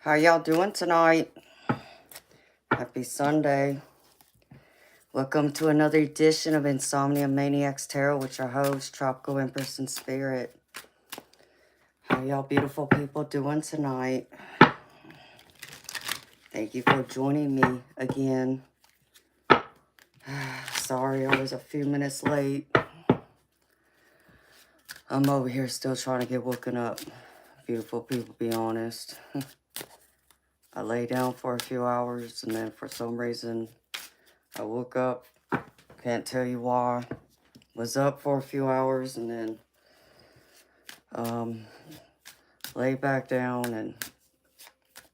How y'all doing tonight? Happy Sunday. Welcome to another edition of Insomnia Maniacs Tarot with your host, Tropical Empress and Spirit. How y'all beautiful people doing tonight? Thank you for joining me again. Sorry I was a few minutes late. I'm over here still trying to get woken up. Beautiful people, be honest. I lay down for a few hours and then for some reason I woke up. Can't tell you why. Was up for a few hours and then lay back down, and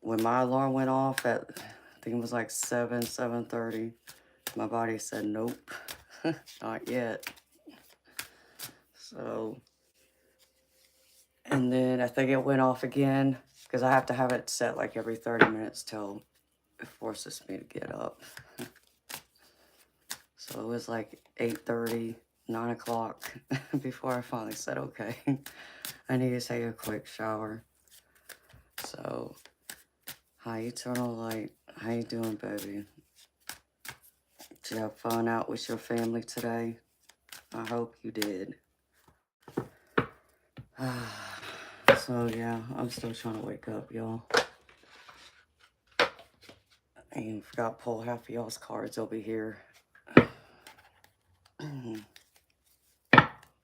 when my alarm went off at, I think it was like 7:30, my body said nope, not yet. So, and then I think it went off again because I have to have it set like every 30 minutes till it forces me to get up. So it was like 8:30, 9 o'clock before I finally said, okay, I need to take a quick shower. So, hi, Eternal Light. How you doing, baby? Did you have fun out with your family today? I hope you did. So, yeah, I'm still trying to wake up, y'all. I even forgot to pull half of y'all's cards over here.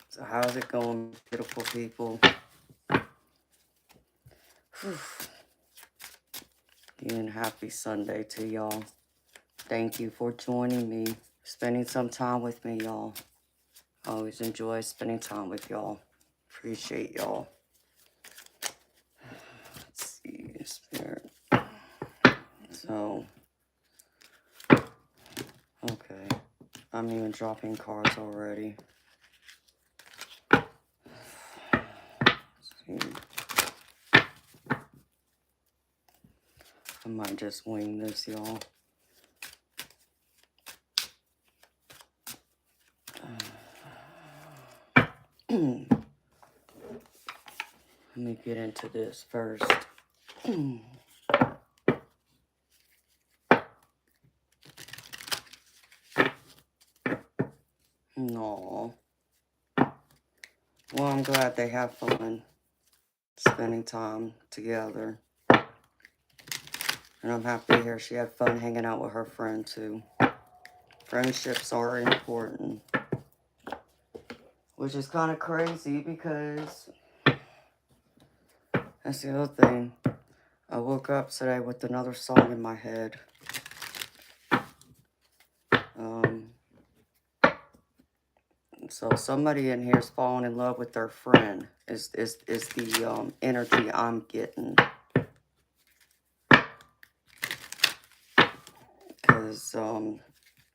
So, how's it going, beautiful people? And happy Sunday to y'all. Thank you for joining me, spending some time with me, y'all. I always enjoy spending time with y'all. Appreciate y'all. Let's see, Spirit. So, okay. I'm even dropping cards already. Let's see. I might just wing this, y'all. Let me get into this first. No. Well, I'm glad they have fun spending time together. And I'm happy to hear she had fun hanging out with her friend, too. Friendships are important. Which is kind of crazy because that's the other thing. I woke up today with another song in my head. So somebody in here is falling in love with their friend. Is the energy I'm getting. Because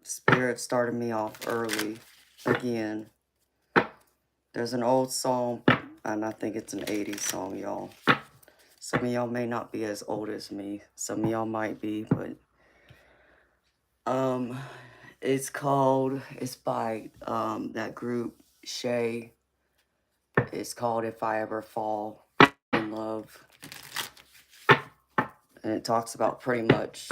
Spirit started me off early again. There's an old song, and I think it's an 80s song, y'all. Some of y'all may not be as old as me. Some of y'all might be, but it's by that group Shay. It's called If I Ever Fall in Love. And it talks about pretty much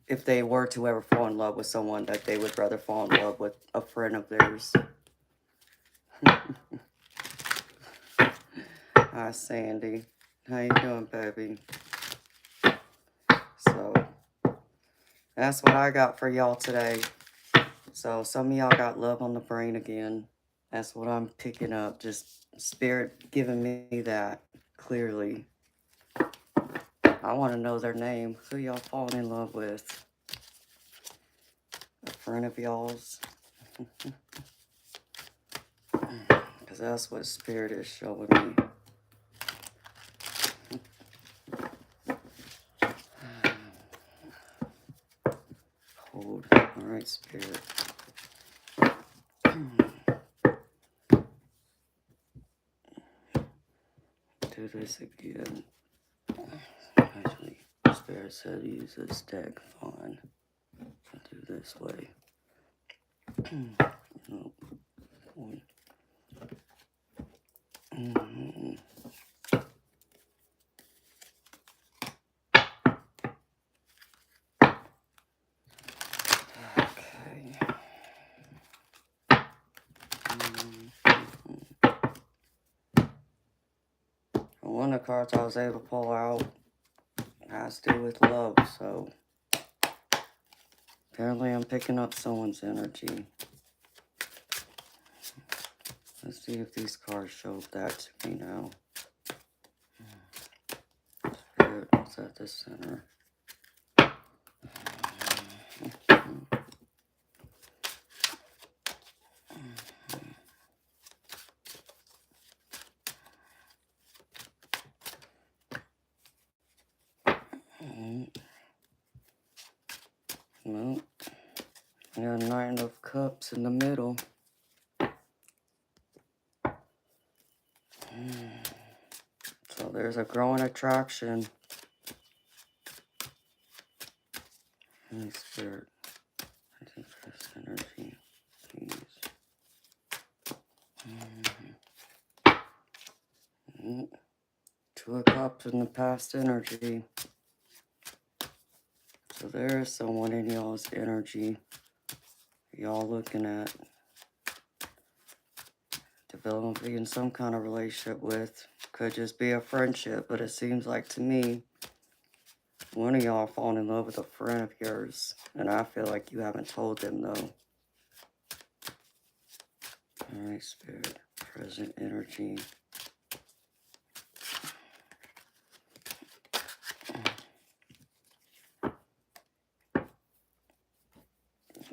if they were to ever fall in love with someone, that they would rather fall in love with a friend of theirs. Hi, Sandy. How you doing, baby? So, that's what I got for y'all today. So, some of y'all got love on the brain again. That's what I'm picking up. Just Spirit giving me that clearly. I want to know their name. Who y'all falling in love with? A friend of y'all's? Because that's what Spirit is showing me. Hold. Alright, Spirit. Do this again. Actually, Spirit said use this deck. Fine. I'll do this way. Nope. Point. One of the cards I was able to pull out has to do with love, so apparently I'm picking up someone's energy. Let's see if these cards show that to me now. Spirit, it's at the center. Well, I got Nine of Cups in the middle. So there's a growing attraction. Holy Spirit, I think that's energy. Please. Two of Cups in the past energy. So there is someone in y'all's energy y'all looking at developing some kind of relationship with. Could just be a friendship, but it seems like to me one of y'all falling in love with a friend of yours, and I feel like you haven't told them though. Alright, Spirit, present energy.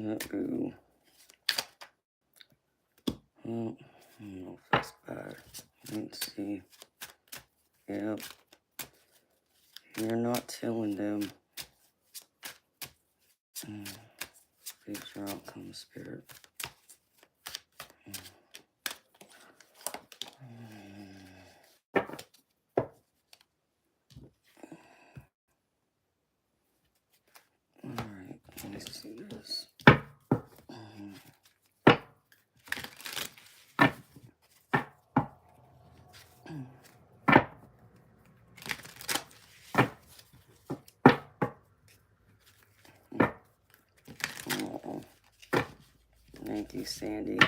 Uh-oh. Well, I don't know if that's bad. Let's see. Yep. You're not telling them. Future outcome, Spirit. Alright, let me see this. Oh, thank you, Sandy.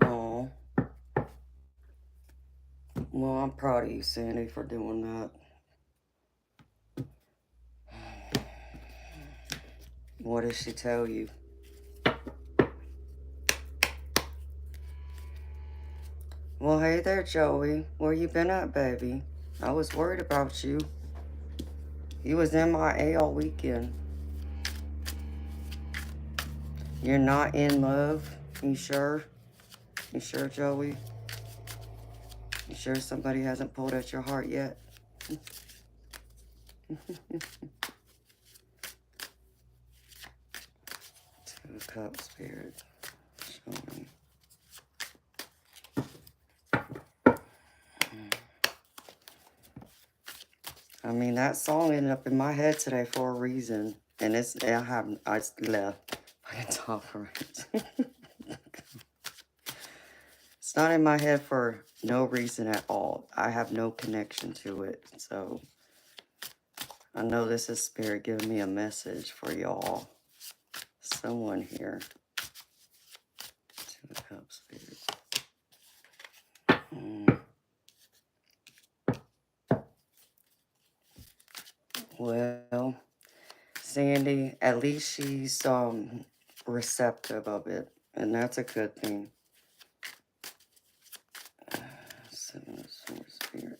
Oh, well, I'm proud of you, Sandy, for doing that. What did she tell you? Well, hey there, Joey. Where you been at, baby? I was worried about you. You was MIA all weekend. You're not in love? You sure? You sure, Joey? You sure somebody hasn't pulled at your heart yet? Two of Cups, Spirit. Show me. I mean, that song ended up in my head today for a reason. And I left. I can talk for it. It's not in my head for no reason at all. I have no connection to it. So I know this is Spirit giving me a message for y'all. Someone here. Two of Cups, Spirit. Well, Sandy, at least she's receptive of it, and that's a good thing. Seven of Swords, Spirit.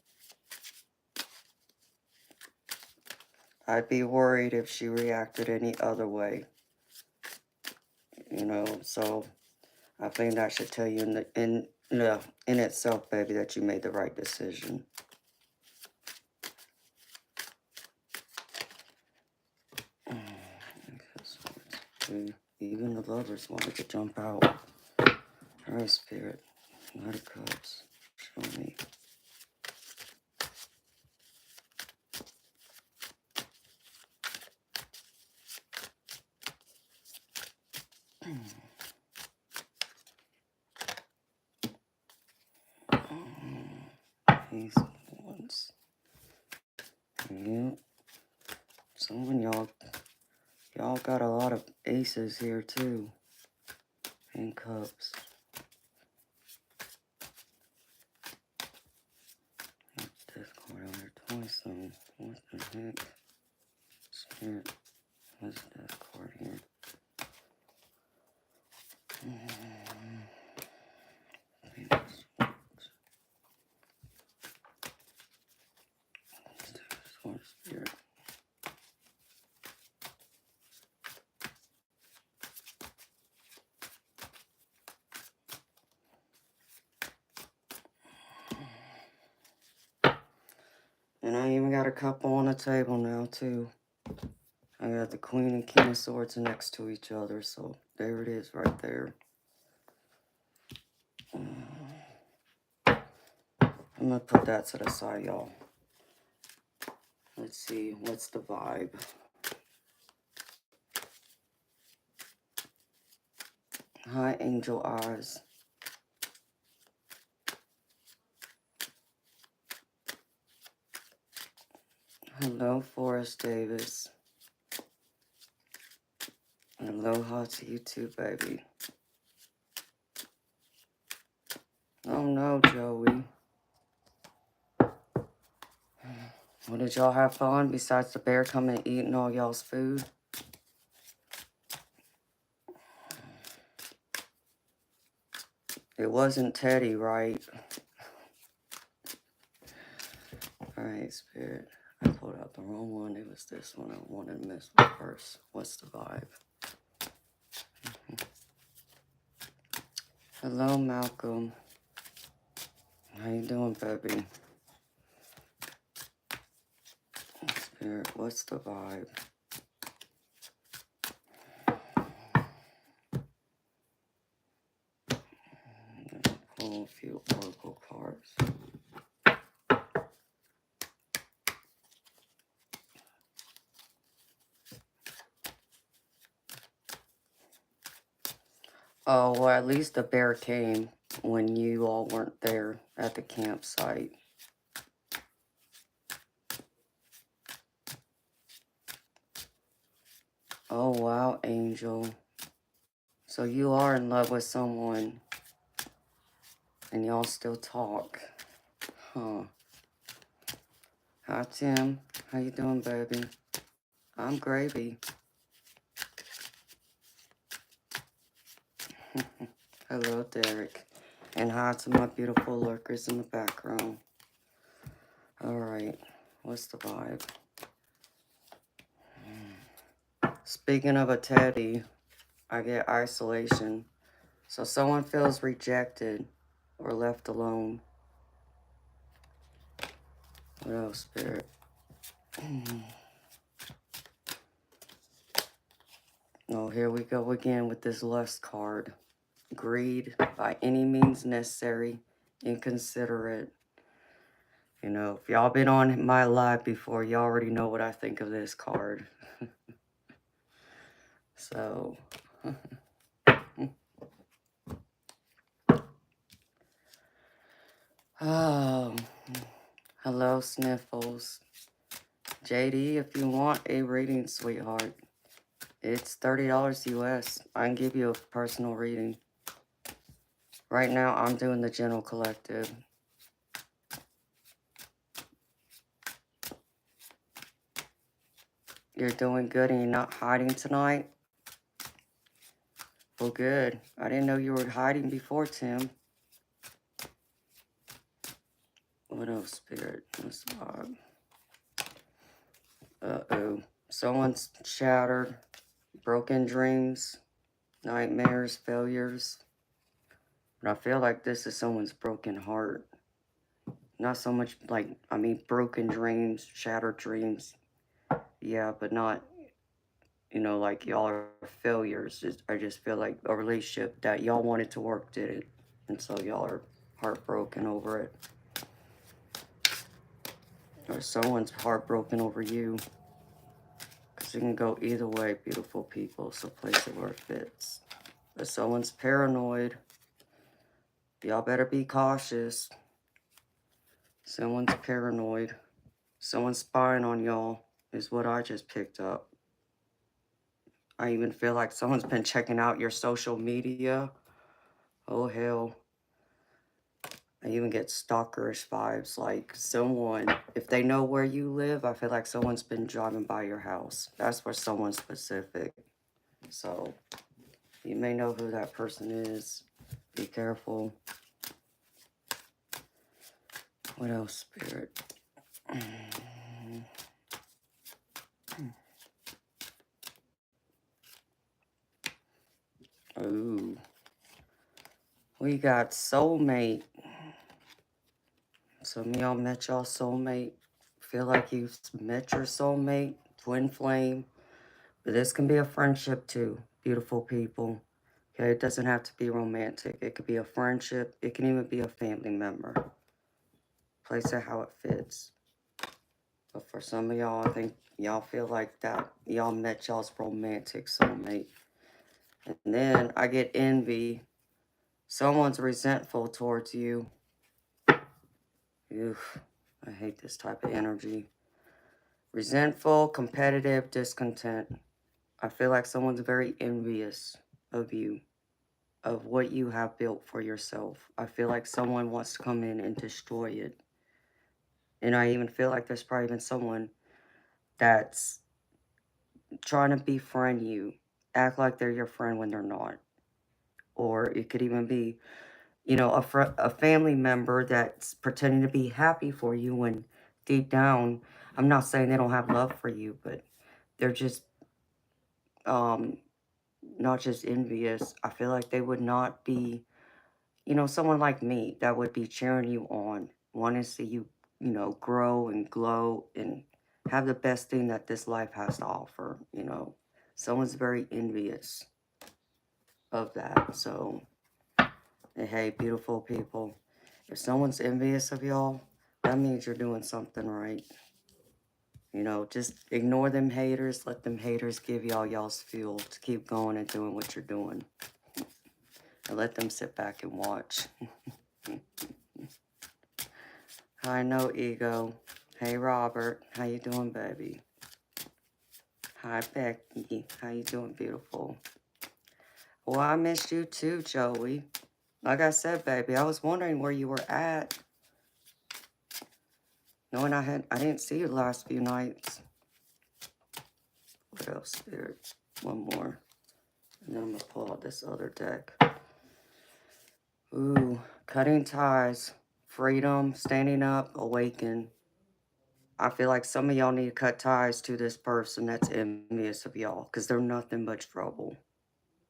I'd be worried if she reacted any other way. You know, so I think that should tell you in itself, baby, that you made the right decision. Even the Lovers wanted to jump out. Alright, Spirit. Knight of Cups. Show me. These ones. Some of y'all got a lot of aces here too. And cups. This card on there twice. So what the heck? Spirit. What's this card here? Sword Spirit. And I even got a couple on the table now too. I got the Queen and King of Swords next to each other, so there it is right there. I'm gonna put that to the side, y'all. Let's see, what's the vibe? Hi, Angel Eyes. Hello, Forrest Davis. Aloha to you too, baby. Oh no, Joey. Well, did y'all have fun besides the bear coming and eating all y'all's food? It wasn't Teddy, right? Alright, Spirit. I pulled out the wrong one. It was this one. I wanted to miss one first. What's the vibe? Hello, Malcolm. How you doing, baby? Spirit, what's the vibe? Pull a few oracle cards. Oh, well, at least the bear came when you all weren't there at the campsite. Oh, wow, Angel. So you are in love with someone and y'all still talk. Huh. Hi, Tim. How you doing, baby? I'm gravy. Hello, Derek. And hi to my beautiful lurkers in the background. Alright, what's the vibe? Speaking of a teddy, I get isolation. So someone feels rejected or left alone. What else, Spirit? Oh, here we go again with this lust card. Greed, by any means necessary, inconsiderate. You know, if y'all been on my live before, you already know what I think of this card. So, oh, hello, Sniffles. JD, if you want a reading, sweetheart, it's $30 US. I can give you a personal reading. Right now, I'm doing the general collective. You're doing good and you're not hiding tonight? Well, good. I didn't know you were hiding before, Tim. What else, Spirit? What's the vibe? Uh-oh. Someone's shattered. Broken dreams. Nightmares. Failures. But I feel like this is someone's broken heart. Not so much like, I mean, broken dreams, shattered dreams. Yeah, but not, you know, like y'all are failures. I just feel like a relationship that y'all wanted to work didn't. And so y'all are heartbroken over it. Or someone's heartbroken over you. Because it can go either way, beautiful people. So place it where it fits. But someone's paranoid. Y'all better be cautious. Someone's paranoid. Someone's spying on y'all. is what I just picked up. I even feel like someone's been checking out your social media. Oh, hell. I even get stalkerish vibes, like someone, if they know where you live, I feel like someone's been driving by your house. That's for someone specific. So you may know who that person is. Be careful. What else, Spirit? Ooh. We got soulmate. Some of y'all met y'all soulmate. Feel like you've met your soulmate, twin flame. But this can be a friendship too. Beautiful people. Okay, it doesn't have to be romantic. It could be a friendship. It can even be a family member. Place it how it fits. But for some of y'all, I think y'all feel like that. Y'all met y'all's romantic soulmate. And then I get envy. Someone's resentful towards you. Oof, I hate this type of energy. Resentful, competitive, discontent. I feel like someone's very envious of you, of what you have built for yourself. I feel like someone wants to come in and destroy it. And I even feel like there's probably been someone that's trying to befriend you, act like they're your friend when they're not. Or it could even be, you know, a family member that's pretending to be happy for you when deep down, I'm not saying they don't have love for you, but they're just um not just envious. I feel like they would not be, you know, someone like me that would be cheering you on, wanting to see you, you know, grow and glow and have the best thing that this life has to offer, you know. Someone's very envious of that. So, hey, beautiful people, if someone's envious of y'all, that means you're doing something right. You know, just ignore them haters. Let them haters give y'all's fuel to keep going and doing what you're doing. And let them sit back and watch. Hi, no ego. Hey, Robert. How you doing, baby? Hi, Becky. How you doing, beautiful? Well, I missed you too, Joey. Like I said, baby, I was wondering where you were at. Knowing I didn't see you the last few nights. What else, Spirit? One more. And then I'm going to pull out this other deck. Ooh, cutting ties. Freedom, standing up, awaken. I feel like some of y'all need to cut ties to this person that's envious of y'all, because they're nothing but trouble.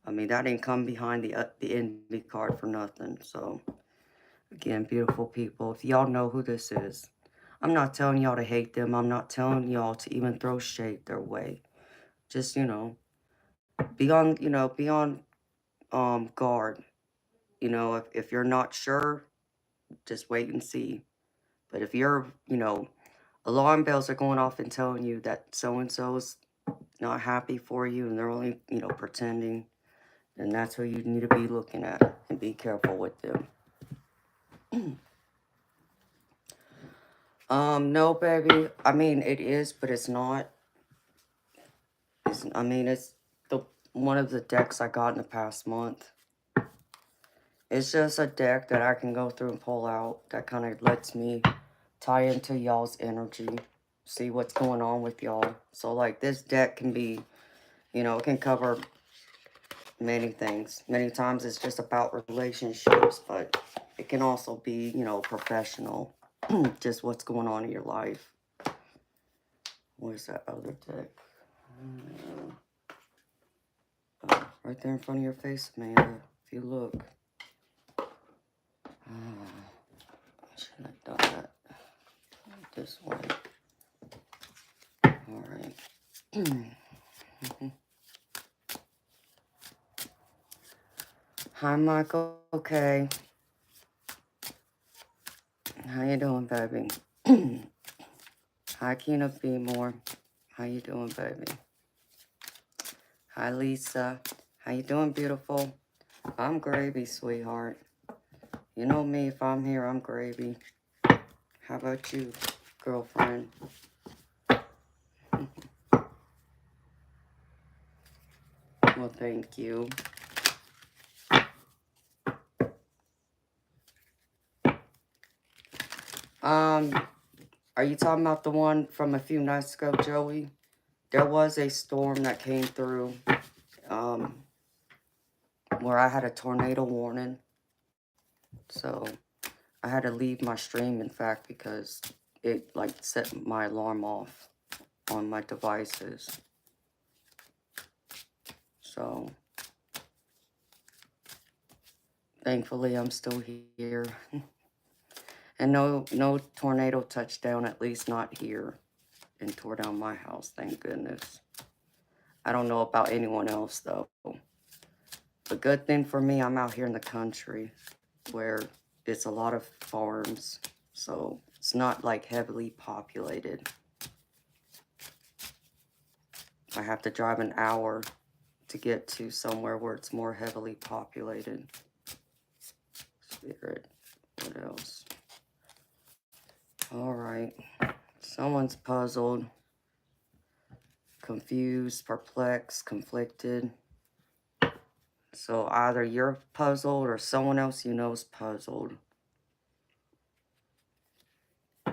I mean, that didn't come behind the envy card for nothing. So, again, beautiful people, if y'all know who this is, I'm not telling y'all to hate them. I'm not telling y'all to even throw shade their way. Just, you know, be on guard. You know, if you're not sure, just wait and see. But if you're, you know, alarm bells are going off and telling you that so-and-so's not happy for you and they're only, you know, pretending, then that's who you need to be looking at and be careful with them. No, baby. I mean, it is, but it's not. It's the one of the decks I got in the past month. It's just a deck that I can go through and pull out that kind of lets me tie into y'all's energy, see what's going on with y'all. So, like, this deck can be, you know, it can cover many things. Many times it's just about relationships, but it can also be, you know, professional. Just what's going on in your life. Where's that other deck? Right there in front of your face, Amanda. If you look. I should have done that this way. Alright. Hi, Michael. Okay. How you doing, baby? Hi, Kina B. Moore. How you doing, baby? Hi, Lisa. How you doing, beautiful? I'm gravy, sweetheart. You know me, if I'm here, I'm gravy. How about you, girlfriend? Well, thank you. Are you talking about the one from a few nights ago, Joey? There was a storm that came through, where I had a tornado warning. So I had to leave my stream, in fact, because it like set my alarm off on my devices. So thankfully I'm still here. And no tornado touched down, at least not here, and tore down my house, thank goodness. I don't know about anyone else though. The good thing for me, I'm out here in the country where it's a lot of farms, so it's not like heavily populated. I have to drive an hour to get to somewhere where it's more heavily populated. Spirit, what else? All right, someone's puzzled, confused, perplexed, conflicted. So either you're puzzled or someone else you know is puzzled. I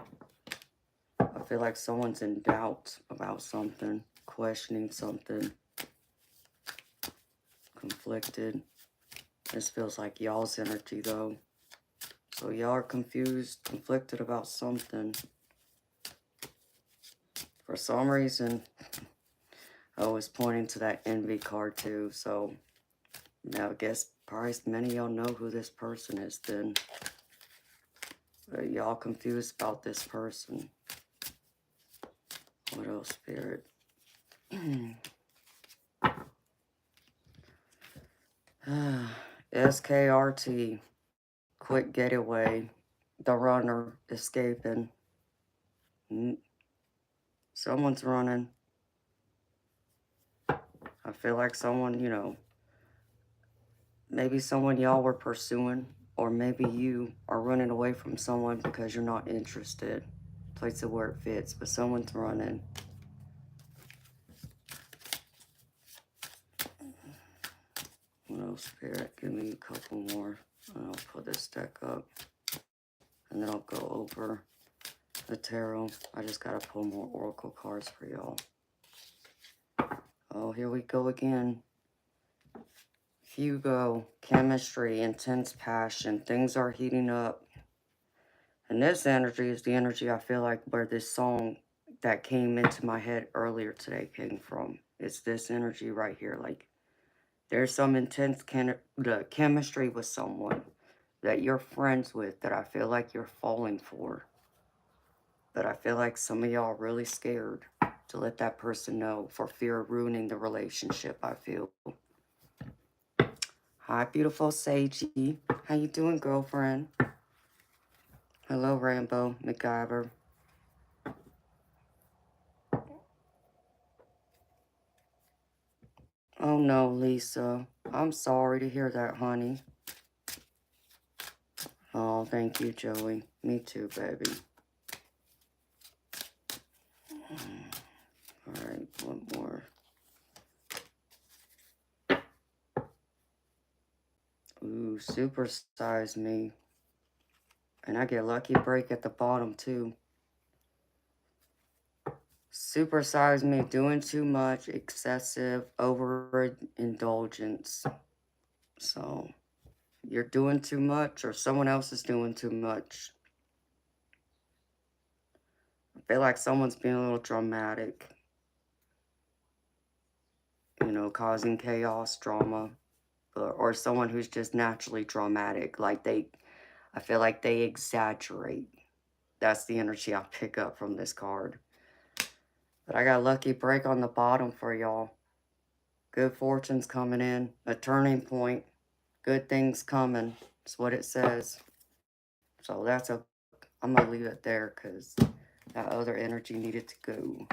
feel like someone's in doubt about something, questioning something, conflicted. This feels like y'all's energy though. So y'all are confused, conflicted about something. For some reason, I was pointing to that envy card too. So now I guess probably many of y'all know who this person is then. But y'all confused about this person. What else, Spirit? SKRT, quick getaway, the runner escaping. Someone's running. I feel like someone, you know, maybe someone y'all were pursuing, or maybe you are running away from someone because you're not interested. Place it where it fits, but someone's running. What else, Spirit? Give me a couple more. And I'll put this deck up. And then I'll go over the tarot. I just gotta pull more oracle cards for y'all. Oh, here we go again. Fugo, chemistry, intense passion. Things are heating up. And this energy is the energy I feel like where this song that came into my head earlier today came from. It's this energy right here. Like, there's some intense chemistry with someone that you're friends with that I feel like you're falling for. But I feel like some of y'all are really scared to let that person know for fear of ruining the relationship, I feel. Hi, beautiful Sagey. How you doing, girlfriend? Hello, Rambo MacGyver. Oh, no, Lisa. I'm sorry to hear that, honey. Oh, thank you, Joey. Me too, baby. All right, one more. Ooh, supersize me. And I get a lucky break at the bottom, too. Supersize me, doing too much, excessive, overindulgence. So, you're doing too much or someone else is doing too much. I feel like someone's being a little dramatic. You know, causing chaos, drama. Or someone who's just naturally dramatic. Like I feel like they exaggerate. That's the energy I pick up from this card. But I got a lucky break on the bottom for y'all. Good fortune's coming in. A turning point. Good things coming. That's what it says. So I'm going to leave it there because that other energy needed to go.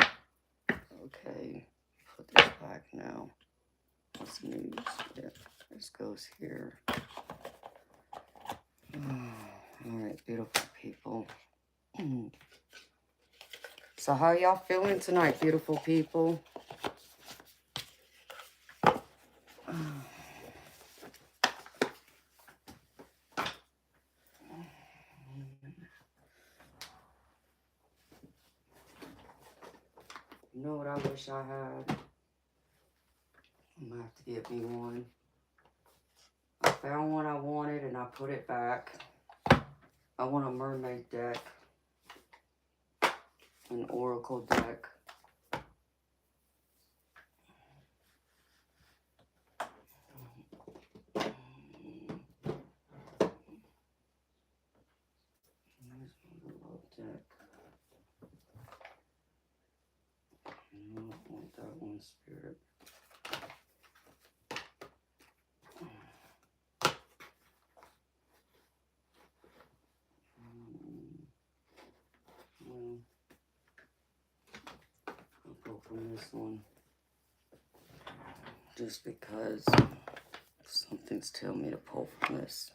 Okay. Put this back now. What's news? Yeah, this goes here. All right, beautiful people. So how y'all feeling tonight, beautiful people? I'm gonna have to get me one. I found one I wanted and I put it back. I want a mermaid deck. An oracle deck. There's my little deck. No, I don't want that one, Spirit. Well, I'll go from this one. Just because something's telling me to pull from this.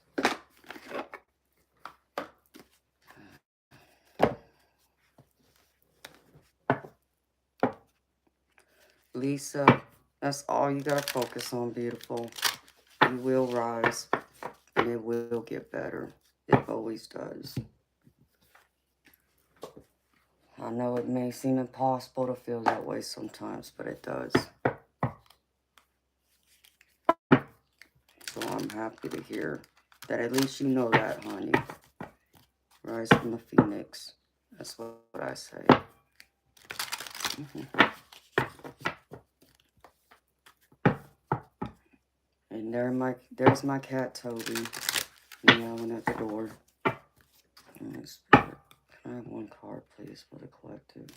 Lisa, that's all you gotta focus on, beautiful. You will rise, and it will get better. It always does. I know it may seem impossible to feel that way sometimes, but it does. So I'm happy to hear that at least you know that, honey. Rise from the phoenix. That's what I say. And there's my cat, Toby, meowing at the door. Spirit, can I have one card, please, for the collective?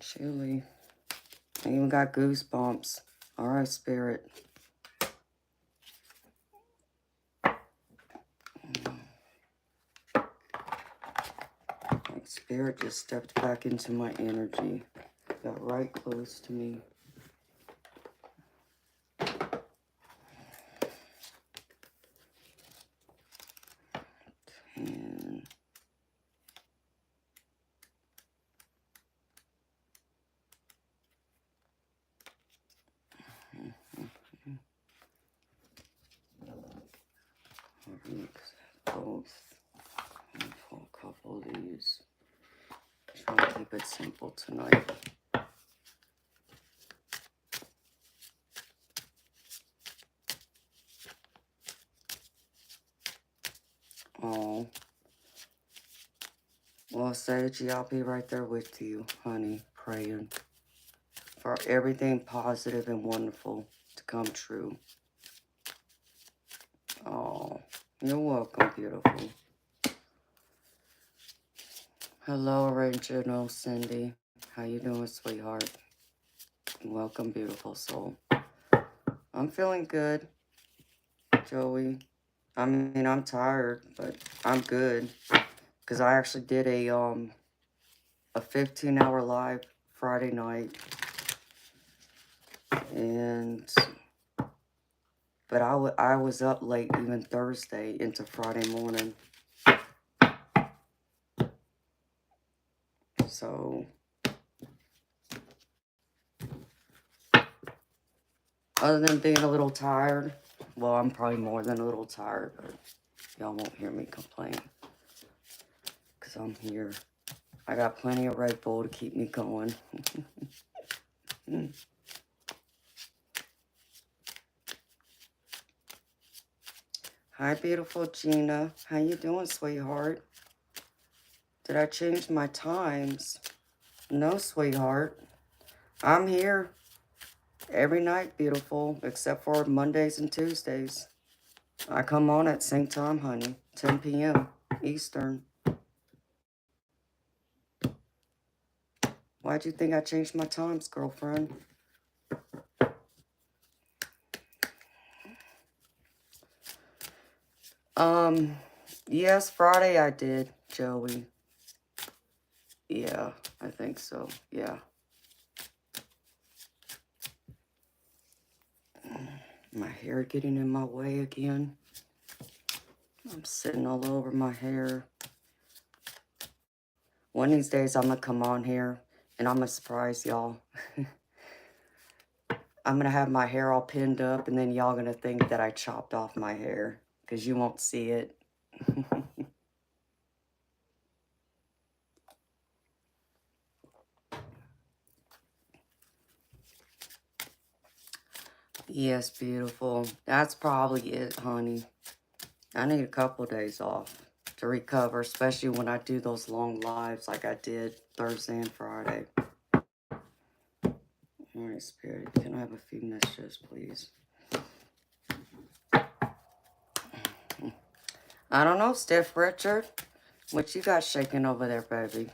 Chilly. I even got goosebumps. All right, Spirit. Like Spirit just stepped back into my energy. Got right close to me. And both. I'm gonna pull a couple of these. Try to keep it simple tonight. Oh. Well, Sage, I'll be right there with you, honey, praying for everything positive and wonderful to come true. Oh, you're welcome, beautiful. Hello, original Cindy. How you doing, sweetheart? Welcome, beautiful soul. I'm feeling good, Joey. I mean, I'm tired, but I'm good. Because I actually did a 15-hour live Friday night. But I was up late even Thursday into Friday morning. So, other than being a little tired, well, I'm probably more than a little tired, but y'all won't hear me complain. Because I'm here. I got plenty of Red Bull to keep me going. Hi, beautiful Gina. How you doing, sweetheart? Did I change my times? No, sweetheart. I'm here every night, beautiful, except for Mondays and Tuesdays. I come on at same time, honey, 10 p.m. Eastern. Why'd you think I changed my times, girlfriend? Yes, Friday I did, Joey. Yeah, I think so, yeah. My hair getting in my way again. I'm sitting all over my hair. One of these days I'm gonna come on here and I'm gonna surprise y'all. I'm going to have my hair all pinned up, and then y'all going to think that I chopped off my hair because you won't see it. Yes, beautiful. That's probably it, honey. I need a couple days off to recover, especially when I do those long lives like I did Thursday and Friday. All right, Spirit, can I have a few messages, please? I don't know, Steph Richard. What you got shaking over there, baby?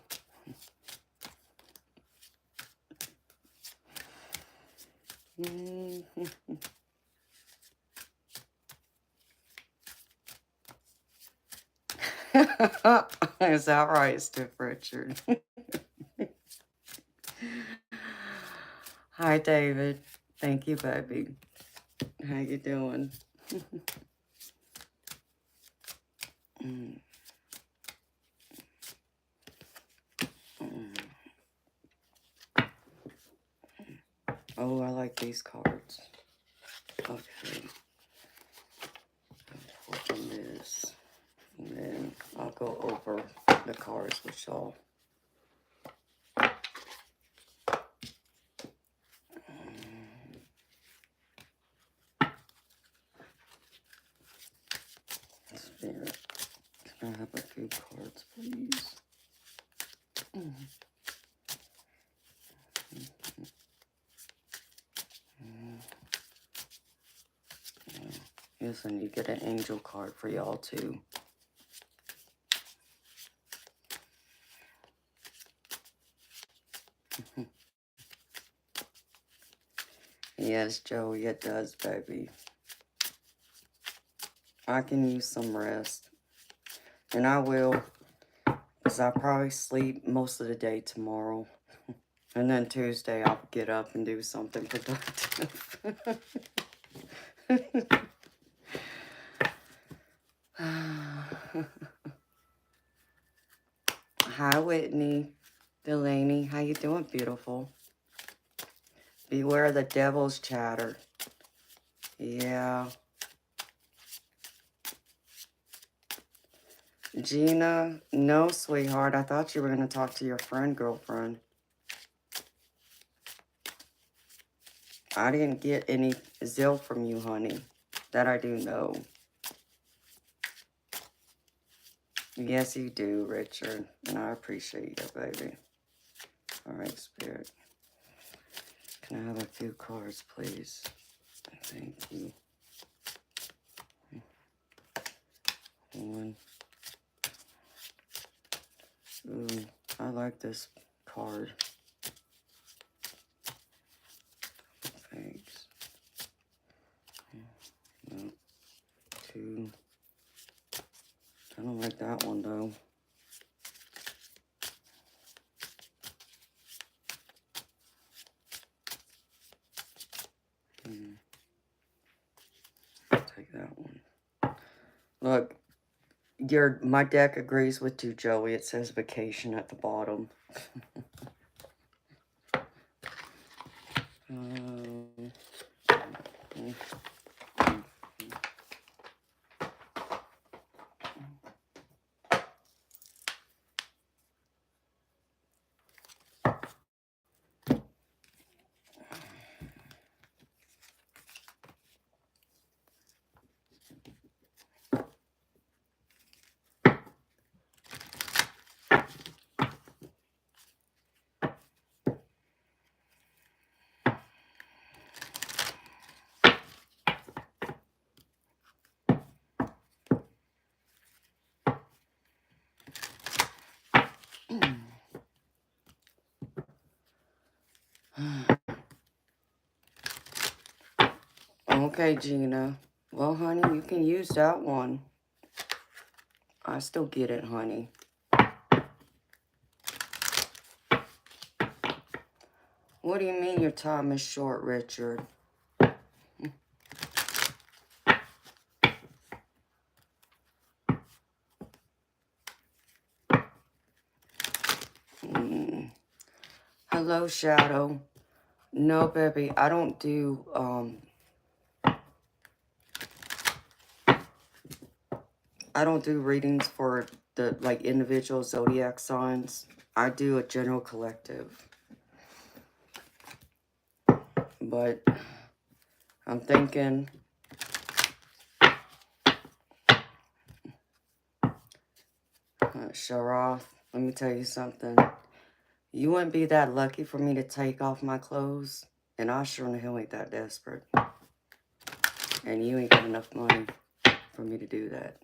Is that right, Steph Richard? Hi, David. Thank you, baby. How you doing? Oh, I like these cards. Okay. Open this. And then I'll go over the cards with y'all. Spirit, can I have a few cards, please? Yes, I need to get an angel card for y'all, too. Yes, Joey, it does, baby. I can use some rest. And I will, because I'll probably sleep most of the day tomorrow. And then Tuesday, I'll get up and do something productive. Hi, Whitney. Delaney, how you doing, beautiful? Beware the devil's chatter. Yeah. Gina, no, sweetheart. I thought you were going to talk to your friend, girlfriend. I didn't get any zeal from you, honey. That I do know. Yes, you do, Richard. And I appreciate it, baby. All right, Spirit. Can I have a few cards, please? Thank you. One. Ooh, I like this card. Thanks. No. Two. I don't like that one, though. I'll take that one. Look, my deck agrees with you, Joey. It says vacation at the bottom. Okay, Gina. Well, honey, you can use that one. I still get it, honey. What do you mean your time is short, Richard? Hello, Shadow. No, baby, I don't do, I don't do readings for the, like, individual zodiac signs. I do a general collective. But I'm thinking, Sharath, let me tell you something. You wouldn't be that lucky for me to take off my clothes, and I sure in the hell ain't that desperate. And you ain't got enough money for me to do that.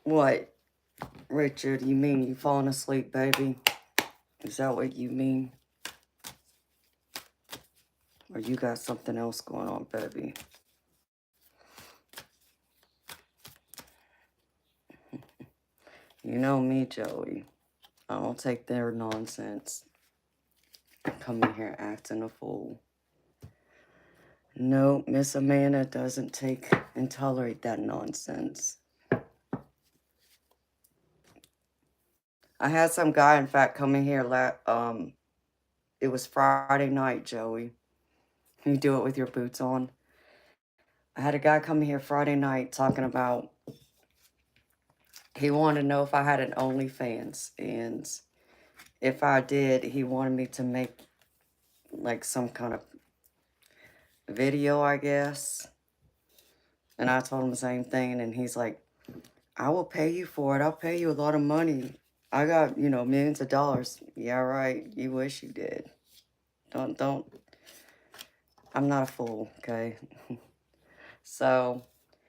What, Richard, you mean you falling asleep, baby? Is that what you mean? Or you got something else going on, baby? You know me, Joey. I don't take their nonsense. Come in here acting a fool. No, Miss Amanda doesn't take and tolerate that nonsense. I had some guy, in fact, come in here, it was Friday night, Joey. You do it with your boots on. I had a guy come here Friday night talking about, he wanted to know if I had an OnlyFans, and if I did, he wanted me to make, like, some kind of video, I guess. And I told him the same thing, and he's like, I will pay you for it. I'll pay you a lot of money. I got, millions of dollars. Yeah, right. You wish you did. Don't. I'm not a fool, okay? So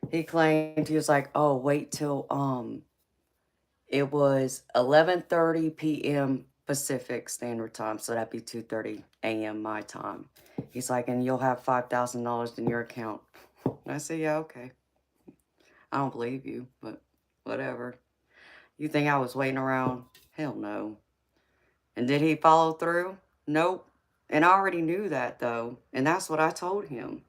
he claimed, he was like, oh, wait till, it was 11:30 p.m. Pacific Standard Time. So that'd be 2:30 a.m. my time. He's like, and you'll have $5,000 in your account. And I said, yeah, okay. I don't believe you, but whatever. You think I was waiting around? Hell no. And did he follow through? Nope. And I already knew that, though. And that's what I told him.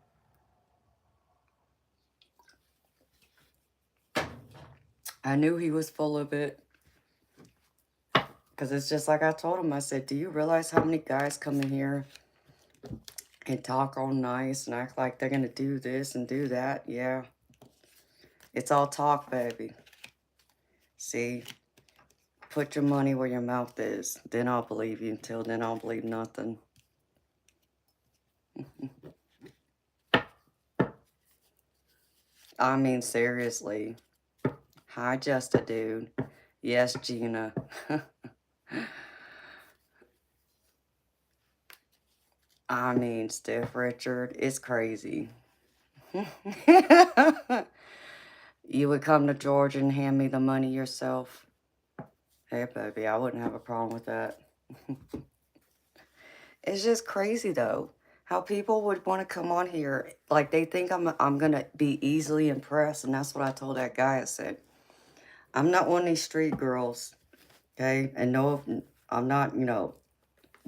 I knew he was full of it. Because it's just like I told him. I said, do you realize how many guys come in here and talk all nice and act like they're going to do this and do that? Yeah. It's all talk, baby. See? Put your money where your mouth is. Then I'll believe you. Until then, I'll believe nothing. I mean, seriously. Hi, just a dude. Yes, Gina. I mean, Steph Richard, it's crazy. You would come to Georgia and hand me the money yourself? Hey, baby, I wouldn't have a problem with that. It's just crazy, though, how people would want to come on here. Like, they think I'm going to be easily impressed, and that's what I told that guy. I said, I'm not one of these street girls, okay? And no, I'm not,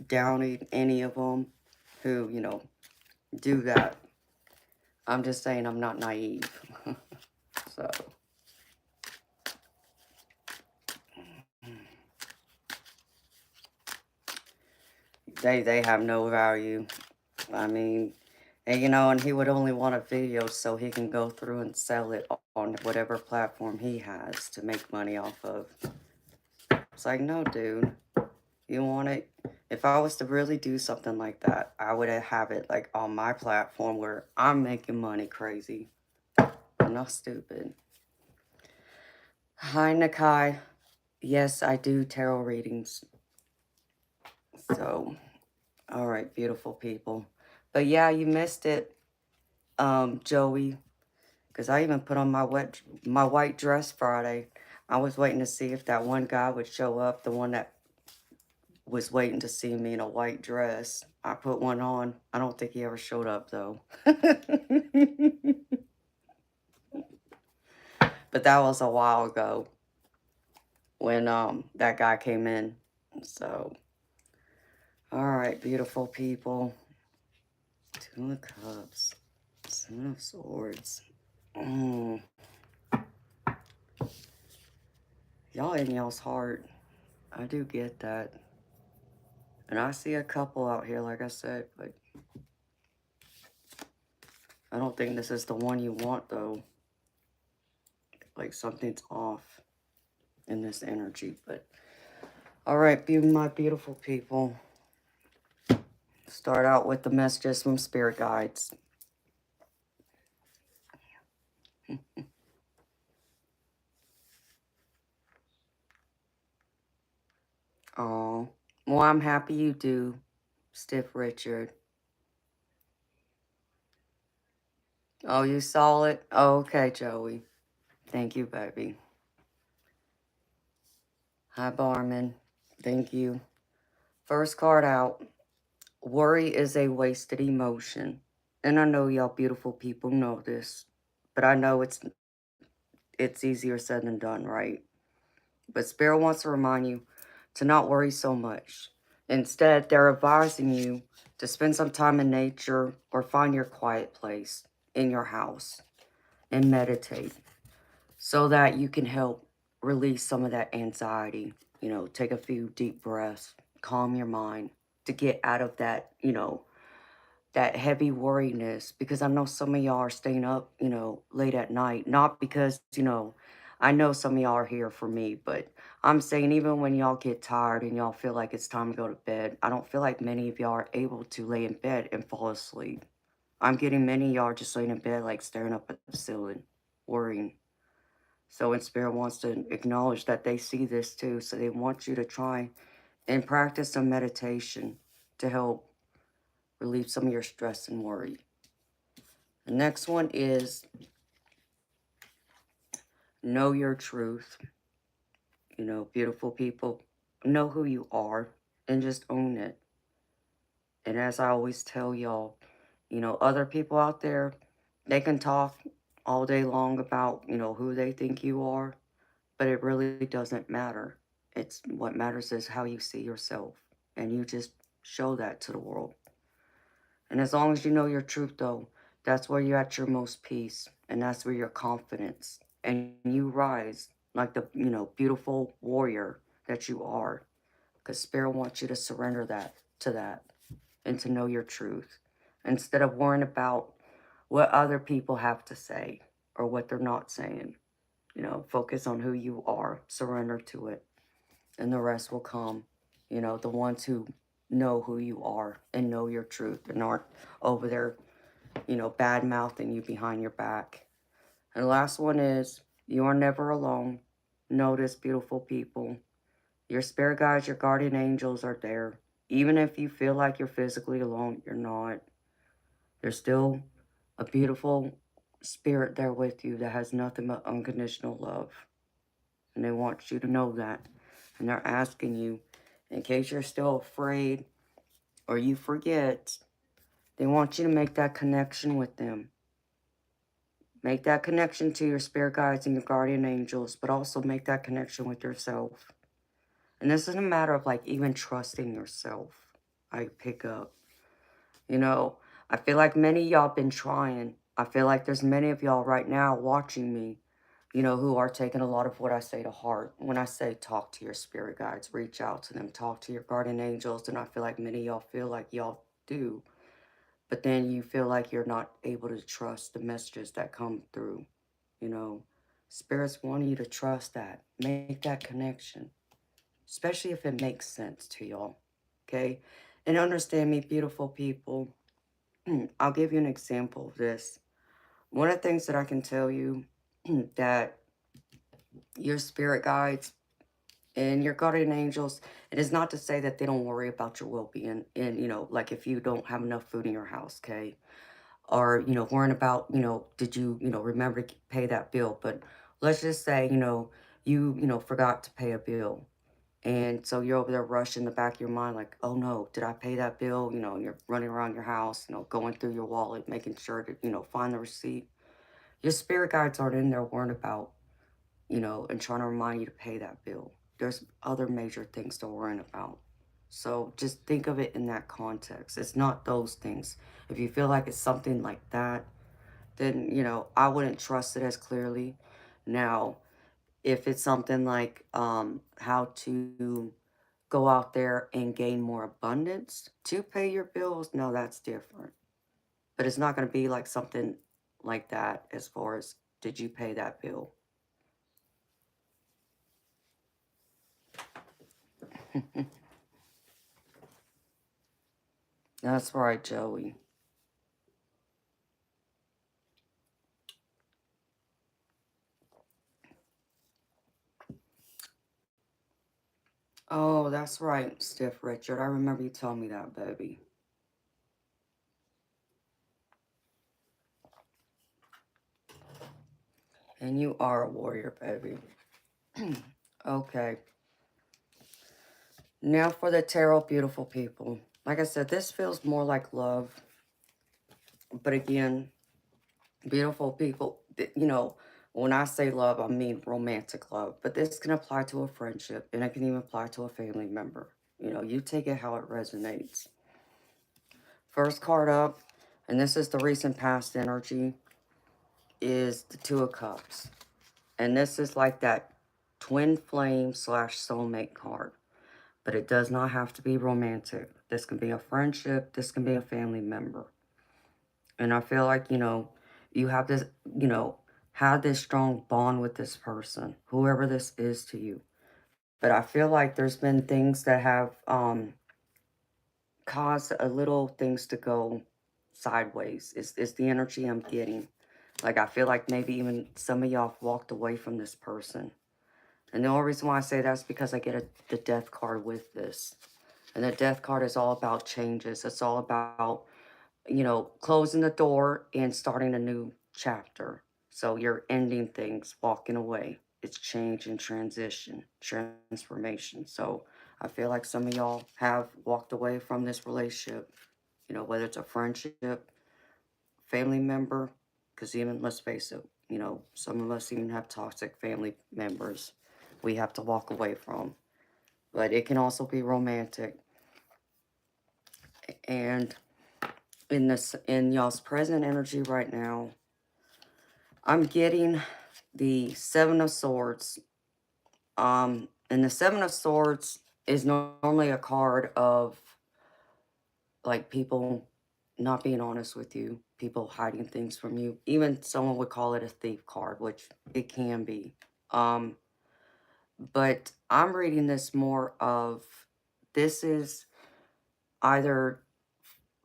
downing any of them who, do that. I'm just saying I'm not naive. So, they have no value. I mean, and he would only want a video so he can go through and sell it on whatever platform he has to make money off of. It's like, no, dude. You want it? If I was to really do something like that, I would have it, like, on my platform where I'm making money crazy. I'm not stupid. Hi, Nakai. Yes, I do tarot readings. So, all right, beautiful people. But yeah, you missed it, Joey. Because I even put on my white dress Friday. I was waiting to see if that one guy would show up, the one that was waiting to see me in a white dress. I put one on. I don't think he ever showed up, though. But that was a while ago when that guy came in. So, all right, beautiful people. Two of Cups. Ten of Swords. Mm. Y'all in y'all's heart. I do get that. And I see a couple out here, like I said, but I don't think this is the one you want, though. Like something's off in this energy. But all right, my beautiful people. Start out with the messages from spirit guides. Oh, well, I'm happy you do, Stiff Richard. Oh, you saw it? Oh, okay, Joey. Thank you, baby. Hi, Barman. Thank you. First card out. Worry is a wasted emotion. And I know y'all beautiful people know this, but I know it's easier said than done, right? But Spirit wants to remind you to not worry so much. Instead, they're advising you to spend some time in nature or find your quiet place in your house and meditate so that you can help release some of that anxiety. You know, take a few deep breaths, calm your mind to get out of that, that heavy worriness, because I know some of y'all are staying up, late at night. Not because, I know some of y'all are here for me, but I'm saying even when y'all get tired and y'all feel like it's time to go to bed, I don't feel like many of y'all are able to lay in bed and fall asleep. I'm getting many of y'all just laying in bed, like staring up at the ceiling, worrying. So, and Spirit wants to acknowledge that they see this too. So they want you to try and practice some meditation to help relieve some of your stress and worry. The next one is know your truth. Beautiful people, know who you are and just own it. And as I always tell y'all, other people out there, they can talk all day long about, who they think you are, but it really doesn't matter. It's what matters is how you see yourself. And you just show that to the world. And as long as you know your truth, though, that's where you're at your most peace. And that's where your confidence. And you rise like the, beautiful warrior that you are. Because Spirit wants you to surrender that to that and to know your truth. Instead of worrying about what other people have to say or what they're not saying. Focus on who you are. Surrender to it. And the rest will come. The ones who know who you are and know your truth and aren't over there, bad mouthing you behind your back. And the last one is you are never alone. Notice, beautiful people. Your spirit guides, your guardian angels are there. Even if you feel like you're physically alone, you're not. There's still a beautiful spirit there with you that has nothing but unconditional love. And they want you to know that. And they're asking you, in case you're still afraid or you forget, they want you to make that connection with them. Make that connection to your spirit guides and your guardian angels, but also make that connection with yourself. And this isn't a matter of like even trusting yourself. I pick up. I feel like many of y'all been trying. I feel like there's many of y'all right now watching me, who are taking a lot of what I say to heart. When I say talk to your spirit guides, reach out to them, talk to your guardian angels, and I feel like many of y'all feel like y'all do. But then you feel like you're not able to trust the messages that come through. You know, Spirits want you to trust that. Make that connection, especially if it makes sense to y'all. Okay? And understand me, beautiful people. I'll give you an example of this. One of the things that I can tell you that your spirit guides and your guardian angels, it is not to say that they don't worry about your well-being and, like if you don't have enough food in your house, okay? Or, worrying about, did you, remember to pay that bill? But let's just say, forgot to pay a bill. And so you're over there rushing the back of your mind like, oh no, did I pay that bill? You're running around your house, going through your wallet, making sure to, find the receipt. Your spirit guides aren't in there worrying about, and trying to remind you to pay that bill. There's other major things to worry about. So just think of it in that context. It's not those things. If you feel like it's something like that, then, I wouldn't trust it as clearly. Now, if it's something like how to go out there and gain more abundance to pay your bills, no, that's different. But it's not going to be like something like that as far as did you pay that bill? That's right, Joey. Oh, that's right, Stiff Richard. I remember you telling me that, baby. And you are a warrior, baby. Okay. Now for the tarot, beautiful people. Like I said, this feels more like love. But again, beautiful people, when I say love, I mean romantic love. But this can apply to a friendship, and it can even apply to a family member. You take it how it resonates. First card up, and this is the recent past energy, is the Two of Cups. And this is like that twin flame slash soulmate card. But it does not have to be romantic. This can be a friendship. This can be a family member. And I feel like, you have this, have this strong bond with this person, whoever this is to you. But I feel like there's been things that have caused a little things to go sideways. It's the energy I'm getting. Like, I feel like maybe even some of y'all have walked away from this person. And the only reason why I say that is because I get the death card with this. And the death card is all about changes. It's all about, closing the door and starting a new chapter. So you're ending things, walking away. It's change and transition, transformation. So I feel like some of y'all have walked away from this relationship, whether it's a friendship, family member, because even, let's face it, some of us even have toxic family members we have to walk away from. But it can also be romantic. And in y'all's present energy right now, I'm getting the Seven of Swords. And the Seven of Swords is normally a card of like people not being honest with you, people hiding things from you. Even someone would call it a thief card, which it can be. Um, but I'm reading this more of this is either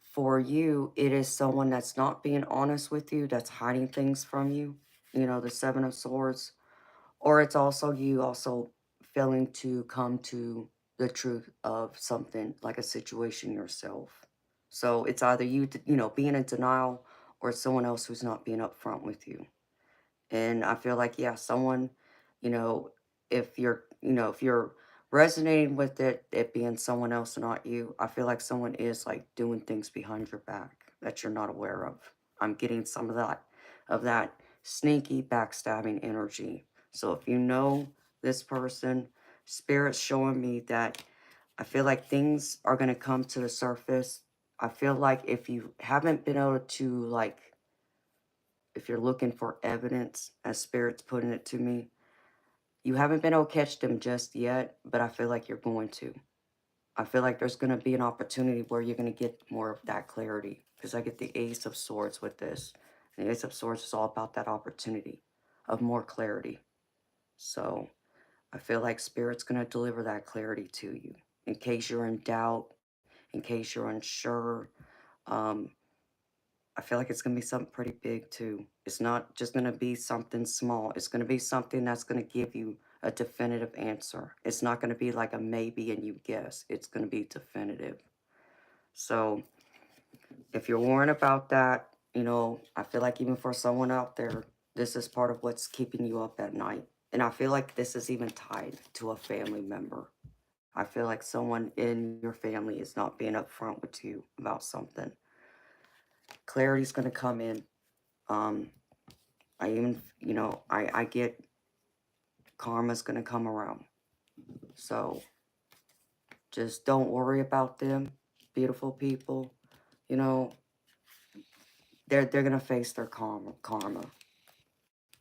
for you, it is someone that's not being honest with you, that's hiding things from you, the Seven of Swords, or it's also you also failing to come to the truth of something like a situation yourself. So it's either you, being in denial, or it's someone else who's not being upfront with you. And I feel like, yeah, someone, you know, if you're resonating with it being someone else and not you, I feel like someone is like doing things behind your back that you're not aware of. I'm getting some of that sneaky backstabbing energy. So if you know this person, spirit's showing me that I feel like things are going to come to the surface. I feel like if you haven't been able to like if you're looking for evidence, as Spirit's putting it to me, you haven't been able to catch them just yet, but I feel like you're going to. I feel like there's going to be an opportunity where you're going to get more of that clarity because I get the Ace of Swords with this. And the Ace of Swords is all about that opportunity of more clarity. So I feel like Spirit's going to deliver that clarity to you in case you're in doubt, in case you're unsure. Um, I feel like it's going to be something pretty big too. It's not just going to be something small. It's going to be something that's going to give you a definitive answer. It's not going to be like a maybe and you guess. It's going to be definitive. So if you're worrying about that, I feel like even for someone out there, this is part of what's keeping you up at night. And I feel like this is even tied to a family member. I feel like someone in your family is not being upfront with you about something. Clarity's going to come in. Um, I even, I get karma's going to come around. So just don't worry about them, beautiful people. You know, they're gonna face their karma.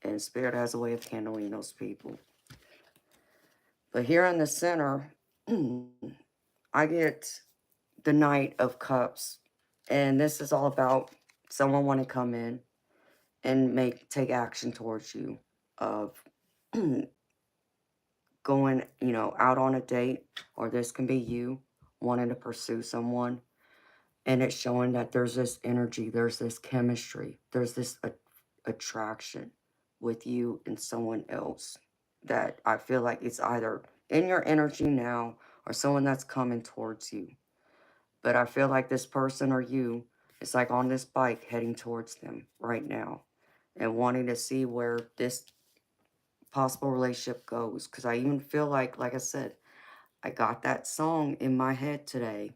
And Spirit has a way of handling those people. But here in the center, I get the Knight of Cups. And this is all about someone want to come in and take action towards you of going, out on a date, or this can be you wanting to pursue someone. And it's showing that there's this energy, there's this chemistry, there's this attraction with you and someone else that I feel like it's either in your energy now or someone that's coming towards you. But I feel like this person or you is like on this bike heading towards them right now and wanting to see where this possible relationship goes. Because I even feel like I said, I got that song in my head today.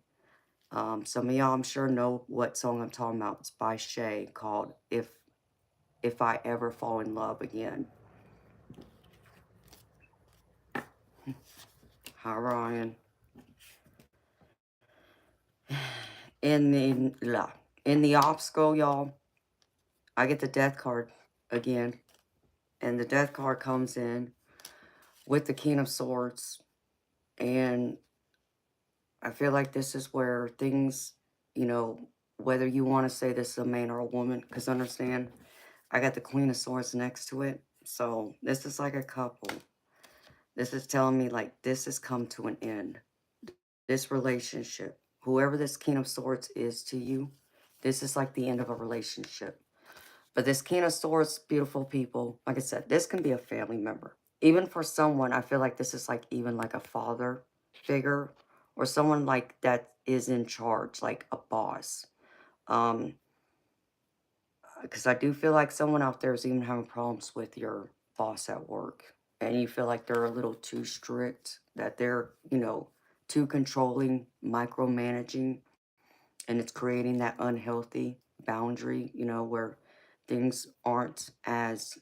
Some of y'all, I'm sure, know what song I'm talking about. It's by Shay, called If I Ever Fall in Love Again. Hi, Ryan. In the obstacle, y'all, I get the death card again. And the death card comes in with the King of Swords. And I feel like this is where things, whether you want to say this is a man or a woman, because understand, I got the Queen of Swords next to it. So this is like a couple. This is telling me like this has come to an end. This relationship, whoever this King of Swords is to you, this is like the end of a relationship. But this King of Swords, beautiful people, like I said, this can be a family member. Even for someone, I feel like this is like even like a father figure or someone like that is in charge, like a boss. Because I do feel like someone out there is even having problems with your boss at work. And you feel like they're a little too strict, that they're, too controlling, micromanaging, and it's creating that unhealthy boundary, where things aren't as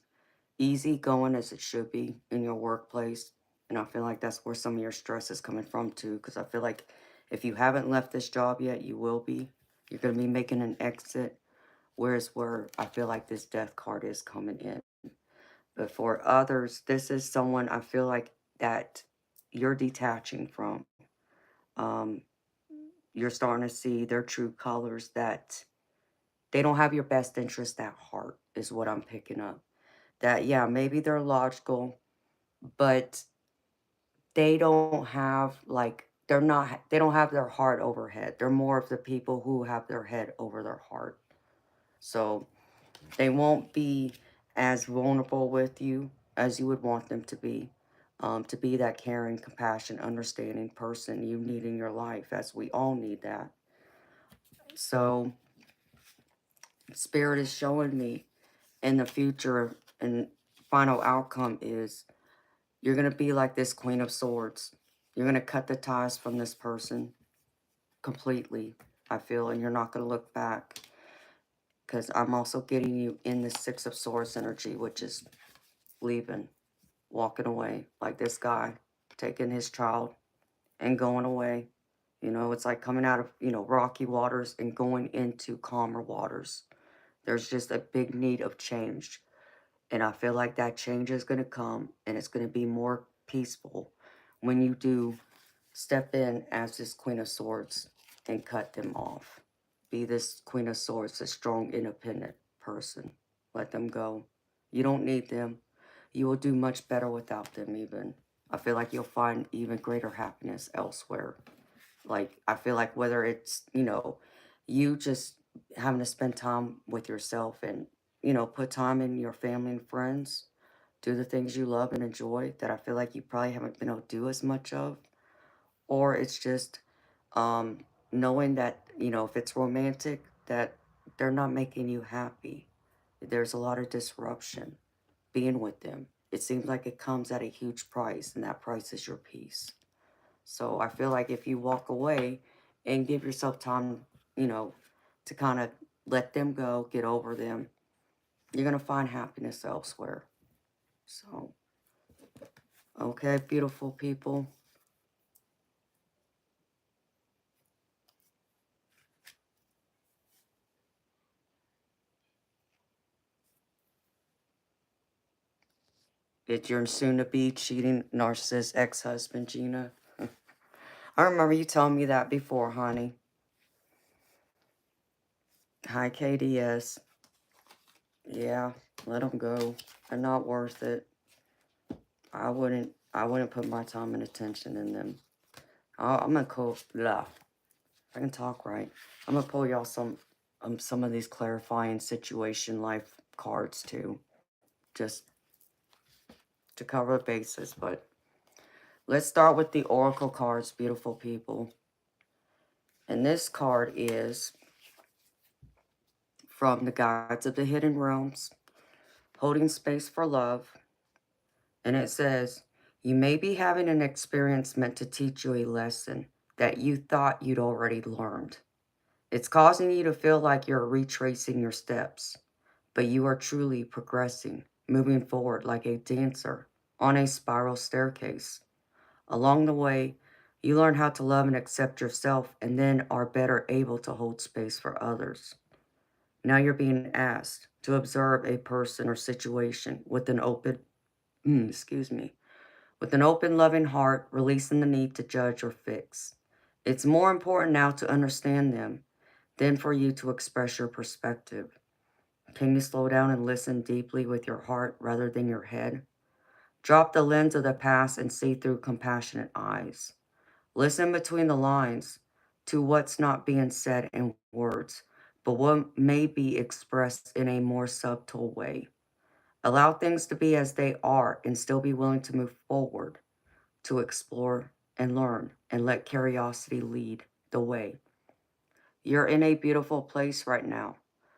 easy going as it should be in your workplace. And I feel like that's where some of your stress is coming from too, because I feel like if you haven't left this job yet, you will be. You're going to be making an exit, whereas where I feel like this death card is coming in. But for others, this is someone I feel like that you're detaching from. Um, you're starting to see their true colors, that they don't have your best interest at heart, is what I'm picking up. That, yeah, maybe they're logical, but they don't have they don't have their heart over head. They're more of the people who have their head over their heart. So they won't be as vulnerable with you as you would want them to be that caring, compassion, understanding person you need in your life, as we all need that. So Spirit is showing me in the future, and final outcome is you're going to be like this Queen of Swords. You're going to cut the ties from this person completely, I feel, and you're not going to look back. Because I'm also getting you in the Six of Swords energy, which is leaving, walking away, like this guy taking his child and going away. It's like coming out of, rocky waters and going into calmer waters. There's just a big need of change. And I feel like that change is going to come, and it's going to be more peaceful when you do step in as this Queen of Swords and cut them off. Be this Queen of Swords, a strong, independent person. Let them go. You don't need them. You will do much better without them even. I feel like you'll find even greater happiness elsewhere. Like, I feel like whether it's, you just having to spend time with yourself and, put time in your family and friends, do the things you love and enjoy that I feel like you probably haven't been able to do as much of. Or it's just um, knowing that, if it's romantic, that they're not making you happy. There's a lot of disruption being with them. It seems like it comes at a huge price, and that price is your peace. So I feel like if you walk away and give yourself time, to kind of let them go, get over them, you're going to find happiness elsewhere. So, okay, beautiful people. It's your soon-to-be cheating narcissist ex-husband, Gina. I remember you telling me that before, honey. Hi, KDS. Yeah, let them go. They're not worth it. I wouldn't put my time and attention in them. I'm gonna call, blah. I can talk right. I'm gonna pull y'all some of these clarifying situation life cards too, just to cover the bases. But let's start with the oracle cards, beautiful people. And this card is from the Guides of the Hidden Realms, holding space for love. And it says, you may be having an experience meant to teach you a lesson that you thought you'd already learned. It's causing you to feel like you're retracing your steps, but you are truly progressing, moving forward like a dancer on a spiral staircase. Along the way, you learn how to love and accept yourself and then are better able to hold space for others. Now you're being asked to observe a person or situation with an open, with an open, loving heart, releasing the need to judge or fix. It's more important now to understand them than for you to express your perspective. Can you slow down and listen deeply with your heart rather than your head? Drop the lens of the past and see through compassionate eyes. Listen between the lines to what's not being said in words, but what may be expressed in a more subtle way. Allow things to be as they are and still be willing to move forward, to explore and learn, and let curiosity lead the way. You're in a beautiful place right now,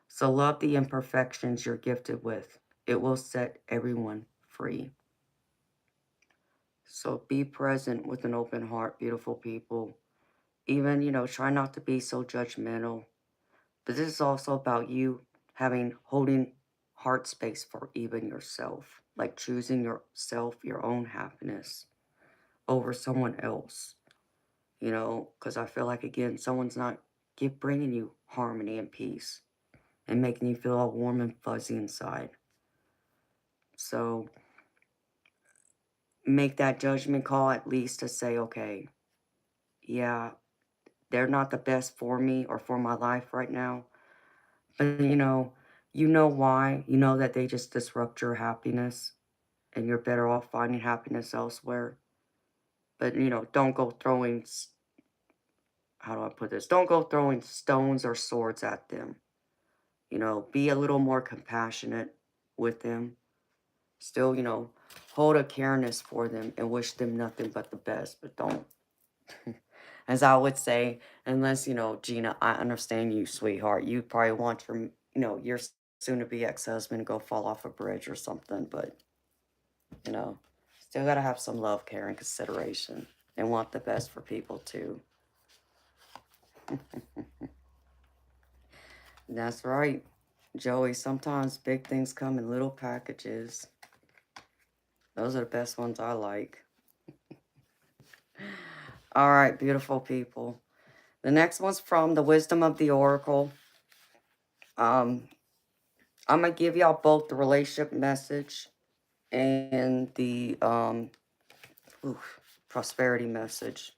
so love the imperfections you're gifted with. It will set everyone free. So be present with an open heart, beautiful people. Even, try not to be so judgmental. But this is also about you holding heart space for even yourself, like choosing yourself, your own happiness over someone else, because I feel like, again, someone's not bringing you harmony and peace and making you feel all warm and fuzzy inside. So make that judgment call at least to say, okay, yeah, they're not the best for me or for my life right now. But you know why. You know that they just disrupt your happiness and you're better off finding happiness elsewhere. But, don't go throwing, how do I put this? Don't go throwing stones or swords at them. Be a little more compassionate with them. Still, hold a careness for them and wish them nothing but the best. But don't, as I would say, unless, Gina, I understand you, sweetheart. You probably want your soon-to-be ex-husband to go fall off a bridge or something. But, you know, still got to have some love, care, and consideration. And want the best for people, too. That's right, Joey. Sometimes big things come in little packages. Those are the best ones I like. All right, beautiful people. The next one's from the Wisdom of the Oracle. I'm going to give y'all both the relationship message and the prosperity message.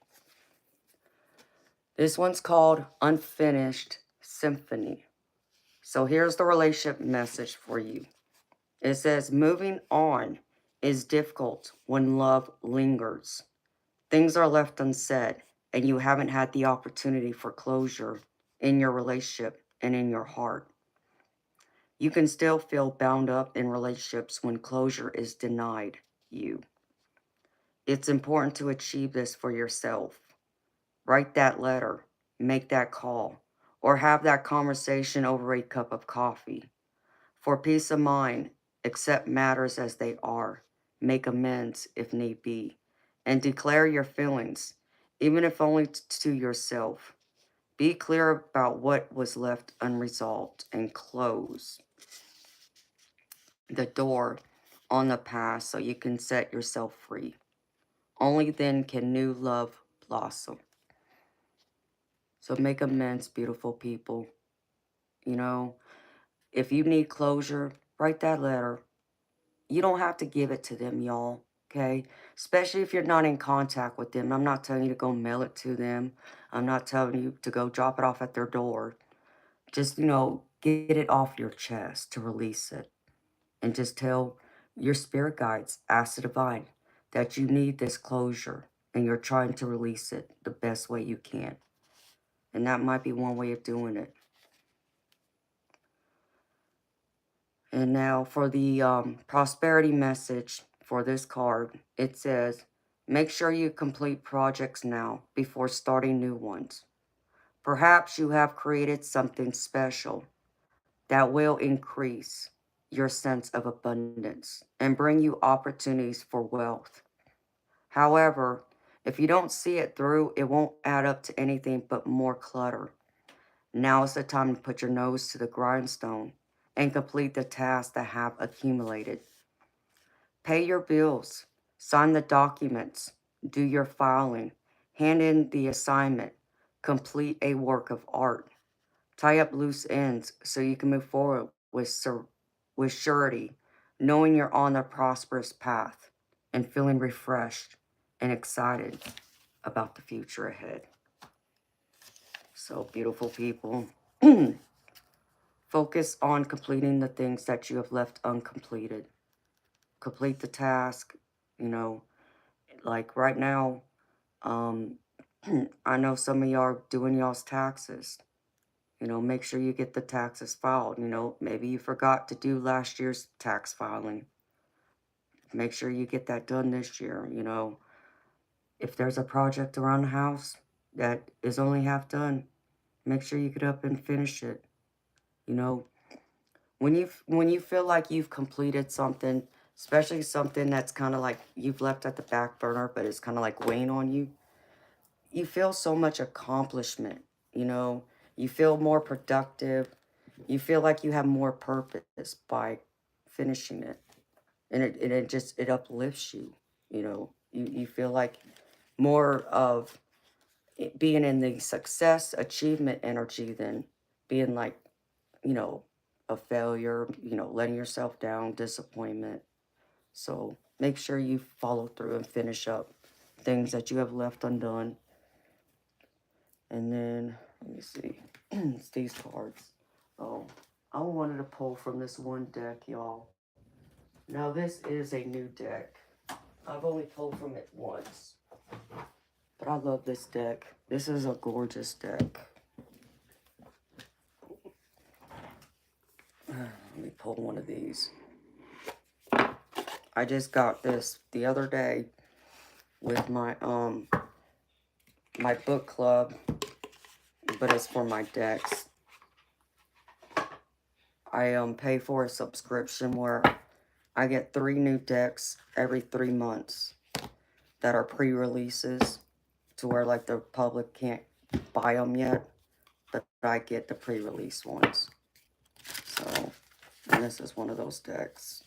This one's called Unfinished Symphony. So here's the relationship message for you. It says, moving on is difficult when love lingers. Things are left unsaid, and you haven't had the opportunity for closure in your relationship and in your heart. You can still feel bound up in relationships when closure is denied you. It's important to achieve this for yourself. Write that letter, make that call, or have that conversation over a cup of coffee. For peace of mind, accept matters as they are, make amends if need be, and declare your feelings, even if only to yourself. Be clear about what was left unresolved and close the door on the past so you can set yourself free. Only then can new love blossom. So make amends, beautiful people. If you need closure, write that letter. You don't have to give it to them, y'all, okay? Especially if you're not in contact with them. I'm not telling you to go mail it to them. I'm not telling you to go drop it off at their door. Just, get it off your chest to release it. And just tell your spirit guides, ask the divine, that you need this closure and you're trying to release it the best way you can. And that might be one way of doing it. And now for the prosperity message for this card, it says, make sure you complete projects now before starting new ones. Perhaps you have created something special that will increase your sense of abundance and bring you opportunities for wealth. However, if you don't see it through, it won't add up to anything but more clutter. Now is the time to put your nose to the grindstone and complete the tasks that have accumulated. Pay your bills, sign the documents, do your filing, hand in the assignment, complete a work of art, tie up loose ends so you can move forward with surety, knowing you're on a prosperous path and feeling refreshed and excited about the future ahead. So, beautiful people, focus on completing the things that you have left uncompleted. Complete the task, like right now, I know some of y'all are doing y'all's taxes. Make sure you get the taxes filed. Maybe you forgot to do last year's tax filing. Make sure you get that done this year. If there's a project around the house that is only half done, make sure you get up and finish it. When you feel like you've completed something, especially something that's kind of like you've left at the back burner, but it's kind of like weighing on you, you feel so much accomplishment. You feel more productive. You feel like you have more purpose by finishing it. And it uplifts you. You feel like more of it being in the success achievement energy than being like, you know, a failure, letting yourself down, disappointment. So make sure you follow through and finish up things that you have left undone. And then, let me see, it's these cards. Oh, I wanted to pull from this one deck, y'all. Now, this is a new deck. I've only pulled from it once. But I love this deck. This is a gorgeous deck. Let me pull one of these. I just got this the other day with my my book club, but it's for my decks. I pay for a subscription where I get 3 new decks every 3 months that are pre-releases, to where like the public can't buy them yet, but I get the pre-release ones. So, and this is one of those decks.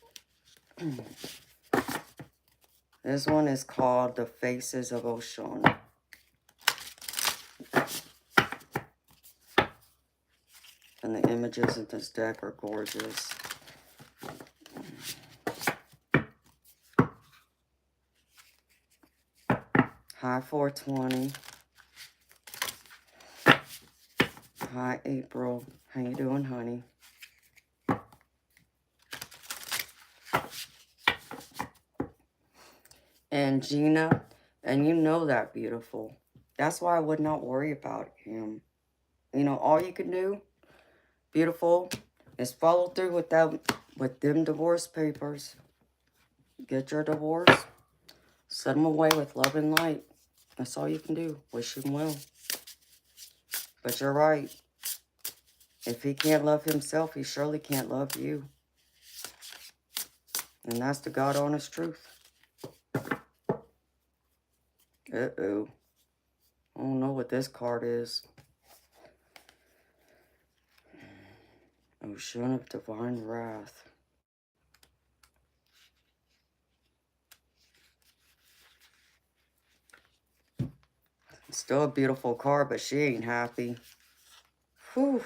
This one is called The Faces of Ocean. And the images of this deck are gorgeous. Hi, 420. Hi, April. How you doing, honey? And Gina, and you know that, beautiful. That's why I would not worry about him. All you can do, beautiful, is follow through with them divorce papers. Get your divorce. Set them away with love and light. That's all you can do. Wish him well. But you're right. If he can't love himself, he surely can't love you. And that's the God honest truth. Uh-oh. I don't know what this card is. Ocean of Divine Wrath. Still a beautiful card, but she ain't happy. Whew.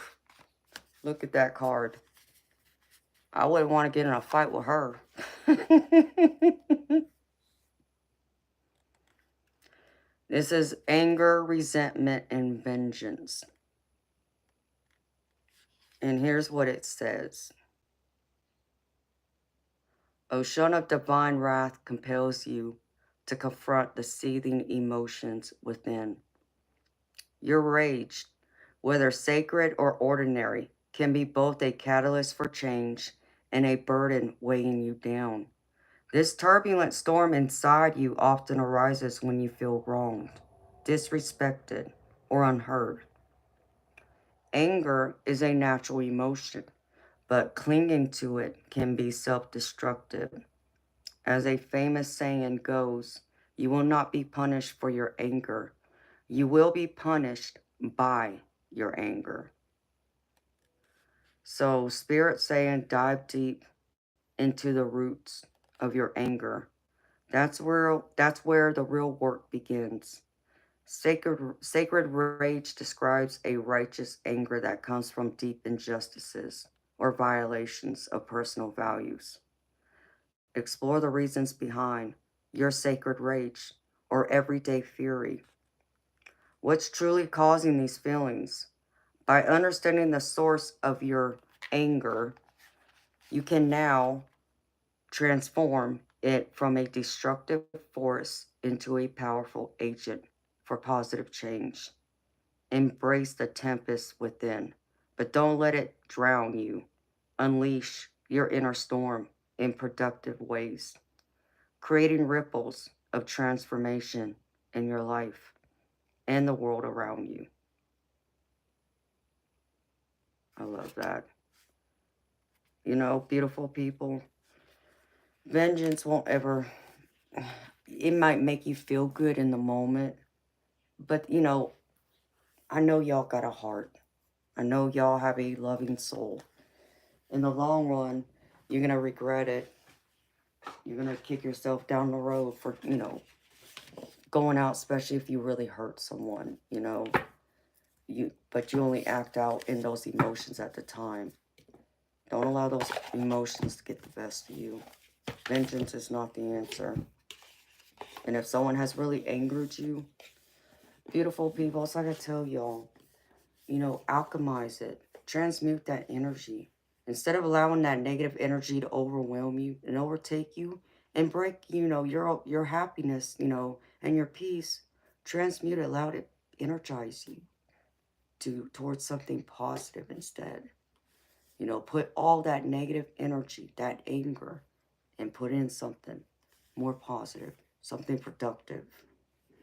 Look at that card. I wouldn't want to get in a fight with her. This is anger, resentment, and vengeance. And here's what it says. Ocean of divine wrath compels you to confront the seething emotions within. Your rage, whether sacred or ordinary, can be both a catalyst for change and a burden weighing you down. This turbulent storm inside you often arises when you feel wronged, disrespected, or unheard. Anger is a natural emotion, but clinging to it can be self-destructive. As a famous saying goes, you will not be punished for your anger. You will be punished by your anger. So, Spirit saying, dive deep into the roots of your anger. That's where the real work begins. Sacred rage describes a righteous anger that comes from deep injustices or violations of personal values. Explore the reasons behind your sacred rage or everyday fury. What's truly causing these feelings? By understanding the source of your anger, you can now transform it from a destructive force into a powerful agent for positive change. Embrace the tempest within, but don't let it drown you. Unleash your inner storm in productive ways, creating ripples of transformation in your life and the world around you. I love that. You know, beautiful people, vengeance won't ever, it might make you feel good in the moment, but you know, I know y'all got a heart. I know y'all have a loving soul. In the long run, you're going to regret it. You're going to kick yourself down the road for, going out, especially if you really hurt someone, but you only act out in those emotions at the time. Don't allow those emotions to get the best of you. Vengeance is not the answer. And if someone has really angered you, beautiful people, it's like I tell y'all, alchemize it. Transmute that energy. Instead of allowing that negative energy to overwhelm you and overtake you and break, your happiness, and your peace, transmute it, allow it energize you towards something positive instead. Put all that negative energy, that anger, and put in something more positive, something productive.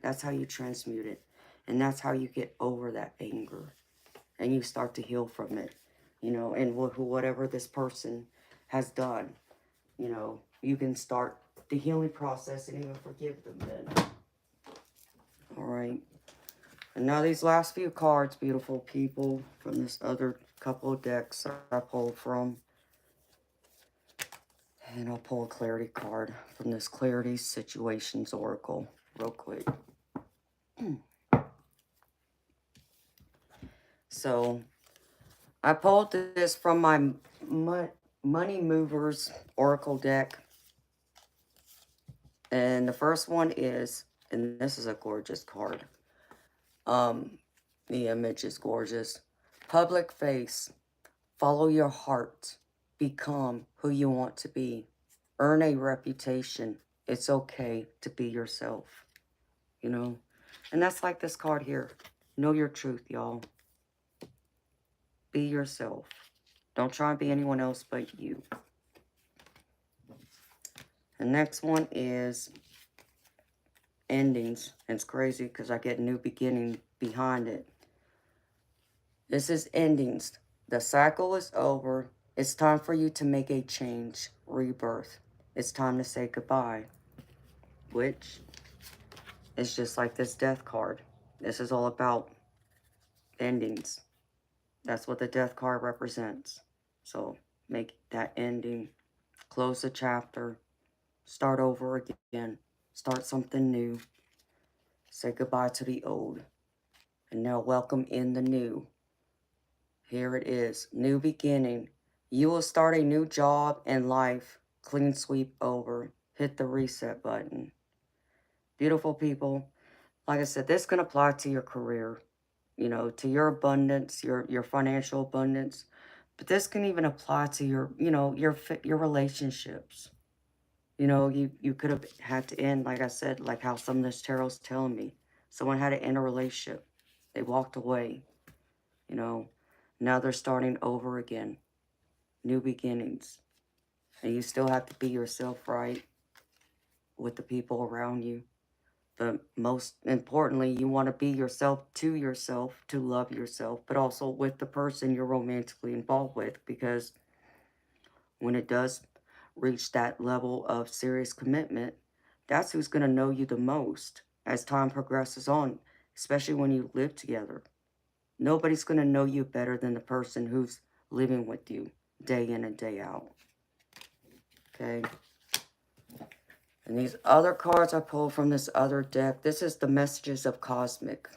That's how you transmute it. And that's how you get over that anger. And you start to heal from it, and whatever this person has done, you can start the healing process and even forgive them then. All right. And now these last few cards, beautiful people, from this other couple of decks I pulled from. And I'll pull a clarity card from this Clarity Situations Oracle real quick. So, I pulled this from my Money Movers Oracle deck. And the first one is, and this is a gorgeous card. The image is gorgeous. Public face. Follow your heart. Become who you want to be. Earn a reputation. It's okay to be yourself. And that's like this card here. Know your truth, y'all. Be yourself. Don't try and be anyone else but you. The next one is endings. And it's crazy because I get new beginning behind it. This is endings. The cycle is over. It's time for you to make a change, rebirth. It's time to say goodbye, which is just like this death card. This is all about endings. That's what the death card represents. So make that ending, close the chapter, start over again, start something new, say goodbye to the old, and now welcome in the new. Here it is, new beginning. You will start a new job and life, clean sweep over. Hit the reset button. Beautiful people. Like I said, this can apply to your career, you know, to your abundance, your financial abundance. But this can even apply to your, you know, your relationships. You know, you could have had to end, like I said, like how some of this tarot's telling me. Someone had to end a relationship. They walked away, you know. Now they're starting over again. New beginnings. And you still have to be yourself, right, with the people around you. But most importantly, you want to be yourself, to love yourself, but also with the person you're romantically involved with, because when it does reach that level of serious commitment, that's who's going to know you the most as time progresses on, especially when you live together. Nobody's going to know you better than the person who's living with you day in and day out. Okay? And these other cards I pulled from this other deck, this is the messages of Cosmic.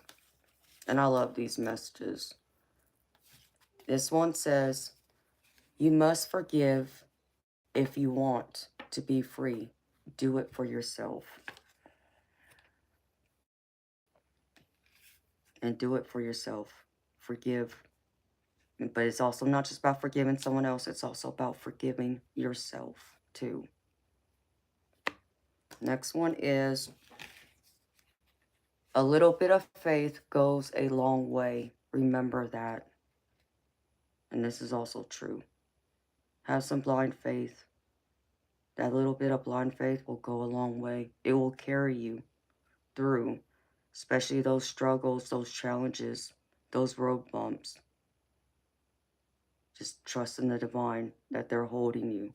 And I love these messages. This one says, you must forgive if you want to be free. Do it for yourself. And do it for yourself. Forgive. But it's also not just about forgiving someone else. It's also about forgiving yourself, too. Next one is, a little bit of faith goes a long way. Remember that. And this is also true. Have some blind faith. That little bit of blind faith will go a long way. It will carry you through, especially those struggles, those challenges, those road bumps. Just trust in the divine that they're holding you.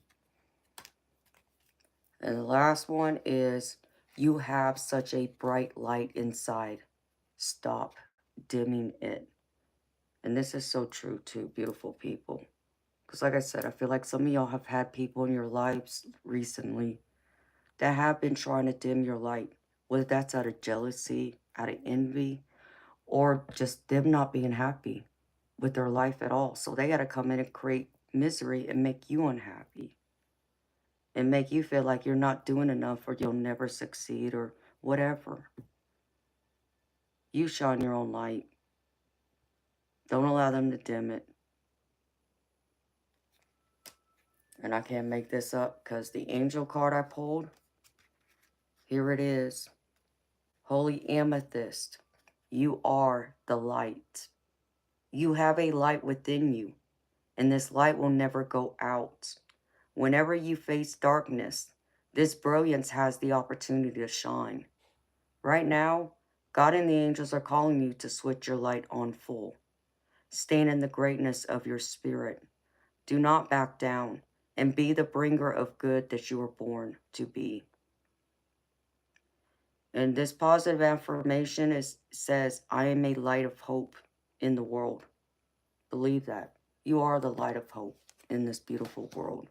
And the last one is, you have such a bright light inside. Stop dimming it. And this is so true too, beautiful people. Because like I said, I feel like some of y'all have had people in your lives recently that have been trying to dim your light. Whether that's out of jealousy, out of envy, or just them not being happy with their life at all. So they got to come in and create misery and make you unhappy. And make you feel like you're not doing enough or you'll never succeed or whatever. You shine your own light. Don't allow them to dim it. And I can't make this up because the angel card I pulled, here it is. Holy Amethyst, you are the light. You have a light within you, and this light will never go out. Whenever you face darkness, this brilliance has the opportunity to shine. Right now, God and the angels are calling you to switch your light on full. Stand in the greatness of your spirit. Do not back down, and be the bringer of good that you were born to be. And this positive affirmation says, I am a light of hope in the world. Believe that. You are the light of hope in this beautiful world.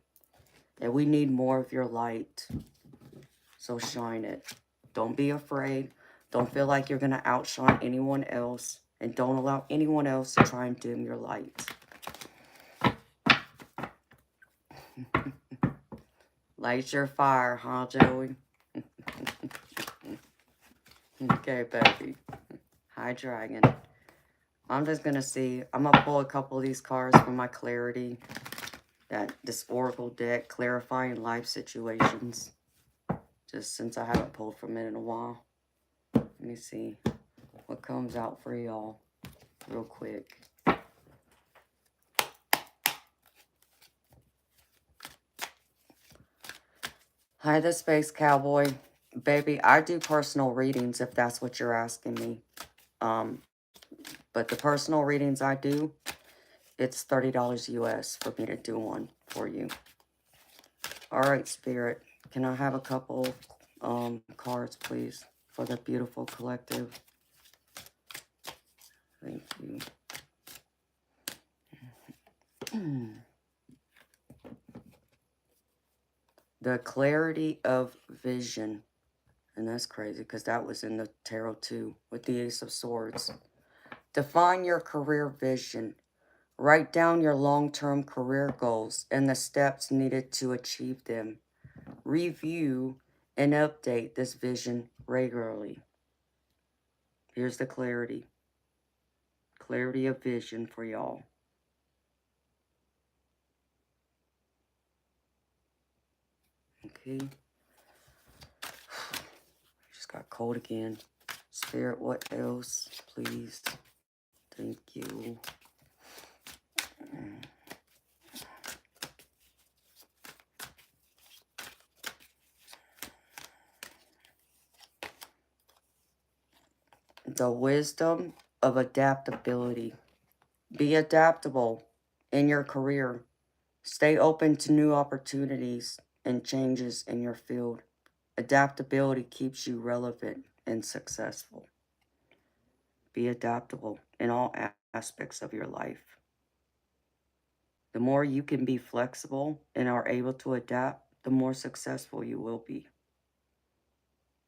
And we need more of your light. So shine it. Don't be afraid. Don't feel like you're going to outshine anyone else. And don't allow anyone else to try and dim your light. Light your fire, huh, Joey? Okay, baby. Hi, Dragon. I'm just going to see. I'm going to pull a couple of these cards for my clarity. This Oracle deck, clarifying life situations. Just since I haven't pulled from it in a while. Let me see what comes out for y'all real quick. Hi, the Space Cowboy. Baby, I do personal readings if that's what you're asking me. But the personal readings I do, it's $30 US for me to do one for you. All right, Spirit. Can I have a couple cards, please, for the beautiful collective? Thank you. The clarity of vision. And that's crazy because that was in the tarot too, with the Ace of Swords. Define your career vision. Write down your long-term career goals and the steps needed to achieve them. review, and update this vision regularly. Here's the clarity. Clarity of vision for y'all. Okay. Just got cold again. Spirit, what else, please? Thank you. The wisdom of adaptability. Be adaptable in your career. Stay open to new opportunities and changes in your field. Adaptability keeps you relevant and successful. Be adaptable in all aspects of your life. The more you can be flexible and are able to adapt, the more successful you will be.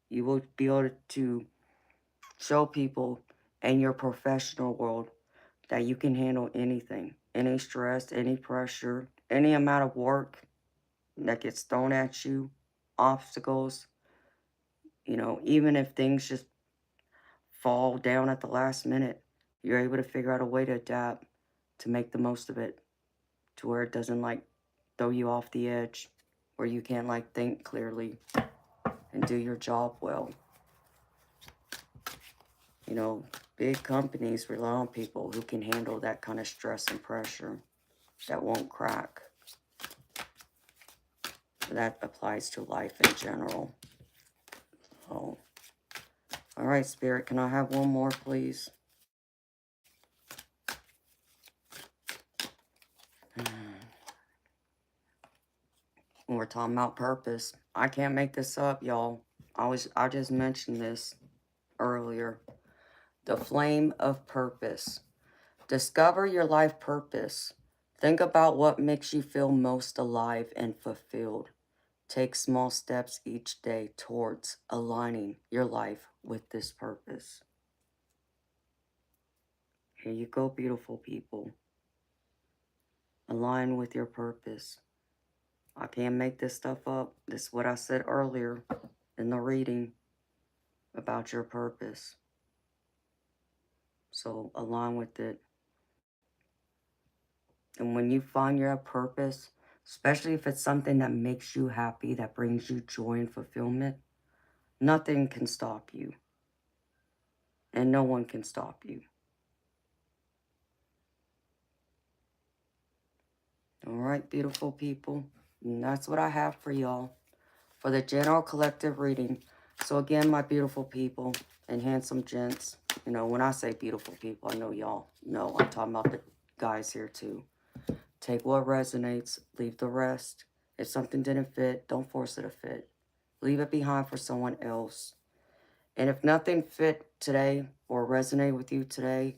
You will be able to show people in your professional world that you can handle anything, any stress, any pressure, any amount of work that gets thrown at you, obstacles, even if things just fall down at the last minute, you're able to figure out a way to adapt to make the most of it, to where it doesn't like throw you off the edge, where you can't like think clearly and do your job well. Big companies rely on people who can handle that kind of stress and pressure that won't crack. That applies to life in general. Oh. All right, Spirit, can I have one more, please? We're talking about purpose. I can't make this up, y'all. I just mentioned this earlier. The flame of purpose. Discover your life purpose. Think about what makes you feel most alive and fulfilled. Take small steps each day towards aligning your life with this purpose. Here you go, beautiful people. Align with your purpose. I can't make this stuff up. This is what I said earlier in the reading about your purpose. So align with it. And when you find your purpose, especially if it's something that makes you happy, that brings you joy and fulfillment, nothing can stop you. And no one can stop you. All right, beautiful people. And that's what I have for y'all for the general collective reading. So again, my beautiful people and handsome gents, when I say beautiful people, I know y'all know I'm talking about the guys here too. Take what resonates, leave the rest. If something didn't fit, don't force it to fit. Leave it behind for someone else. And if nothing fit today or resonate with you today,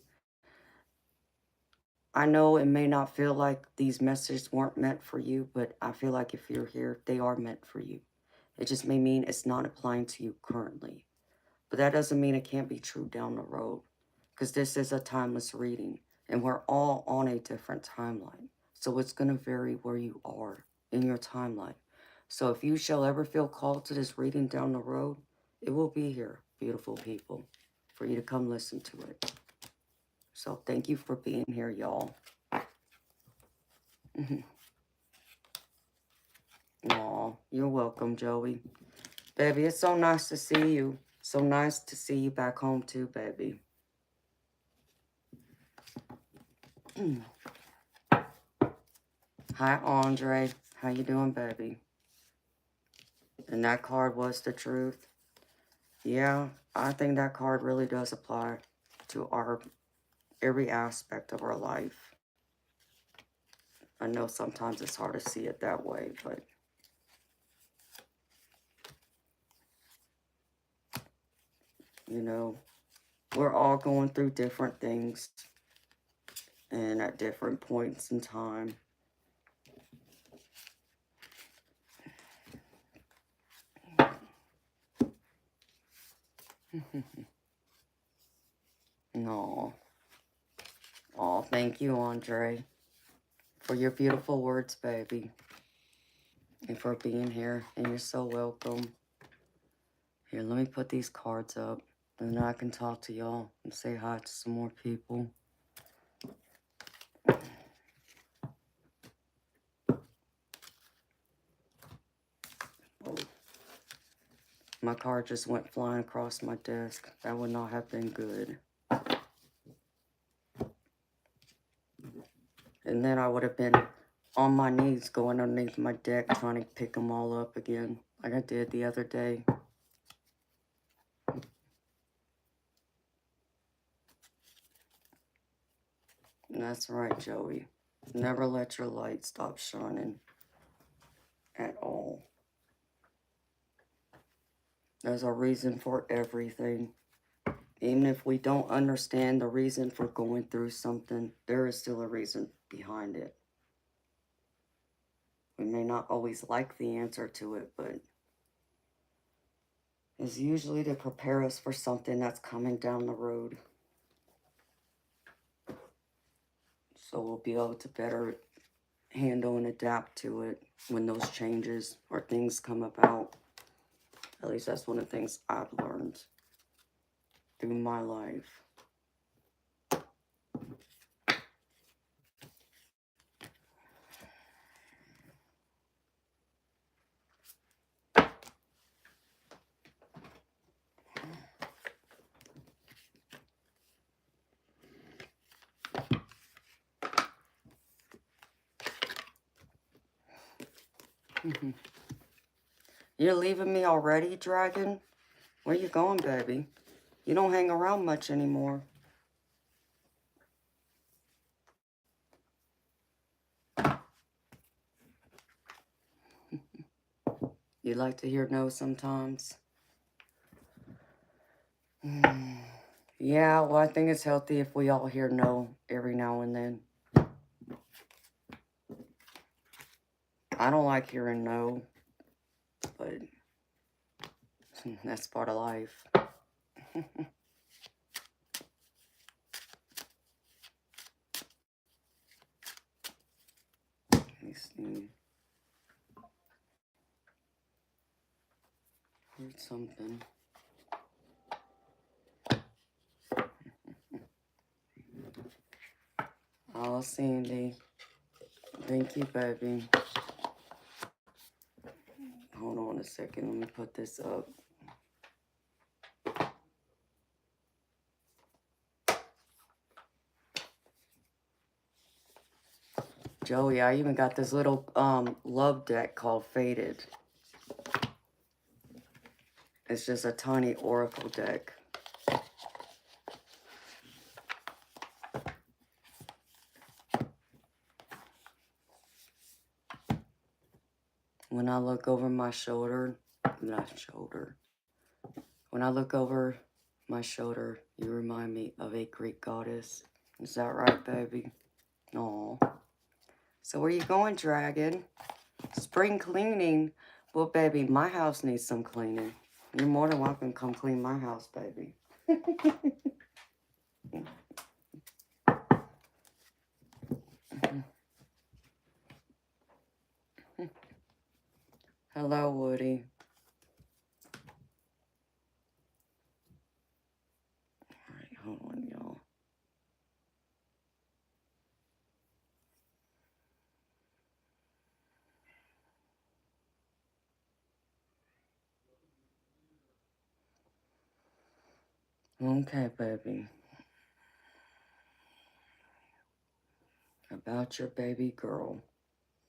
I know it may not feel like these messages weren't meant for you, but I feel like if you're here, they are meant for you. It just may mean it's not applying to you currently. But that doesn't mean it can't be true down the road, because this is a timeless reading, and we're all on a different timeline. So it's going to vary where you are in your timeline. So if you shall ever feel called to this reading down the road, it will be here, beautiful people, for you to come listen to it. So thank you for being here, y'all. Aw, you're welcome, Joey. Baby, it's so nice to see you. So nice to see you back home too, baby. Hi, Andre. How you doing, baby? And that card was the truth. Yeah, I think that card really does apply to every aspect of our life. I know sometimes it's hard to see it that way, but we're all going through different things and at different points in time. No. Oh, thank you, Andre, for your beautiful words, baby. and for being here. And you're so welcome. Here, let me put these cards up. And then I can talk to y'all and say hi to some more people. Oh, my card just went flying across my desk. That would not have been good. And then I would have been on my knees going underneath my deck trying to pick them all up again, like I did the other day. And that's right, Joey. Never let your light stop shining at all. There's a reason for everything. Even if we don't understand the reason for going through something, there is still a reason behind it. We may not always like the answer to it, but it's usually to prepare us for something that's coming down the road. So we'll be able to better handle and adapt to it when those changes or things come about. At least that's one of the things I've learned through my life. You're leaving me already, Dragon? Where you going, baby? You don't hang around much anymore. You like to hear no sometimes? Yeah, well, I think it's healthy if we all hear no every now and then. I don't like hearing no, but that's part of life. Let me see. Heard something. Oh, Sandy. Thank you, baby. Hold on a second. Let me put this up. Joey, I even got this little love deck called Faded. It's just a tiny oracle deck. When I look over my shoulder, when I look over my shoulder, you remind me of a Greek goddess. Is that right, baby? Aw. So where you going, Dragon? Spring cleaning? Well, baby, my house needs some cleaning. You're more than welcome to come clean my house, baby. Hello, Woody. All right, hold on, y'all. Okay, baby. About your baby girl.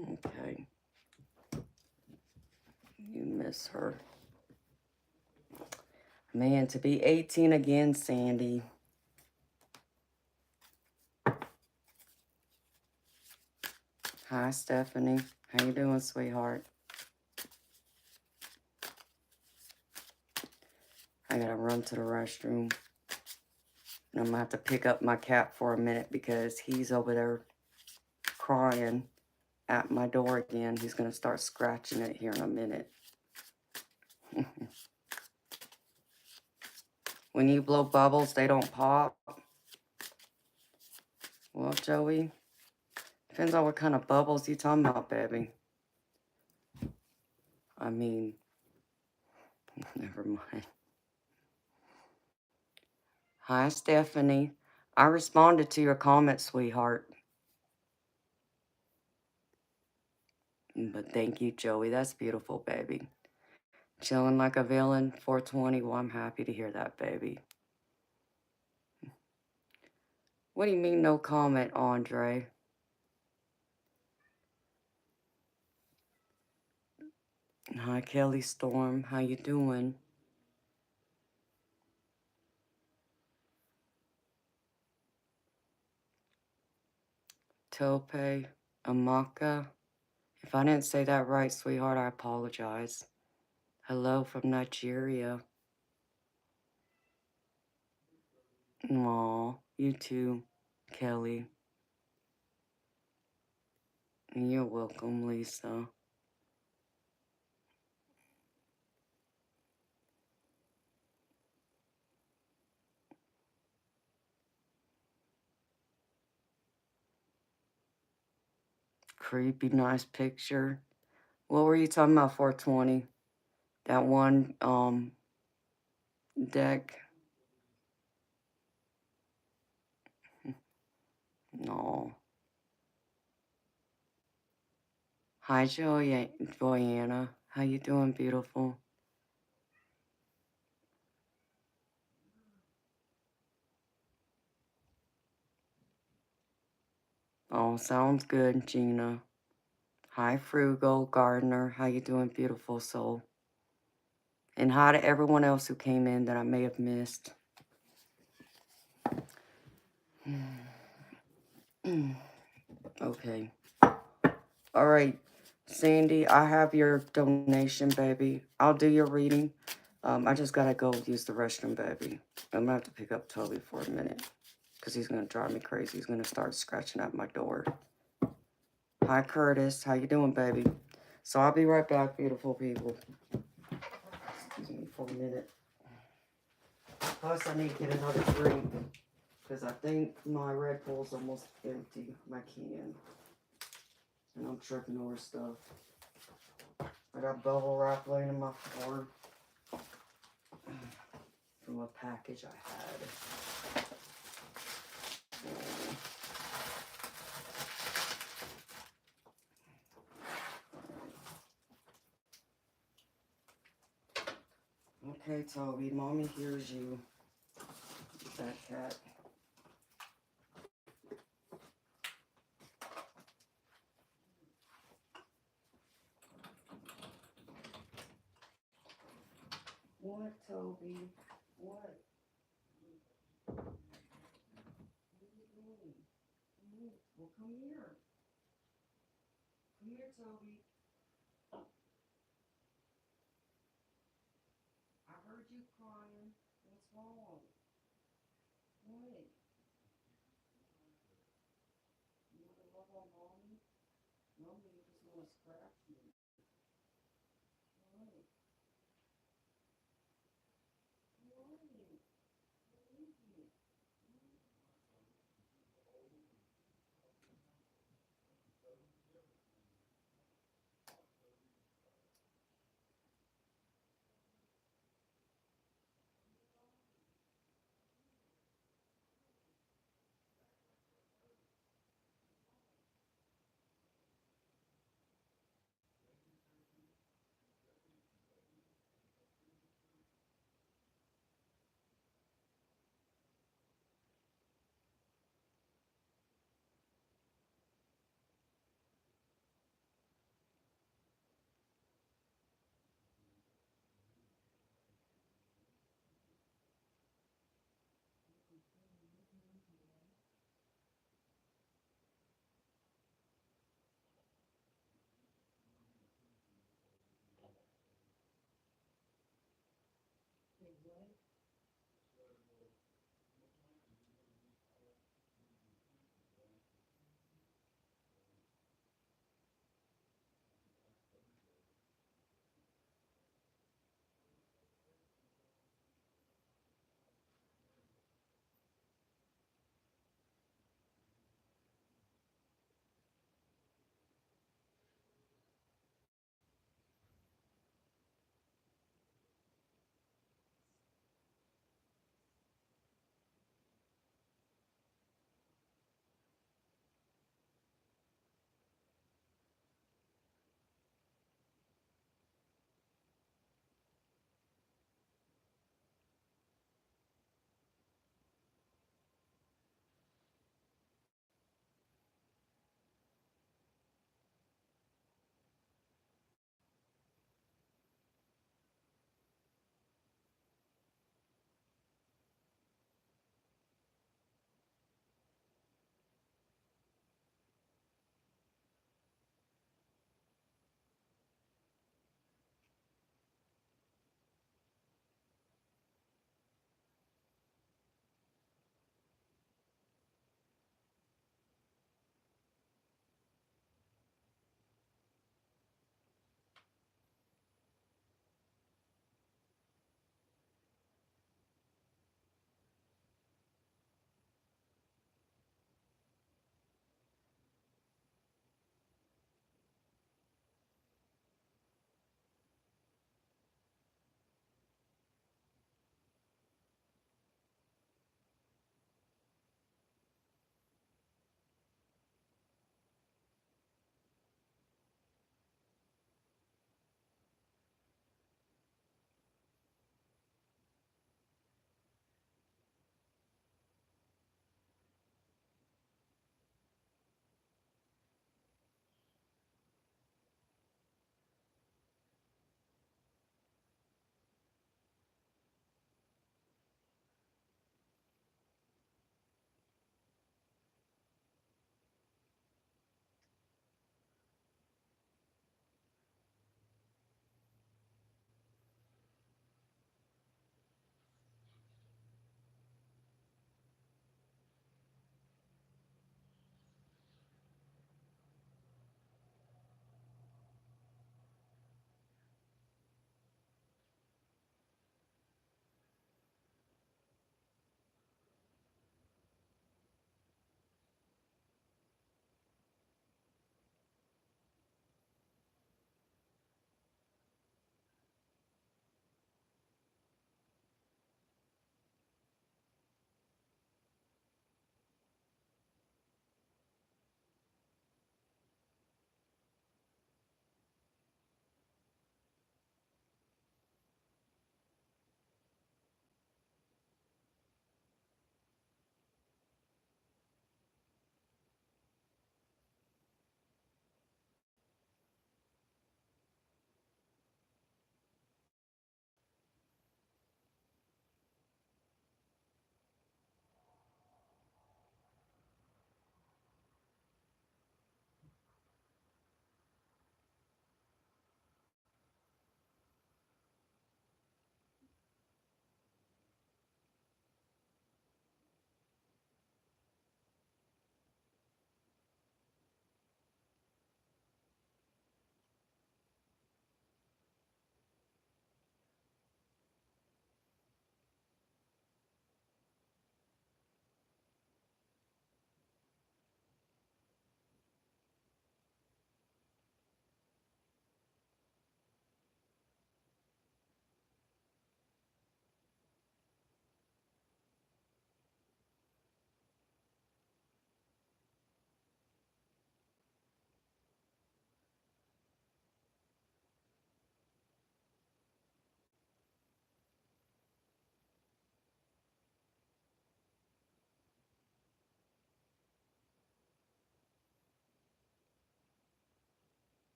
Okay. You miss her. Man, to be 18 again, Sandy. Hi, Stephanie. How you doing, sweetheart? I gotta run to the restroom. And I'm gonna have to pick up my cat for a minute because he's over there crying at my door again. He's gonna start scratching it here in a minute. When you blow bubbles, they don't pop. Well, Joey, depends on what kind of bubbles you talking about, baby. I mean, never mind. Hi, Stephanie. I responded to your comment, sweetheart. But thank you, Joey. That's beautiful, baby. Chilling like a villain, 420. Well, I'm happy to hear that, baby. What do you mean no comment, Andre? Hi, Kelly Storm. How you doing? Tope, Amaka. If I didn't say that right, sweetheart, I apologize. Hello from Nigeria. Aw, you too, Kelly. And you're welcome, Lisa. Creepy, nice picture. What were you talking about, 420? That one, deck? No. Hi, Joanna. How you doing, beautiful? Oh, sounds good, Gina. Hi, Frugal Gardener. How you doing, beautiful soul? And hi to everyone else who came in that I may have missed. Okay. All right, Sandy, I have your donation, baby. I'll do your reading. I just gotta go use the restroom, baby. I'm gonna have to pick up Toby for a minute because he's gonna drive me crazy. He's gonna start scratching at my door. Hi, Curtis. How you doing, baby? So I'll be right back, beautiful people. Excuse me for a minute. Plus, I need to get another drink because I think my Red Bull's almost empty. My can. And I'm tripping over stuff. I got bubble wrap laying in my floor from a package I had. Okay, Toby, mommy hears you. That cat. What, Toby? What? What are you doing? Well, come here. Come here, Toby. I heard you crying. What's wrong? What? You want to love on mommy? Mommy, you just want to scratch me. What? What? What is it?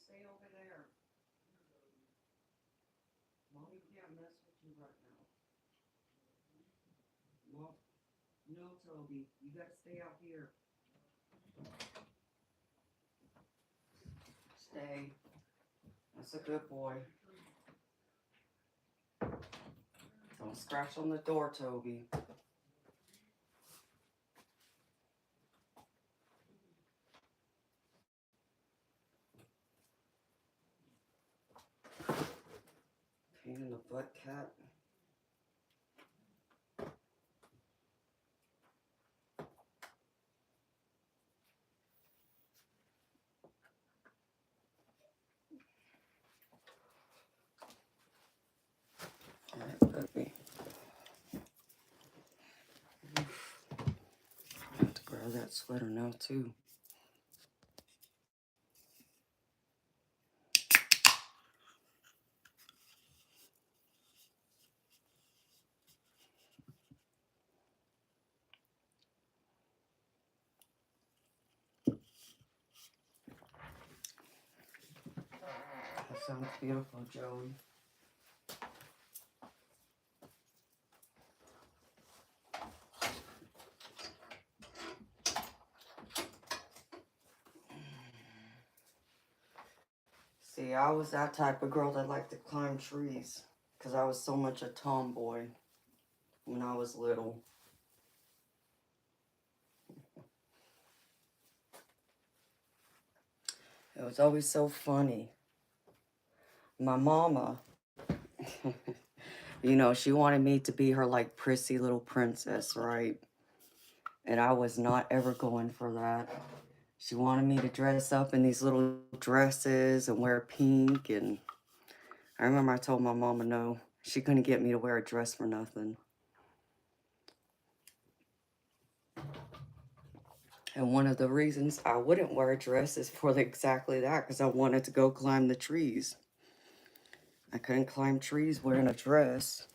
stay over there. Mommy can't mess with you right now. Mom, no, Toby, you gotta stay out here. Stay. That's a good boy. Don't scratch on the door, Toby. Pain in the butt, cat. Alright, puppy. I have to grab that sweater now, too. That sounds beautiful, Joey. See, I was that type of girl that liked to climb trees because I was so much a tomboy when I was little. It was always so funny. My mama, you know, she wanted me to be her like prissy little princess, right? And I was not ever going for that. She wanted me to dress up in these little dresses and wear pink. And I remember I told my mama no, she couldn't get me to wear a dress for nothing. And one of the reasons I wouldn't wear a dress is for exactly that, because I wanted to go climb the trees. I couldn't climb trees wearing a dress.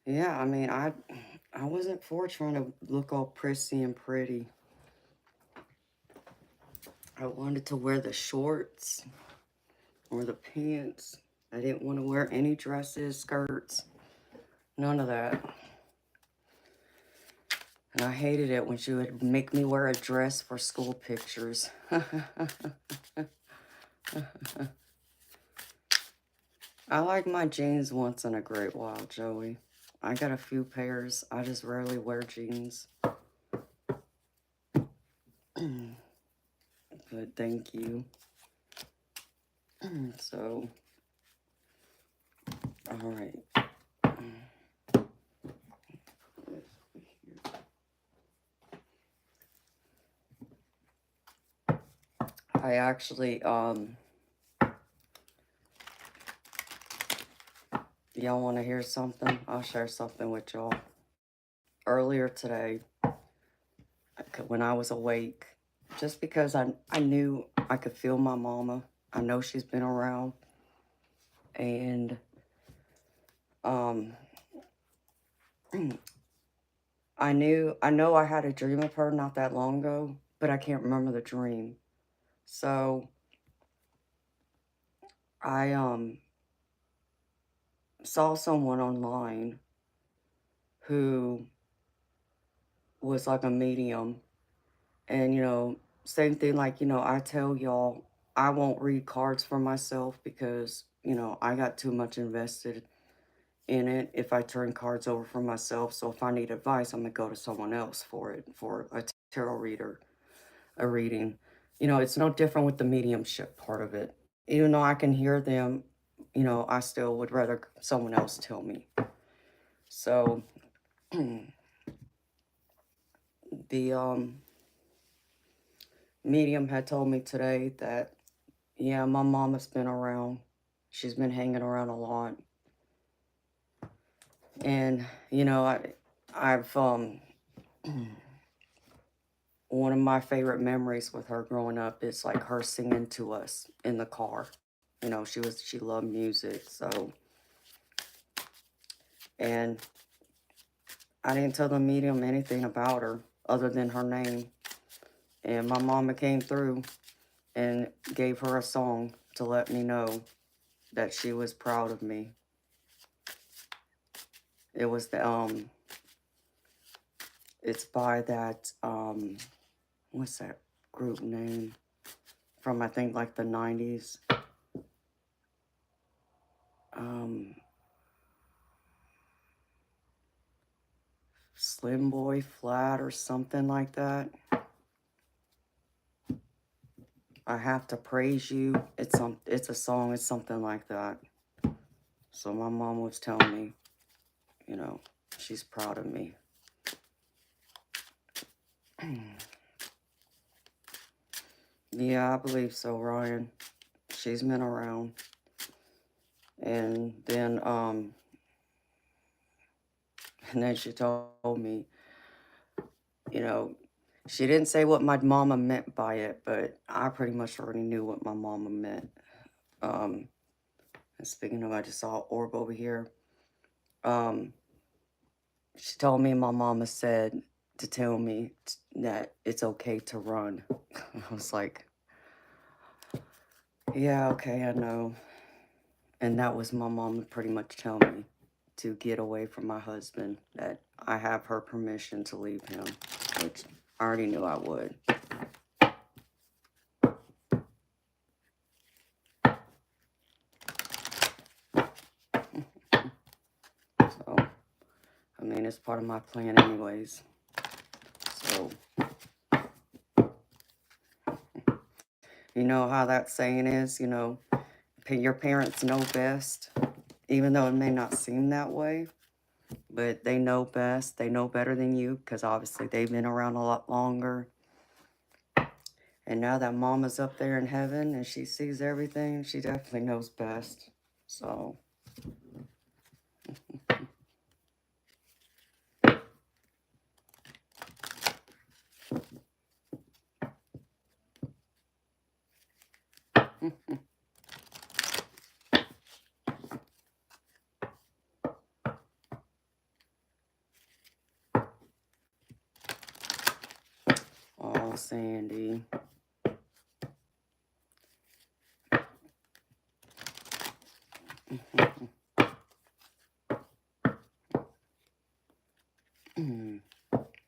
Yeah, I mean, I wasn't for trying to look all prissy and pretty. I wanted to wear the shorts or the pants. I didn't want to wear any dresses, skirts, none of that. And I hated it when she would make me wear a dress for school pictures. I like my jeans once in a great while, Joey. I got a few pairs. I just rarely wear jeans. But thank you. So, all right. I actually, y'all want to hear something? I'll share something with y'all. Earlier today, when I was awake, just because I knew I could feel my mama. I know she's been around. And, I know I had a dream of her not that long ago, but I can't remember the dream. So, I, saw someone online who was like a medium. And, you know, same thing, like, you know, I tell y'all, I won't read cards for myself because, you know, I got too much invested in it if I turn cards over for myself. So if I need advice, I'm going to go to someone else for it, for a tarot reader, a reading. You know, it's no different with the mediumship part of it. Even though I can hear them, you know, I still would rather someone else tell me. So, the medium had told me today that, yeah, my mom has been around. She's been hanging around a lot. And, you know, I've, one of my favorite memories with her growing up is like her singing to us in the car. You know, she loved music, so. And I didn't tell the medium anything about her other than her name. And my mama came through and gave her a song to let me know that she was proud of me. It was it's by that what's that group name from, I think, like the 90s. Um Slim Boy Flat or something like that. I have to praise you. It's a song, it's something like that. So my mom was telling me, you know, she's proud of me. Yeah, I believe so, Ryan. She's been around. And then she told me, you know, she didn't say what my mama meant by it, but I pretty much already knew what my mama meant. And speaking of, I just saw an orb over here. She told me my mama said to tell me that it's okay to run. I was like, yeah, okay, I know. And that was my mom pretty much telling me to get away from my husband, that I have her permission to leave him, which I already knew I would. So, I mean, it's part of my plan anyways. So, you know how that saying is, you know, your parents know best, even though it may not seem that way. But they know best. They know better than you because obviously they've been around a lot longer. And now that mama's up there in heaven and she sees everything, she definitely knows best. So, oh, Sandy.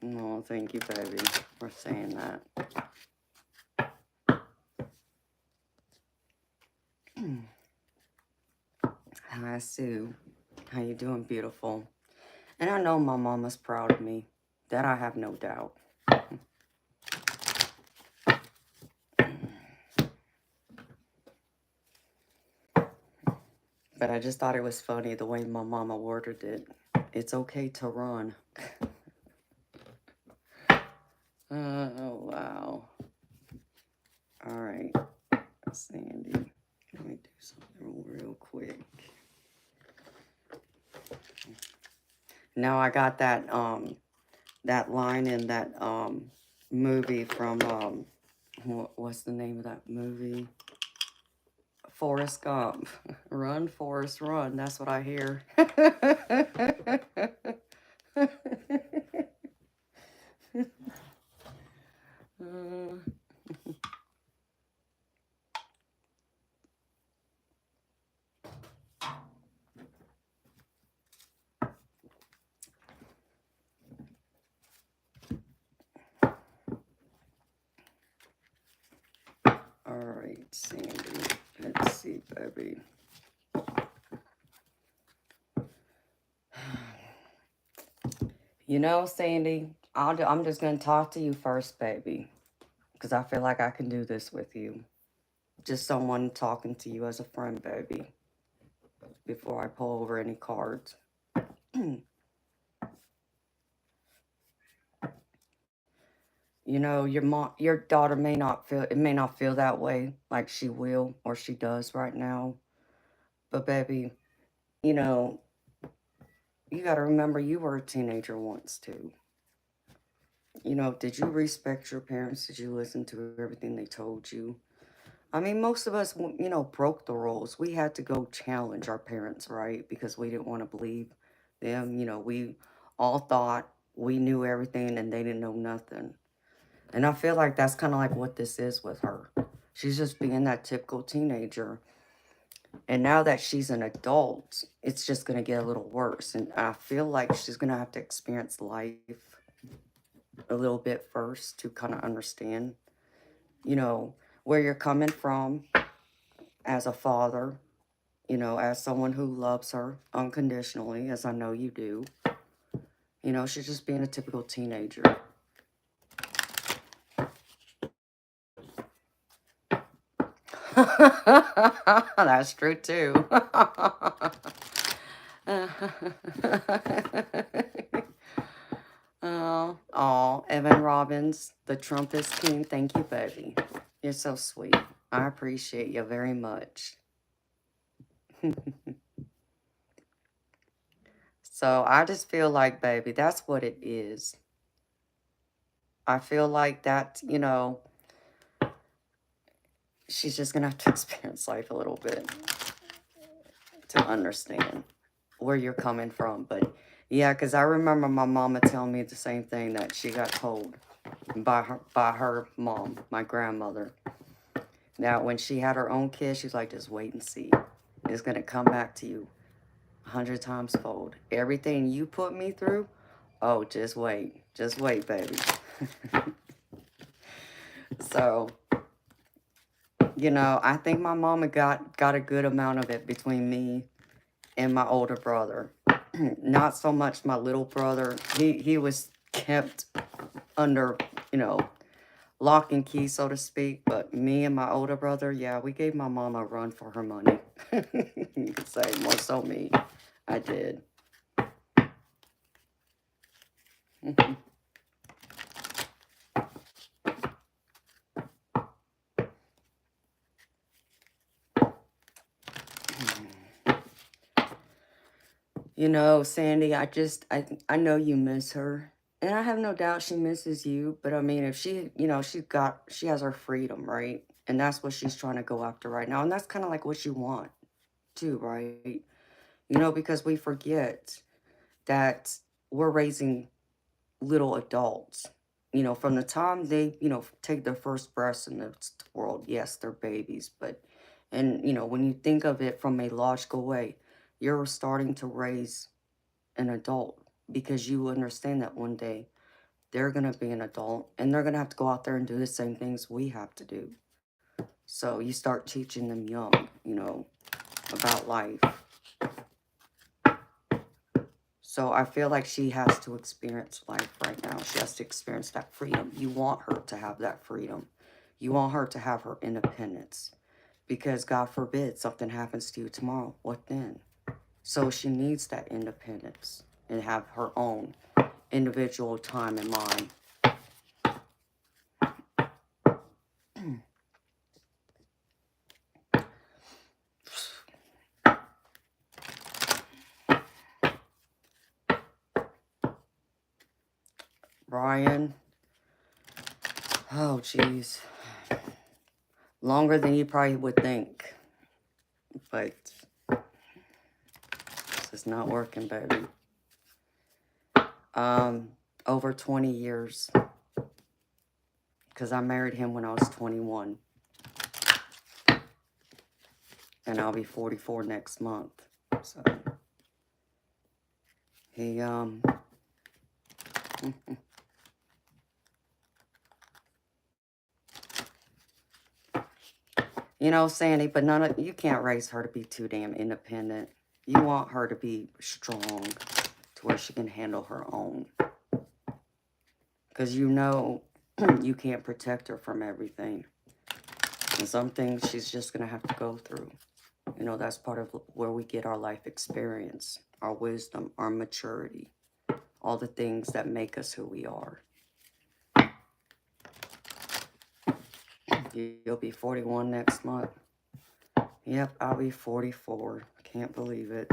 Oh, thank you, baby, for saying that. Hi, Sue. How you doing, beautiful? And I know my mama's proud of me. That I have no doubt. But I just thought it was funny the way my mama worded it. It's okay to run. Oh, wow. All right, Sandy. Let me do something real quick. Now I got that that line in that movie from what's the name of that movie? Forrest Gump. Run, Forrest, run. That's what I hear. All right, Sandy. Let's see, baby. You know, Sandy, I'm just going to talk to you first, baby, because I feel like I can do this with you. Just someone talking to you as a friend, baby, before I pull over any cards. You know, your daughter may not feel that way like she will or she does right now. But baby, you know, you got to remember you were a teenager once too. You know, did you respect your parents? Did you listen to everything they told you? I mean, most of us, you know, broke the rules. We had to go challenge our parents, right? Because we didn't want to believe them. You know, we all thought we knew everything and they didn't know nothing. And I feel like that's kind of like what this is with her. She's just being that typical teenager. And now that she's an adult, it's just going to get a little worse. And I feel like she's going to have to experience life a little bit first to kind of understand, you know, where you're coming from as a father, you know, as someone who loves her unconditionally, as I know you do. You know, she's just being a typical teenager. That's true too. Oh, Evan Robbins, the Trumpist King. Thank you, baby. You're so sweet. I appreciate you very much. So I just feel like, baby, that's what it is. I feel like that, you know, she's just going to have to experience life a little bit to understand where you're coming from. But yeah, because I remember my mama telling me the same thing that she got told by her mom, my grandmother. Now, when she had her own kids, she's like, just wait and see. It's going to come back to you 100 times fold. Everything you put me through, oh, just wait. Just wait, baby. So, you know, I think my mama got a good amount of it between me and my older brother. Not so much my little brother. He was kept under, you know, lock and key, so to speak. But me and my older brother, yeah, we gave my mama a run for her money. You could say more so me. I did. You know, Sandy, I know you miss her. And I have no doubt she misses you. But I mean, if she, you know, she has her freedom, right? And that's what she's trying to go after right now. And that's kind of like what you want too, right? You know, because we forget that we're raising little adults. You know, from the time they, you know, take their first breaths in this world, yes, they're babies. But, and, you know, when you think of it from a logical way, you're starting to raise an adult because you understand that one day they're going to be an adult and they're going to have to go out there and do the same things we have to do. So you start teaching them young, you know, about life. So I feel like she has to experience life right now. She has to experience that freedom. You want her to have that freedom. You want her to have her independence. Because God forbid something happens to you tomorrow. What then? So she needs that independence and have her own individual time and mind. Brian. Oh, jeez. Longer than you probably would think. But this is not working, baby. Over 20 years. Because I married him when I was 21. And I'll be 44 next month. So he you know, Sandy, but you can't raise her to be too damn independent. You want her to be strong to where she can handle her own. Because you know you can't protect her from everything. And some things she's just going to have to go through. You know, that's part of where we get our life experience, our wisdom, our maturity, all the things that make us who we are. You'll be 41 next month. Yep, I'll be 44. Can't believe it.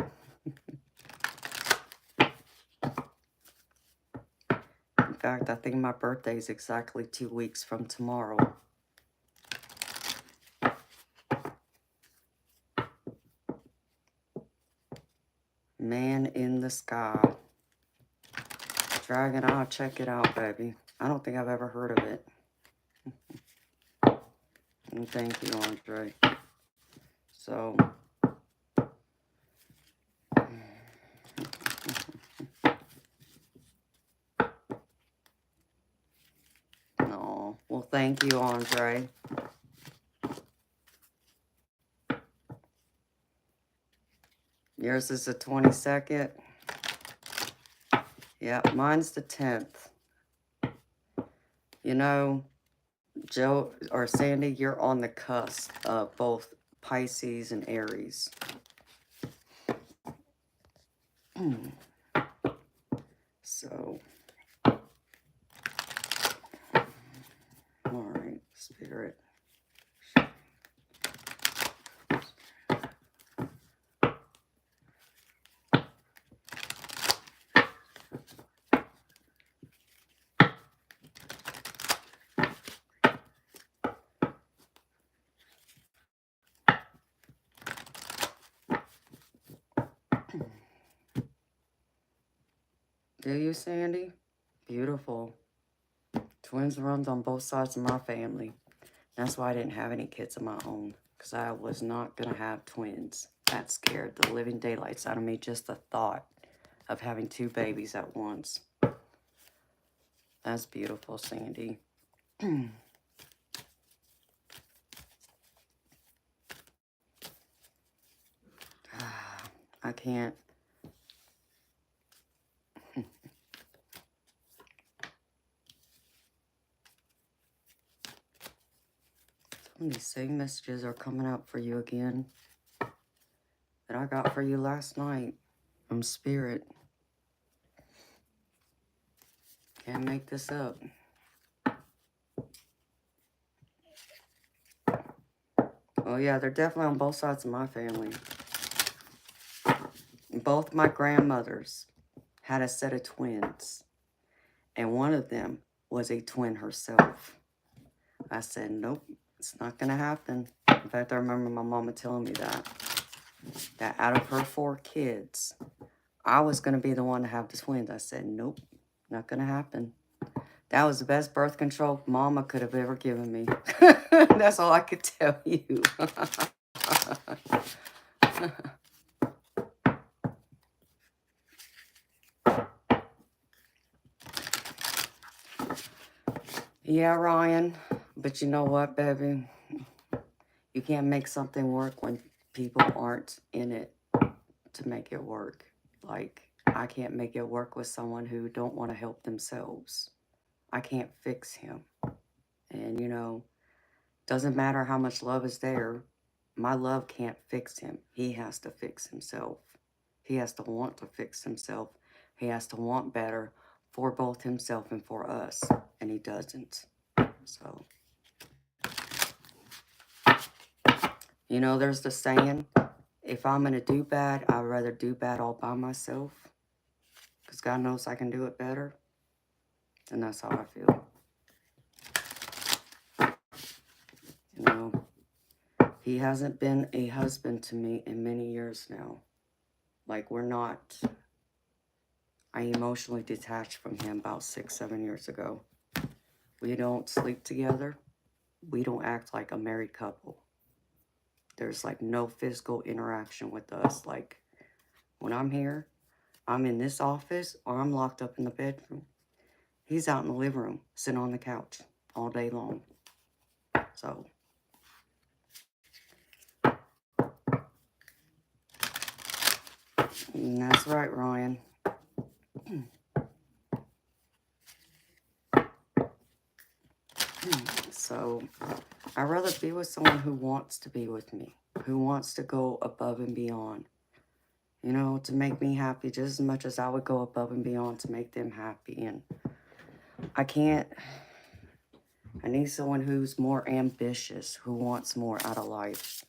In fact, I think my birthday is exactly 2 weeks from tomorrow. Man in the sky. Dragon, I'll check it out, baby. I don't think I've ever heard of it. And thank you, Andre. So, no. Well, thank you, Andre. Yours is the 22nd. Yeah, mine's the 10th. You know, Joe or Sandy, you're on the cusp of both Pisces and Aries. So, all right, Spirit. Do you, Sandy? Beautiful. Twins runs on both sides of my family. That's why I didn't have any kids of my own, because I was not going to have twins. That scared the living daylights out of me, just the thought of having 2 babies at once. That's beautiful, Sandy. I can't. Some of these same messages are coming out for you again that I got for you last night from Spirit. Can't make this up. Oh yeah, they're definitely on both sides of my family. Both my grandmothers had a set of twins, and one of them was a twin herself. I said, nope, it's not going to happen. In fact, I remember my mama telling me that out of her 4 kids, I was going to be the one to have the twins. I said, nope, not going to happen. That was the best birth control mama could have ever given me. That's all I could tell you. Yeah, Ryan, but you know what, baby? You can't make something work when people aren't in it to make it work. Like, I can't make it work with someone who don't want to help themselves. I can't fix him. And, you know, doesn't matter how much love is there. My love can't fix him. He has to fix himself. He has to want to fix himself. He has to want better for both himself and for us. And he doesn't. So, you know, there's the saying, if I'm going to do bad, I'd rather do bad all by myself. Because God knows I can do it better. And that's how I feel. You know, he hasn't been a husband to me in many years now. Like, we're not... I emotionally detached from him about 6-7 years ago. We don't sleep together. We don't act like a married couple. There's like no physical interaction with us. Like, when I'm here, I'm in this office or I'm locked up in the bedroom. He's out in the living room, sitting on the couch all day long. So, and that's right, Ryan. So, I'd rather be with someone who wants to be with me, who wants to go above and beyond, you know, to make me happy just as much as I would go above and beyond to make them happy. And I need someone who's more ambitious, who wants more out of life,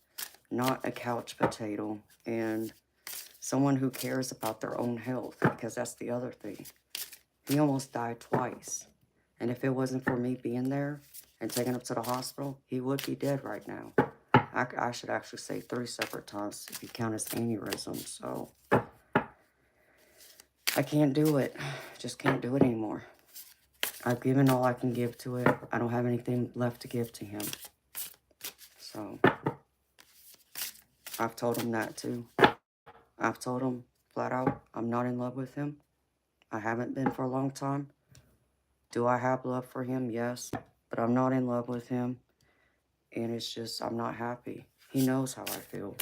not a couch potato, and someone who cares about their own health, because that's the other thing. He almost died twice. And if it wasn't for me being there and taking him to the hospital, he would be dead right now. I should actually say 3 separate times if you count his aneurysm. So I can't do it. just can't do it anymore. I've given all I can give to it. I don't have anything left to give to him. So, I've told him that too. I've told him flat out, I'm not in love with him. I haven't been for a long time. Do I have love for him? Yes. But I'm not in love with him. And it's just, I'm not happy. He knows how I feel.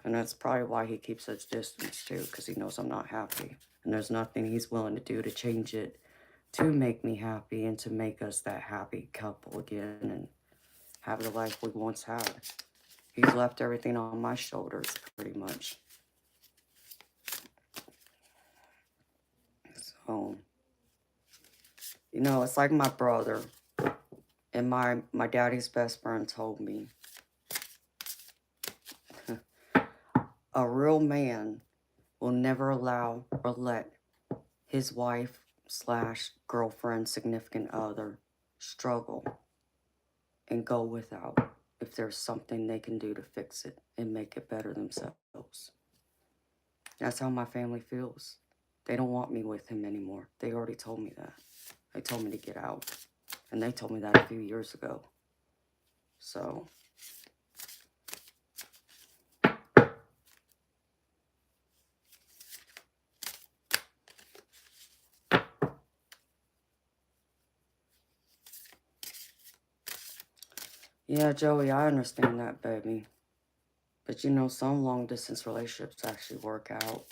And that's probably why he keeps such distance too, because he knows I'm not happy. And there's nothing he's willing to do to change it, to make me happy and to make us that happy couple again and have the life we once had. He's left everything on my shoulders, pretty much. So, you know, it's like my brother and my daddy's best friend told me, a real man will never allow or let his wife slash girlfriend, significant other, struggle and go without if there's something they can do to fix it and make it better themselves. That's how my family feels. They don't want me with him anymore. They already told me that. They told me to get out. And they told me that a few years ago. So, yeah, Joey, I understand that, baby. But you know, some long distance relationships actually work out.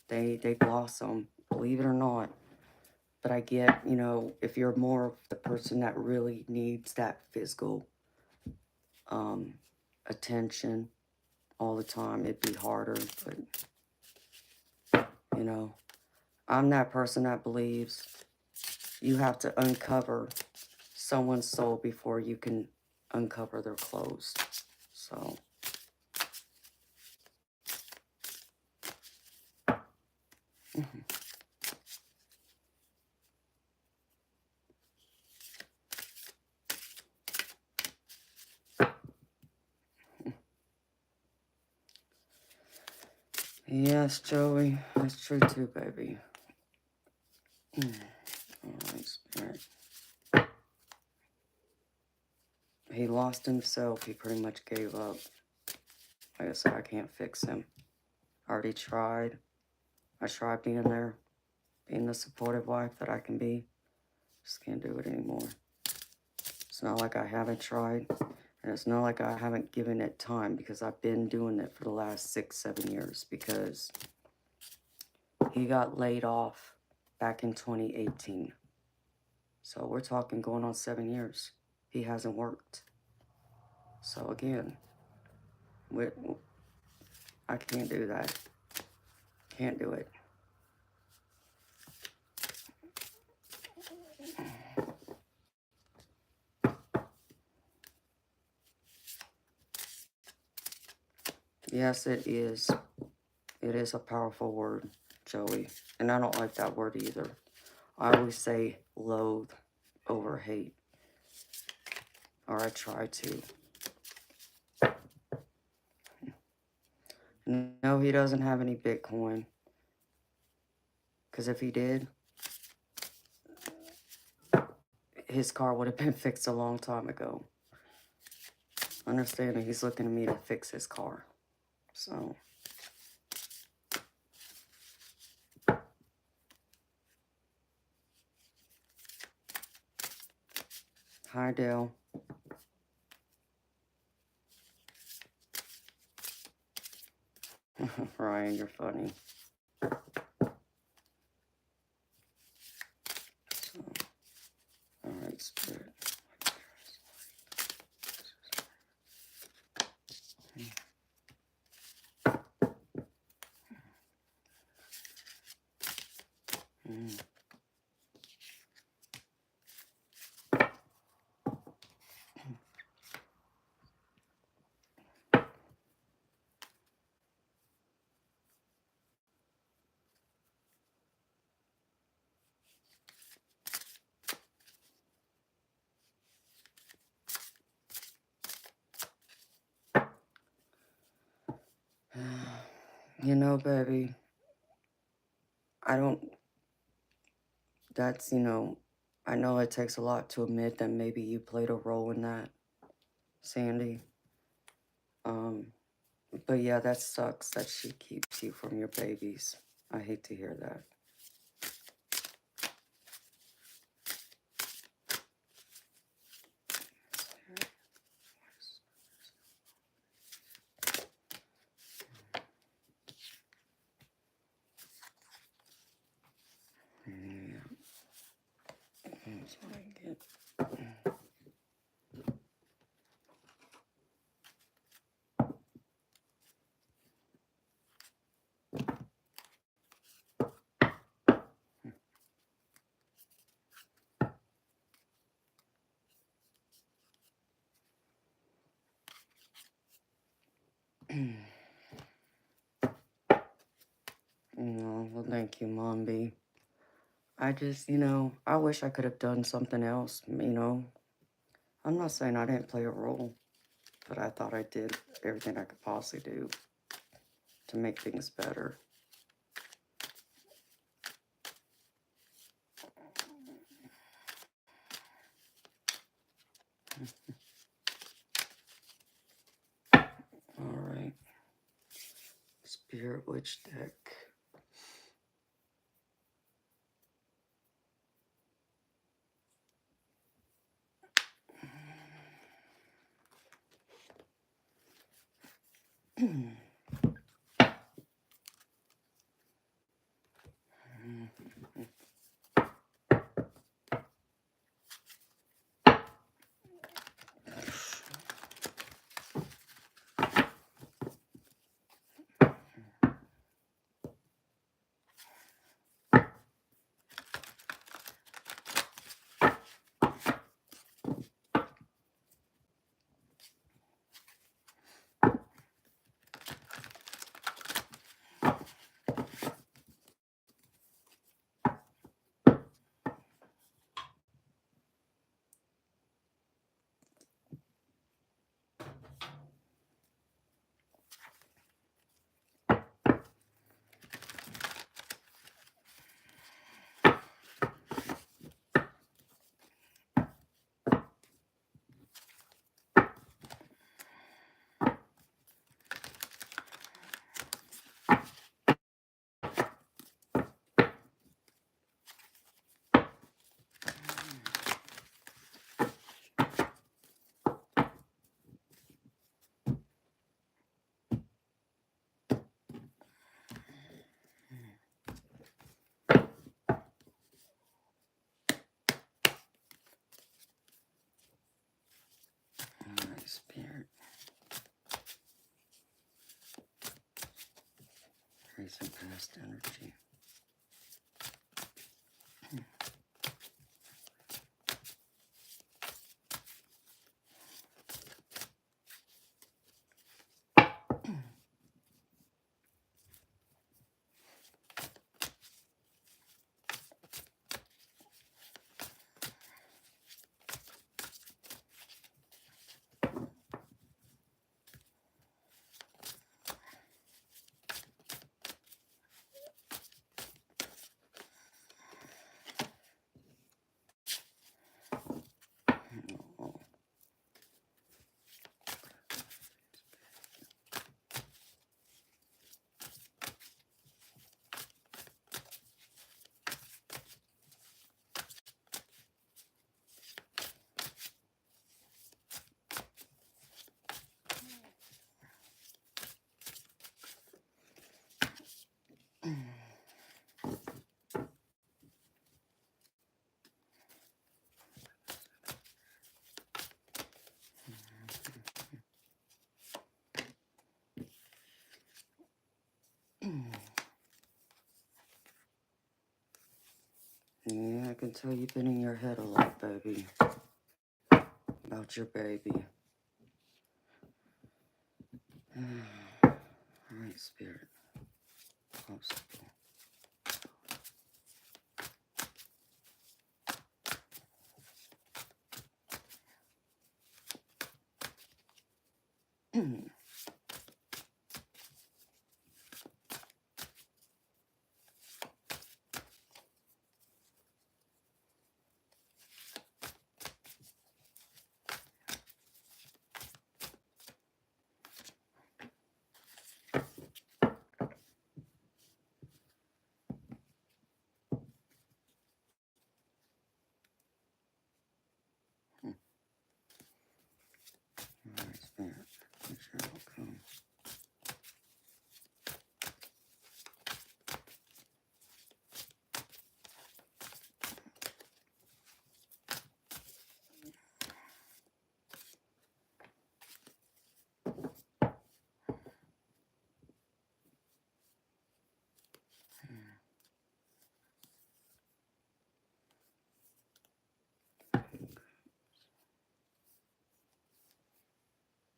They blossom, believe it or not. But I get, you know, if you're more of the person that really needs that physical attention all the time, it'd be harder. But, you know, I'm that person that believes you have to uncover someone's soul before you can uncover their clothes. So, yes, Joey, that's true too, baby. Alright, Spirit. He lost himself. He pretty much gave up. Like I said, I can't fix him. I already tried. I tried being there, being the supportive wife that I can be. Just can't do it anymore. It's not like I haven't tried, and it's not like I haven't given it time, because I've been doing it for the last 6-7 years, because he got laid off back in 2018. So we're talking going on 7 years. He hasn't worked. So again, I can't do that. Can't do it. Yes, it is. It is a powerful word, Joey. And I don't like that word either. I always say loathe over hate. Or I try to. No, he doesn't have any Bitcoin. Because if he did, his car would have been fixed a long time ago. Understanding he's looking at me to fix his car. So. Hi, Dale. Ryan, you're funny. So, all right, Spirit. Mm. You know, baby, I don't that's, I know it takes a lot to admit that maybe you played a role in that, Sandy. Um, but yeah, that sucks that she keeps you from your babies. I hate to hear that. Yeah, that's what I get. Well, thank you, Mom B. I just, I wish I could have done something else, I'm not saying I didn't play a role, but I thought I did everything I could possibly do to make things better. All right. Spirit Witch deck. All right, Spirit. Recent past energy. Yeah, I can tell you've been in your head a lot, baby. About your baby. All right, Spirit. Obstacle.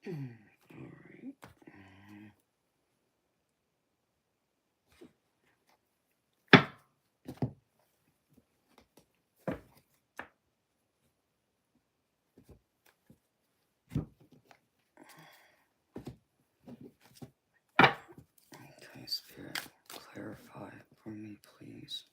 Alright. Okay, Spirit, clarify for me, please.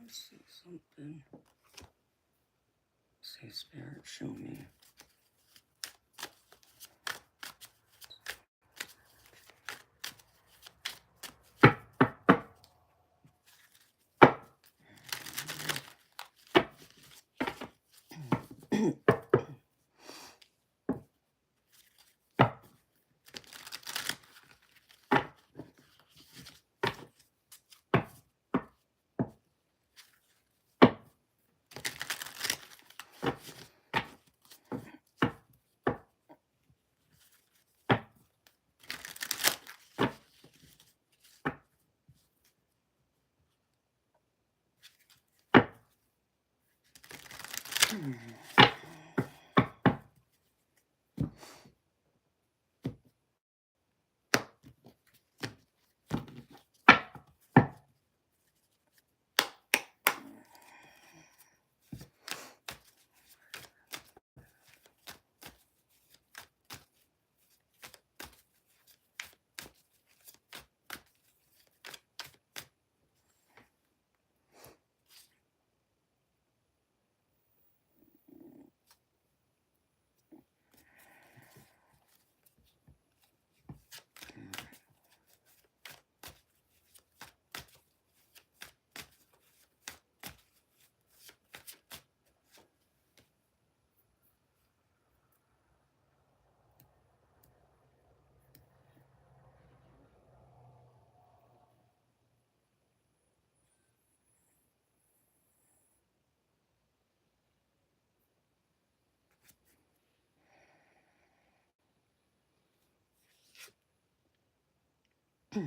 Let's see something. Say, Spirit, show me. Look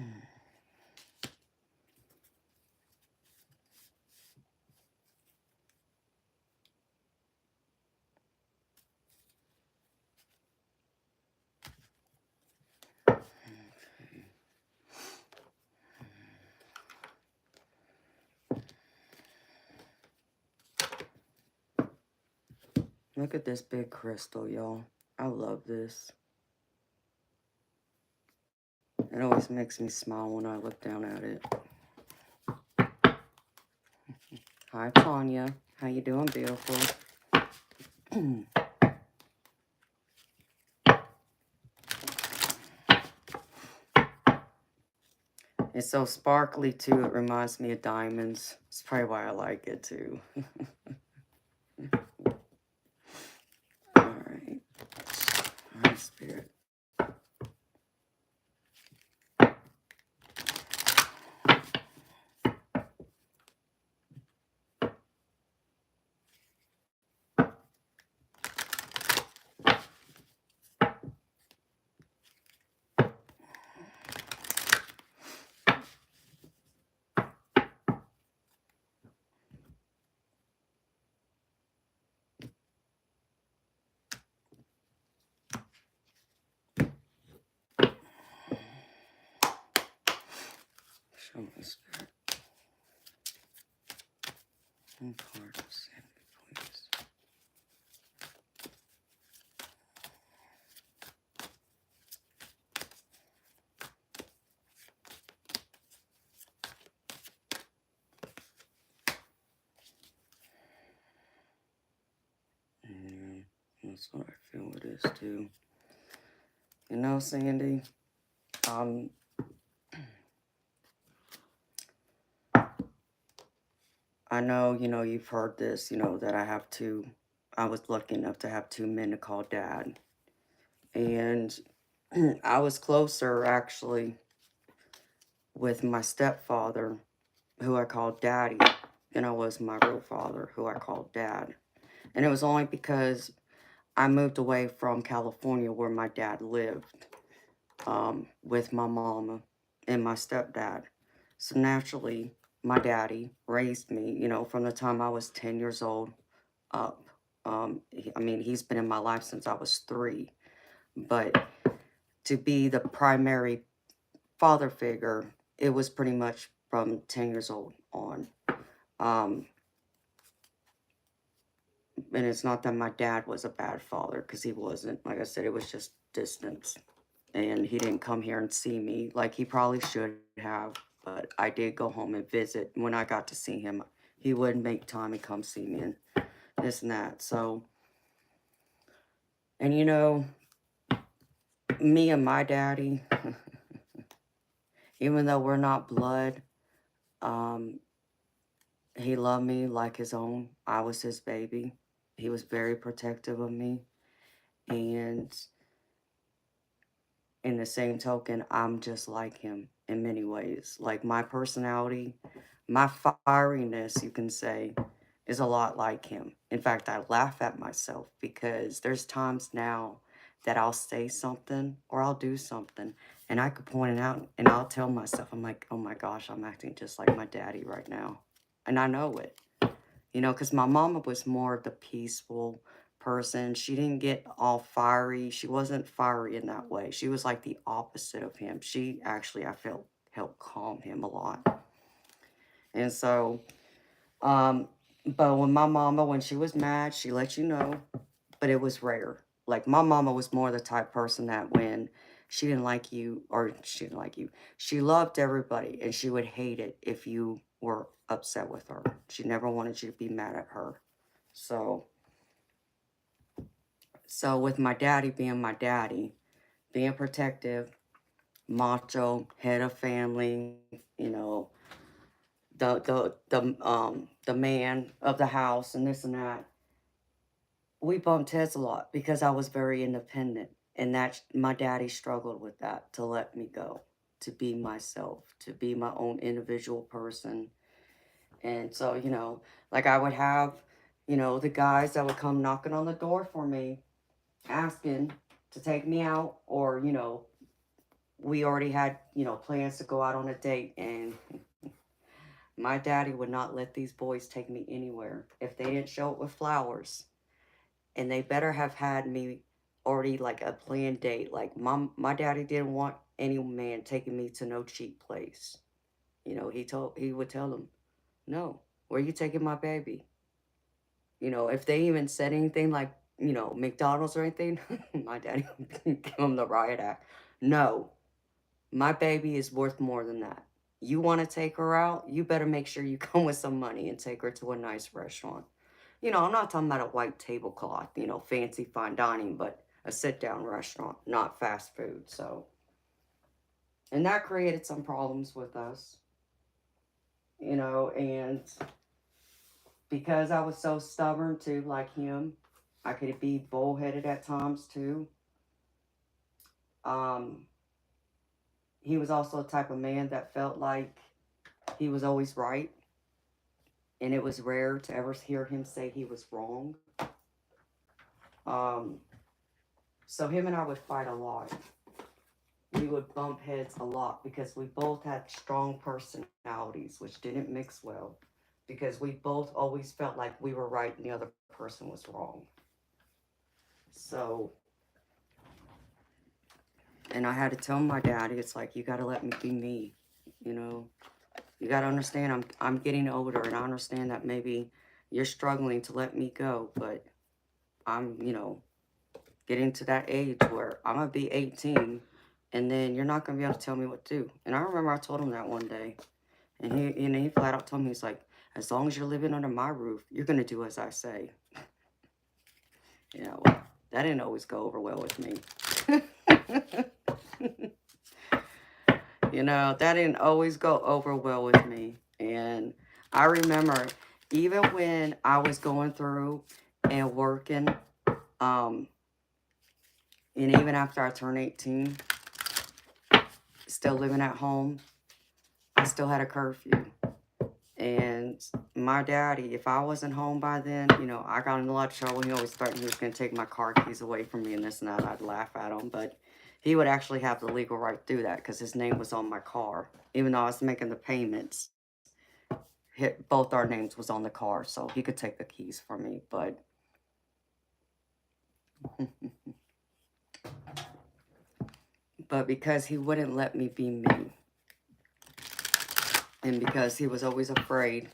at this big crystal, y'all. I love this. It always makes me smile when I look down at it. Hi, Tanya. How you doing, beautiful? It's so sparkly, too. It reminds me of diamonds. That's probably why I like it, too. All right. All right, Spirit. Show me, Spirit. One part of Sandy, please. That's what I feel it is, too. You know, Sandy, I know, you've heard this, that I was lucky enough to have two men to call dad. And I was closer, actually, with my stepfather, who I called daddy, than I was my real father, who I called dad. And it was only because I moved away from California where my dad lived, with my mama and my stepdad. So naturally, my daddy raised me, from the time I was 10 years old up. He's been in my life since I was 3. But to be the primary father figure, it was pretty much from 10 years old on. And it's not that my dad was a bad father, because he wasn't. Like I said, it was just distance. And he didn't come here and see me like he probably should have. But I did go home and visit. When I got to see him, he would make time to come see me and this and that. So, and me and my daddy, even though we're not blood, he loved me like his own. I was his baby. He was very protective of me. And in the same token, I'm just like him in many ways. Like my personality, my fieriness, you can say, is a lot like him. In fact, I laugh at myself because there's times now that I'll say something or I'll do something and I could point it out and I'll tell myself, I'm like, oh my gosh, I'm acting just like my daddy right now. And I know it, because my mama was more of the peaceful person. She didn't get all fiery. She wasn't fiery in that way. She was like the opposite of him. She actually, I felt, helped calm him a lot. And so, but when my mama, when she was mad, she let you know, but it was rare. Like my mama was more the type person that when she didn't like you, or she didn't like you, she loved everybody and she would hate it if you were upset with her. She never wanted you to be mad at her. So with my daddy, being protective, macho, head of family, the man of the house and this and that, we bumped heads a lot because I was very independent. And that my daddy struggled with that, to let me go, to be myself, to be my own individual person. And so, like I would have, the guys that would come knocking on the door for me, asking to take me out, or, we already had, you know, plans to go out on a date, and my daddy would not let these boys take me anywhere if they didn't show up with flowers. And they better have had me already like a planned date. Like my daddy didn't want any man taking me to no cheap place. You know, he would tell them, no, where you taking my baby? You know, if they even said anything like, you know, McDonald's or anything, my daddy would give them the riot act. No, my baby is worth more than that. You want to take her out? You better make sure you come with some money and take her to a nice restaurant. You know, I'm not talking about a white tablecloth, you know, fancy fine dining, but a sit-down restaurant, not fast food. So, and that created some problems with us, you know, and because I was so stubborn too, like him, I could be bullheaded at times too. Um, he was also a type of man that felt like he was always right, and it was rare to ever hear him say he was wrong. Um, so him and I would fight a lot. We would bump heads a lot because we both had strong personalities, which didn't mix well. Because we both always felt like we were right and the other person was wrong. So, and I had to tell my daddy, it's like, you got to let me be me. You know, you got to understand I'm getting older, and I understand that maybe you're struggling to let me go, but I'm, you know, getting to that age where I'm going to be 18, and then you're not going to be able to tell me what to do. And I remember I told him that one day, and he, you know, he flat out told me, he's like, as long as you're living under my roof, you're going to do as I say. You know, that didn't always go over well with me. You know, that didn't always go over well with me. And I remember even when I was going through and working, and even after I turned 18, still living at home, I still had a curfew. And my daddy, if I wasn't home by then, you know, I got in a lot of trouble. He always threatened he was going to take my car keys away from me and this and that. I'd laugh at him, but he would actually have the legal right to do that because his name was on my car. Even though I was making the payments, both our names was on the car, so he could take the keys from me. But because he wouldn't let me be me, and because he was always afraid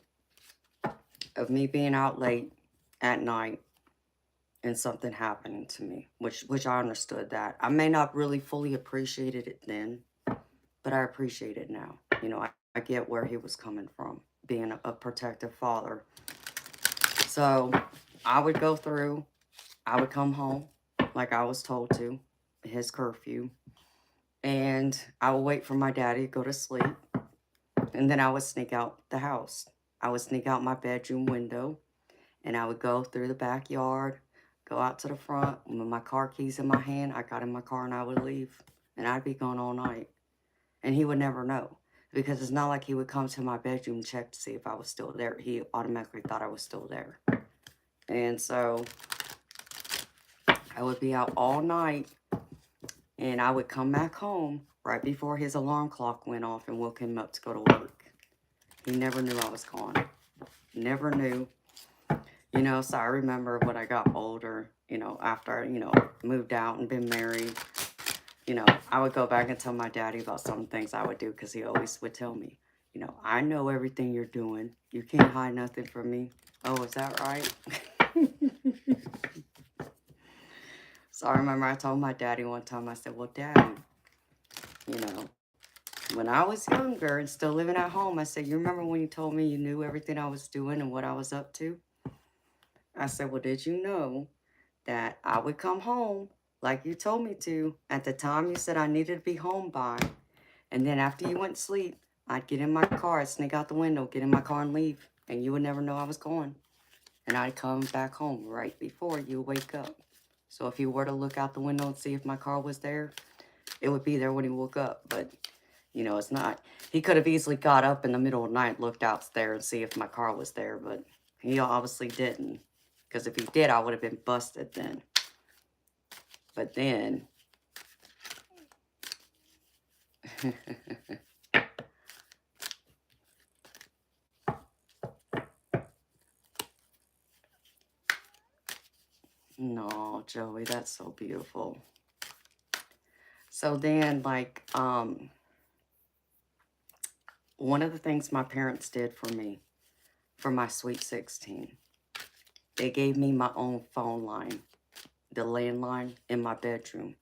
of me being out late at night and something happening to me, which I understood that. I may not really fully appreciated it then, but I appreciate it now. You know, I get where he was coming from, being a protective father. So I would go through, I would come home like I was told to, his curfew, and I would wait for my daddy to go to sleep, and then I would sneak out the house. I would sneak out my bedroom window, and I would go through the backyard, go out to the front with my car keys in my hand. I got in my car and I would leave, and I'd be gone all night. And he would never know because it's not like he would come to my bedroom and check to see if I was still there. He automatically thought I was still there. And so I would be out all night, and I would come back home right before his alarm clock went off and woke him up to go to work. He never knew I was gone. Never knew. You know, so I remember when I got older, you know, after, you know, moved out and been married, you know, I would go back and tell my daddy about some things I would do because he always would tell me, you know, I know everything you're doing. You can't hide nothing from me. Oh, is that right? So I remember I told my daddy one time, I said, well, Daddy, you know, when I was younger and still living at home, I said, you remember when you told me you knew everything I was doing and what I was up to? I said, well, did you know that I would come home like you told me to at the time you said I needed to be home by? And then after you went to sleep, I'd get in my car, I'd sneak out the window, get in my car and leave. And you would never know I was gone. And I'd come back home right before you wake up. So if you were to look out the window and see if my car was there, it would be there when he woke up. But, you know, it's not. He could have easily got up in the middle of the night, looked out there and see if my car was there. But he obviously didn't. Because if he did, I would have been busted then. But then, No, Joey, that's so beautiful. So then, like, one of the things my parents did for me, for my sweet 16, they gave me my own phone line, the landline in my bedroom.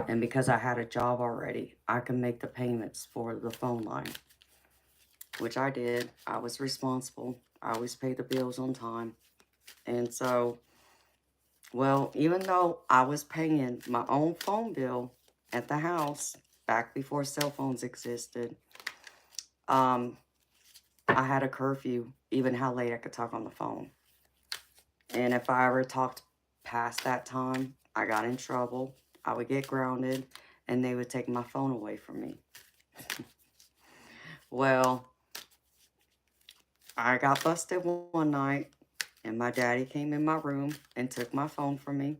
And because I had a job already, I could make the payments for the phone line, which I did. I was responsible. I always paid the bills on time. And so, well, even though I was paying my own phone bill at the house back before cell phones existed, I had a curfew, even how late I could talk on the phone. And if I ever talked past that time, I got in trouble. I would get grounded, and they would take my phone away from me. Well, I got busted one night, and my daddy came in my room and took my phone from me.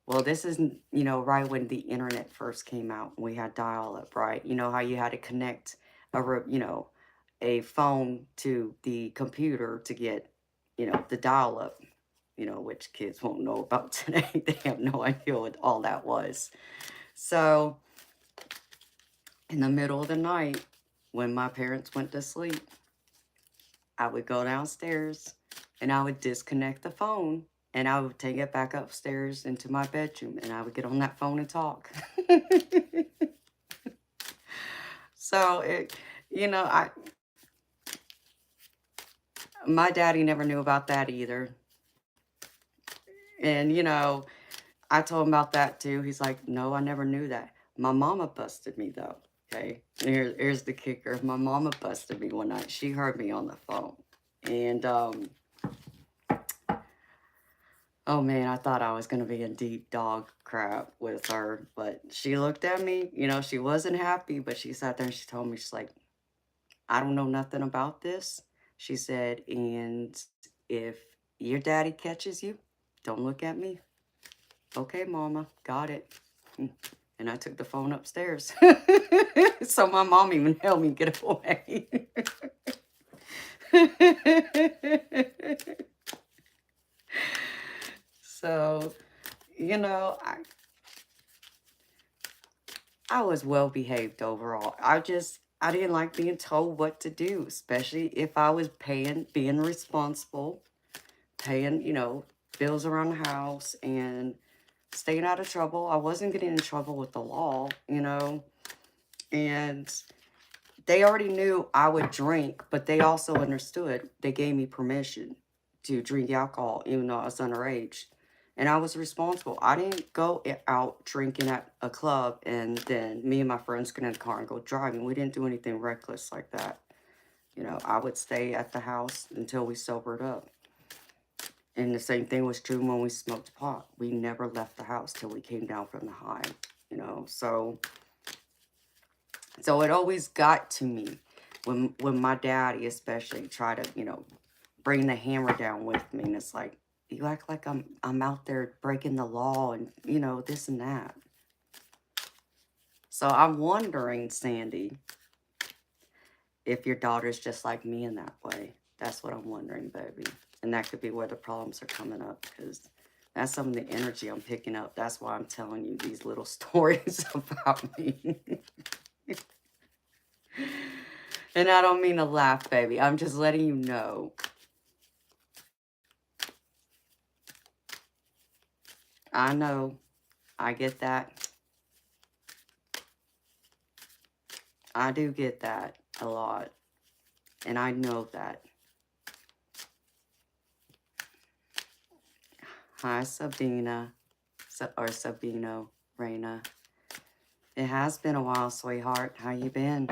Well, this is, right when the internet first came out. We had dial-up, right? You know how you had to connect a phone to the computer to get, the dial-up, which kids won't know about today. They have no idea what all that was. So, in the middle of the night, when my parents went to sleep, I would go downstairs and I would disconnect the phone and I would take it back upstairs into my bedroom and I would get on that phone and talk. So, my daddy never knew about that either. And, I told him about that too. He's like, no, I never knew that. My mama busted me though. Okay. Here's the kicker. My mama busted me one night. She heard me on the phone. And, oh man, I thought I was going to be in deep dog crap with her. But she looked at me, she wasn't happy, but she sat there and she told me, she's like, I don't know nothing about this. She said, and if your daddy catches you, don't look at me. Okay, mama, got it. And I took the phone upstairs. So my mom even helped me get away. So, I was well behaved overall. I didn't like being told what to do, especially if I was being responsible, paying, bills around the house and staying out of trouble. I wasn't getting in trouble with the law, and they already knew I would drink, but they also understood. They gave me permission to drink alcohol, even though I was underage. And I was responsible. I didn't go out drinking at a club and then me and my friends get in the car and go driving. We didn't do anything reckless like that. I would stay at the house until we sobered up. And the same thing was true when we smoked pot. We never left the house till we came down from the high, So it always got to me when my daddy especially tried to, bring the hammer down with me. And it's like, you act like I'm out there breaking the law and, this and that. So I'm wondering, Sandy, if your daughter's just like me in that way. That's what I'm wondering, baby. And that could be where the problems are coming up, because that's some of the energy I'm picking up. That's why I'm telling you these little stories about me. And I don't mean to laugh, baby. I'm just letting you know. I know. I get that. I do get that a lot. And I know that. Hi, Sabina. Or Sabino, Raina. It has been a while, sweetheart. How you been?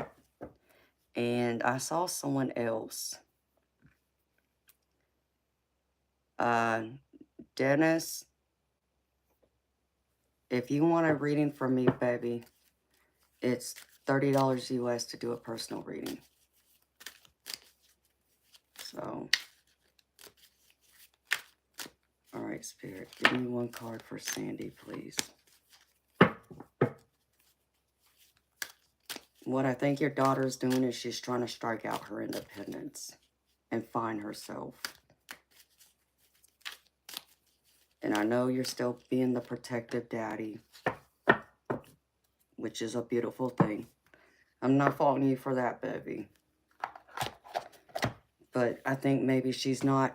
And I saw someone else. Dennis, if you want a reading from me, baby, it's $30 US to do a personal reading. So, all right, Spirit, give me one card for Sandy, please. What I think your daughter's doing is she's trying to strike out her independence and find herself. And I know you're still being the protective daddy, which is a beautiful thing. I'm not faulting you for that, baby. But I think maybe she's not,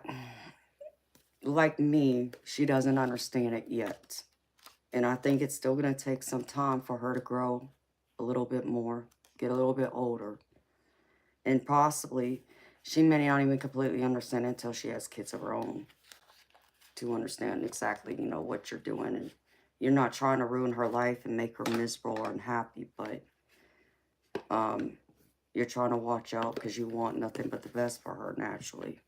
like me, she doesn't understand it yet. And I think it's still going to take some time for her to grow a little bit more, get a little bit older. And possibly, she may not even completely understand it until she has kids of her own to understand exactly, you know, what you're doing. And you're not trying to ruin her life and make her miserable or unhappy, but you're trying to watch out because you want nothing but the best for her naturally.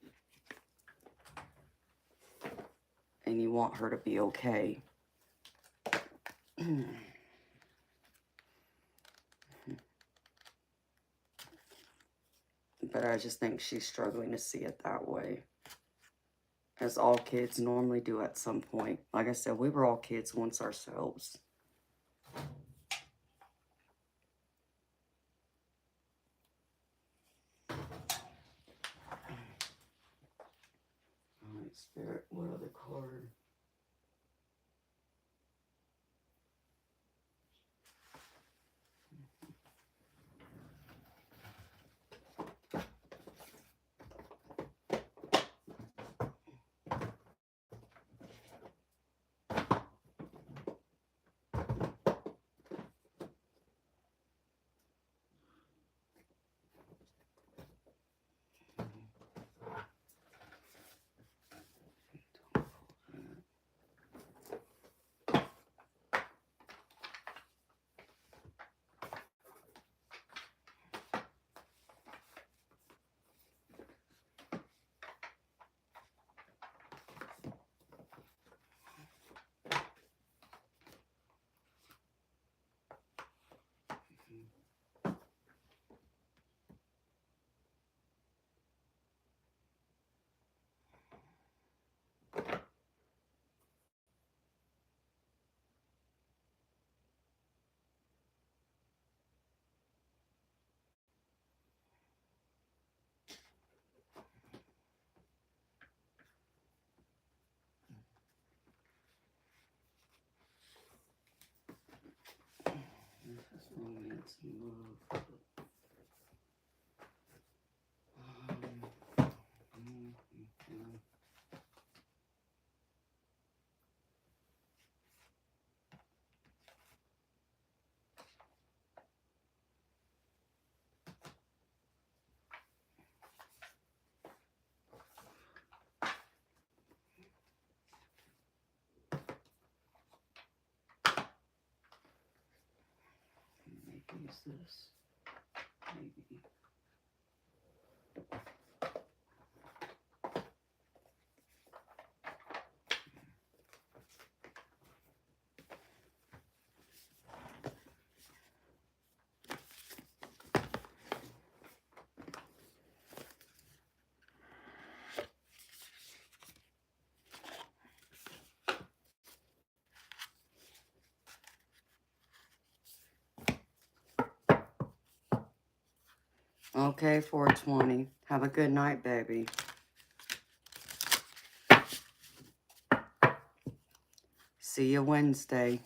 And you want her to be okay. But I just think she's struggling to see it that way. As all kids normally do at some point. Like I said, we were all kids once ourselves. Alright, Spirit, what other card? Romance and love. Maybe it's this. Maybe. Okay, 420. Have a good night, baby. See you Wednesday.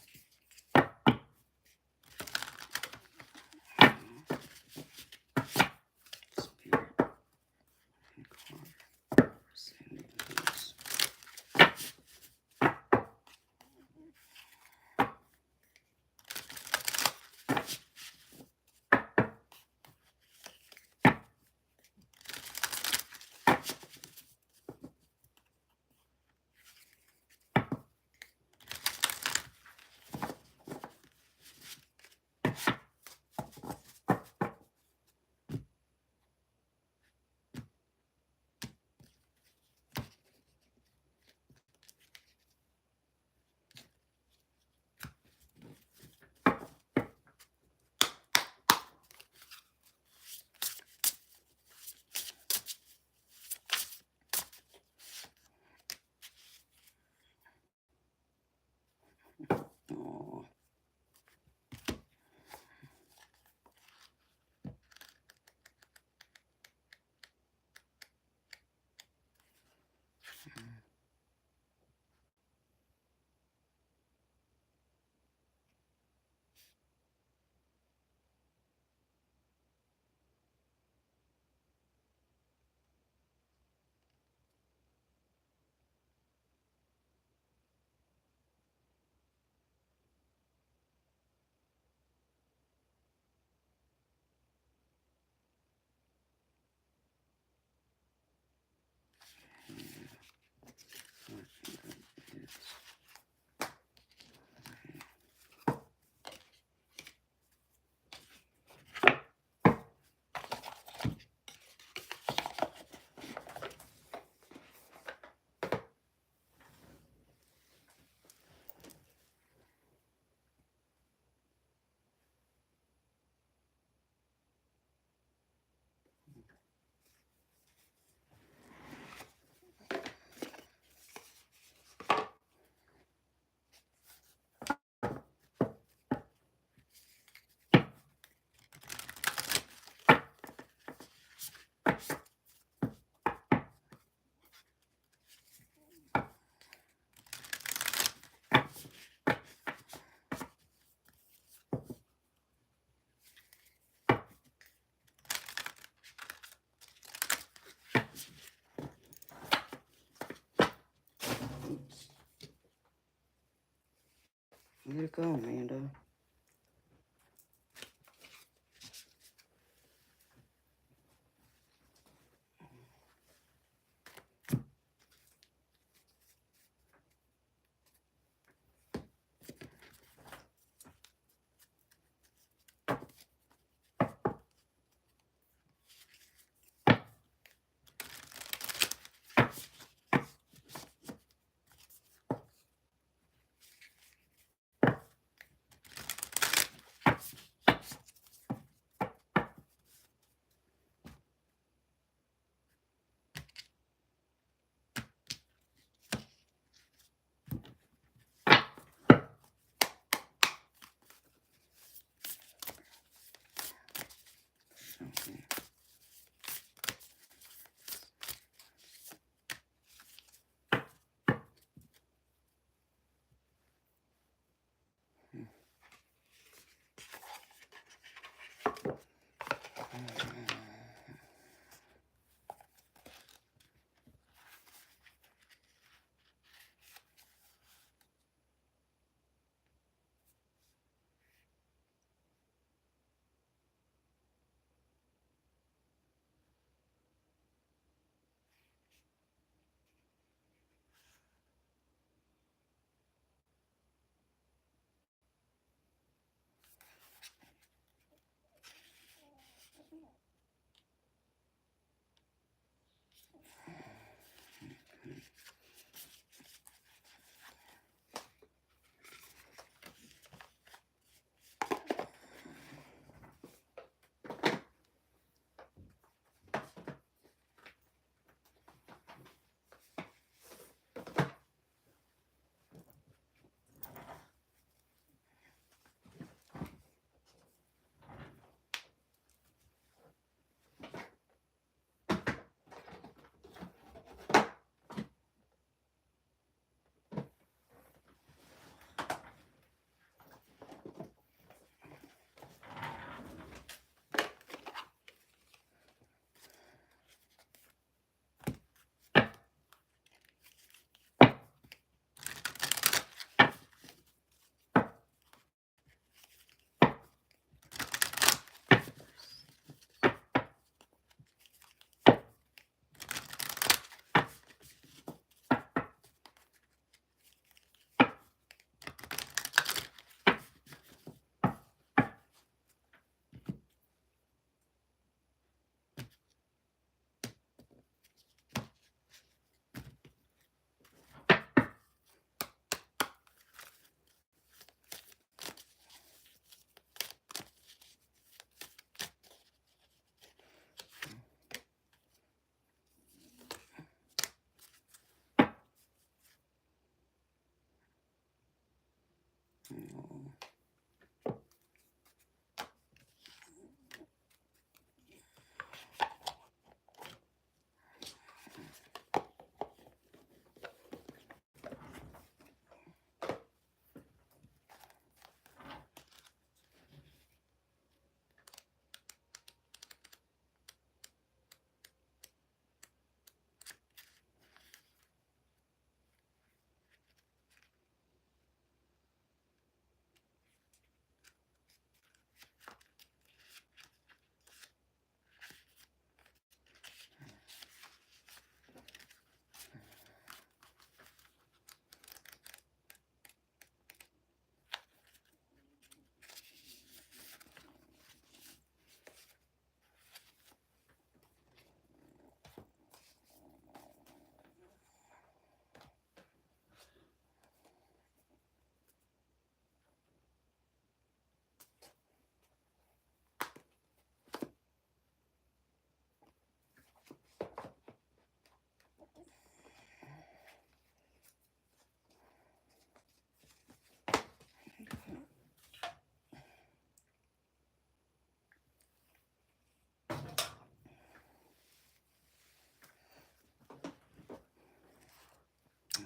Way to go, Amanda.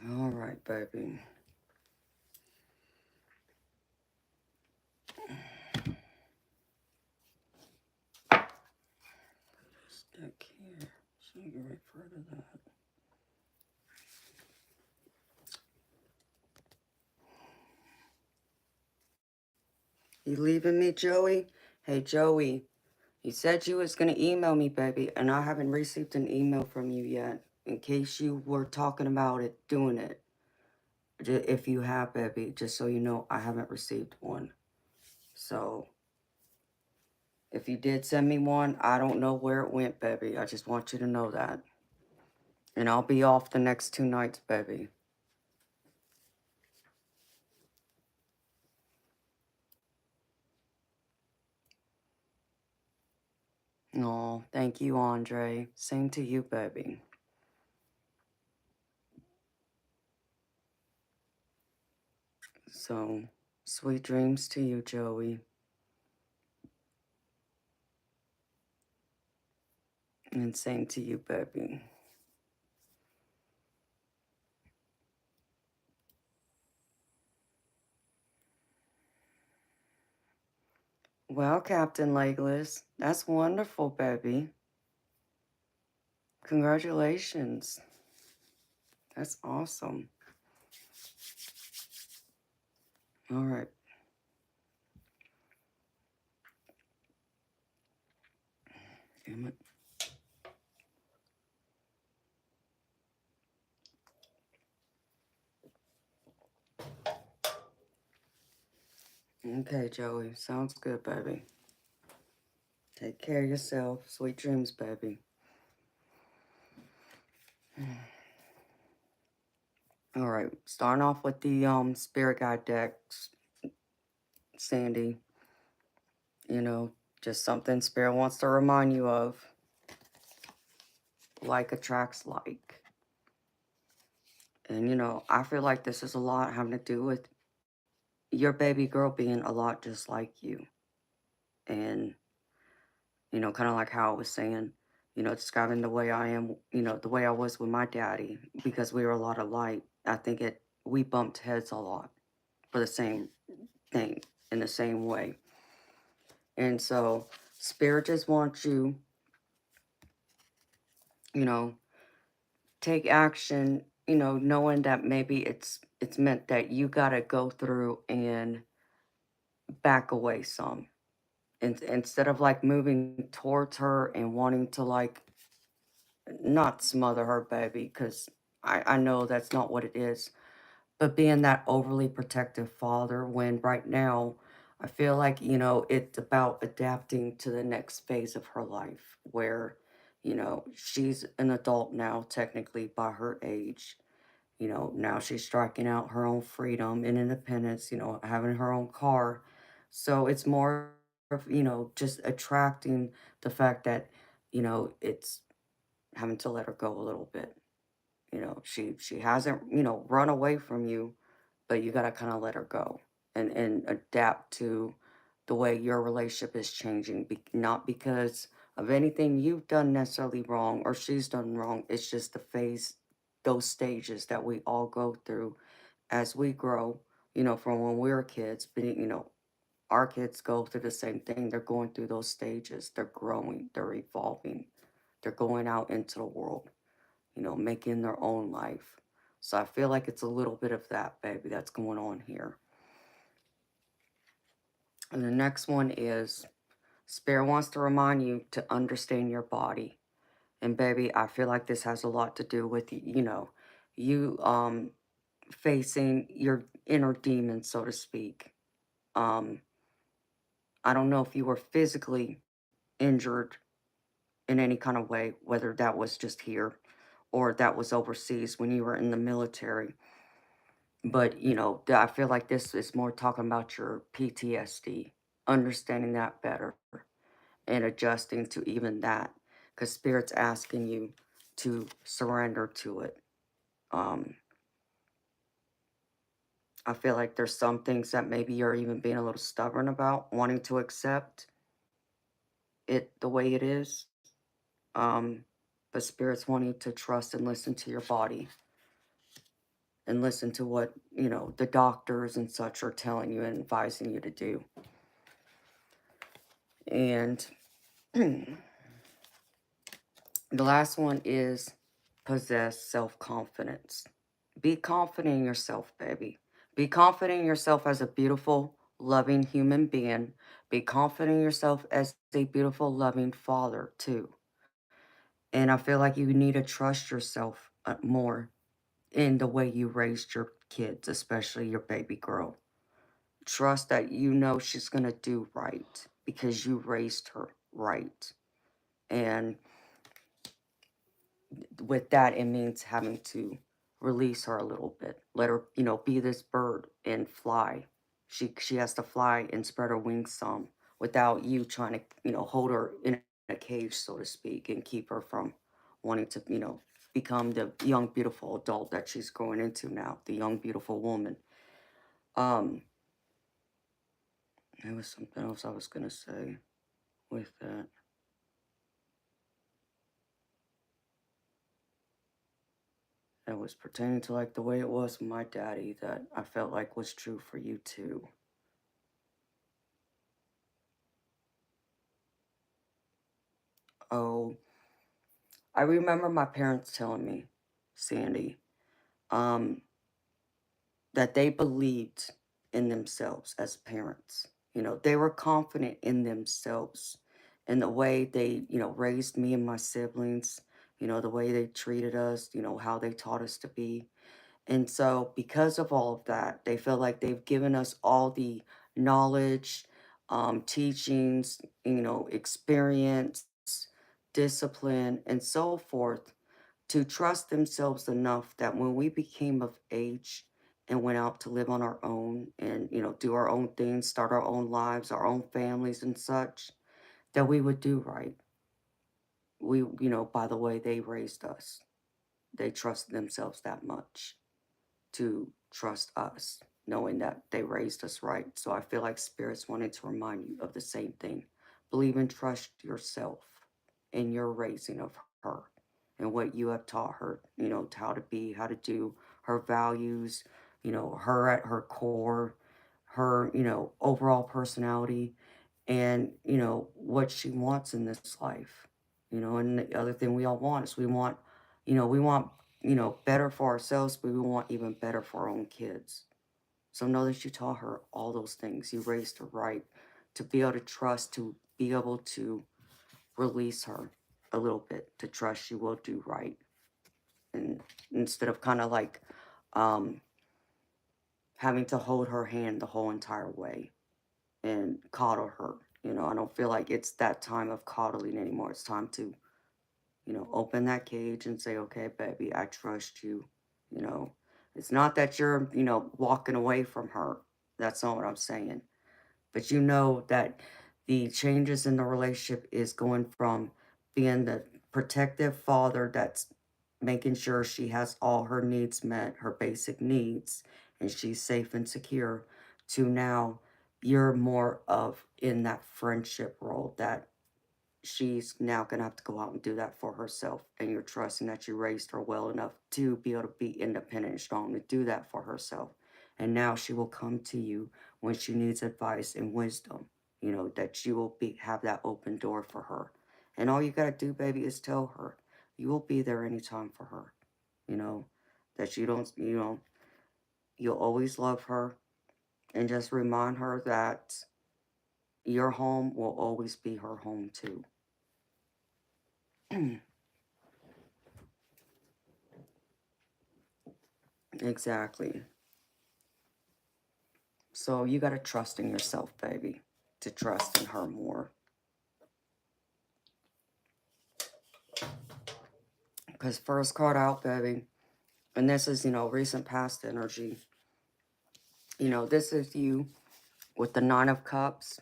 All right, baby. Stick here. So you can refer to that. You leaving me, Joey? Hey, Joey. You said you was going to email me, baby, and I haven't received an email from you yet. In case you were talking about it, doing it. If you have, baby, just so you know, I haven't received one. So, if you did send me one, I don't know where it went, baby. I just want you to know that. And I'll be off the next 2 nights, baby. Oh, thank you, Andre. Same to you, baby. So, sweet dreams to you, Joey. And same to you, baby. Well, Captain Legless, that's wonderful, baby. Congratulations. That's awesome. All right. Damn it. Okay, Joey. Sounds good, baby. Take care of yourself. Sweet dreams, baby. All right. Starting off with the spirit guide decks, Sandy. You know, just something spirit wants to remind you of. Like attracts like. And you know, I feel like this is a lot having to do with your baby girl being a lot just like you. And you know, kind of like how I was saying, you know, describing the way I am, you know, the way I was with my daddy, because we were a lot alike. I think we bumped heads a lot for the same thing in the same way. And so, Spirit just wants you, you know, take action, you know, knowing that maybe it's meant that you got to go through and back away some. And instead of like moving towards her and wanting to like not smother her baby, because I know that's not what it is, but being that overly protective father when right now I feel like, you know, it's about adapting to the next phase of her life where, you know, she's an adult now, technically by her age. You know, now she's striking out her own freedom and independence, you know, having her own car. So it's more of, you know, just attracting the fact that, you know, it's having to let her go a little bit. You know, she hasn't, you know, run away from you, but you gotta kind of let her go and adapt to the way your relationship is changing. Not because of anything you've done necessarily wrong or she's done wrong. It's just the phase, those stages that we all go through as we grow. You know, from when we were kids, but you know, our kids go through the same thing. They're going through those stages. They're growing. They're evolving. They're going out into the world, you know, making their own life. So I feel like it's a little bit of that, baby, that's going on here. And the next one is Spirit wants to remind you to understand your body. And baby, I feel like this has a lot to do with, you know, you facing your inner demon, so to speak. Um, I don't know if you were physically injured in any kind of way, whether that was just here or that was overseas when you were in the military. But, you know, I feel like this is more talking about your PTSD, understanding that better and adjusting to even that. Because Spirit's asking you to surrender to it. Um, I feel like there's some things that maybe you're even being a little stubborn about, wanting to accept it the way it is. Um, but Spirit's wanting you to trust and listen to your body and listen to what, you know, the doctors and such are telling you and advising you to do. And the last one is possess self-confidence. Be confident in yourself, baby. Be confident in yourself as a beautiful loving human being. Be confident in yourself as a beautiful, loving father, too. And I feel like you need to trust yourself more in the way you raised your kids, especially your baby girl. Trust that you know she's going to do right because you raised her right. And with that, it means having to release her a little bit. Let her, be this bird and fly. She has to fly and spread her wings some without you trying to, hold her in a cage, so to speak, and keep her from wanting to, become the young, beautiful adult that she's growing into now, the young, beautiful woman. Um, there was something else I was gonna say with that. That was pertaining to like the way it was with my daddy that I felt like was true for you too. Oh, I remember my parents telling me, Sandy, um, that they believed in themselves as parents. They were confident in themselves and the way they, raised me and my siblings, the way they treated us, how they taught us to be. And so, because of all of that, they feel like they've given us all the knowledge, teachings, experience, discipline, and so forth to trust themselves enough that when we became of age and went out to live on our own and, do our own things, start our own lives, our own families, and such, that we would do right. By the way they raised us, they trusted themselves that much to trust us, knowing that they raised us right. So I feel like spirits wanted to remind you of the same thing. Believe and trust yourself in your raising of her and what you have taught her, how to be, how to do, her values, her at her core, her, overall personality, and, what she wants in this life. And the other thing we all want is we want better for ourselves, but we want even better for our own kids. So know that you taught her all those things. You raised her right to be able to trust, to be able to release her a little bit, to trust she will do right. And instead of kind of like um, having to hold her hand the whole entire way and coddle her. I don't feel like it's that time of coddling anymore. It's time to, open that cage and say, okay, baby, I trust you. You know, it's not that you're, walking away from her. That's not what I'm saying. But you know that the changes in the relationship is going from being the protective father that's making sure she has all her needs met, her basic needs, and she's safe and secure, to now you're more of in that friendship role that she's now going to have to go out and do that for herself. And you're trusting that you raised her well enough to be able to be independent and strong to do that for herself. And now she will come to you when she needs advice and wisdom, that you will have that open door for her. And all you got to do, baby, is tell her you will be there anytime for her, you know, that you don't, you'll always love her. And just remind her that your home will always be her home too. Exactly. So you got to trust in yourself, baby, to trust in her more. Because first card out, baby, and this is, recent past energy. This is you with the Nine of Cups,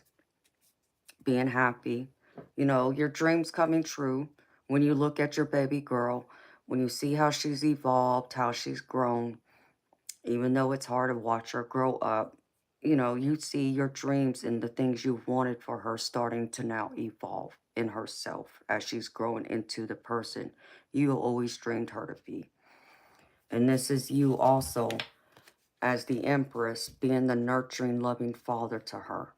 being happy. Your dreams coming true when you look at your baby girl, when you see how she's evolved, how she's grown, even though it's hard to watch her grow up. You see your dreams and the things you've wanted for her starting to now evolve in herself as she's growing into the person you always dreamed her to be. And this is you also as the Empress being the nurturing, loving father to her,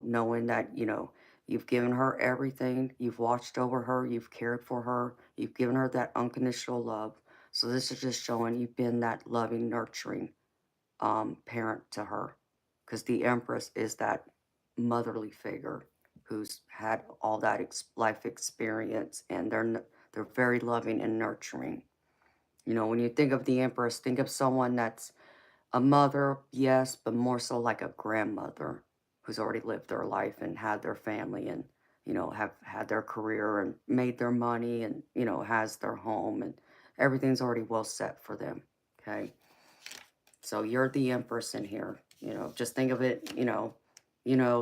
knowing that, you've given her everything, you've watched over her, you've cared for her, you've given her that unconditional love. So this is just showing you've been that loving, nurturing parent to her. because the Empress is that motherly figure who's had all that life experience, and they're very loving and nurturing. You know, when you think of the Empress, think of someone that's a mother, yes, but more so like a grandmother who's already lived their life and had their family, and, have had their career and made their money, and, has their home, and everything's already well set for them. Okay. So you're the Empress in here. Just think of it,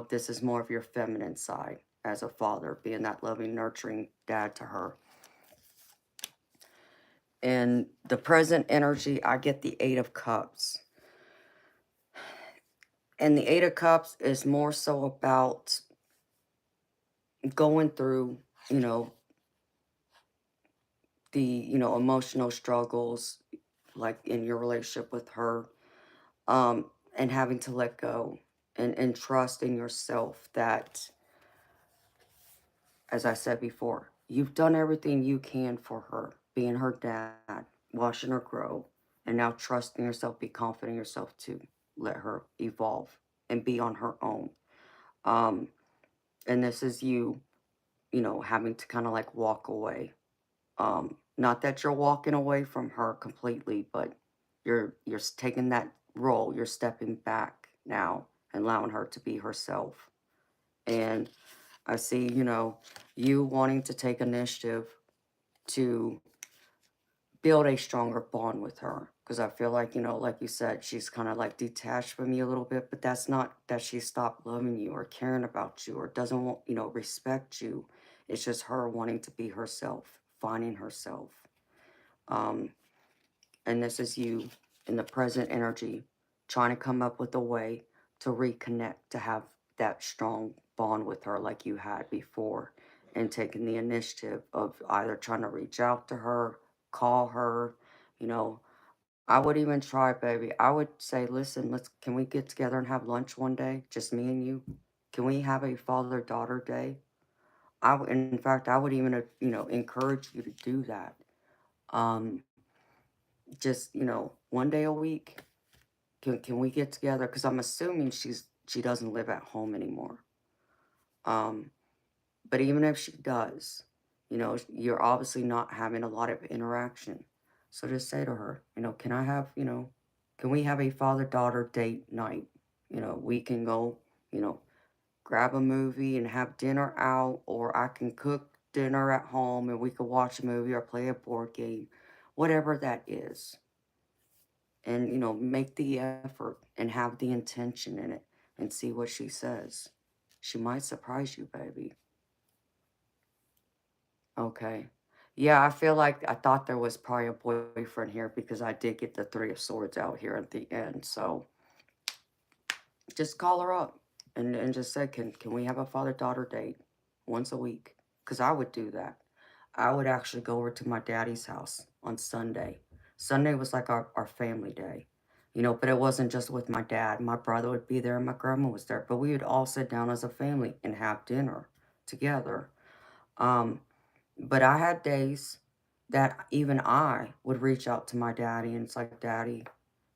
this is more of your feminine side as a father, being that loving, nurturing dad to her. In the present energy, I get the Eight of Cups. And the Eight of Cups is more so about going through, you know, the, emotional struggles, like in your relationship with her, and having to let go and trust in yourself that, as I said before, you've done everything you can for her, being her dad, watching her grow, and now trusting yourself, be confident in yourself to let her evolve and be on her own. Um, and this is you, having to kind of like walk away. Not that you're walking away from her completely, but you're taking that role. You're stepping back now and allowing her to be herself. And I see, you wanting to take initiative to build a stronger bond with her. Because I feel like, like you said, she's kind of like detached from you a little bit, but that's not that she stopped loving you or caring about you or doesn't want, respect you. It's just her wanting to be herself, finding herself. Um, and this is you in the present energy trying to come up with a way to reconnect, to have that strong bond with her like you had before, and taking the initiative of either trying to reach out to her, call her. you know I would even try, baby. I would say, listen, can we get together and have lunch one day, just me and you? Can we have a father-daughter day? In fact, I would even encourage you to do that. um just, one day a week. Can we get together? Because I'm assuming she doesn't live at home anymore. Um, but even if she does, you're obviously not having a lot of interaction. So just say to her, can we have a father-daughter date night? We can go, grab a movie and have dinner out, or I can cook dinner at home and we could watch a movie or play a board game, whatever that is. And make the effort and have the intention in it, and see what she says. She might surprise you, baby. Okay. Yeah, I feel like I thought there was probably a boyfriend here because I did get the Three of Swords out here at the end. So just call her up and just say, can we have a father-daughter date once a week? Because I would do that. I would actually go over to my daddy's house on Sunday. Sunday was like our family day, but it wasn't just with my dad. My brother would be there and my grandma was there, but we would all sit down as a family and have dinner together. Um, but I had days that even I would reach out to my daddy and it's like, Daddy,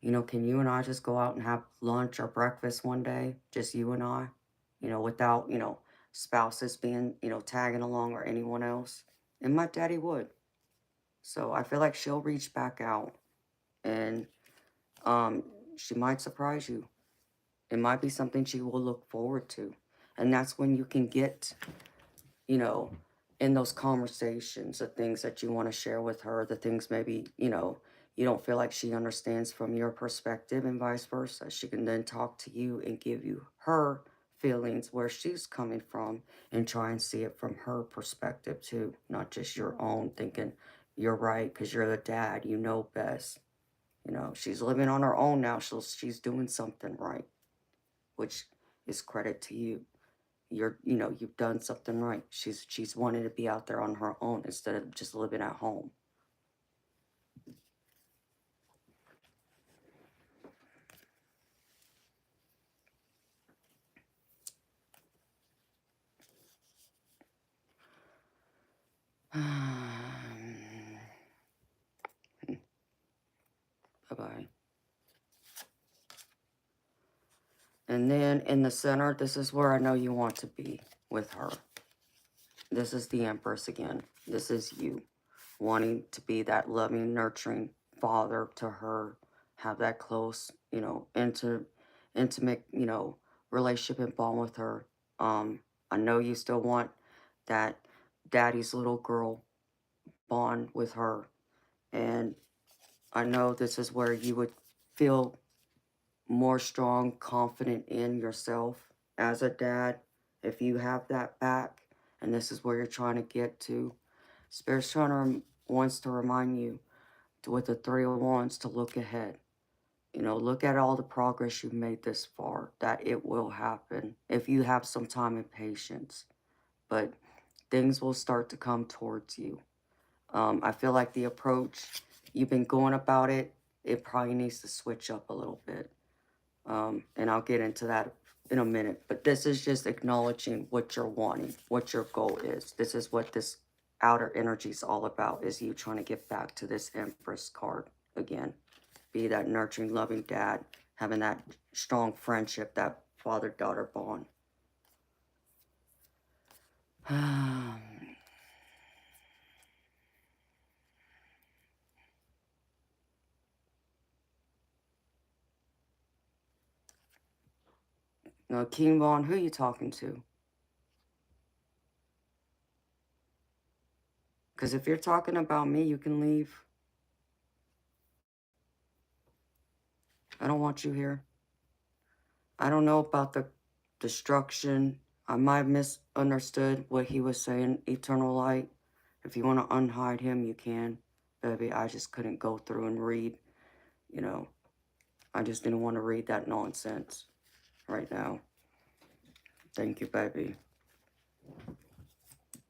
can you and I just go out and have lunch or breakfast one day? Just you and I, without, spouses being, tagging along or anyone else. And my daddy would. So I feel like she'll reach back out, and um, she might surprise you. It might be something she will look forward to. And that's when you can get, you know, in those conversations, the things that you want to share with her, the things maybe, you don't feel like she understands from your perspective, and vice versa. She can then talk to you and give you her feelings where she's coming from, and try and see it from her perspective too, not just your own, thinking you're right because you're the dad, you know best. She's living on her own now, so she's doing something right, which is credit to you. You've done something right. She's wanting to be out there on her own instead of just living at home. Bye-bye. And then in the center, this is where I know you want to be with her. This is the Empress again. This is you wanting to be that loving, nurturing father to her, have that close, intimate, relationship and bond with her. I know you still want that daddy's little girl bond with her. And I know this is where you would feel more strong, confident in yourself as a dad if you have that back. And this is where you're trying to get to. Spirit's trying to wants to remind you with the Three of Wands to look ahead. Look at all the progress you've made this far, that it will happen if you have some time and patience. But things will start to come towards you. I feel like the approach you've been going about it, it probably needs to switch up a little bit. And I'll get into that in a minute. But this is just acknowledging what you're wanting, what your goal is. This is what this outer energy is all about, is you trying to get back to this Empress card again. Be that nurturing, loving dad, having that strong friendship, that father-daughter bond. Now, King Vaughn, who are you talking to? Because if you're talking about me, you can leave. I don't want you here. I don't know about the destruction. I might have misunderstood what he was saying, eternal light. If you want to unhide him, you can. Baby, I just couldn't go through and read, I just didn't want to read that nonsense right now. Thank you, baby.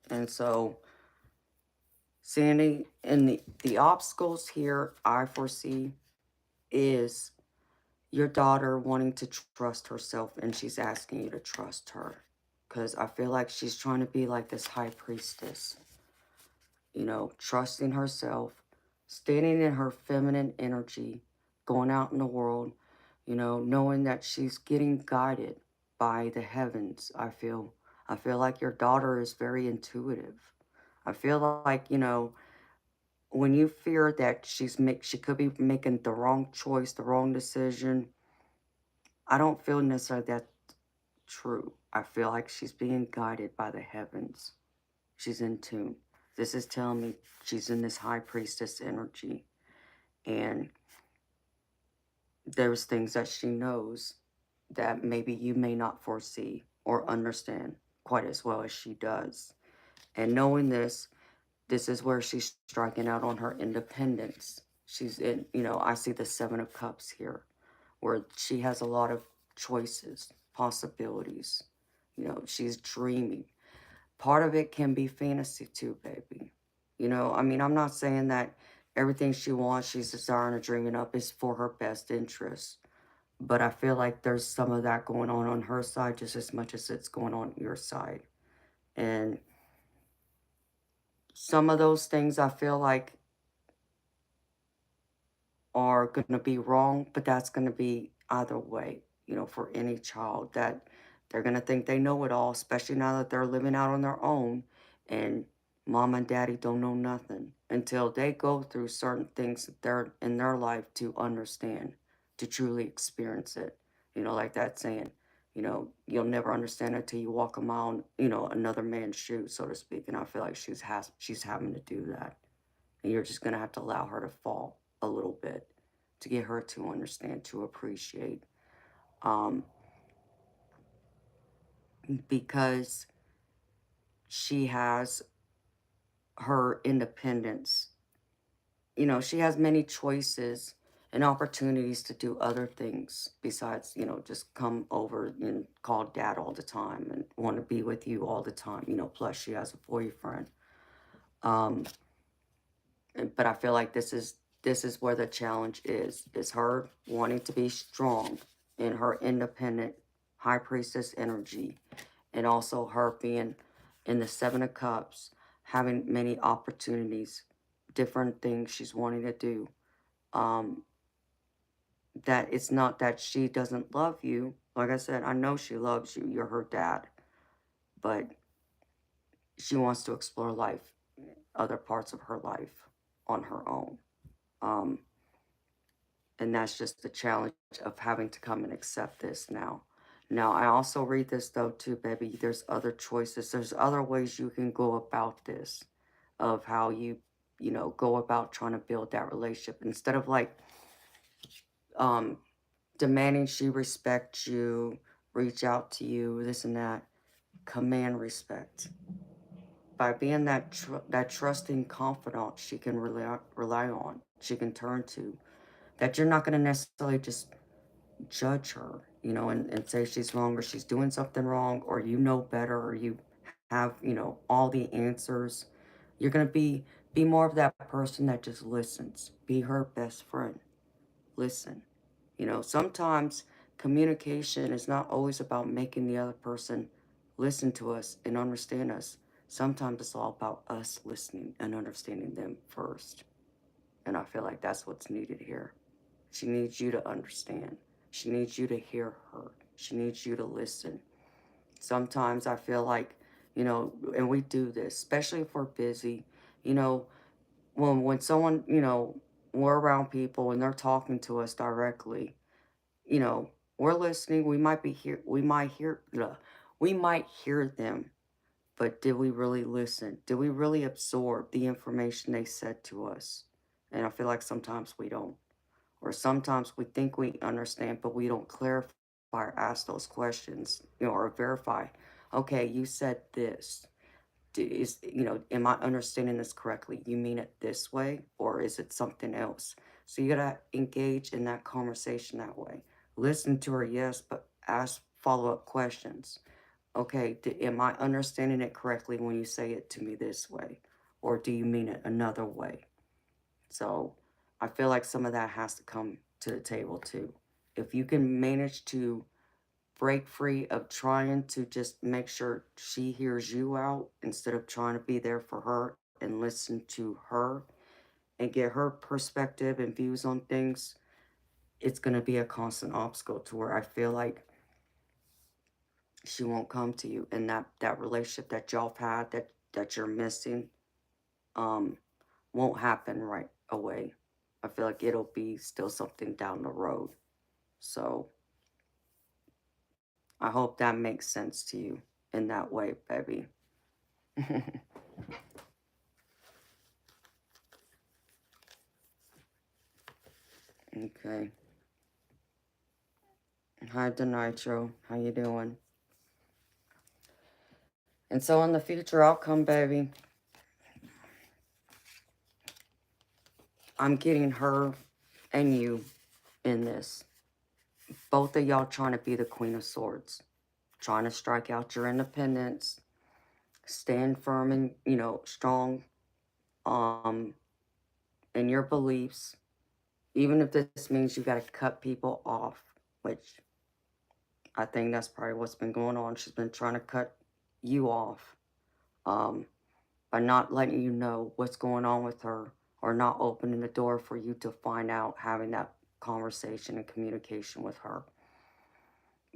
And so, Sandy, and the obstacles here I foresee is your daughter wanting to trust herself, and she's asking you to trust her. Because I feel like she's trying to be like this high priestess, trusting herself, standing in her feminine energy, going out in the world, knowing that she's getting guided by the heavens. I feel like your daughter is very intuitive. I feel like, when you fear that she could be making the wrong choice, the wrong decision, I don't feel necessarily that's true. I feel like she's being guided by the heavens. She's in tune. This is telling me she's in this high priestess energy. And there's things that she knows that maybe you may not foresee or understand quite as well as she does. And knowing this is where she's striking out on her independence. She's in, I see the Seven of Cups here, where she has a lot of choices, possibilities. She's dreaming. Part of it can be fantasy too, baby. I'm not saying that everything she wants, she's desiring or dreaming up is for her best interest. But I feel like there's some of that going on her side just as much as it's going on your side. And some of those things I feel like are going to be wrong, but that's going to be either way, for any child, that they're going to think they know it all, especially now that they're living out on their own and mom and daddy don't know nothing until they go through certain things that they're in their life to understand, to truly experience it. Like that saying, you'll never understand it till you walk a mile, another man's shoes, so to speak. And I feel like she's having to do that. And you're just going to have to allow her to fall a little bit to get her to understand, to appreciate. Because she has her independence. She has many choices and opportunities to do other things besides, just come over and call dad all the time and want to be with you all the time. Plus she has a boyfriend. But I feel like this is where the challenge is her wanting to be strong in her independent high priestess energy, and also her being in the Seven of Cups, having many opportunities, different things she's wanting to do. That it's not that she doesn't love you, Like I said, I know she loves you. You're her dad. But she wants to explore life, other parts of her life on her own. Um, and that's just the challenge of having to come and accept this now. Now, I also read this though too, baby. There's other choices. There's other ways you can go about this, of how you go about trying to build that relationship instead of like um demanding she respect you, reach out to you, this and that. Command respect by being that trusting confidant she can rely on, she can turn to. That you're not going to necessarily just judge her, and say she's wrong or she's doing something wrong or you know better or you have, all the answers. You're going to be more of that person that just listens. Be her best friend. Listen. Sometimes communication is not always about making the other person listen to us and understand us. Sometimes it's all about us listening and understanding them first. And I feel like that's what's needed here. She needs you to understand. She needs you to hear her. She needs you to listen. Sometimes I feel like, and we do this, especially if we're busy, you know, when someone, we're around people and they're talking to us directly, you know, we're listening. We might hear them, but did we really listen? Did we really absorb the information they said to us? And I feel like sometimes we don't. Or sometimes we think we understand, but we don't clarify or ask those questions, or verify. Okay, you said this. Am I understanding this correctly? You mean it this way, or is it something else? So you gotta engage in that conversation that way. Listen to her, yes, but ask follow-up questions. Okay, am I understanding it correctly when you say it to me this way, or do you mean it another way? So I feel like some of that has to come to the table too. If you can manage to break free of trying to just make sure she hears you out instead of trying to be there for her and listen to her and get her perspective and views on things, it's going to be a constant obstacle to where I feel like she won't come to you, and that relationship that y'all have had that you're missing um won't happen right away. I feel like it'll be still something down the road. So I hope that makes sense to you in that way, baby. Okay. Hi, Denitro. How you doing? And so in the future outcome, baby, I'm getting her and you in this. Both of y'all trying to be the Queen of Swords. Trying to strike out your independence. Stand firm and, strong um, in your beliefs. Even if this means you got to cut people off, which I think that's probably what's been going on. She's been trying to cut you off. Um, by not letting you know what's going on with her or not opening the door for you to find out, having that conversation and communication with her.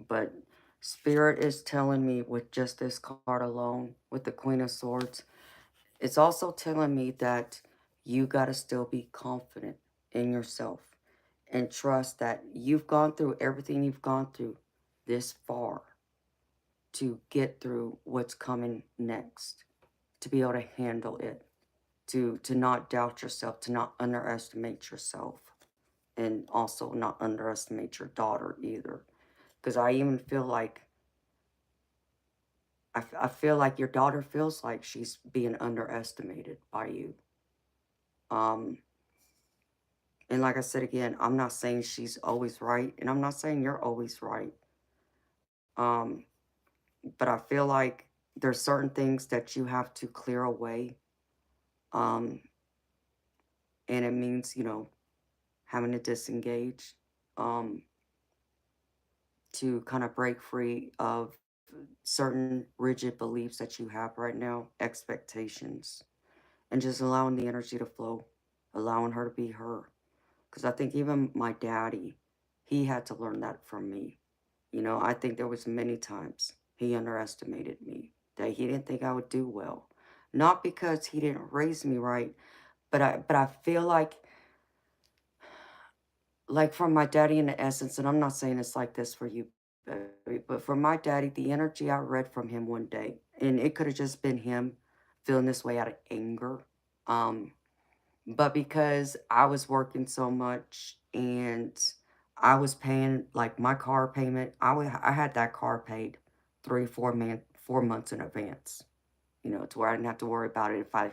But Spirit is telling me with just this card alone, with the Queen of Swords, it's also telling me that you got to still be confident in yourself and trust that you've gone through everything you've gone through this far to get through what's coming next, to be able to handle it, to not doubt yourself, to not underestimate yourself, and also not underestimate your daughter either. Because I even feel like I feel like your daughter feels like she's being underestimated by you. Um, and like I said again, I'm not saying she's always right, and I'm not saying you're always right. Um, but I feel like there's certain things that you have to clear away. Um, and it means, having to disengage. Um, to kind of break free of certain rigid beliefs that you have right now, expectations, and just allowing the energy to flow, allowing her to be her. Because I think even my daddy, he had to learn that from me. I think there was many times he underestimated me, that he didn't think I would do well. Not because he didn't raise me right, but I feel like from my daddy in the essence, and I'm not saying it's like this for you, baby, but for my daddy, the energy I read from him one day, and it could have just been him feeling this way out of anger. Um, but because I was working so much and I was paying like my car payment, I had that car paid 4 months in advance, to where I didn't have to worry about it if I,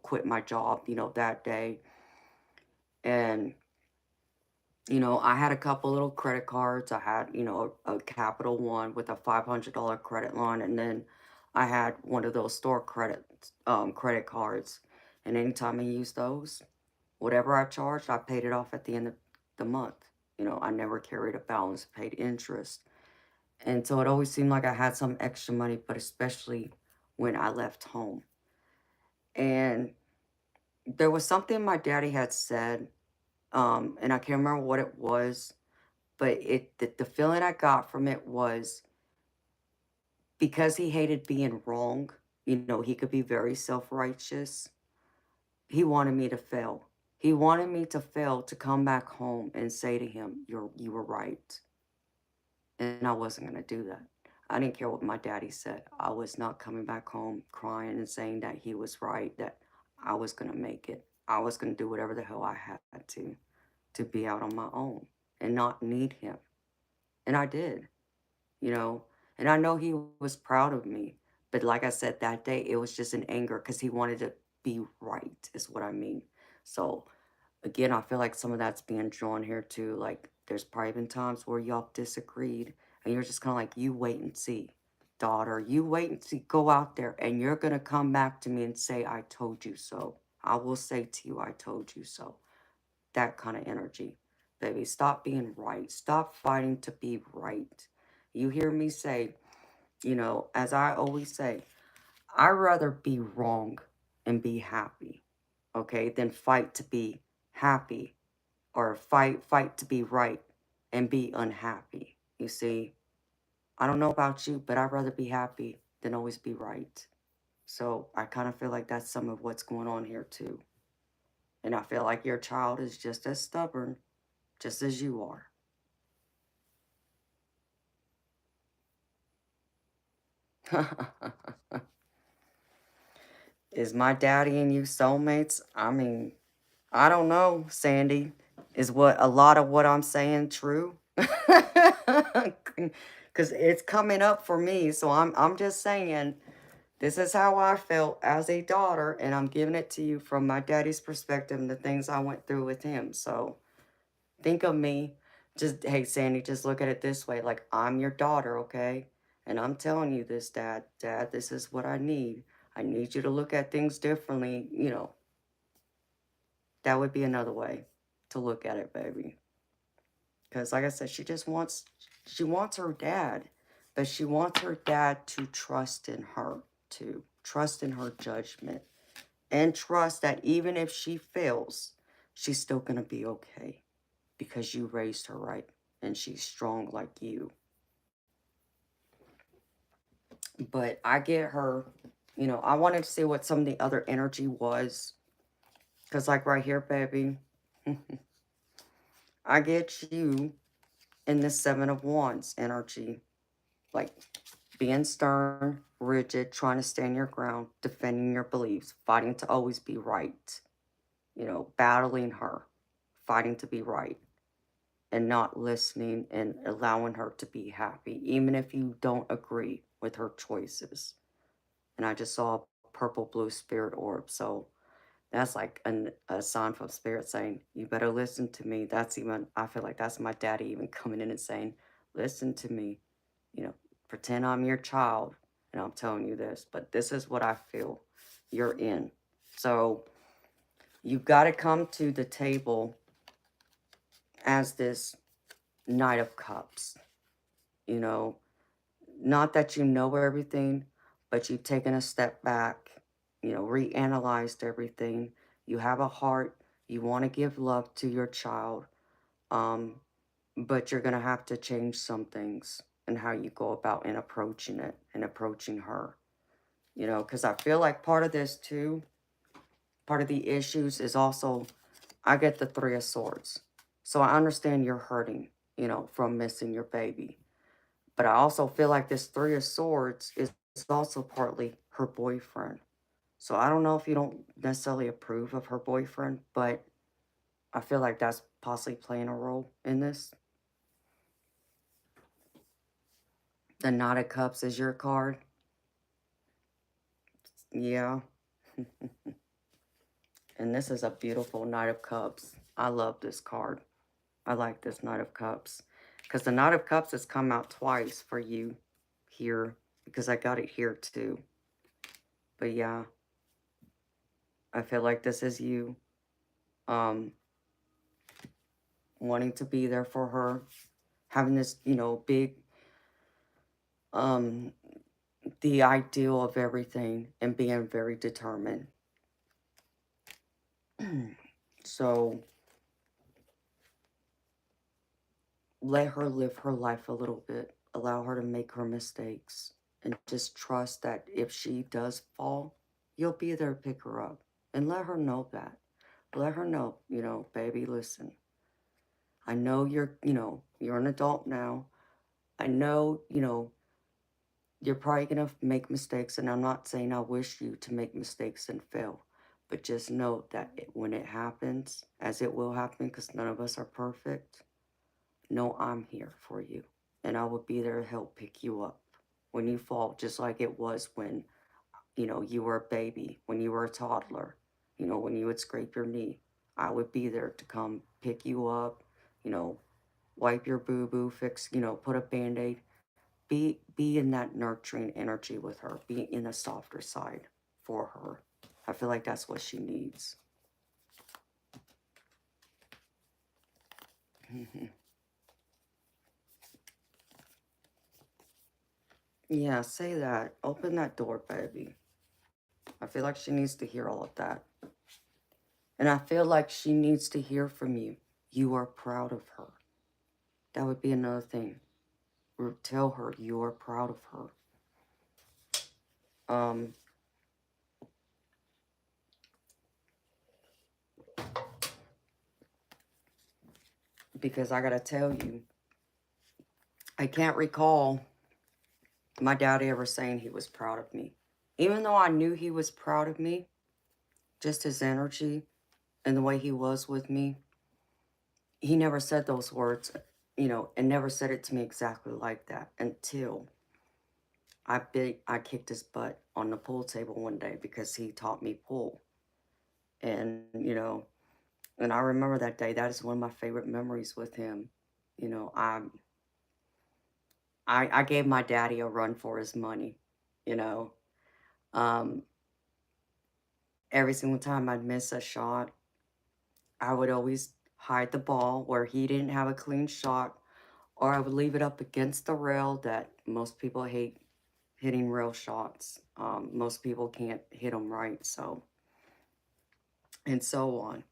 quit my job, that day. And I had a couple little credit cards. I had, a Capital One with a $500 credit line, and then I had one of those store credit cards. And anytime I used those, whatever I charged, I paid it off at the end of the month. I never carried a balance, paid interest. And so it always seemed like I had some extra money, but especially when I left home. And there was something my daddy had said, and I can't remember what it was, but the feeling I got from it was because he hated being wrong, he could be very self-righteous. He wanted me to fail. He wanted me to fail to come back home and say to him, you were right. And I wasn't going to do that. I didn't care what my daddy said. I was not coming back home crying and saying that he was right, that I was going to make it. I was going to do whatever the hell I had to be out on my own and not need him. And I did, you know. And I know he was proud of me. But like I said, that day, it was just an anger because he wanted to be right, is what I mean. So, again, I feel like some of that's being drawn here too. Like, there's probably been times where y'all disagreed, and you're just kind of like, you wait and see, daughter. You wait and see. Go out there, and you're going to come back to me and say, I told you so. I will say to you, I told you so. That kind of energy. Baby, stop being right. Stop fighting to be right. You hear me say, as I always say, I'd rather be wrong and be happy, okay, than fight to be happy or fight to be right and be unhappy. You see, I don't know about you, but I'd rather be happy than always be right. So I kind of feel like that's some of what's going on here too. And I feel like your child is just as stubborn, just as you are. Is my daddy and you soulmates? I mean, I don't know, Sandy. Is what a lot of what I'm saying true? Cause it's coming up for me, so I'm just saying this is how I felt as a daughter, and I'm giving it to you from my daddy's perspective and the things I went through with him. So think of me. Just hey Sandy, just look at it this way. Like I'm your daughter, okay? And I'm telling you this, Dad. Dad, this is what I need. I need you to look at things differently. That would be another way to look at it, baby. Because like I said, she wants her dad, but she wants her dad to trust in her too. Trust in her judgment. And trust that even if she fails, she's still gonna be okay. Because you raised her right. And she's strong like you. But I get her, I wanted to see what some of the other energy was. Because like right here, baby, I get you in the Seven of Wands energy. Like being stern, rigid, trying to stand your ground, defending your beliefs, fighting to always be right. Battling her, fighting to be right, and not listening and allowing her to be happy, even if you don't agree with her choices. And I just saw a purple blue spirit orb. So that's like a sign from spirit saying, you better listen to me. I feel like that's my daddy even coming in and saying, listen to me. You know, pretend I'm your child and I'm telling you this, but this is what I feel you're in. So you've got to come to the table as this Knight of Cups. You know, not that you know everything, but you've taken a step back, reanalyzed everything. You have a heart. You want to give love to your child, but you're going to have to change some things. and how you go about in approaching it and approaching her. Because I feel like part of this too, part of the issues is also, I get the Three of Swords. So I understand you're hurting, from missing your baby. But I also feel like this Three of Swords is also partly her boyfriend. So I don't know if you don't necessarily approve of her boyfriend, but I feel like that's possibly playing a role in this. The Knight of Cups is your card. Yeah. And this is a beautiful Knight of Cups. I love this card. I like this Knight of Cups. Because the Knight of Cups has come out twice for you here. Because I got it here too. But yeah. I feel like this is you. Wanting to be there for her. Having this, big, the ideal of everything. And being very determined. So let her live her life a little bit. Allow her to make her mistakes. And just trust that if she does fall, you'll be there to pick her up. And let her know that. Let her know, baby, listen. I know you're an adult now. I know, you're probably going to make mistakes. And I'm not saying I wish you to make mistakes and fail. But just know that when it happens, as it will happen, because none of us are perfect, know I'm here for you. And I will be there to help pick you up when you fall, just like it was when, you were a baby, when you were a toddler, when you would scrape your knee. I would be there to come pick you up, wipe your boo-boo, fix, put a Band-Aid. Be in that nurturing energy with her. Be in the softer side for her. I feel like that's what she needs. Yeah, say that. Open that door, baby. I feel like she needs to hear all of that. And I feel like she needs to hear from you. You are proud of her. That would be another thing. Tell her you are proud of her. Because I gotta tell you, I can't recall my daddy ever saying he was proud of me. Even though I knew he was proud of me, just his energy and the way he was with me, he never said those words, and never said it to me exactly like that until I kicked his butt on the pool table one day because he taught me pool. And, and I remember that day. That is one of my favorite memories with him. You know, I I gave my daddy a run for his money, you know. Um, every single time I'd miss a shot, I would always hide the ball where he didn't have a clean shot, or I would leave it up against the rail that most people hate hitting rail shots. Most people can't hit them right, so, and so on.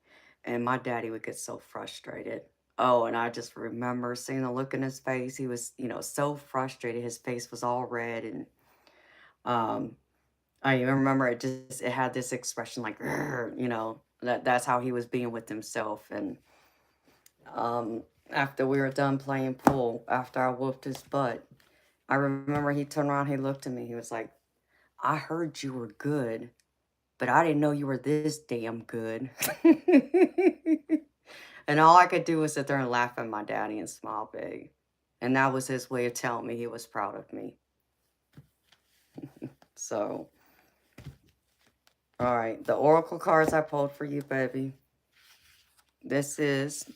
And my daddy would get so frustrated. Oh, and I just remember seeing the look in his face. He was, so frustrated. His face was all red. And um, I even remember it had this expression like, "Grr," that's how he was being with himself. And after we were done playing pool, after I whooped his butt, I remember he turned around, he looked at me, he was like, I heard you were good, but I didn't know you were this damn good. And all I could do was sit there and laugh at my daddy and smile big. And that was his way of telling me he was proud of me. So, all right, the oracle cards I pulled for you, baby. This is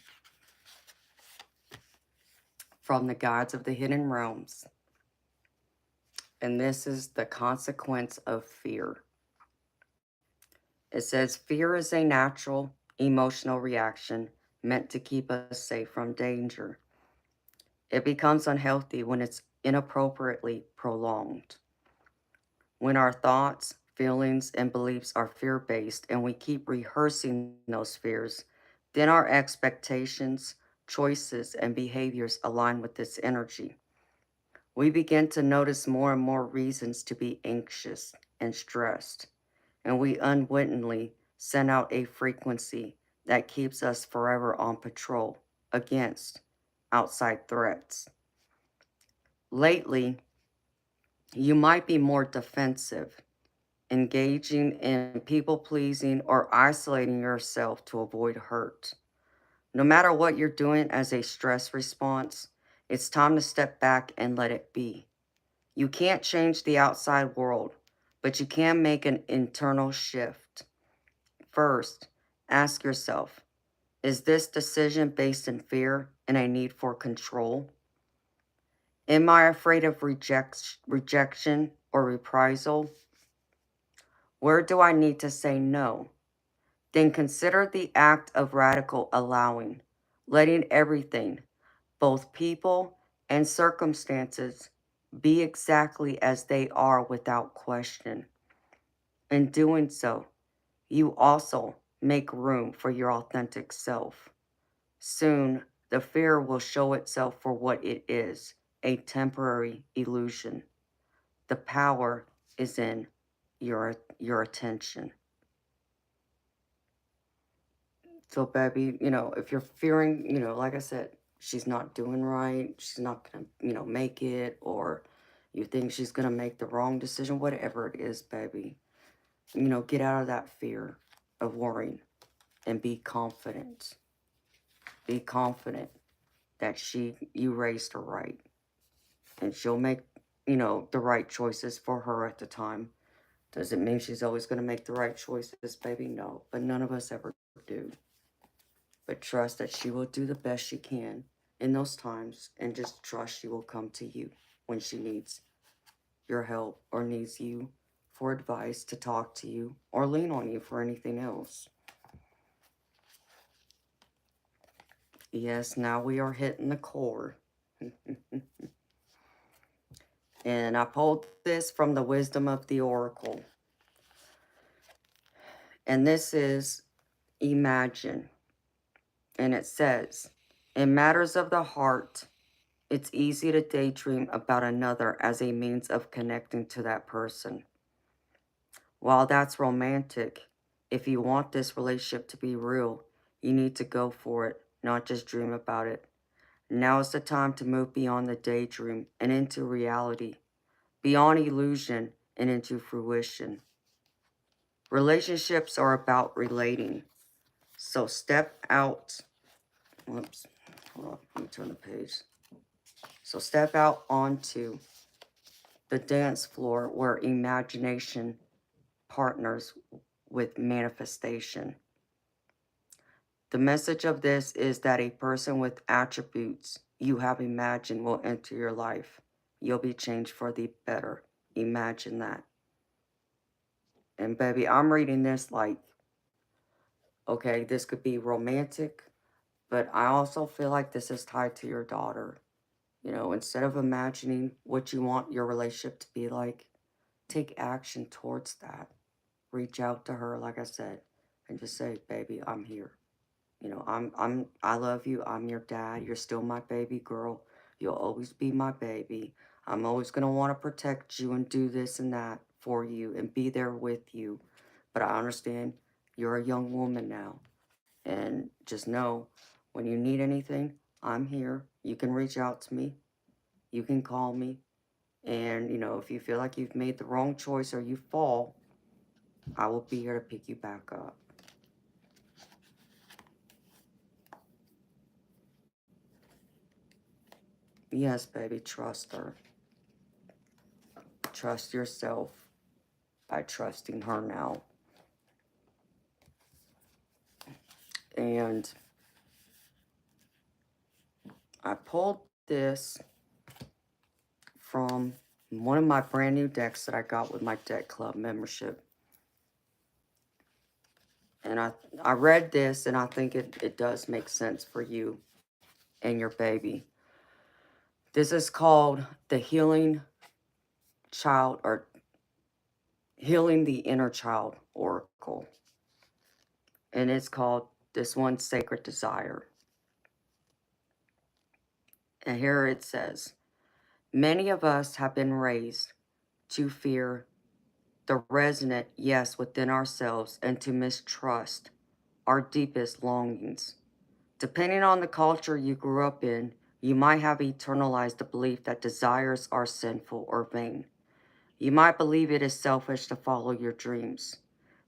from the Guides of the Hidden Realms. And this is the consequence of fear. It says, fear is a natural emotional reaction meant to keep us safe from danger. It becomes unhealthy when it's inappropriately prolonged. When our thoughts, feelings, and beliefs are fear-based and we keep rehearsing those fears, then our expectations, choices, and behaviors align with this energy. We begin to notice more and more reasons to be anxious and stressed, and we unwittingly send out a frequency that keeps us forever on patrol against outside threats. Lately, you might be more defensive, engaging in people pleasing or isolating yourself to avoid hurt. No matter what you're doing as a stress response, it's time to step back and let it be. You can't change the outside world, but you can make an internal shift. First, ask yourself, is this decision based in fear and a need for control? Am I afraid of rejection or reprisal? Where do I need to say no? Then consider the act of radical allowing, letting everything, both people and circumstances, be exactly as they are without question. In doing so, you also make room for your authentic self. Soon, the fear will show itself for what it is, a temporary illusion. The power is in your attention. So, baby, if you're fearing, like I said, she's not doing right, she's not going to, make it, or you think she's going to make the wrong decision, whatever it is, baby, get out of that fear of worrying and be confident. Be confident that you raised her right, and she'll make, the right choices for her at the time. Does it mean she's always going to make the right choices, baby? No, but none of us ever do. But trust that she will do the best she can in those times, and just trust she will come to you when she needs your help or needs you for advice, to talk to you or lean on you for anything else. Yes, now we are hitting the core. And I pulled this from the Wisdom of the Oracle. And this is imagine. And it says, in matters of the heart, it's easy to daydream about another as a means of connecting to that person. While that's romantic, if you want this relationship to be real, you need to go for it, not just dream about it. Now is the time to move beyond the daydream and into reality, beyond illusion and into fruition. Relationships are about relating. So step out. Whoops. Hold on. Let me turn the page. So step out onto the dance floor where imagination partners with manifestation. The message of this is that a person with attributes you have imagined will enter your life. You'll be changed for the better. Imagine that. And baby, I'm reading this like, okay, this could be romantic, but I also feel like this is tied to your daughter. Instead of imagining what you want your relationship to be like, take action towards that. Reach out to her, like I said, and just say, baby, I'm here. I love you. I'm your dad. You're still my baby girl. You'll always be my baby. I'm always going to want to protect you and do this and that for you and be there with you. But I understand you're a young woman now. And just know, when you need anything, I'm here. You can reach out to me. You can call me. And, if you feel like you've made the wrong choice or you fall, I will be here to pick you back up. Yes, baby, trust her. Trust yourself by trusting her now. And I pulled this from one of my brand new decks that I got with my deck club membership. And I read this, and I think it does make sense for you and your baby. This is called the Healing Child, or Healing the Inner Child Oracle. And it's called this one, Sacred Desire. And here it says, Many of us have been raised to fear the resonant yes within ourselves and to mistrust our deepest longings. Depending on the culture you grew up in, you might have internalized the belief that desires are sinful or vain. You might believe it is selfish to follow your dreams.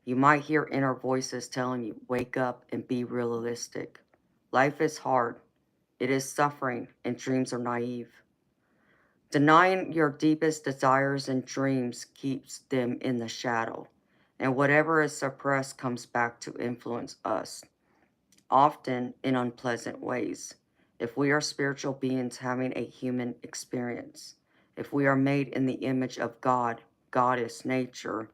You might hear inner voices telling you, wake up and be realistic. Life is hard, it is suffering, and dreams are naive. Denying your deepest desires and dreams keeps them in the shadow, and whatever is suppressed comes back to influence us, often in unpleasant ways. If we are spiritual beings having a human experience, if we are made in the image of God, Goddess, nature,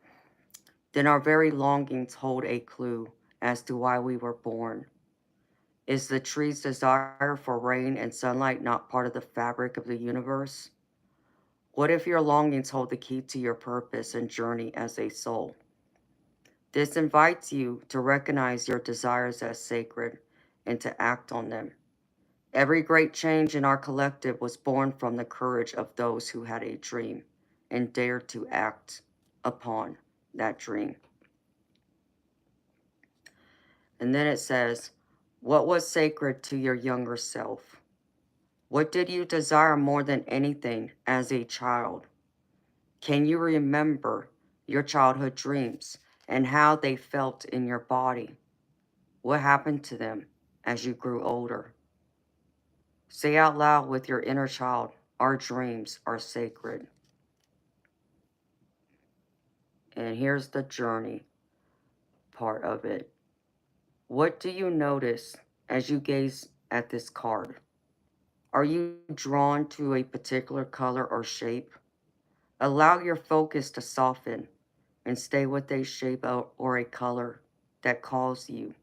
then our very longings hold a clue as to why we were born. Is the tree's desire for rain and sunlight not part of the fabric of the universe? What if your longings hold the key to your purpose and journey as a soul? This invites you to recognize your desires as sacred and to act on them. Every great change in our collective was born from the courage of those who had a dream and dared to act upon that dream. And then it says, what was sacred to your younger self? What did you desire more than anything as a child? Can you remember your childhood dreams and how they felt in your body? What happened to them as you grew older? Say out loud with your inner child, our dreams are sacred. And here's the journey part of it. What do you notice as you gaze at this card? Are you drawn to a particular color or shape? Allow your focus to soften and stay with a shape or a color that calls you.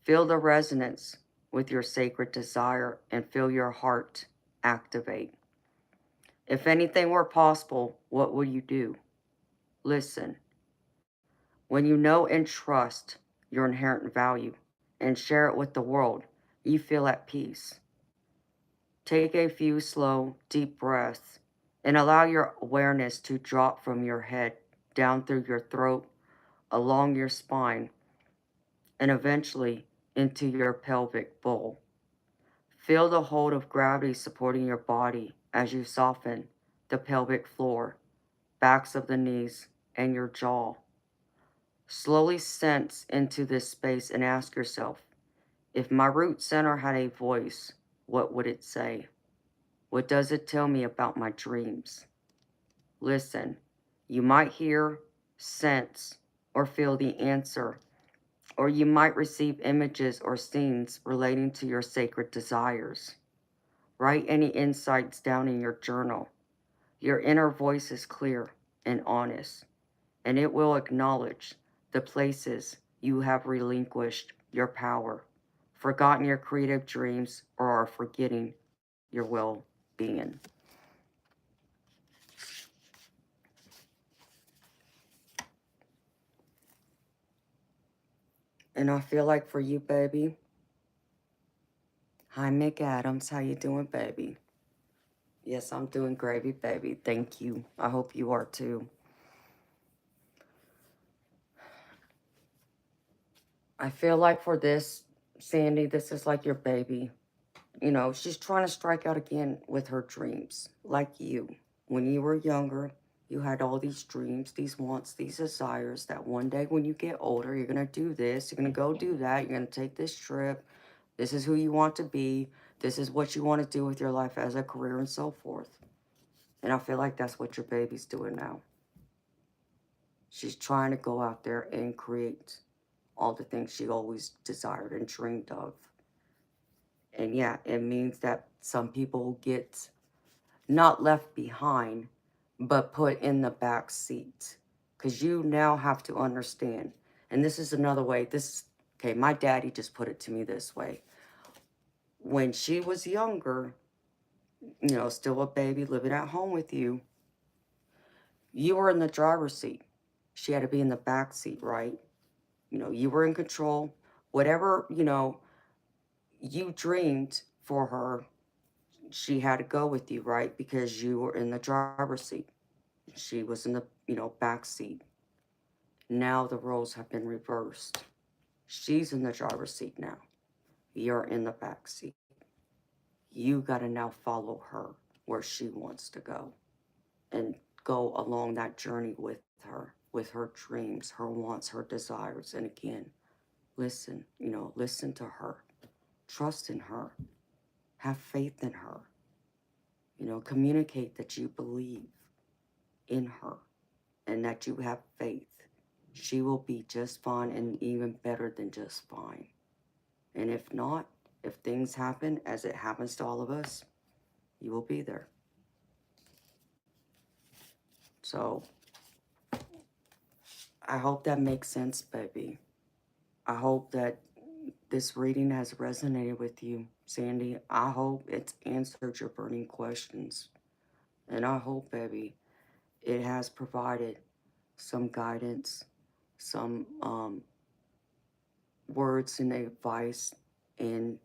Feel the resonance with your sacred desire and feel your heart activate. If anything were possible, what would you do? Listen. When you know and trust your inherent value and share it with the world, you feel at peace. Take a few slow, deep breaths and allow your awareness to drop from your head down through your throat, along your spine, and eventually into your pelvic bowl. Feel the hold of gravity supporting your body as you soften the pelvic floor, backs of the knees, and your jaw. Slowly sense into this space and ask yourself, if my root center had a voice, what would it say? What does it tell me about my dreams? Listen, you might hear, sense, or feel the answer, or you might receive images or scenes relating to your sacred desires. Write any insights down in your journal. Your inner voice is clear and honest, and it will acknowledge the places you have relinquished your power, forgotten your creative dreams, or are forgetting your well-being. And I feel like for you, baby, hi, Mick Adams, how you doing, baby? Yes, I'm doing gravy, baby. Thank you. I hope you are too. I feel like for this, Sandy, this is like your baby. You know, she's trying to strike out again with her dreams, like you. When you were younger, you had all these dreams, these wants, these desires that one day when you get older, you're going to do this, you're going to go do that, you're going to take this trip, this is who you want to be, this is what you want to do with your life as a career and so forth. And I feel like that's what your baby's doing now. She's trying to go out there and create all the things she always desired and dreamed of. And yeah, it means that some people get not left behind, but put in the back seat. Because you now have to understand. And this is another way. Okay, my daddy just put it to me this way. When she was younger, you know, still a baby living at home with you, you were in the driver's seat. She had to be in the back seat, right? You know, you were in control. Whatever, you know, you dreamed for her, she had to go with you, right? Because you were in the driver's seat. She was in the, back seat. Now the roles have been reversed. She's in the driver's seat now. You're in the back seat. You got to now follow her where she wants to go and go along that journey with her dreams, her wants, her desires. And again, listen, listen to her. Trust in her. Have faith in her. Communicate that you believe in her and that you have faith. She will be just fine and even better than just fine. And if not, if things happen as it happens to all of us, you will be there. So I hope that makes sense, baby. I hope that this reading has resonated with you, Sandy. I hope it's answered your burning questions. And I hope, baby, it has provided some guidance, some words and advice, and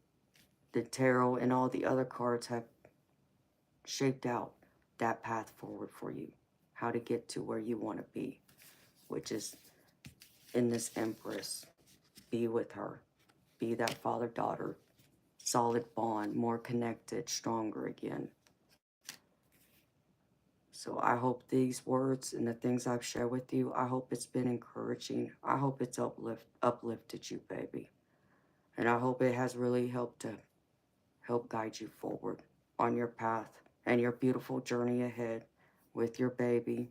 the tarot and all the other cards have shaped out that path forward for you, how to get to where you want to be, which is in this Empress. Be with her. Be that father-daughter, solid bond, more connected, stronger again. So I hope these words and the things I've shared with you, I hope it's been encouraging. I hope it's uplifted you, baby. And I hope it has really helped to help guide you forward on your path and your beautiful journey ahead with your baby.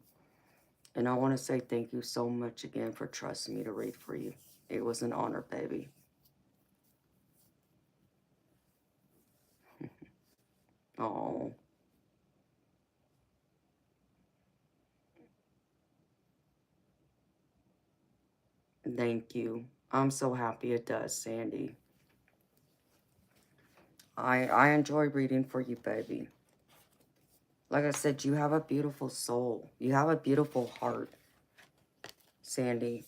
And I want to say thank you so much again for trusting me to read for you. It was an honor, baby. Oh, thank you. I'm so happy it does, Sandy. I enjoy reading for you, baby. Like I said, you have a beautiful soul. You have a beautiful heart, Sandy.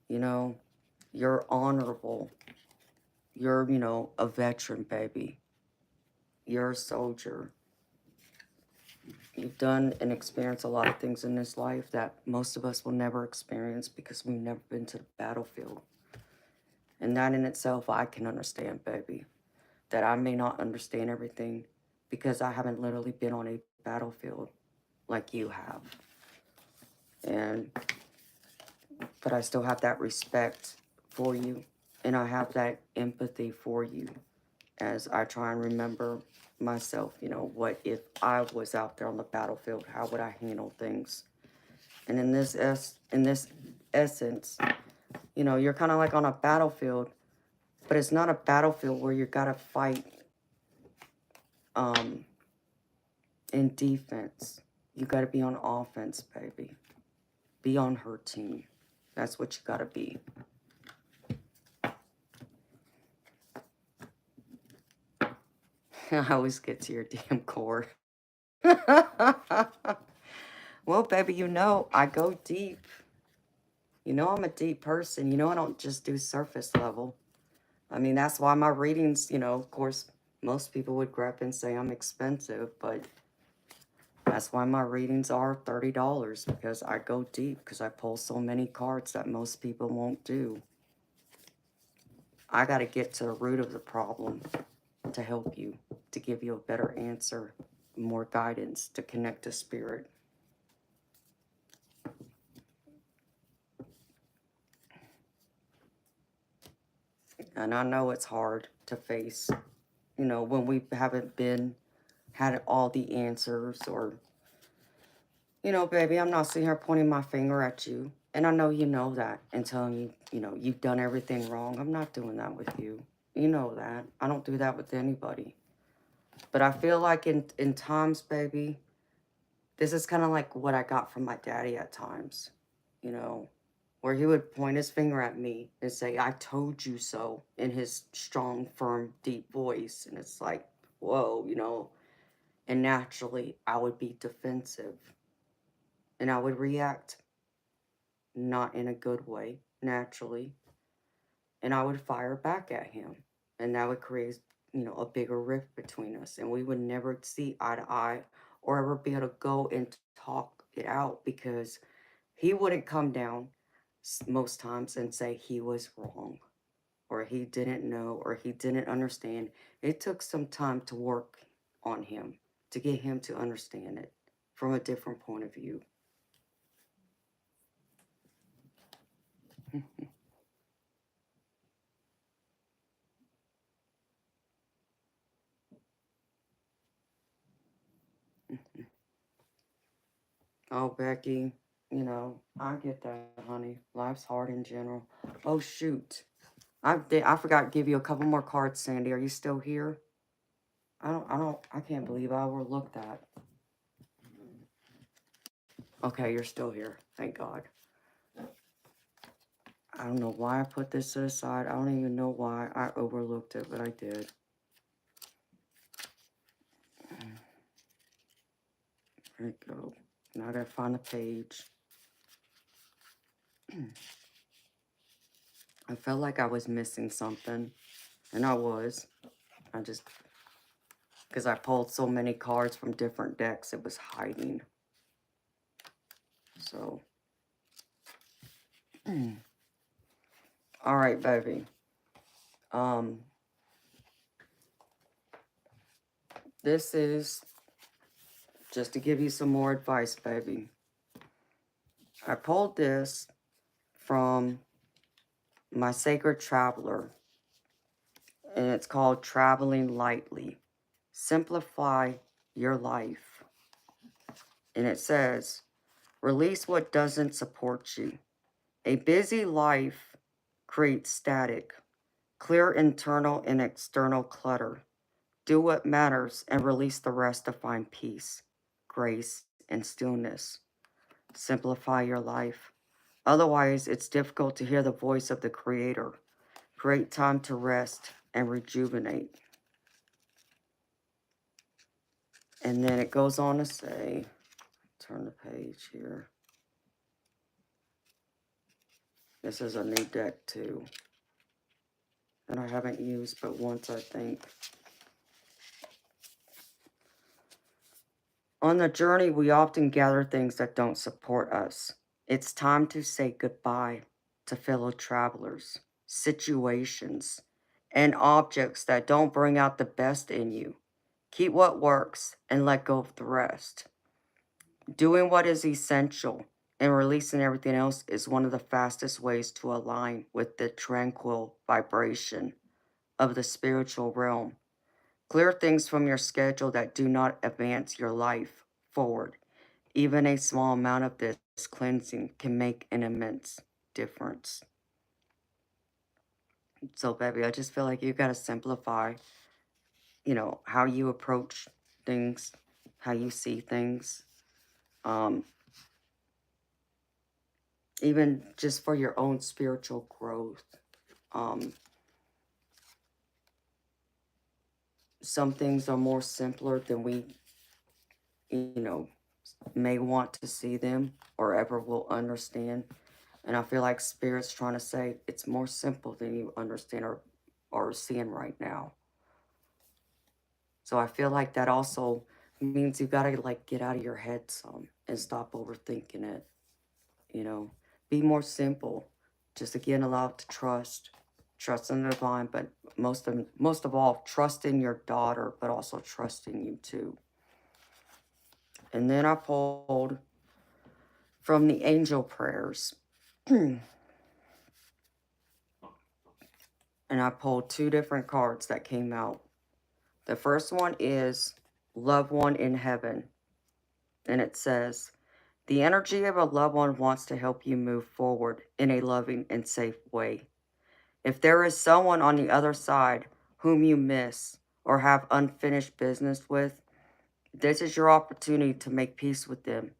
You're honorable. You're, a veteran, baby. You're a soldier. You've done and experienced a lot of things in this life that most of us will never experience because we've never been to the battlefield. And that in itself, I can understand, baby. That I may not understand everything because I haven't literally been on a battlefield like you have. But I still have that respect for you. And I have that empathy for you as I try and remember myself, what if I was out there on the battlefield, how would I handle things? And in this essence, you're kind of like on a battlefield, but it's not a battlefield where you got to fight in defense. You got to be on offense, baby. Be on her team. That's what you got to be. I always get to your damn core. Well, baby, I go deep. I'm a deep person. I don't just do surface level. I mean, that's why my readings, of course, most people would grab and say I'm expensive, but that's why my readings are $30, because I go deep, because I pull so many cards that most people won't do. I got to get to the root of the problem to help you, to give you a better answer, more guidance, to connect to spirit. And I know it's hard to face, when we haven't had all the answers, or, baby, I'm not sitting here pointing my finger at you. And I know you know that, and telling you, you've done everything wrong. I'm not doing that with you. You know that. I don't do that with anybody. But I feel like in times, baby, this is kind of like what I got from my daddy at times, where he would point his finger at me and say, I told you so, in his strong, firm, deep voice. And it's like, whoa, and naturally I would be defensive and I would react not in a good way, naturally. And I would fire back at him, and that would a bigger rift between us, and we would never see eye to eye or ever be able to go and talk it out, because he wouldn't come down most times and say he was wrong or he didn't know or he didn't understand. It took some time to work on him to get him to understand it from a different point of view. Oh, Becky, I get that, honey. Life's hard in general. Oh, shoot. I forgot to give you a couple more cards, Sandy. Are you still here? I can't believe I overlooked that. Okay, you're still here. Thank God. I don't know why I put this to the side. I don't even know why I overlooked it, but I did. There we go. Now I gotta find the page. I felt like I was missing something, and I was. Because I pulled so many cards from different decks, it was hiding. So, all right, baby. This is just to give you some more advice, baby. I pulled this from my Sacred Traveler, and it's called Traveling Lightly. Simplify your life. And it says, release what doesn't support you. A busy life creates static. Clear internal and external clutter. Do what matters and release the rest to find peace, grace, and stillness. Simplify your life. Otherwise, it's difficult to hear the voice of the Creator. Create time to rest and rejuvenate. And then it goes on to say, turn the page here. This is a new deck too, that I haven't used but once, I think. On the journey, we often gather things that don't support us. It's time to say goodbye to fellow travelers, situations, and objects that don't bring out the best in you. Keep what works and let go of the rest. Doing what is essential and releasing everything else is one of the fastest ways to align with the tranquil vibration of the spiritual realm. Clear things from your schedule that do not advance your life forward. Even a small amount of this cleansing can make an immense difference. So, baby, I just feel like you got to simplify, how you approach things, how you see things. Even just for your own spiritual growth. Some things are more simpler than we, may want to see them or ever will understand. And I feel like Spirit's trying to say it's more simple than you understand or seeing right now. So I feel like that also means you gotta get out of your head some and stop overthinking it. Be more simple. Just again, allow it to trust in the divine, but most of all, trust in your daughter, but also trust in you too. And then I pulled from the angel prayers. And I pulled two different cards that came out. The first one is Loved One in Heaven. And it says, the energy of a loved one wants to help you move forward in a loving and safe way. If there is someone on the other side whom you miss or have unfinished business with, this is your opportunity to make peace with them.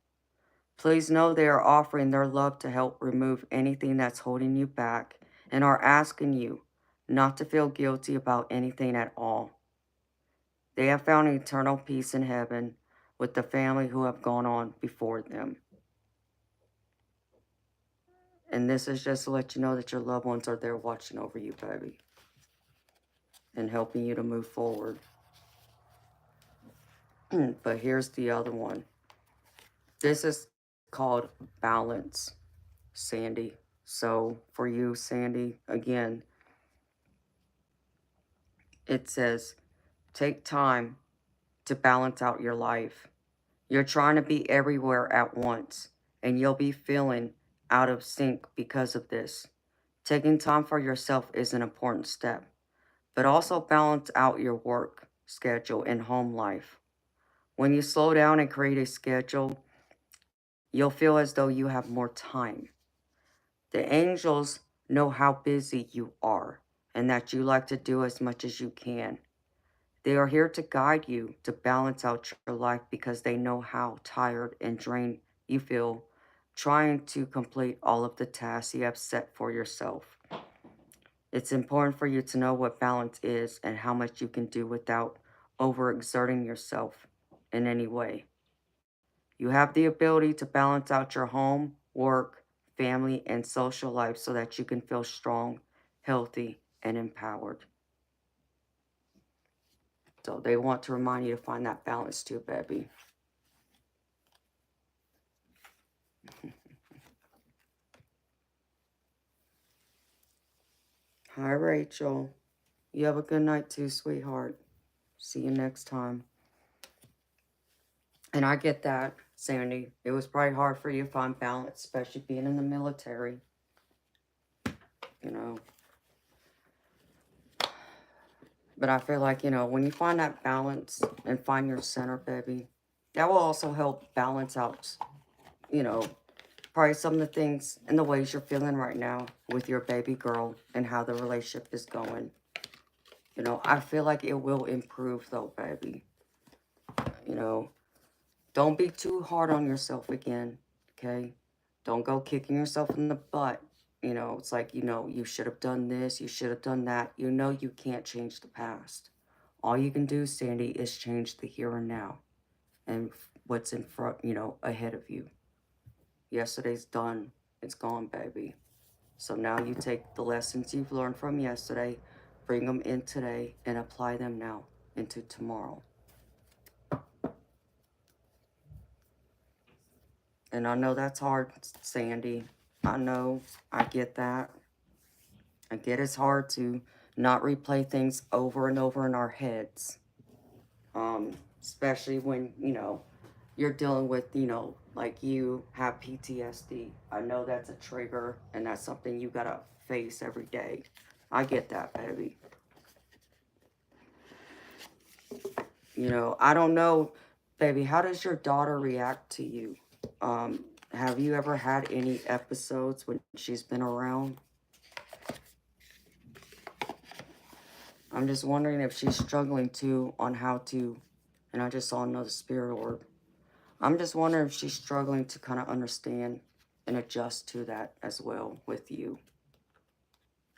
Please know they are offering their love to help remove anything that's holding you back and are asking you not to feel guilty about anything at all. They have found eternal peace in heaven with the family who have gone on before them. And this is just to let you know that your loved ones are there watching over you, baby. and helping you to move forward. But here's the other one. This is called balance, Sandy. So for you, Sandy, again, it says, take time to balance out your life. You're trying to be everywhere at once, and you'll be feeling out of sync because of this. Taking time for yourself is an important step, but also balance out your work schedule and home life. When you slow down and create a schedule, you'll feel as though you have more time. The angels know how busy you are and that you like to do as much as you can. They are here to guide you to balance out your life because they know how tired and drained you feel trying to complete all of the tasks you have set for yourself. It's important for you to know what balance is and how much you can do without overexerting yourself in any way. You have the ability to balance out your home, work, family, and social life so that you can feel strong, healthy, and empowered. So they want to remind you to find that balance too, baby. Hi, Rachel. You have a good night too, sweetheart. See you next time. And I get that, Sandy. It was probably hard for you to find balance, especially being in the military. You know. But I feel like, when you find that balance and find your center, baby, that will also help balance out, probably some of the things and the ways you're feeling right now with your baby girl and how the relationship is going. I feel like it will improve though, baby. You know, don't be too hard on yourself again, okay? Don't go kicking yourself in the butt. It's like, you should have done this, you should have done that. You can't change the past. All you can do, Sandy, is change the here and now and what's in front, ahead of you. Yesterday's done. It's gone, baby. So now you take the lessons you've learned from yesterday, bring them in today, and apply them now into tomorrow. And I know that's hard, Sandy. I know. I get that. I get it's hard to not replay things over and over in our heads. Especially when, you're dealing with, like you have PTSD. I know that's a trigger and that's something you gotta face every day. I get that, baby. I don't know, baby, how does your daughter react to you? Have you ever had any episodes when she's been around? I'm just wondering if she's struggling too on how to, and I just saw another spirit orb. I'm just wondering if she's struggling to kind of understand and adjust to that as well with you.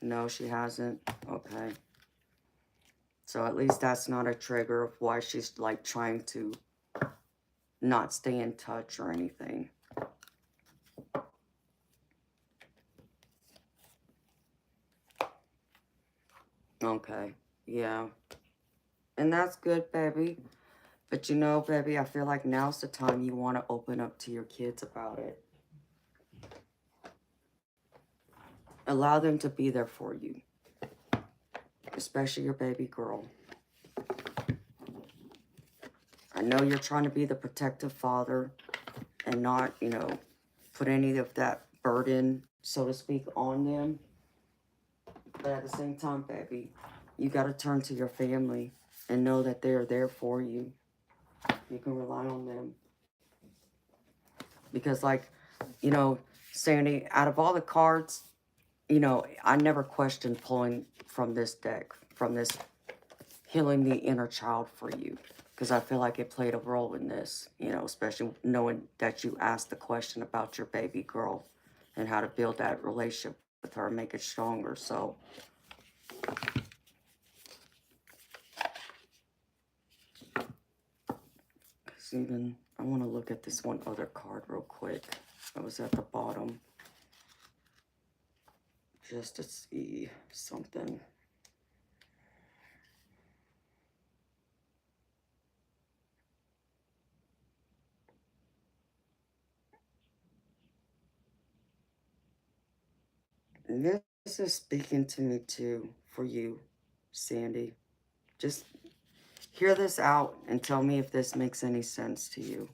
No, she hasn't? Okay. So at least that's not a trigger of why she's like trying to not stay in touch or anything. Okay. Yeah. And that's good, baby. But baby, I feel like now's the time you want to open up to your kids about it. Allow them to be there for you. Especially your baby girl. I know you're trying to be the protective father and not, put any of that burden, so to speak, on them. But at the same time, baby, you got to turn to your family and know that they're there for you. You can rely on them. Because, like, Sandy, out of all the cards, I never questioned pulling from this deck, from this healing the inner child for you. Because I feel like it played a role in this, especially knowing that you asked the question about your baby girl and how to build that relationship with her and make it stronger. So, even, I want to look at this one other card real quick. That was at the bottom. Just to see something. This is speaking to me too, for you, Sandy. Just hear this out and tell me if this makes any sense to you.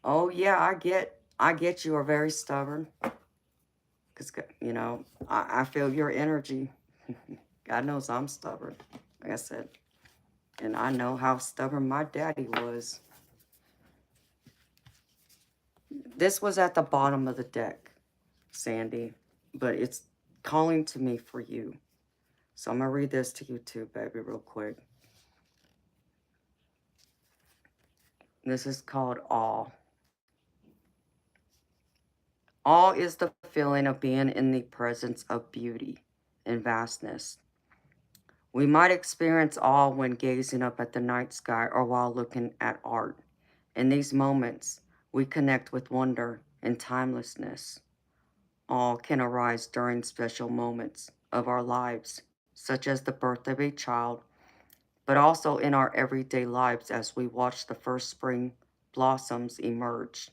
Oh yeah, I get you are very stubborn. Because, you know, I feel your energy. God knows I'm stubborn, like I said. And I know how stubborn my daddy was. This was at the bottom of the deck, Sandy. But it's calling to me for you. So I'm going to read this to you too, baby, real quick. This is called awe. Awe is the feeling of being in the presence of beauty and vastness. We might experience awe when gazing up at the night sky or while looking at art. In these moments, we connect with wonder and timelessness. Awe can arise during special moments of our lives, such as the birth of a child, but also in our everyday lives as we watch the first spring blossoms emerge.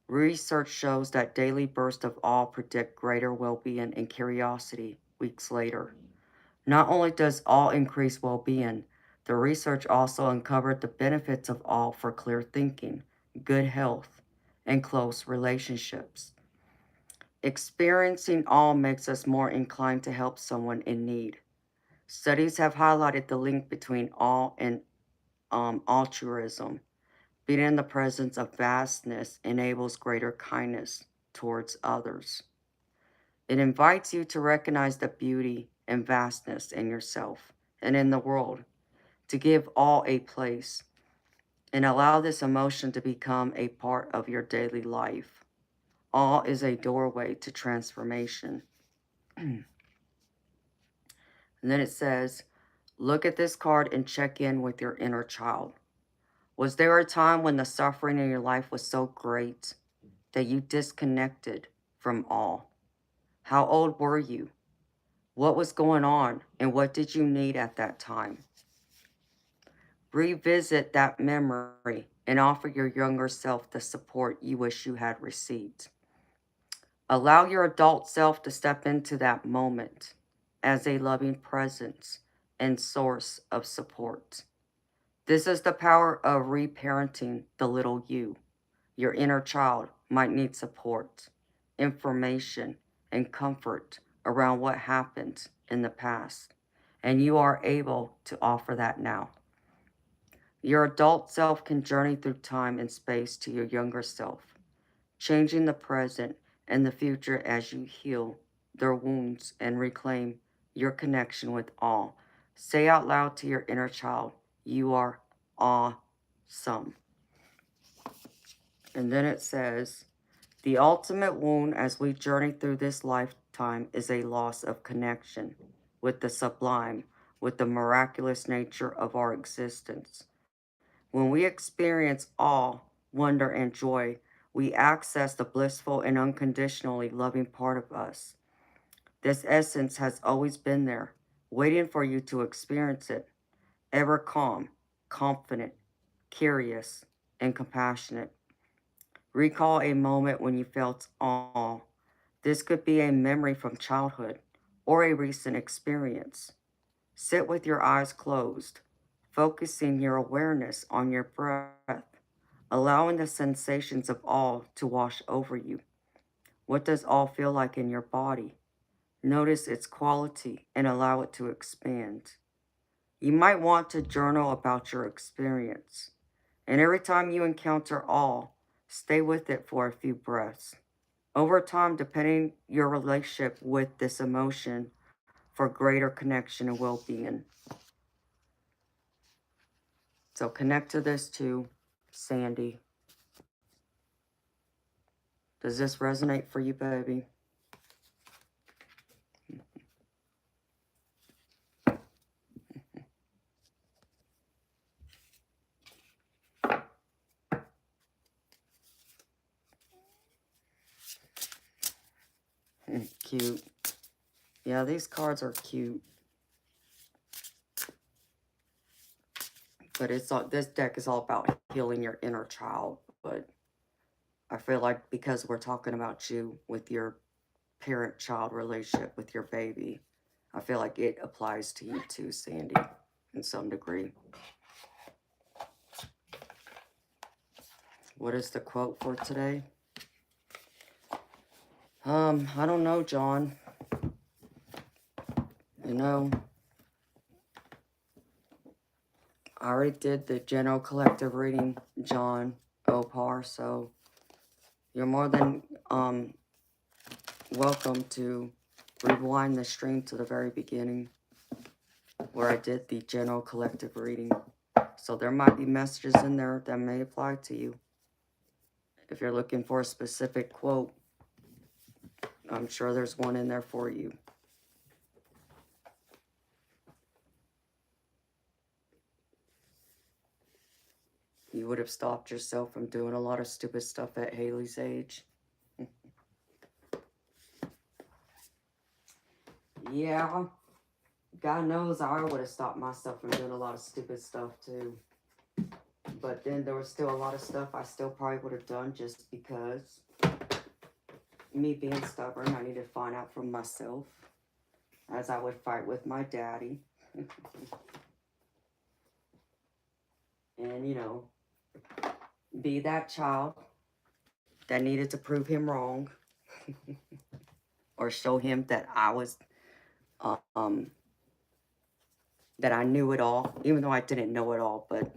Research shows that daily bursts of awe predict greater well-being and curiosity weeks later. Not only does awe increase well-being, the research also uncovered the benefits of awe for clear thinking, good health, and close relationships. Experiencing awe makes us more inclined to help someone in need. Studies have highlighted the link between awe and altruism. Being in the presence of vastness enables greater kindness towards others. It invites you to recognize the beauty and vastness in yourself and in the world, to give all a place, and allow this emotion to become a part of your daily life. Awe is a doorway to transformation. And then it says, look at this card and check in with your inner child. Was there a time when the suffering in your life was so great that you disconnected from awe? How old were you? What was going on, and what did you need at that time? Revisit that memory and offer your younger self the support you wish you had received. Allow your adult self to step into that moment as a loving presence and source of support. This is the power of reparenting the little you. Your inner child might need support, information, and comfort around what happened in the past, and you are able to offer that now. Your adult self can journey through time and space to your younger self, changing the present and the future as you heal their wounds and reclaim your connection with all. Say out loud to your inner child, you are awesome. And then it says, the ultimate wound as we journey through this lifetime is a loss of connection with the sublime, with the miraculous nature of our existence. When we experience awe, wonder, and joy, we access the blissful and unconditionally loving part of us. This essence has always been there, waiting for you to experience it, ever calm, confident, curious, and compassionate. Recall a moment when you felt awe. This could be a memory from childhood or a recent experience. Sit with your eyes closed, focusing your awareness on your breath, allowing the sensations of awe to wash over you. What does awe feel like in your body? Notice its quality and allow it to expand. You might want to journal about your experience. And every time you encounter awe, stay with it for a few breaths. Over time, depending your relationship with this emotion for greater connection and well-being. So connect to this too, Sandy. Does this resonate for you, baby? Cute. Yeah, these cards are cute. But it's all, this deck is all about healing your inner child. But I feel like because we're talking about you with your parent-child relationship with your baby, I feel like it applies to you too, Sandy, in some degree. What is the quote for today? I don't know, John. You know, I already did the general collective reading, John Opar, so you're more than welcome to rewind the stream to the very beginning where I did the general collective reading. So there might be messages in there that may apply to you. If you're looking for a specific quote, I'm sure there's one in there for you. You would have stopped yourself from doing a lot of stupid stuff at Haley's age. Yeah, God knows I would have stopped myself from doing a lot of stupid stuff too. But then there was still a lot of stuff I still probably would have done just because me being stubborn, I needed to find out from myself, as I would fight with my daddy. And, you know, be that child that needed to prove him wrong or show him that I was, that I knew it all, even though I didn't know it all, but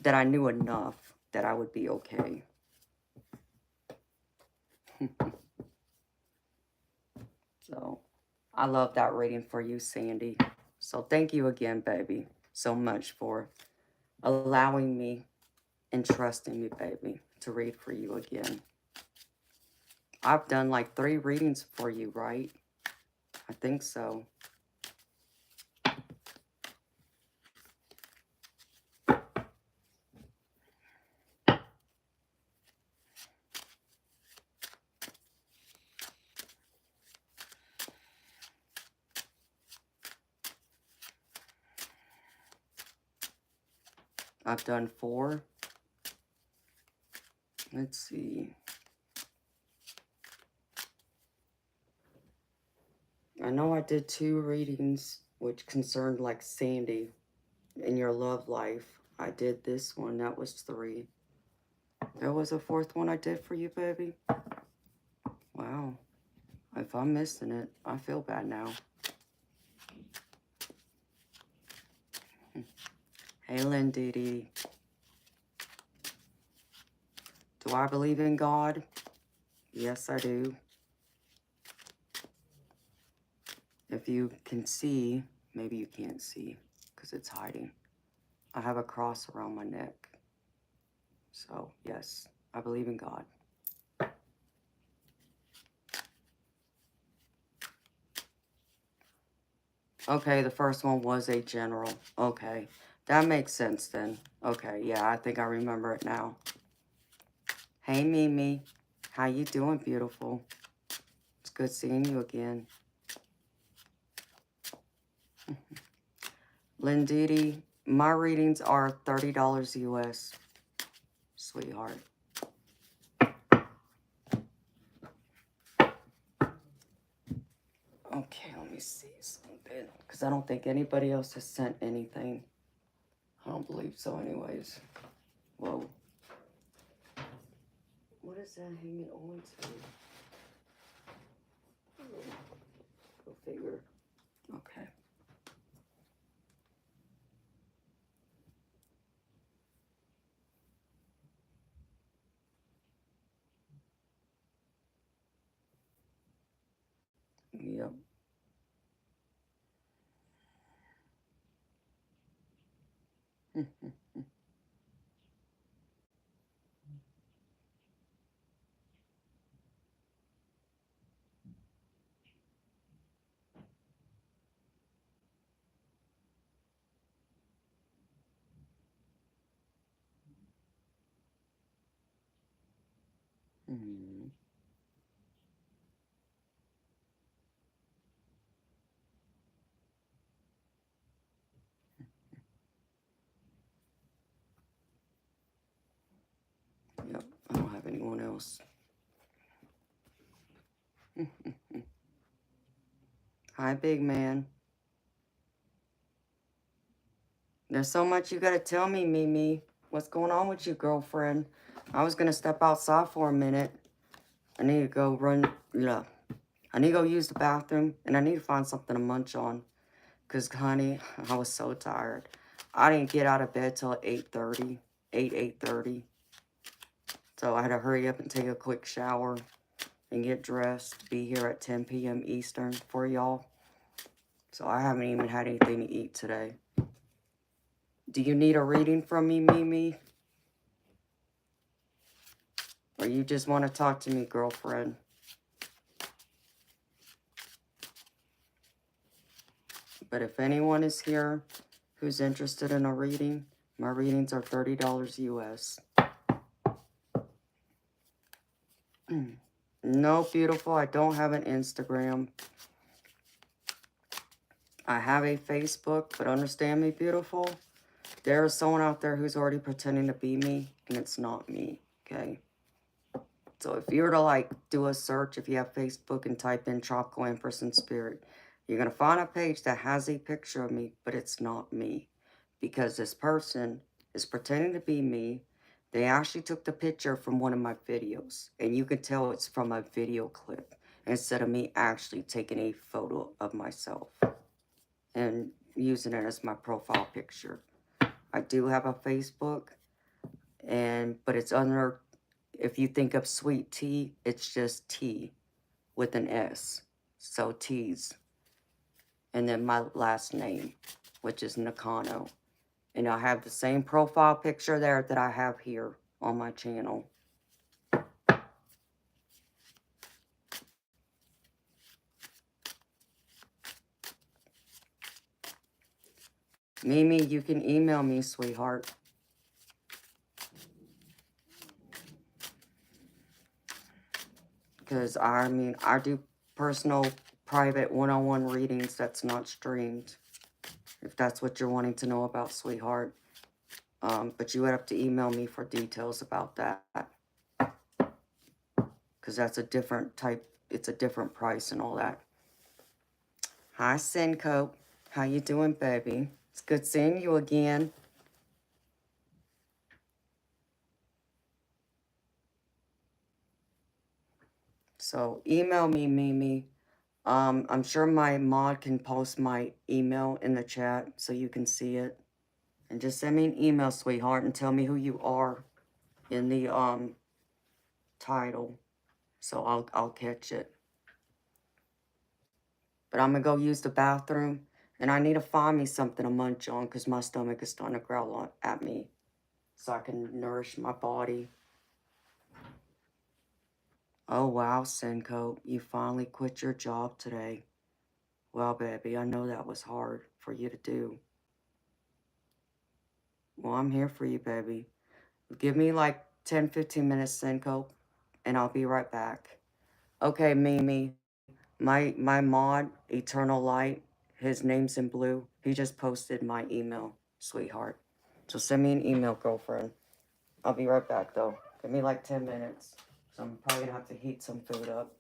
that I knew enough that I would be okay. So, I love that reading for you, Sandy. So thank you again, baby, so much for allowing me and trusting me, baby, to read for you again. I've done like 3 readings for you, right? I think so. I've done 4. Let's see. I know I did 2 readings which concerned like Sandy in your love life. I did this one. That was 3. There was a 4th one I did for you, baby. Wow. If I'm missing it, I feel bad now. Hey, Lindy. Do I believe in God? Yes, I do. If you can see, maybe you can't see because it's hiding. I have a cross around my neck. So, yes, I believe in God. Okay, the first one was a general. Okay, that makes sense then. Okay, yeah, I think I remember it now. Hey, Mimi. How you doing, beautiful? It's good seeing you again. Lindidi, my readings are $30 US, sweetheart. Okay, let me see something, because I don't think anybody else has sent anything. I don't believe so anyways. Whoa. What is that hanging on to? Go figure. Okay. Yep. have anyone else. Hi, big man. There's so much you gotta tell me, Mimi. What's going on with you, girlfriend? I was gonna step outside for a minute. I need to go run, yeah. I need to go use the bathroom, and I need to find something to munch on. Because, honey, I was so tired. I didn't get out of bed till 8:30, 8:30. So I had to hurry up and take a quick shower and get dressed, be here at 10 p.m. Eastern for y'all. So I haven't even had anything to eat today. Do you need a reading from me, Mimi? Or you just want to talk to me, girlfriend? But if anyone is here who's interested in a reading, my readings are $30 US. No, beautiful, I don't have an Instagram. I have a Facebook, but understand me, beautiful. There is someone out there who's already pretending to be me, and it's not me, okay? So if you were to, like, do a search, if you have Facebook and type in Tropical Empress in Spirit, you're going to find a page that has a picture of me, but it's not me. Because this person is pretending to be me. They actually took the picture from one of my videos, and you can tell it's from a video clip instead of me actually taking a photo of myself and using it as my profile picture. I do have a Facebook, but it's under, if you think of sweet tea, it's just tea with an S. So teas. And then my last name, which is Nakano. And I have the same profile picture there that I have here on my channel. Mimi, you can email me, sweetheart. Because, I mean, I do personal, private, one-on-one readings that's not streamed. If that's what you're wanting to know about, sweetheart. But you would have to email me for details about that. Because that's a different type, it's a different price and all that. Hi, Senko. How you doing, baby? It's good seeing you again. So email me, Mimi. I'm sure my mod can post my email in the chat so you can see it. And just send me an email, sweetheart, and tell me who you are in the title. So I'll catch it. But I'm gonna go use the bathroom, and I need to find me something to munch on because my stomach is starting to growl at me, so I can nourish my body. Oh wow, Senko, you finally quit your job today. Well, baby, I know that was hard for you to do. Well, I'm here for you, baby. Give me like 10-15 minutes, Senko, and I'll be right back. Okay, Mimi, my mod, Eternal Light, his name's in blue. He just posted my email, sweetheart. So send me an email, girlfriend. I'll be right back, though. Give me like 10 minutes. So I'm probably gonna have to heat some food up.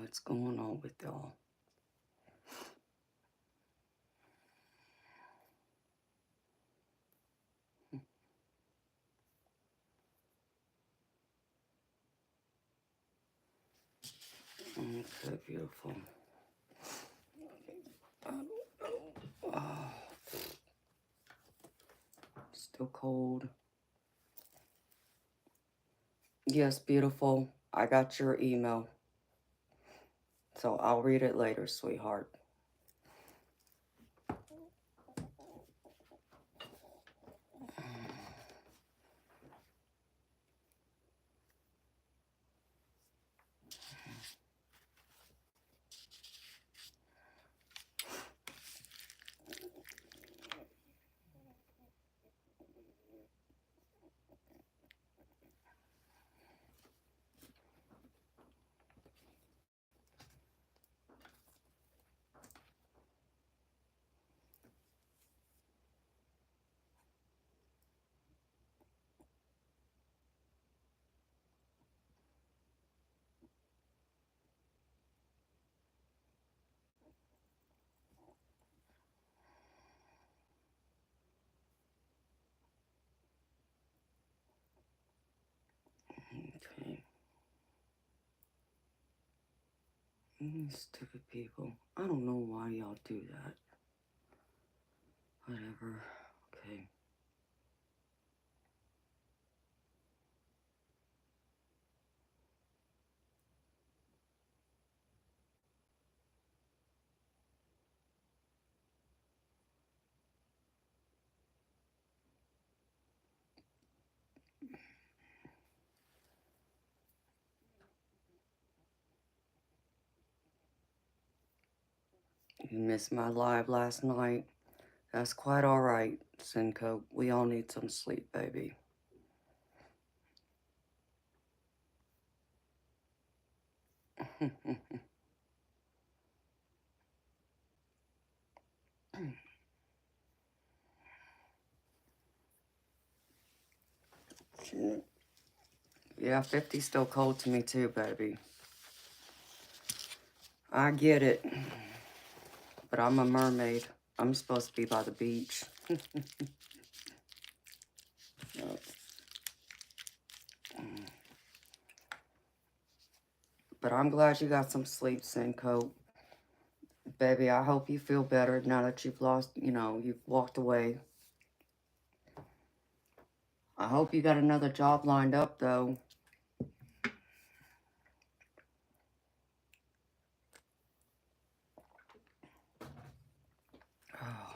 What's going on with y'all? Okay, beautiful. Oh, still cold. Yes, beautiful. I got your email. So I'll read it later, sweetheart. Okay. Stupid people. I don't know why y'all do that. Whatever. Okay. You missed my live last night. That's quite all right, Cinco. We all need some sleep, baby. Yeah, 50's still cold to me too, baby. I get it. But I'm a mermaid. I'm supposed to be by the beach. But I'm glad you got some sleep, Cinco. Baby, I hope you feel better now that you've lost, you've walked away. I hope you got another job lined up, though. Oh.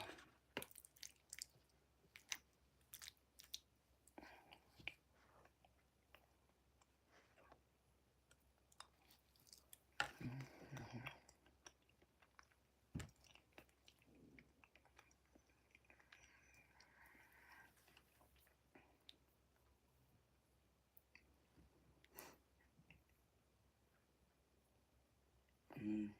Mm.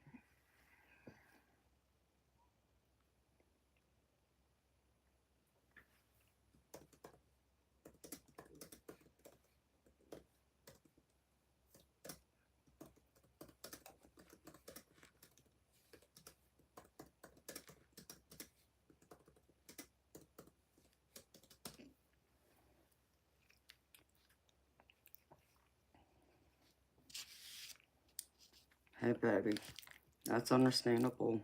Hey, baby. That's understandable.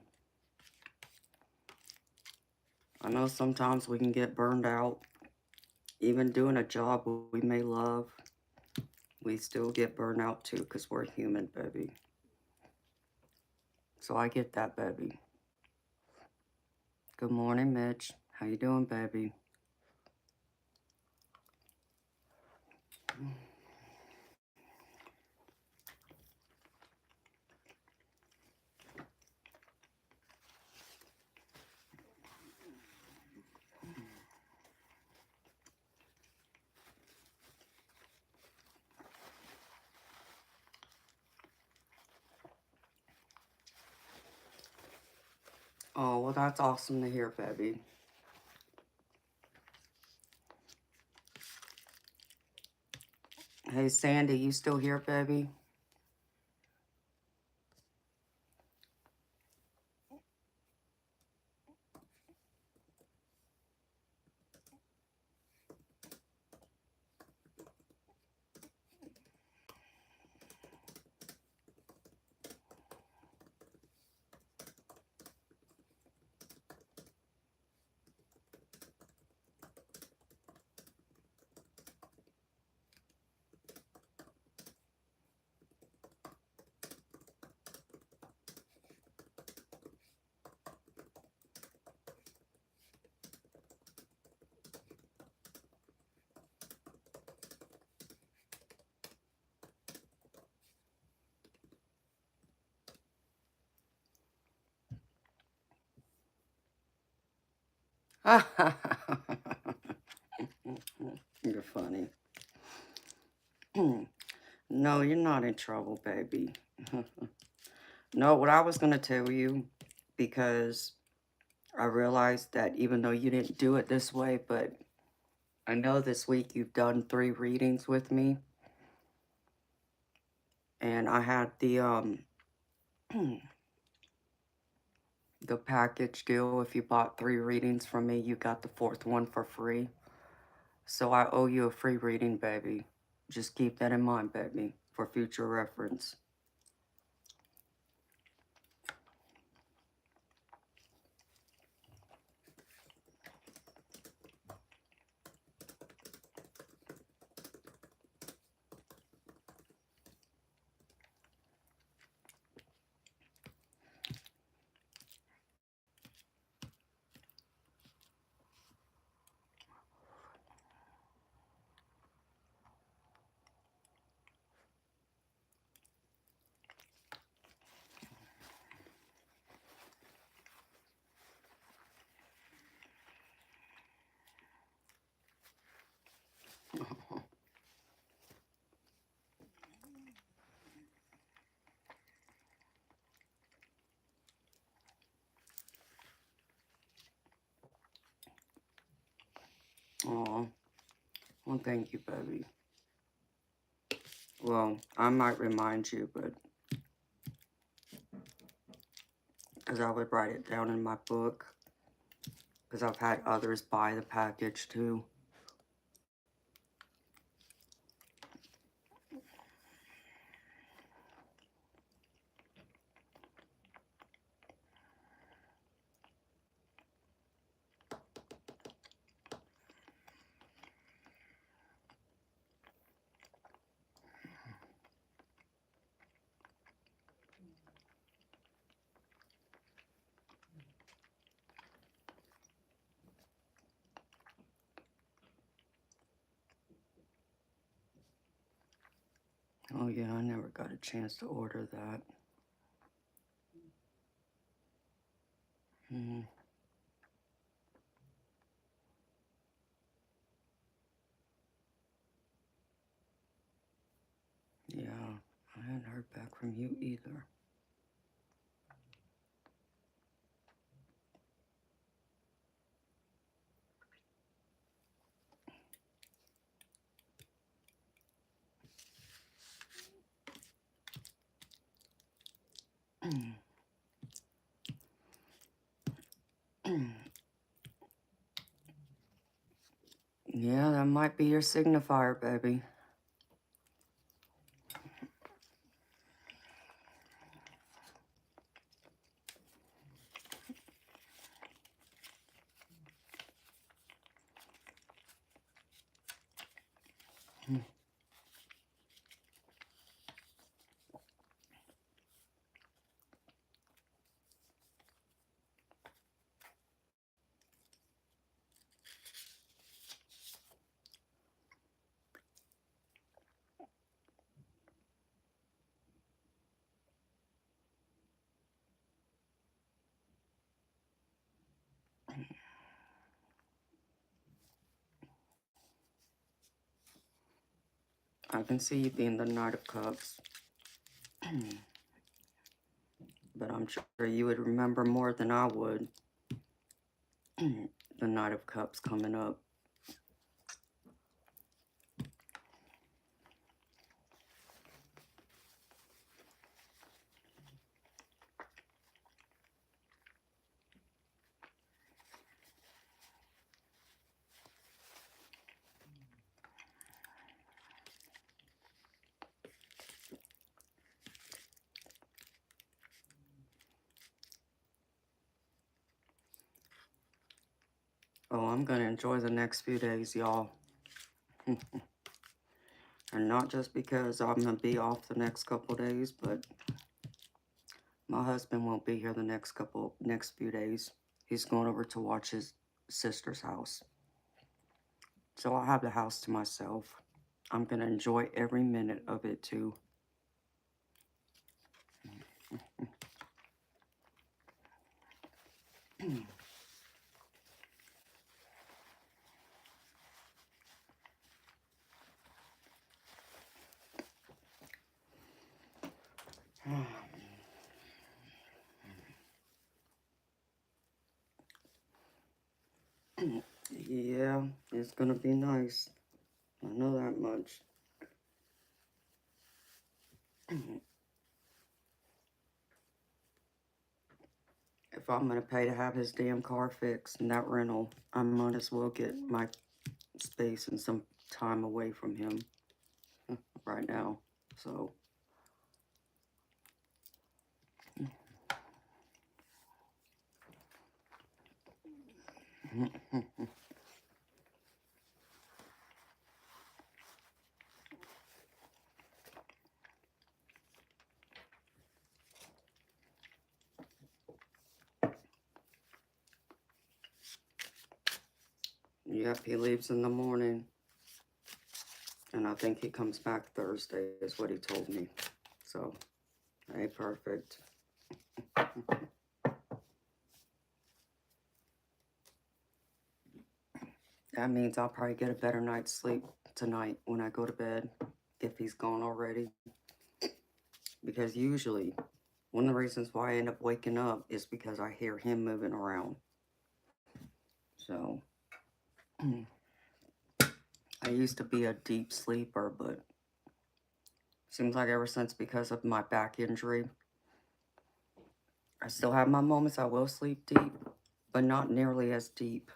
I know sometimes we can get burned out. Even doing a job we may love, we still get burned out too because we're human, baby. So I get that, baby. Good morning, Mitch. How you doing, baby? Oh, well, that's awesome to hear, baby. Hey, Sandy, you still here, baby? You're funny. No, you're not in trouble, baby. No, what I was going to tell you, because I realized that even though you didn't do it this way, but I know this week you've done 3 readings with me. And I had the package deal. If you bought 3 readings from me, you got the 4th one for free. So I owe you a free reading, baby. Just keep that in mind, baby, for future reference. Oh, well, thank you, baby. Well, I might remind you, but because I would write it down in my book, because I've had others buy the package too. Oh yeah, I never got a chance to order that. Mm, yeah, I hadn't heard back from you either. Yeah, that might be your signifier, baby. I can see you being the Knight of Cups. But I'm sure you would remember more than I would. The Knight of Cups coming up. Oh, I'm going to enjoy the next few days, y'all. And not just because I'm going to be off the next couple days, but my husband won't be here the next few days. He's going over to watch his sister's house. So I'll have the house to myself. I'm going to enjoy every minute of it too. Yeah, it's gonna be nice. I know that much. If I'm gonna pay to have his damn car fixed and that rental, I might as well get my space and some time away from him right now. So, yep, he leaves in the morning. And I think he comes back Thursday, is what he told me. So, hey, perfect. That means I'll probably get a better night's sleep tonight when I go to bed, if he's gone already. Because usually, one of the reasons why I end up waking up is because I hear him moving around. So, I used to be a deep sleeper, but seems like ever since, because of my back injury, I still have my moments I will sleep deep, but not nearly as deep.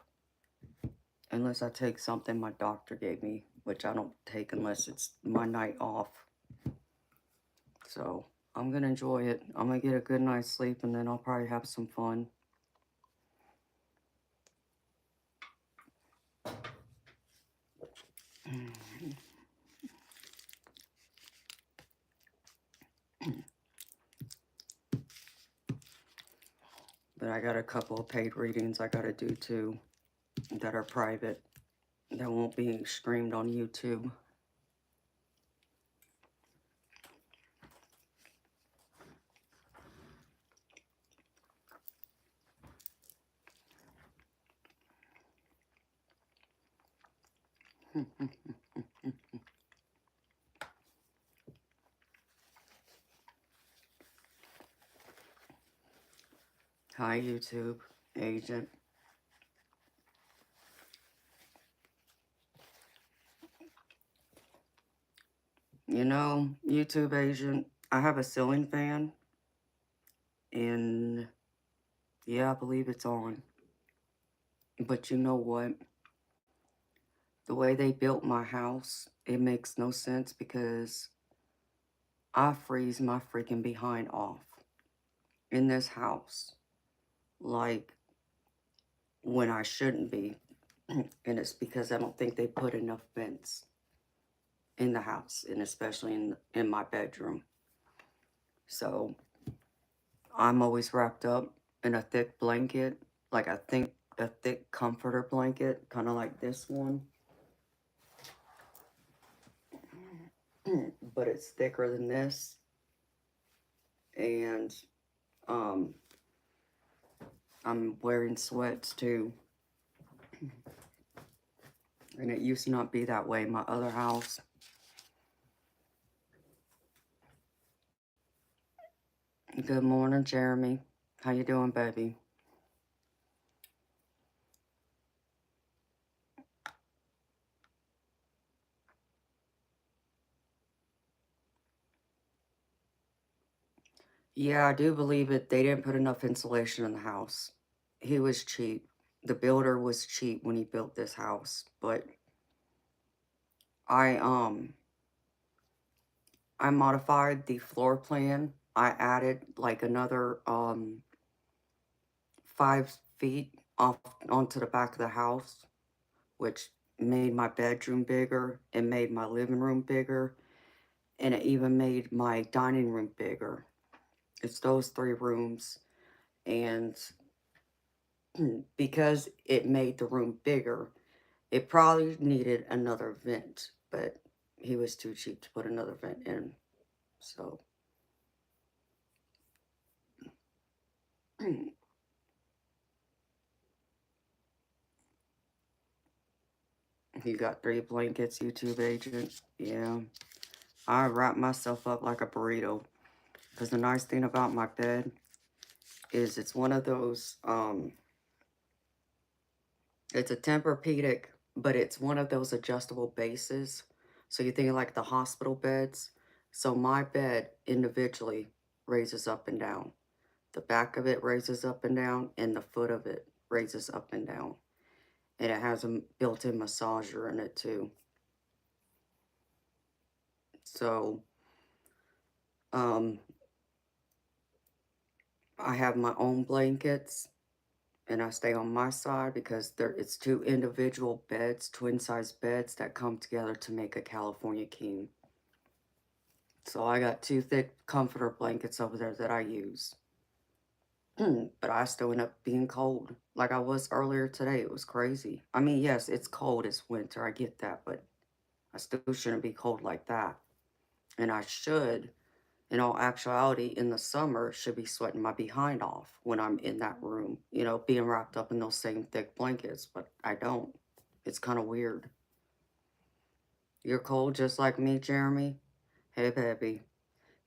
Unless I take something my doctor gave me, which I don't take unless it's my night off. So, I'm going to enjoy it. I'm going to get a good night's sleep, and then I'll probably have some fun. But I got a couple of paid readings I got to do too that are private, that won't be streamed on YouTube. Hi, YouTube agent. You know, YouTube agent, I have a ceiling fan, and yeah, I believe it's on. But you know what? The way they built my house, it makes no sense because I freeze my freaking behind off in this house, like when I shouldn't be. And it's because I don't think they put enough vents in the house, and especially in my bedroom. So I'm always wrapped up in a thick blanket, like a thick comforter blanket, kind of like this one. But it's thicker than this. And um, I'm wearing sweats too. And it used to not be that way in my other house. Good morning, Jeremy. How you doing, baby? Yeah, I do believe it. They didn't put enough insulation in the house. He was cheap. The builder was cheap when he built this house, but I I modified the floor plan. I added like another 5 feet off onto the back of the house, which made my bedroom bigger and made my living room bigger, and it even made my dining room bigger. It's those 3 rooms, and because it made the room bigger, it probably needed another vent, but he was too cheap to put another vent in. So you got 3 blankets, YouTube agent. Yeah, I wrap myself up like a burrito. Because the nice thing about my bed is it's one of those, it's a Tempur-Pedic, but it's one of those adjustable bases. So you think like the hospital beds. So my bed individually raises up and down. The back of it raises up and down, and the foot of it raises up and down. And it has a built-in massager in it too. So, um, I have my own blankets, and I stay on my side because it's two individual beds, twin-size beds that come together to make a California king. So I got two thick comforter blankets over there that I use. But I still end up being cold. Like I was earlier today. It was crazy. I mean, yes, it's cold. It's winter. I get that. But I still shouldn't be cold like that. And I should, in all actuality, in the summer, should be sweating my behind off when I'm in that room. You know, being wrapped up in those same thick blankets. But I don't. It's kind of weird. You're cold just like me, Jeremy? Hey, baby.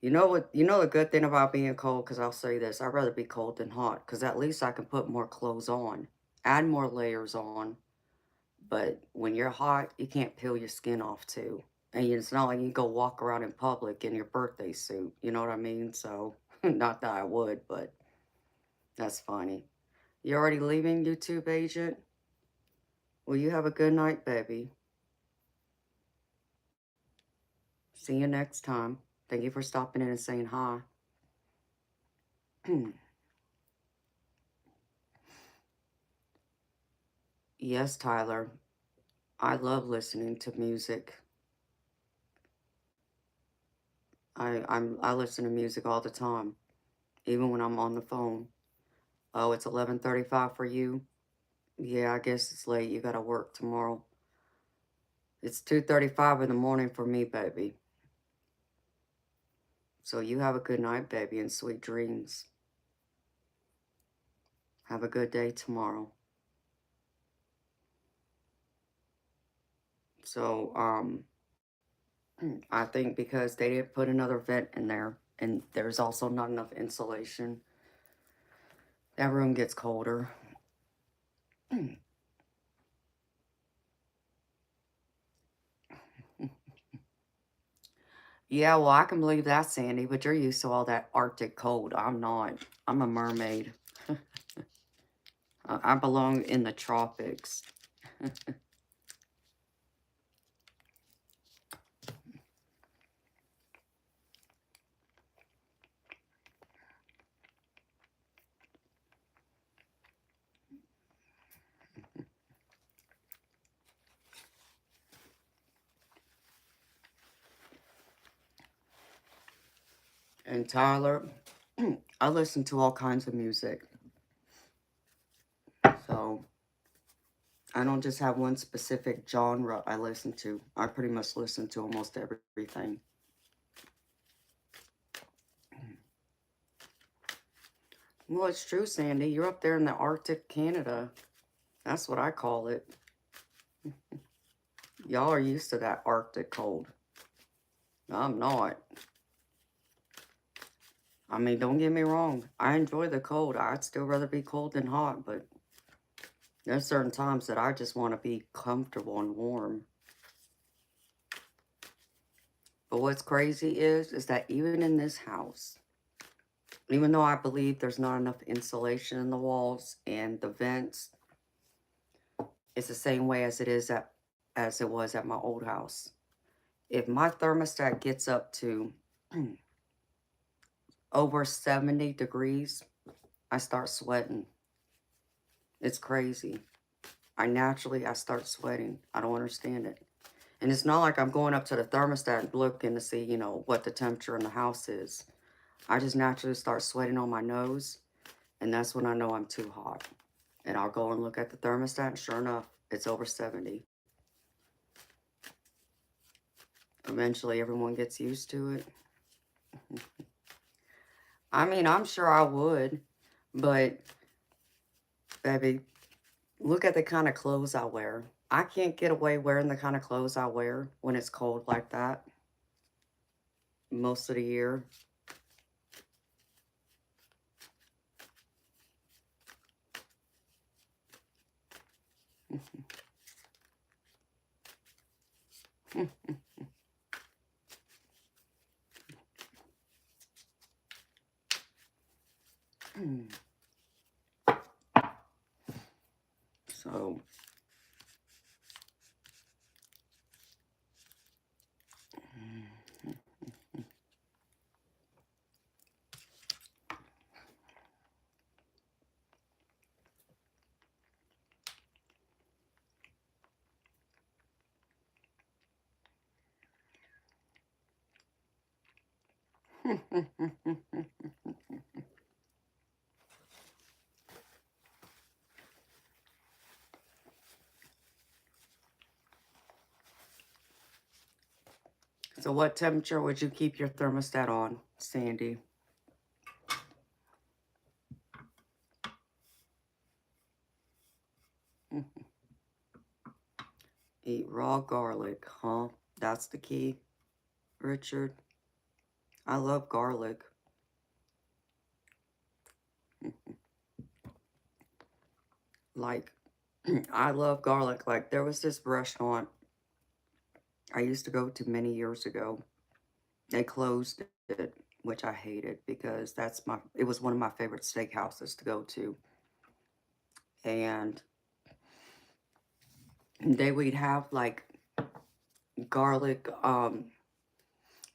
You know what? You know the good thing about being cold, because I'll say this, I'd rather be cold than hot, because at least I can put more clothes on, add more layers on. But when you're hot, you can't peel your skin off too. And it's not like you go walk around in public in your birthday suit. You know what I mean? So, not that I would, but that's funny. You already leaving, YouTube agent? Well, you have a good night, baby. See you next time. Thank you for stopping in and saying hi. Yes, Tyler. I love listening to music. I listen to music all the time, even when I'm on the phone. Oh, it's 11:35 for you? Yeah, I guess it's late. You gotta work tomorrow. It's 2:35 in the morning for me, baby. So you have a good night, baby, and sweet dreams. Have a good day tomorrow. So, I think because they didn't put another vent in there, and there's also not enough insulation, that room gets colder. Yeah, well, I can believe that, Sandy, but you're used to all that Arctic cold. I'm not. I'm a mermaid. I belong in the tropics. And Tyler, I listen to all kinds of music. So I don't just have one specific genre I listen to. I pretty much listen to almost everything. Well, it's true, Sandy. You're up there in the Arctic Canada. That's what I call it. Y'all are used to that Arctic cold. I'm not. I mean, don't get me wrong. I enjoy the cold. I'd still rather be cold than hot, but there's certain times that I just want to be comfortable and warm. But what's crazy is that even in this house, even though I believe there's not enough insulation in the walls and the vents, it's the same way as it was at my old house. If my thermostat gets up to over 70 degrees, I start sweating. It's crazy. I start sweating. I don't understand it. And it's not like I'm going up to the thermostat and looking to see, what the temperature in the house is. I just naturally start sweating on my nose, and that's when I know I'm too hot. And I'll go and look at the thermostat, and sure enough, it's over 70. Eventually, everyone gets used to it. I mean, I'm sure I would, but, baby, look at the kind of clothes I wear. I can't get away wearing the kind of clothes I wear when it's cold like that most of the year. So, so what temperature would you keep your thermostat on, Sandy? Eat raw garlic, huh? That's the key, Richard. I love garlic. Like, I love garlic. Like, there was this restaurant I used to go to many years ago. They closed it, which I hated because it was one of my favorite steakhouses to go to. And they would have like garlic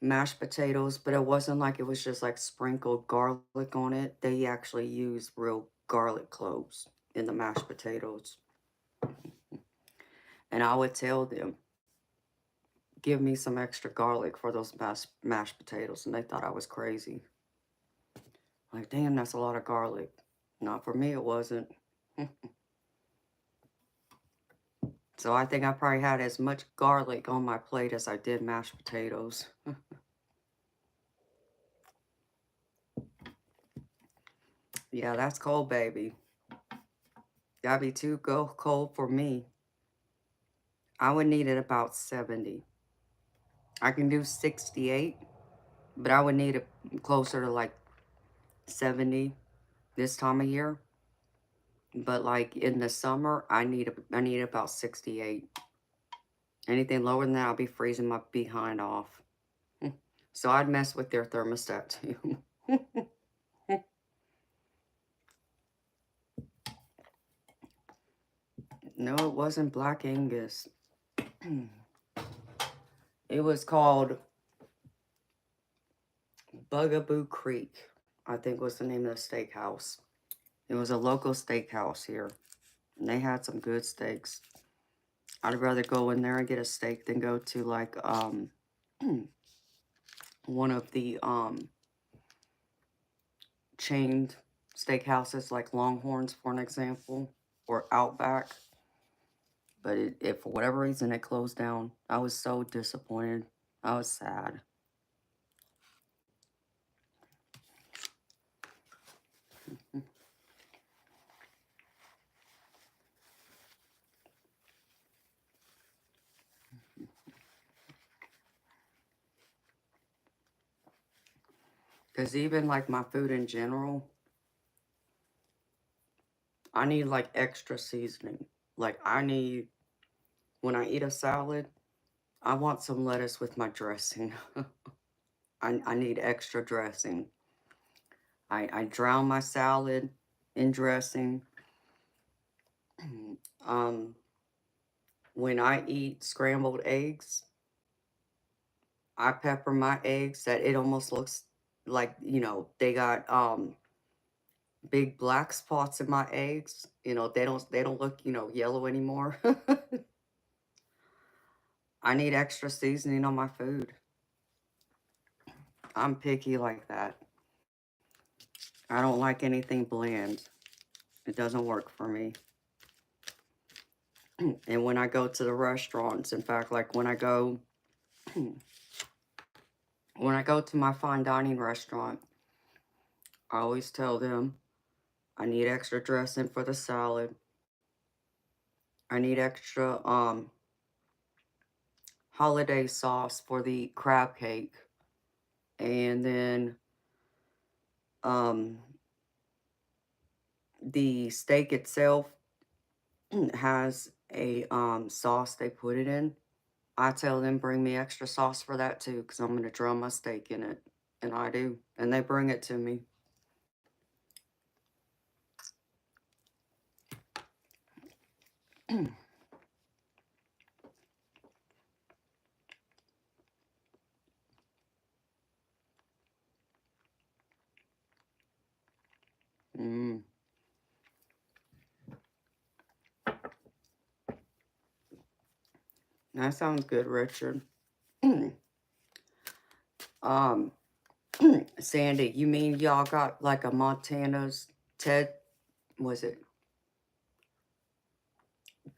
mashed potatoes, but it wasn't like it was just like sprinkled garlic on it. They actually used real garlic cloves in the mashed potatoes. And I would tell them, give me some extra garlic for those mashed potatoes. And they thought I was crazy. Like, damn, that's a lot of garlic. Not for me, it wasn't. So I think I probably had as much garlic on my plate as I did mashed potatoes. Yeah, that's cold, baby. That'd be too cold for me. I would need it about 70. I can do 68, but I would need it closer to like 70 this time of year. But like in the summer, I need about 68. Anything lower than that, I'll be freezing my behind off. So I'd mess with their thermostat too. No, it wasn't Black Angus. It was called Bugaboo Creek, I think was the name of the steakhouse. It was a local steakhouse here. And they had some good steaks. I'd rather go in there and get a steak than go to like one of the chained steakhouses like Longhorns, for an example, or Outback. But it for whatever reason, it closed down. I was so disappointed. I was sad. Because even like my food in general, I need like extra seasoning. Like when I eat a salad, I want some lettuce with my dressing. I need extra dressing. I drown my salad in dressing. um, when I eat scrambled eggs, I pepper my eggs that it almost looks like, they got big black spots in my eggs. They don't look, yellow anymore. I need extra seasoning on my food. I'm picky like that. I don't like anything bland. It doesn't work for me. And when I go to the restaurants, in fact, like when I go to my fine dining restaurant, I always tell them I need extra dressing for the salad. I need extra holiday sauce for the crab cake. And then the steak itself has a sauce they put it in. I tell them bring me extra sauce for that too, because I'm going to drum my steak in it. And I do. And they bring it to me. Mm, that sounds good, Richard. um, Sandy, you mean y'all got like a Montana's Ted, was it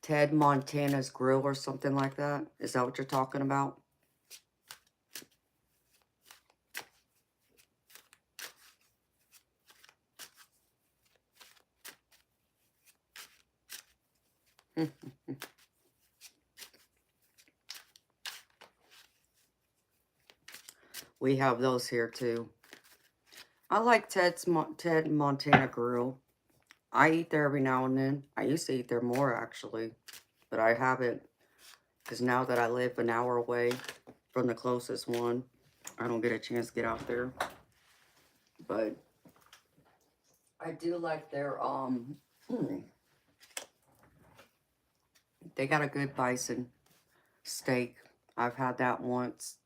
Ted Montana's Grill or something like that? Is that what you're talking about? We have those here too. I like Ted Montana Grill. I eat there every now and then. I used to eat there more actually, but I haven't because now that I live an hour away from the closest one, I don't get a chance to get out there. But I do like their they got a good bison steak. I've had that once.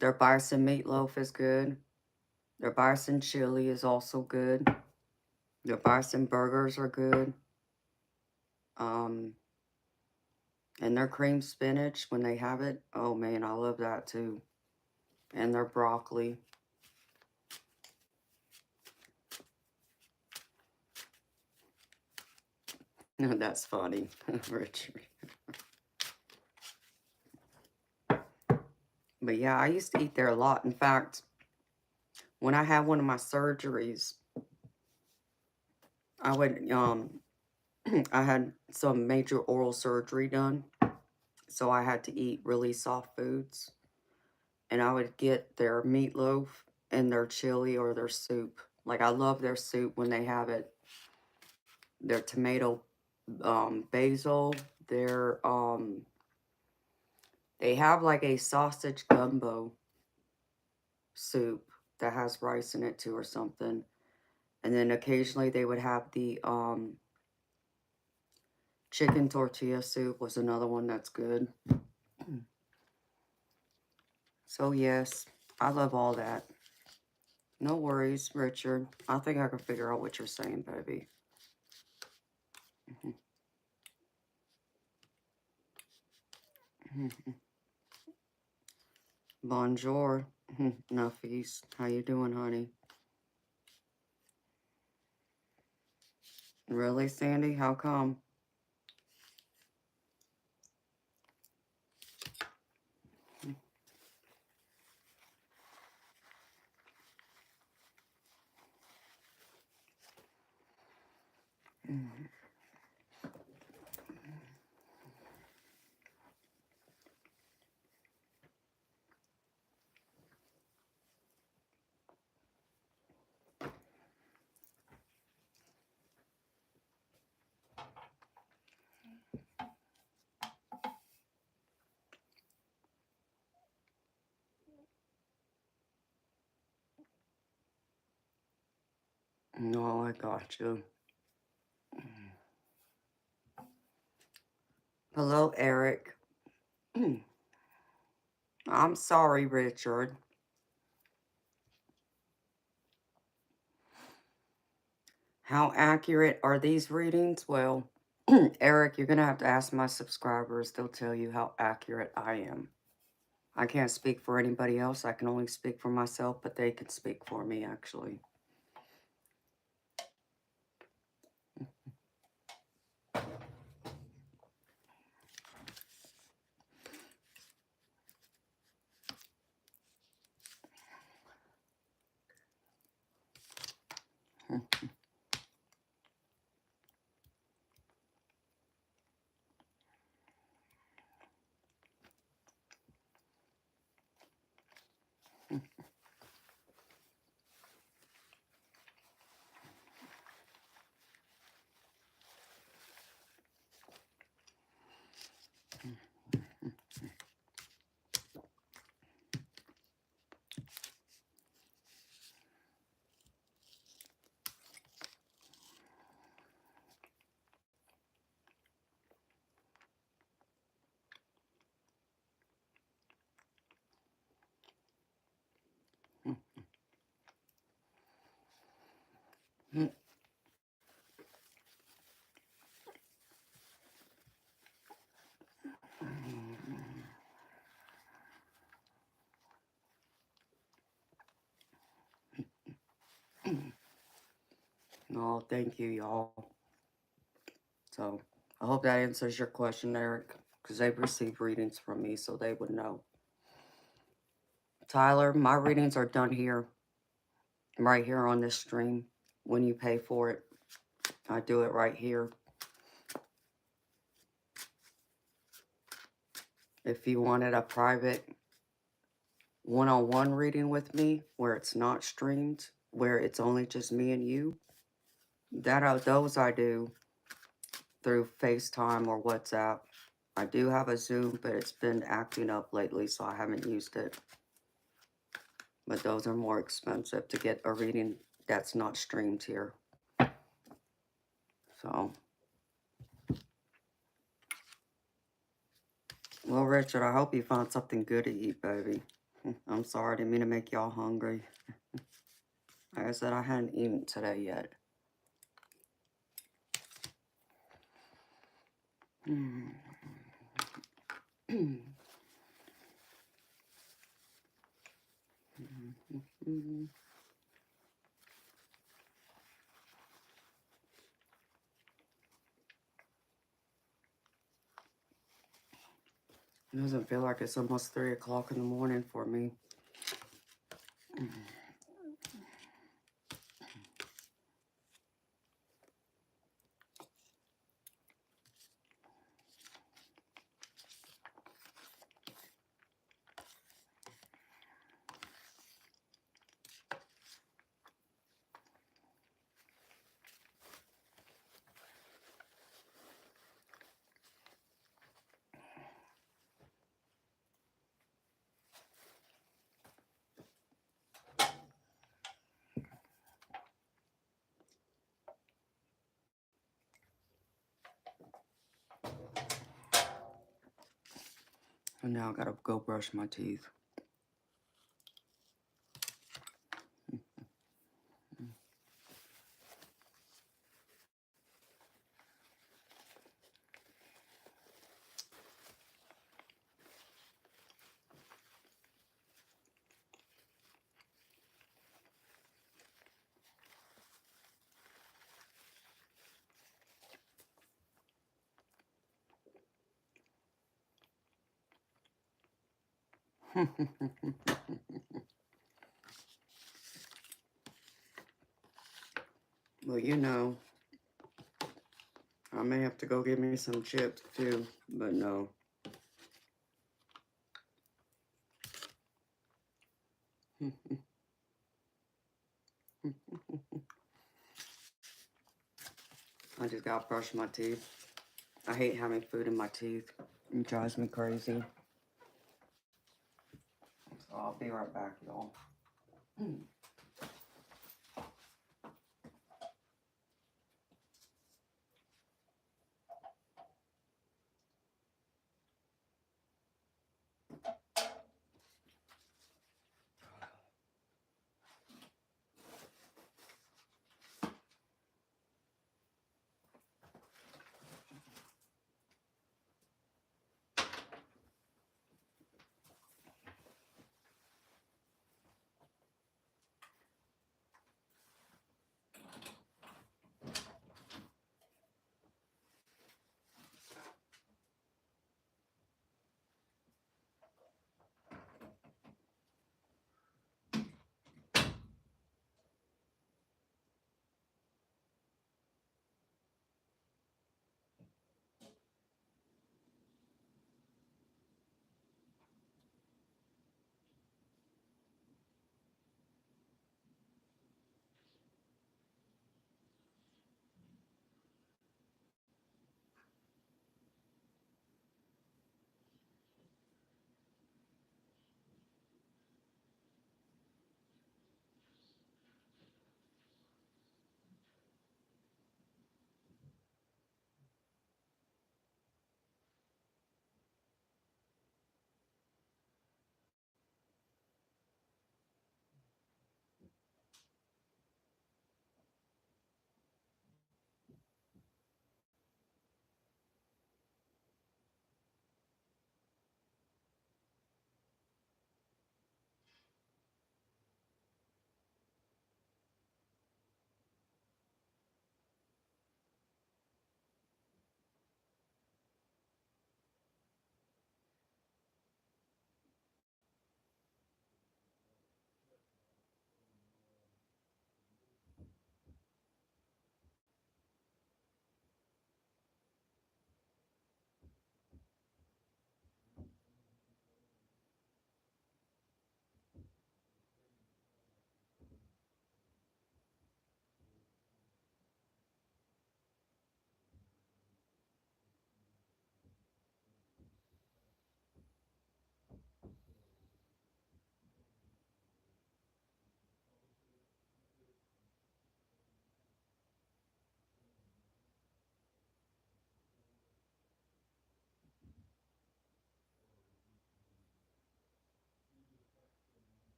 Their bison meatloaf is good. Their bison chili is also good. Their bison burgers are good. And their cream spinach when they have it. Oh man, I love that too. And their broccoli. That's funny, Richard. But yeah, I used to eat there a lot. In fact, when I had one of my surgeries, I would I had some major oral surgery done, so I had to eat really soft foods, and I would get their meatloaf and their chili or their soup. Like I love their soup when they have it. Their tomato basil, their they have like a sausage gumbo soup that has rice in it too or something. And then occasionally they would have the chicken tortilla soup was another one that's good. So yes, I love all that. No worries, Richard. I think I can figure out what you're saying, baby. Bonjour. Nuffies. How you doing, honey? Really, Sandy? How come? No, I got you. Hello, Eric. I'm sorry, Richard. How accurate are these readings? Well, Eric, you're going to have to ask my subscribers. They'll tell you how accurate I am. I can't speak for anybody else. I can only speak for myself, but they can speak for me, actually. Oh, thank you, y'all. So, I hope that answers your question, Eric, because they've received readings from me, so they would know. Tyler, my readings are done here, right here on this stream. When you pay for it, I do it right here. If you wanted a private one-on-one reading with me, where it's not streamed, where it's only just me and you, those I do through FaceTime or WhatsApp. I do have a Zoom, but it's been acting up lately, so I haven't used it. But those are more expensive to get a reading that's not streamed here. So, well, Richard, I hope you found something good to eat, baby. I'm sorry, I didn't mean to make y'all hungry. Like I said, I hadn't eaten today yet. It doesn't feel like it's almost 3 o'clock in the morning for me. And now I gotta go brush my teeth. Well, you know, I may have to go get me some chips too, but no. I just gotta brush my teeth. I hate having food in my teeth. It drives me crazy. So I'll be right back, y'all.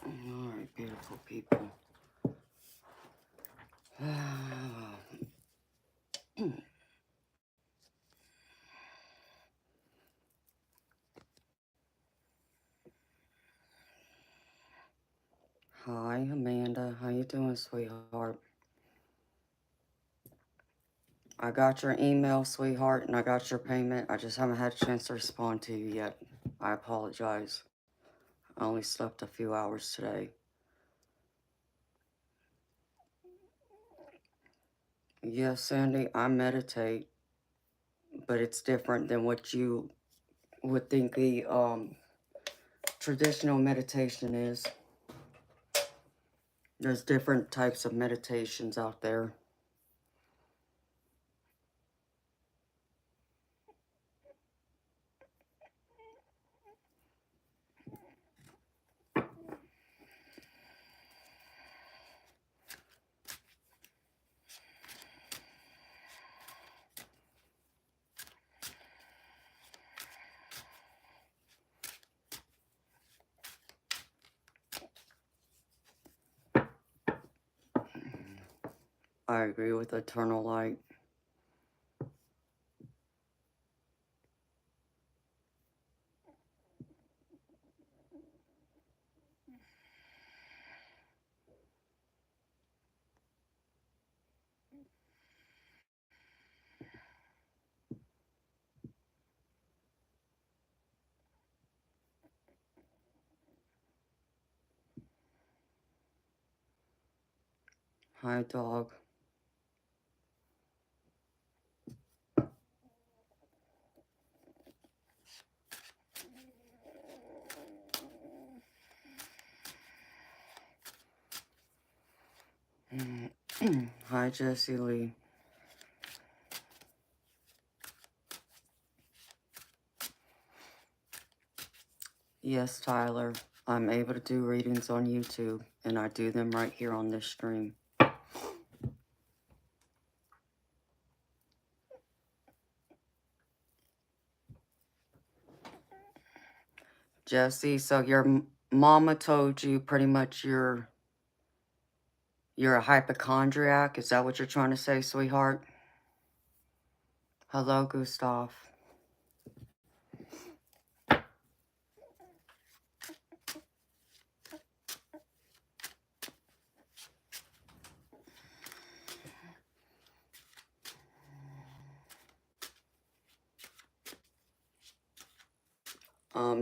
All right, beautiful people. Hi, Amanda. How you doing, sweetheart? I got your email, sweetheart, and I got your payment. I just haven't had a chance to respond to you yet. I apologize. I only slept a few hours today. Yes, Sandy, I meditate, but it's different than what you would think the traditional meditation is. There's different types of meditations out there. I agree with eternal light. Hi, dog. Hi, Jessie Lee. Yes, Tyler. I'm able to do readings on YouTube, and I do them right here on this stream. Jesse, so your mama told you pretty much you're a hypochondriac? Is that what you're trying to say, sweetheart? Hello, Gustav.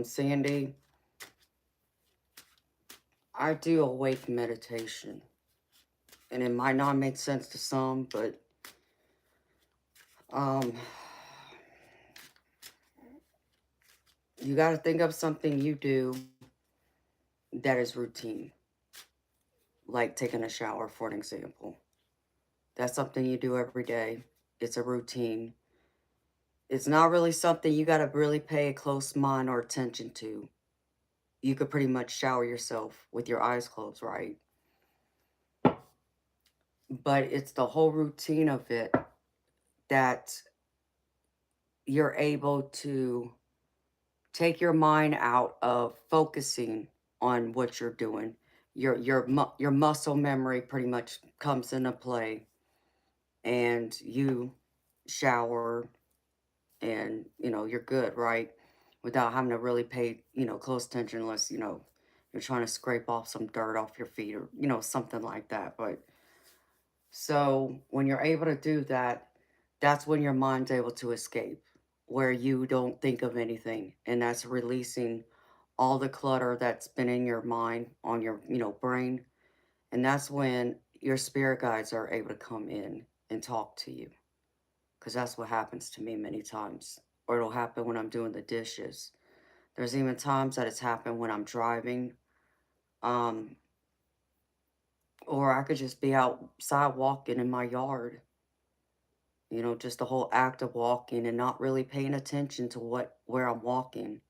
Sandy, I do awake meditation. And it might not make sense to some, but um, you got to think of something you do that is routine, like taking a shower, for an example. That's something you do every day. It's a routine. It's not really something you got to really pay a close mind or attention to. You could pretty much shower yourself with your eyes closed, right? But it's the whole routine of it that you're able to take your mind out of focusing on what you're doing. Your muscle memory pretty much comes into play, and you shower, and you're good, right? Without having to really pay close attention, unless you're trying to scrape off some dirt off your feet, or something like that. But so when you're able to do that, that's when your mind's able to escape, where you don't think of anything, and that's releasing all the clutter that's been in your mind, on your brain. And that's when your spirit guides are able to come in and talk to you, because that's what happens to me many times. Or it'll happen when I'm doing the dishes. There's even times that it's happened when I'm driving. um or I could just be outside walking in my yard, just the whole act of walking and not really paying attention to where I'm walking.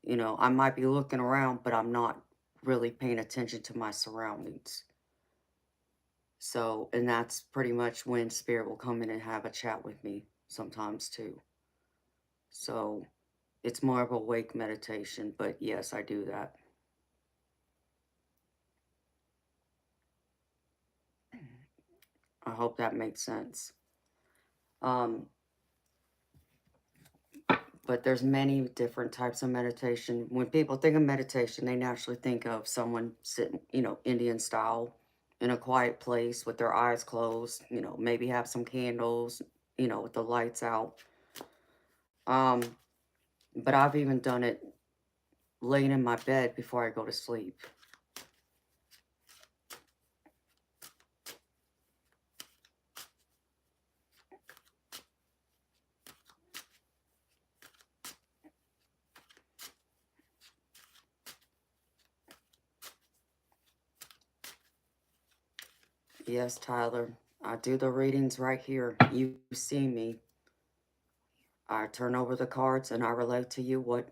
I might be looking around, but I'm not really paying attention to my surroundings. So, and that's pretty much when spirit will come in and have a chat with me sometimes too. So, it's more of a wake meditation, but yes, I do that. I hope that makes sense. Um, but there's many different types of meditation. When people think of meditation, they naturally think of someone sitting, Indian style in a quiet place with their eyes closed, maybe have some candles, with the lights out. Um, but I've even done it laying in my bed before I go to sleep. Yes, Tyler, I do the readings right here. You see me. I turn over the cards and I relate to you what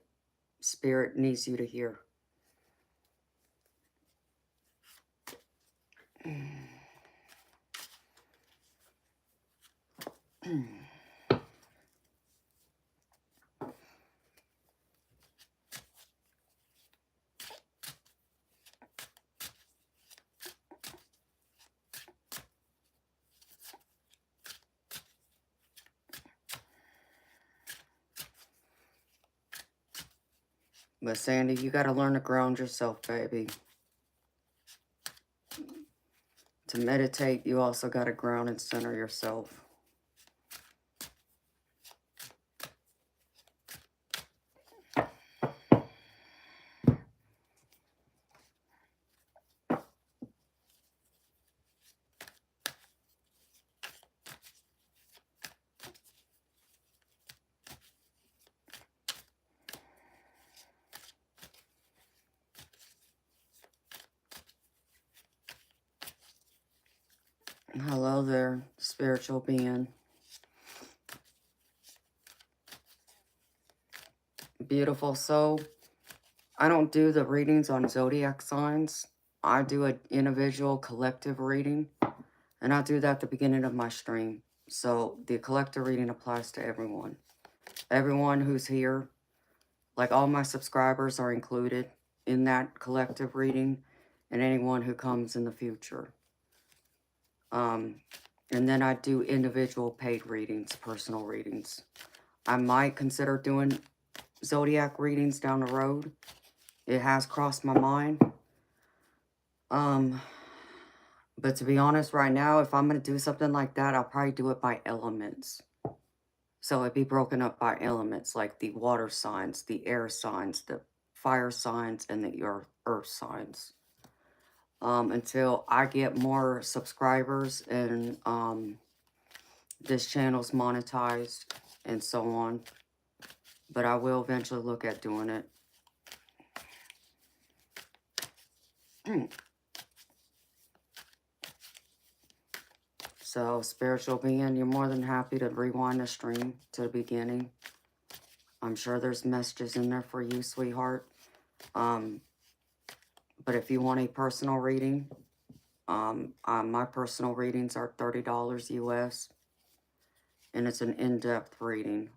spirit needs you to hear. But Sandy, you got to learn to ground yourself, baby. To meditate, you also got to ground and center yourself. Hello there, spiritual being. Beautiful. So, I don't do the readings on zodiac signs. I do an individual collective reading, and I do that at the beginning of my stream. So, the collective reading applies to everyone. Everyone who's here, like all my subscribers, are included in that collective reading, and anyone who comes in the future. And then I do individual paid readings, personal readings. I might consider doing zodiac readings down the road. It has crossed my mind. But to be honest, right now, if I'm going to do something like that, I'll probably do it by elements. So it'd be broken up by elements, like the water signs, the air signs, the fire signs, and the earth signs. until I get more subscribers and this channel's monetized and so on. But I will eventually look at doing it. So, spiritual being, you're more than happy to rewind the stream to the beginning. I'm sure there's messages in there for you, sweetheart. But if you want a personal reading, my personal readings are $30 US. And it's an in-depth reading.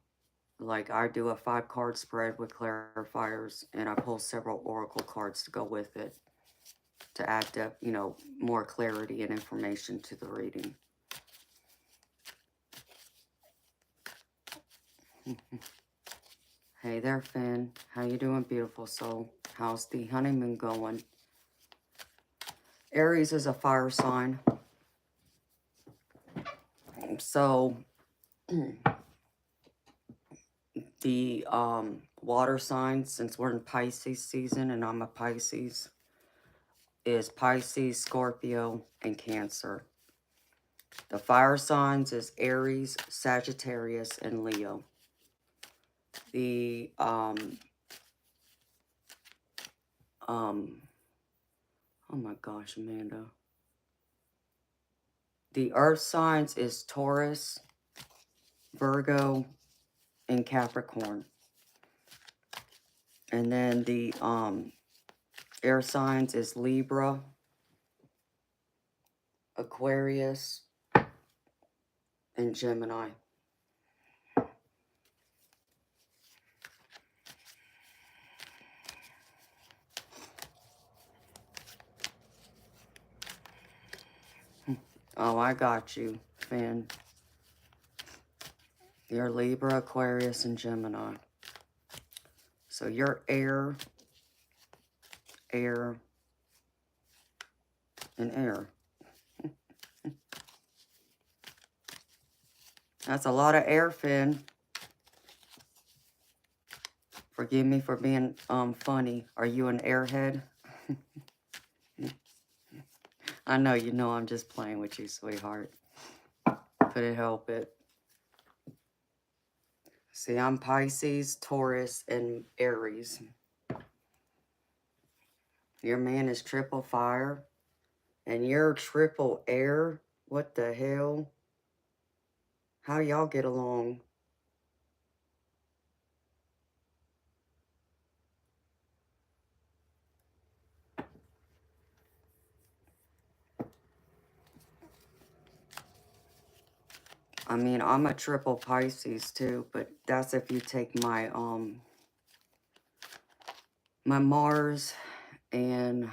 Like, I do a 5-card spread with clarifiers, and I pull several oracle cards to go with it to add depth, you know, more clarity and information to the reading. Hey there, Finn. How you doing, beautiful soul? How's the honeymoon going? Aries is a fire sign. So, the water signs, since we're in Pisces season and I'm a Pisces, is Pisces, Scorpio, and Cancer. The fire signs is Aries, Sagittarius, and Leo. The oh my gosh, Amanda. The earth signs is Taurus, Virgo, and Capricorn. And then the air signs is Libra, Aquarius, and Gemini. Oh, I got you, Finn. You're Libra, Aquarius, and Gemini. So you're air, air, and air. That's a lot of air, Finn. Forgive me for being funny. Are you an airhead? I know you know I'm just playing with you, sweetheart. Couldn't help it. See, I'm Pisces, Taurus, and Aries. Your man is triple fire, and you're triple air. What the hell? How y'all get along? I mean, I'm a triple Pisces too, but that's if you take my my Mars and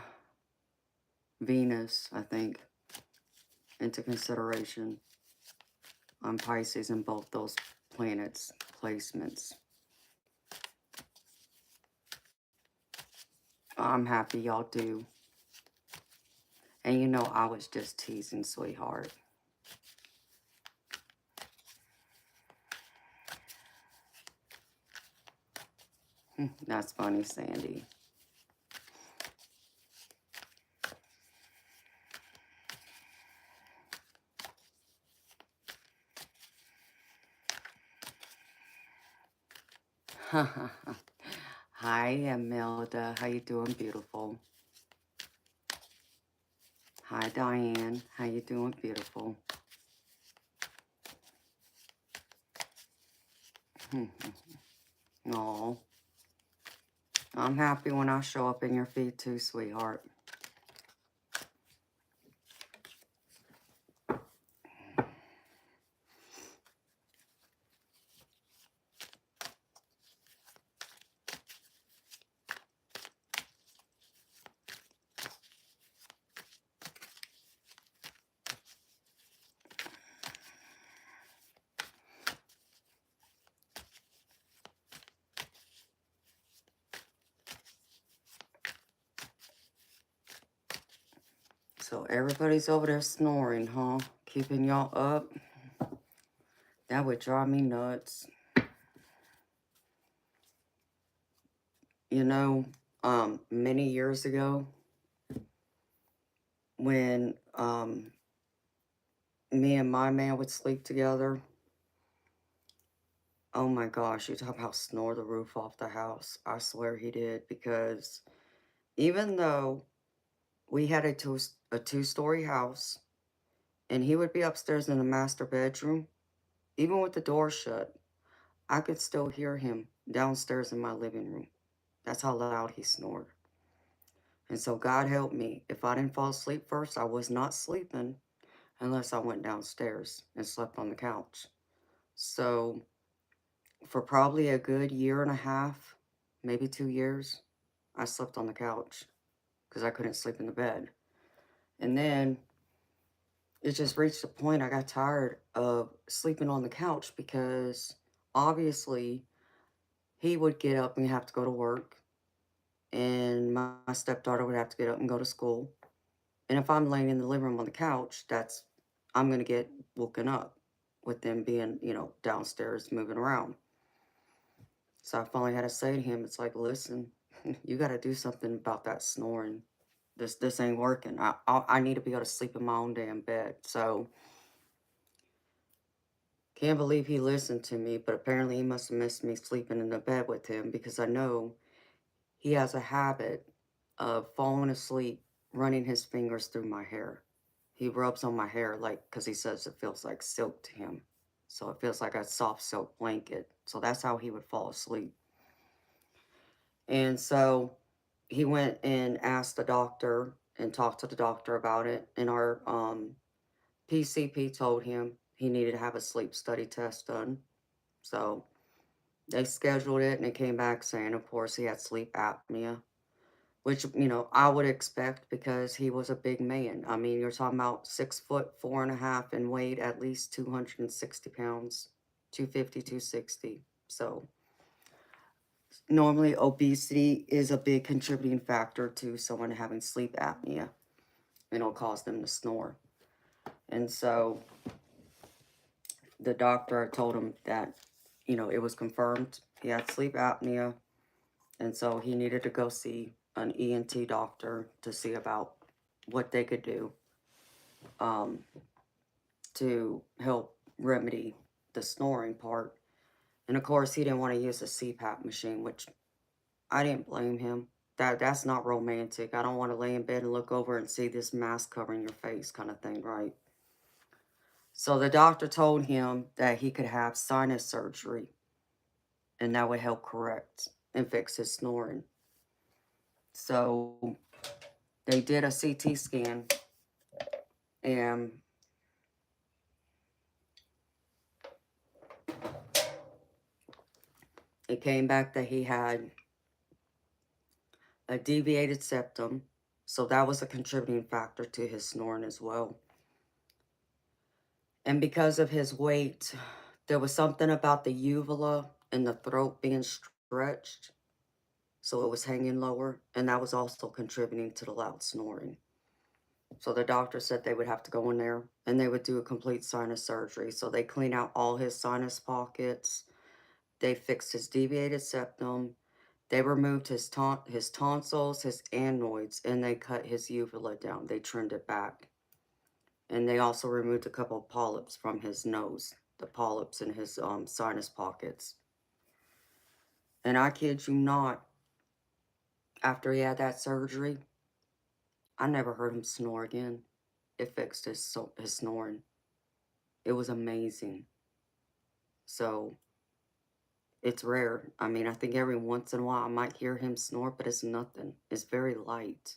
Venus, I think, into consideration. I'm Pisces in both those planets' placements. I'm happy y'all do. And you know, I was just teasing, sweetheart. That's funny, Sandy. Hi, Imelda. How you doing, beautiful? Hi, Diane. How you doing, beautiful? Oh, I'm happy when I show up in your feed too, sweetheart. So everybody's over there snoring, huh? Keeping y'all up? That would drive me nuts. You know, many years ago, when me and my man would sleep together. Oh my gosh, you talk about snore the roof off the house. I swear he did, because even though we had a two-story house, and he would be upstairs in the master bedroom, even with the door shut, I could still hear him downstairs in my living room. That's how loud he snored. And so God help me. If I didn't fall asleep first, I was not sleeping unless I went downstairs and slept on the couch. So for probably a good year and a half, maybe 2 years, I slept on the couch because I couldn't sleep in the bed. And then it just reached a point I got tired of sleeping on the couch, because obviously he would get up and have to go to work, and my stepdaughter would have to get up and go to school. And if I'm laying in the living room on the couch, I'm going to get woken up with them being, downstairs moving around. So I finally had to say to him, it's like, listen, you got to do something about that snoring. This ain't working. I need to be able to sleep in my own damn bed. So can't believe he listened to me, but apparently he must have missed me sleeping in the bed with him, because I know he has a habit of falling asleep, running his fingers through my hair. He rubs on my hair, like, because he says it feels like silk to him. So it feels like a soft silk blanket. So that's how he would fall asleep. And so he went and asked the doctor and talked to the doctor about it. And our PCP told him he needed to have a sleep study test done. So they scheduled it, and it came back saying, of course, he had sleep apnea, which, I would expect, because he was a big man. I mean, you're talking about 6'4" and a half, and weighed at least 260 pounds, 250, 260. So normally obesity is a big contributing factor to someone having sleep apnea. It'll cause them to snore. And so the doctor told him that, it was confirmed he had sleep apnea. And so he needed to go see an ENT doctor to see about what they could do to help remedy the snoring part. And of course, he didn't want to use a CPAP machine, which I didn't blame him. That's not romantic. I don't want to lay in bed and look over and see this mask covering your face kind of thing, right? So the doctor told him that he could have sinus surgery, and that would help correct and fix his snoring. So they did a CT scan, and it came back that he had a deviated septum. So that was a contributing factor to his snoring as well. And because of his weight, there was something about the uvula and the throat being stretched, so it was hanging lower, and that was also contributing to the loud snoring. So the doctor said they would have to go in there and they would do a complete sinus surgery. So they clean out all his sinus pockets. They fixed his deviated septum. They removed his tonsils, his adenoids, and they cut his uvula down. They trimmed it back. And they also removed a couple of polyps from his nose, the polyps in his sinus pockets. And I kid you not, after he had that surgery, I never heard him snore again. It fixed his snoring. It was amazing. So it's rare. I mean, I think every once in a while I might hear him snore, but it's nothing. It's very light.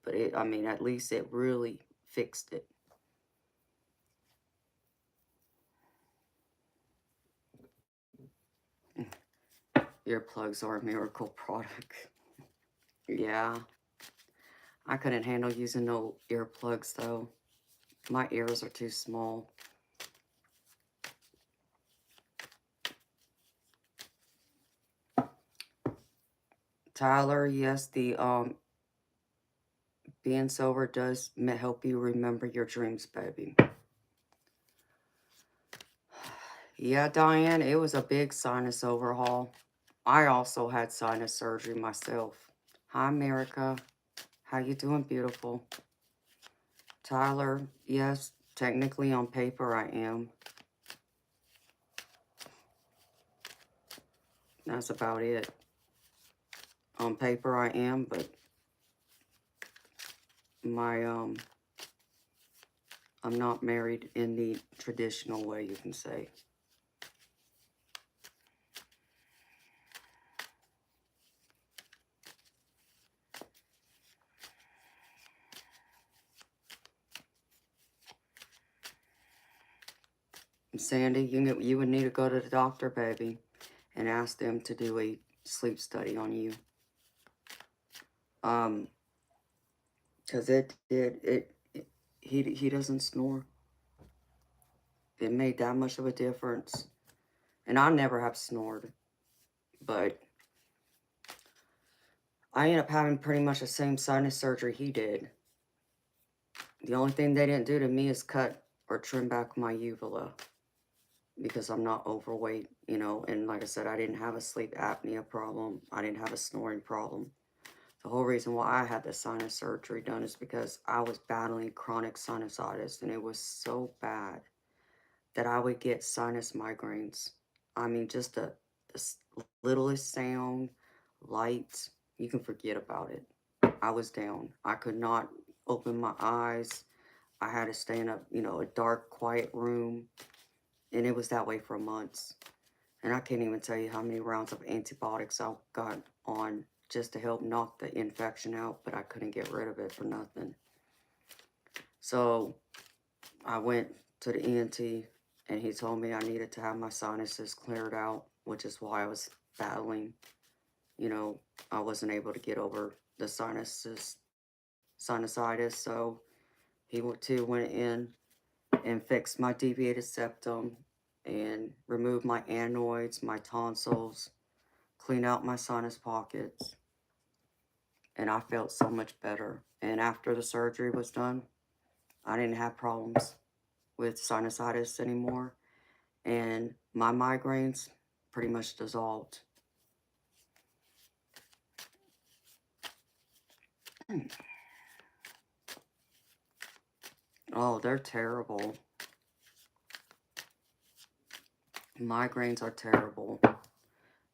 But at least it really fixed it. Earplugs are a miracle product. Yeah. I couldn't handle using no earplugs though. My ears are too small. Tyler, yes, the being sober does help you remember your dreams, baby. Yeah, Diane, it was a big sinus overhaul. I also had sinus surgery myself. Hi, America. How you doing, beautiful? Tyler, yes, technically on paper I am. That's about it. On paper I am, but my, I'm not married in the traditional way, you can say. Sandy, you would need to go to the doctor, baby, and ask them to do a sleep study on you. Because he doesn't snore. It made that much of a difference. And I never have snored, but I ended up having pretty much the same sinus surgery he did. The only thing they didn't do to me is cut or trim back my uvula because I'm not overweight, you know, and like I said, I didn't have a sleep apnea problem. I didn't have a snoring problem. The whole reason why I had the sinus surgery done is because I was battling chronic sinusitis, and it was so bad that I would get sinus migraines. I mean, just the littlest sound, lights, you can forget about it. I was down. I could not open my eyes. I had to stay in a dark, quiet room, and it was that way for months. And I can't even tell you how many rounds of antibiotics I got on just to help knock the infection out, but I couldn't get rid of it for nothing. So I went to the ENT, and he told me I needed to have my sinuses cleared out, which is why I was battling. I wasn't able to get over the sinusitis, so he went in and fixed my deviated septum and removed my adenoids, my tonsils, clean out my sinus pockets, and I felt so much better. And after the surgery was done, I didn't have problems with sinusitis anymore, and my migraines pretty much dissolved. Oh, they're terrible. Migraines are terrible.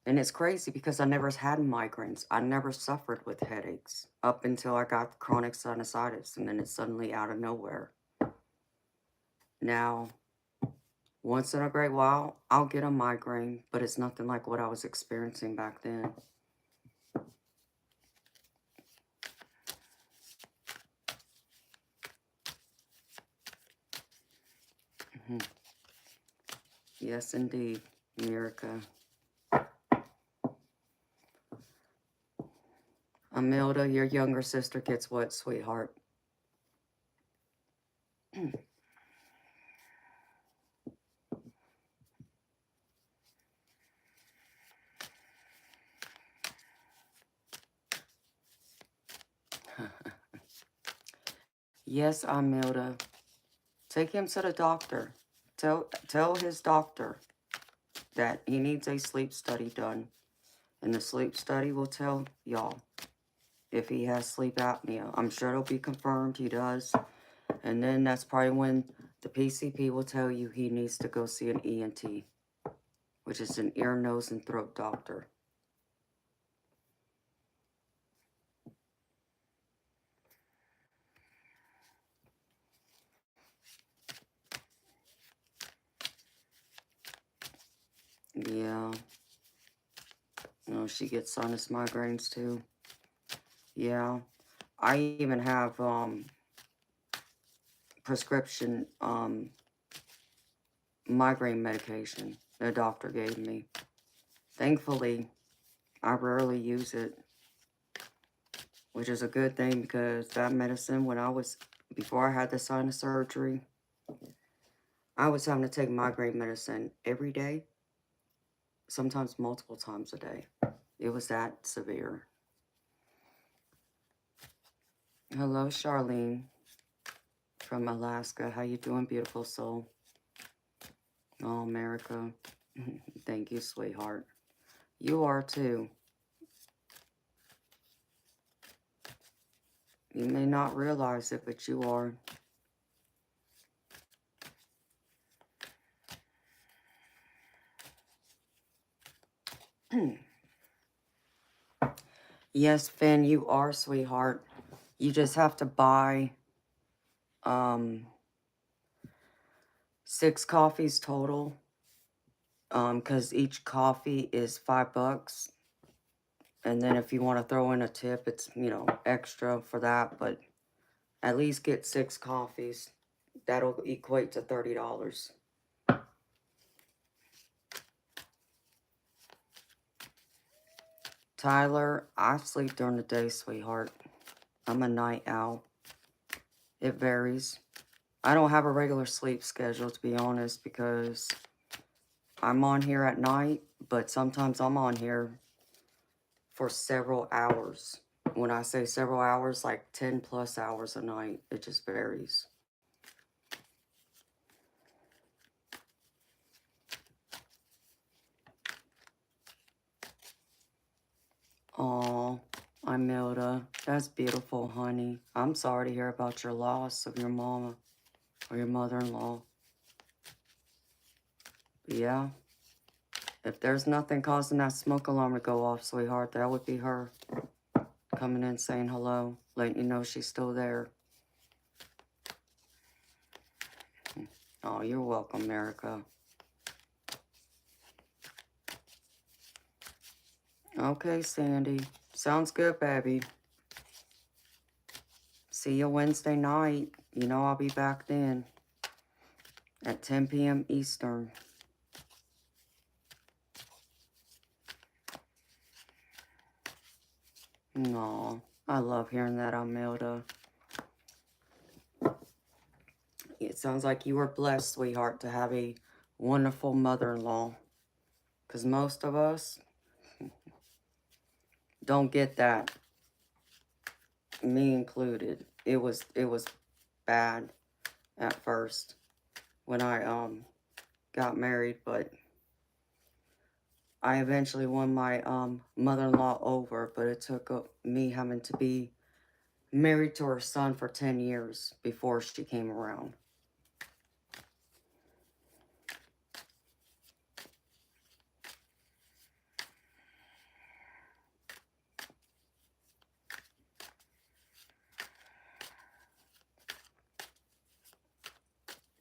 And it's crazy because I never had migraines. I never suffered with headaches up until I got chronic sinusitis, and then it's suddenly out of nowhere. Now, once in a great while, I'll get a migraine, but it's nothing like what I was experiencing back then. Mhm. Yes, indeed, America. Amelda, your younger sister gets what, sweetheart? Yes, Amelda. Take him to the doctor. Tell his doctor that he needs a sleep study done. And the sleep study will tell y'all if he has sleep apnea. I'm sure it'll be confirmed he does. And then that's probably when the PCP will tell you he needs to go see an ENT, which is an ear, nose, and throat doctor. Yeah. She gets sinus migraines too. Yeah. I even have prescription migraine medication the doctor gave me. Thankfully, I rarely use it, which is a good thing because that medicine, before I had the sinus surgery, I was having to take migraine medicine every day, sometimes multiple times a day. It was that severe. Hello, Charlene from Alaska. How you doing, beautiful soul? Oh, America. Thank you, sweetheart. You are too. You may not realize it, but you are. Yes, Finn, you are, sweetheart. You just have to buy 6 coffees total. Because each coffee is $5. And then if you want to throw in a tip, it's, extra for that. But at least get 6 coffees. That'll equate to $30. Tyler, I sleep during the day, sweetheart. I'm a night owl. It varies. I don't have a regular sleep schedule, to be honest, because I'm on here at night, but sometimes I'm on here for several hours. When I say several hours, like 10 plus hours a night. It just varies. Aw, Imelda, that's beautiful, honey. I'm sorry to hear about your loss of your mama or your mother-in-law. Yeah, if there's nothing causing that smoke alarm to go off, sweetheart, that would be her coming in saying hello, letting you know she's still there. Oh, you're welcome, America. Okay, Sandy. Sounds good, baby. See you Wednesday night. You know I'll be back then at 10 p.m. Eastern. Aw, I love hearing that, Imelda. It sounds like you were blessed, sweetheart, to have a wonderful mother-in-law. Because most of us don't get that. Me included. It was bad at first when I got married, but I eventually won my mother-in-law over, but it took me having to be married to her son for 10 years before she came around.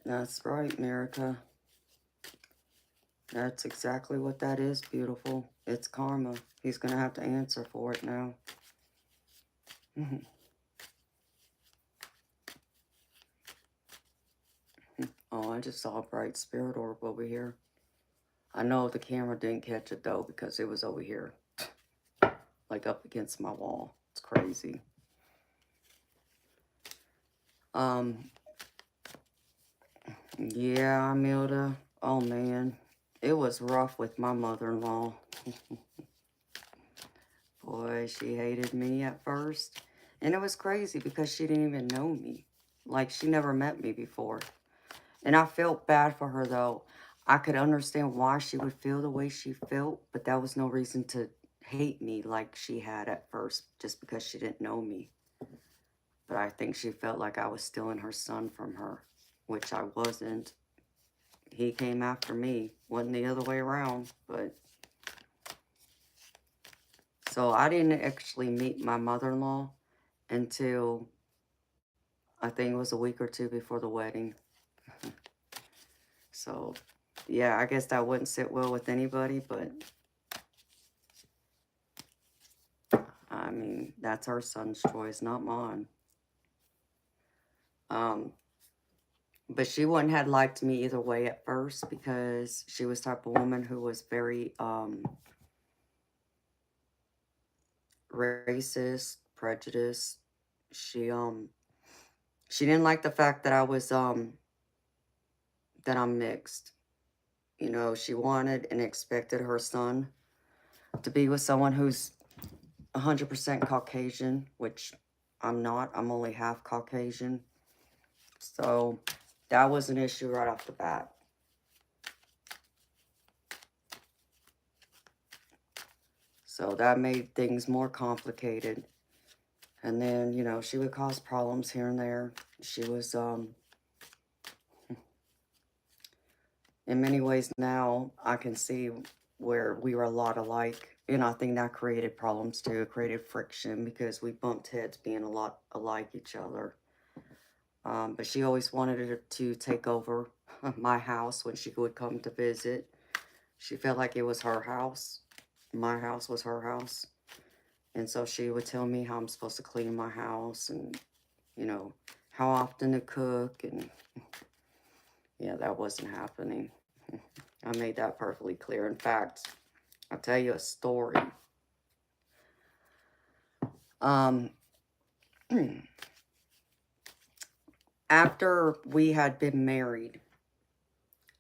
That's right, America. That's exactly what that is, beautiful. It's karma. He's going to have to answer for it now. Oh, I just saw a bright spirit orb over here. I know the camera didn't catch it, though, because it was over here. Like up against my wall. It's crazy. Yeah, Imelda. Oh, man. It was rough with my mother-in-law. Boy, she hated me at first. And it was crazy because she didn't even know me. Like, she never met me before. And I felt bad for her, though. I could understand why she would feel the way she felt, but that was no reason to hate me like she had at first, just because she didn't know me. But I think she felt like I was stealing her son from her, which I wasn't. He came after me. Wasn't the other way around, but... So I didn't actually meet my mother-in-law until I think it was a week or two before the wedding. So, yeah, I guess that wouldn't sit well with anybody, but I mean, that's her son's choice, not mine. But she wouldn't have liked me either way at first because she was the type of woman who was very racist, prejudiced. She didn't like the fact that I was that I'm mixed. You know, she wanted and expected her son to be with someone who's 100% Caucasian, which I'm not. I'm only half Caucasian. So that was an issue right off the bat. So that made things more complicated. And then, you know, she would cause problems here and there. She was, in many ways now, I can see where we were a lot alike. And I think that created problems too. It created friction because we bumped heads being a lot alike each other. But she always wanted it to take over my house when she would come to visit. She felt like it was her house. My house was her house. And so she would tell me how I'm supposed to clean my house and, you know, how often to cook. And yeah, that wasn't happening. I made that perfectly clear. In fact, I'll tell you a story. Um, After we had been married,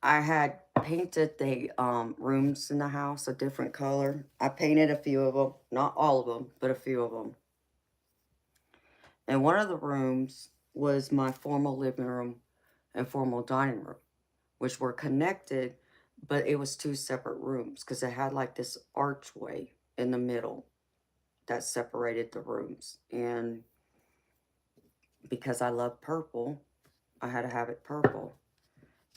I had painted the rooms in the house a different color. I painted a few of them, not all of them, but a few of them. And one of the rooms was my formal living room and formal dining room, which were connected, but it was two separate rooms because it had like this archway in the middle that separated the rooms. And because I love purple, I had to have it purple.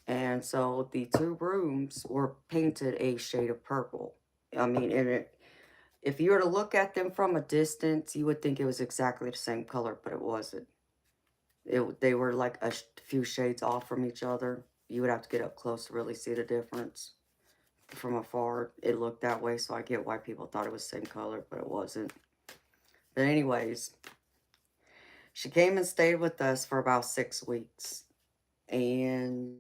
And so the two rooms were painted a shade of purple. I mean, if you were to look at them from a distance, you would think it was exactly the same color, but it wasn't. They were like a few shades off from each other. You would have to get up close to really see the difference. From afar, it looked that way, so I get why people thought it was the same color, but it wasn't. But anyways, she came and stayed with us for about 6 weeks. And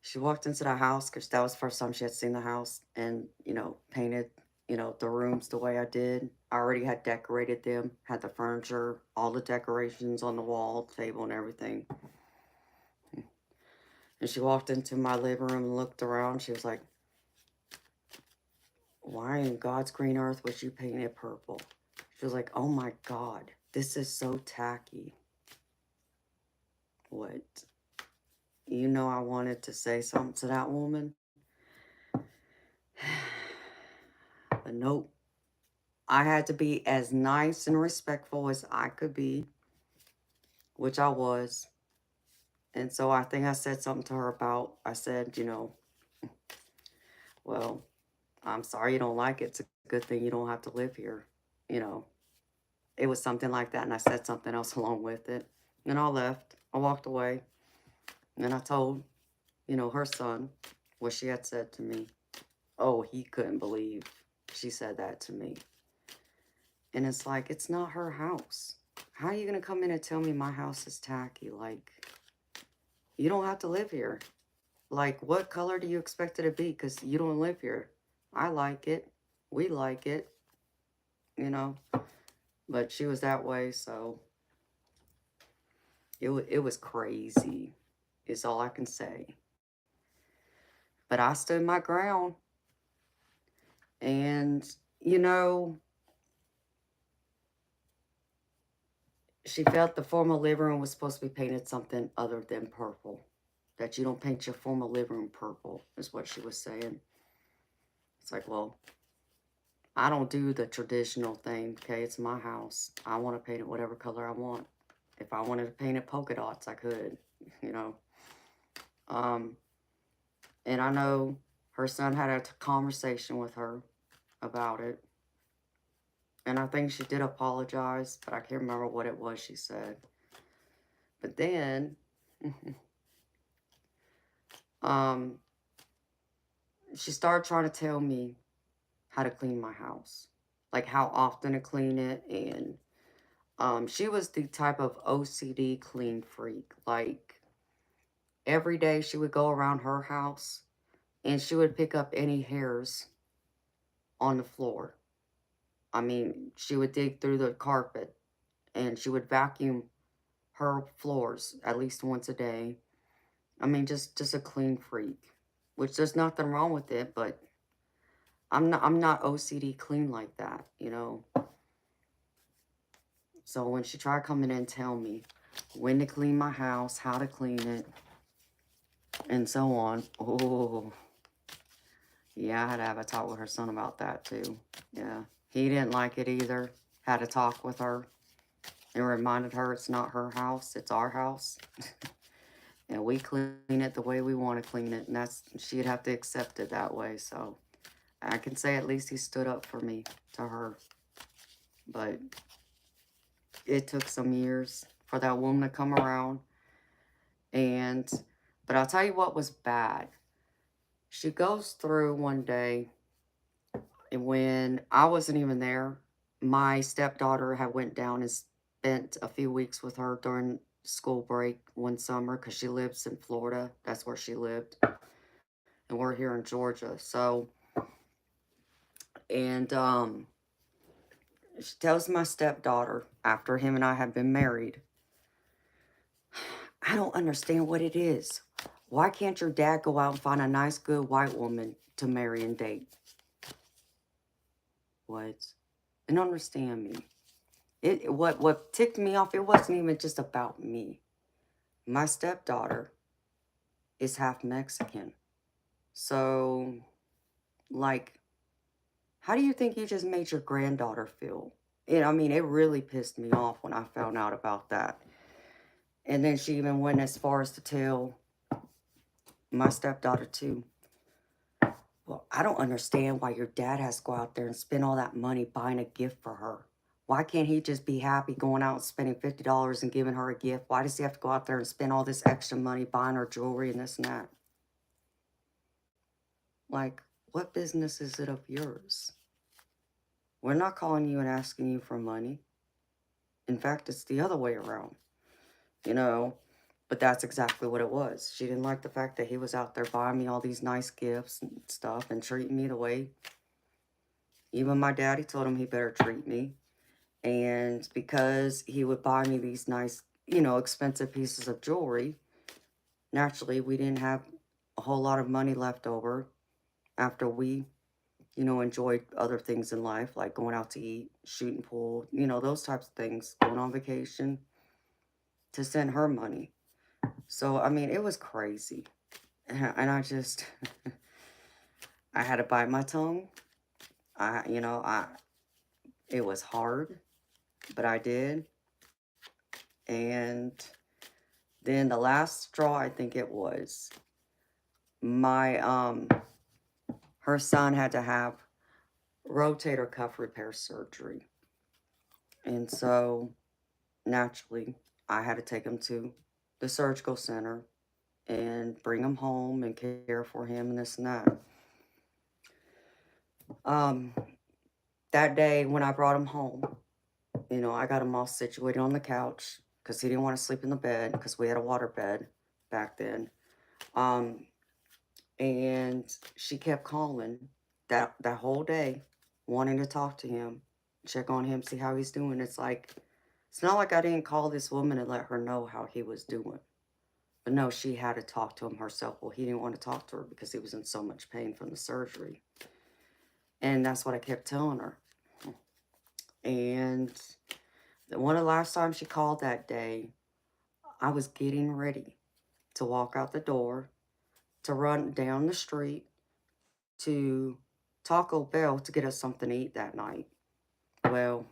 she walked into the house because that was the first time she had seen the house and, you know, painted, you know, the rooms the way I did. I already had decorated them, had the furniture, all the decorations on the wall, table, and everything. And she walked into my living room and looked around. She was like, why in God's green earth was you painted purple? She was like, oh my God, this is so tacky. What? You know I wanted to say something to that woman. But nope. I had to be as nice and respectful as I could be, which I was. And so I think I said something to her about, I said, you know, well, I'm sorry you don't like it. It's a good thing you don't have to live here. You know, it was something like that. And I said something else along with it. And I left. I walked away. And I told, you know, her son what she had said to me. Oh, he couldn't believe she said that to me. And it's like, it's not her house. How are you going to come in and tell me my house is tacky? Like, you don't have to live here. Like, what color do you expect it to be? Because you don't live here. I like it. We like it. You know? But she was that way, so it was crazy, is all I can say. But I stood my ground. And, you know, she felt the formal living room was supposed to be painted something other than purple. That you don't paint your formal living room purple, is what she was saying. It's like, well, I don't do the traditional thing, okay? It's my house. I want to paint it whatever color I want. If I wanted to paint it polka dots, I could, you know. And I know her son had a conversation with her about it. And I think she did apologize, but I can't remember what it was she said. But then, she started trying to tell me how to clean my house. Like how often to clean it. And she was the type of OCD clean freak. Like every day she would go around her house and she would pick up any hairs on the floor. I mean, she would dig through the carpet and she would vacuum her floors at least once a day. I mean, just a clean freak, which there's nothing wrong with it, but I'm not OCD clean like that, you know. So when she tried coming in and tell me when to clean my house, how to clean it, and so on, oh, yeah, I had to have a talk with her son about that too. Yeah, he didn't like it either. Had to talk with her and reminded her it's not her house, it's our house. And we clean it the way we want to clean it. And she'd have to accept it that way. So I can say at least he stood up for me to her. But it took some years for that woman to come around. But I'll tell you what was bad. She goes through one day, and when I wasn't even there, my stepdaughter had went down and spent a few weeks with her during school break one summer because she lives in Florida. That's where she lived. And we're here in Georgia. So, and she tells my stepdaughter, after him and I had been married, I don't understand what it is. Why can't your dad go out and find a nice, good white woman to marry and date? What? And understand me. What ticked me off, it wasn't even just about me. My stepdaughter is half Mexican. So, like, how do you think you just made your granddaughter feel? I mean, it really pissed me off when I found out about that. And then she even went as far as to tell my stepdaughter, too. Well, I don't understand why your dad has to go out there and spend all that money buying a gift for her. Why can't he just be happy going out and spending $50 and giving her a gift? Why does he have to go out there and spend all this extra money buying her jewelry and this and that? Like, what business is it of yours? We're not calling you and asking you for money. In fact, it's the other way around, you know? But that's exactly what it was. She didn't like the fact that he was out there buying me all these nice gifts and stuff and treating me the way even my daddy told him he better treat me. And because he would buy me these nice, expensive pieces of jewelry, naturally we didn't have a whole lot of money left over after we, enjoyed other things in life, like going out to eat, shooting pool, those types of things, going on vacation, to send her money. So, I mean, it was crazy. And I just, I had to bite my tongue. It was hard, but I did. And then the last straw, I think it was, my her son had to have rotator cuff repair surgery. And so naturally I had to take him to the surgical center and bring him home and care for him and this and that. Um that day when I brought him home, I got him all situated on the couch because he didn't want to sleep in the bed because we had a water bed back then. Um and she kept calling that whole day, wanting to talk to him, check on him, see how he's doing. It's not like I didn't call this woman and let her know how he was doing. But no, she had to talk to him herself. Well, he didn't want to talk to her because he was in so much pain from the surgery. And that's what I kept telling her. And one of the last times she called that day, I was getting ready to walk out the door, to run down the street to Taco Bell to get us something to eat that night. Well,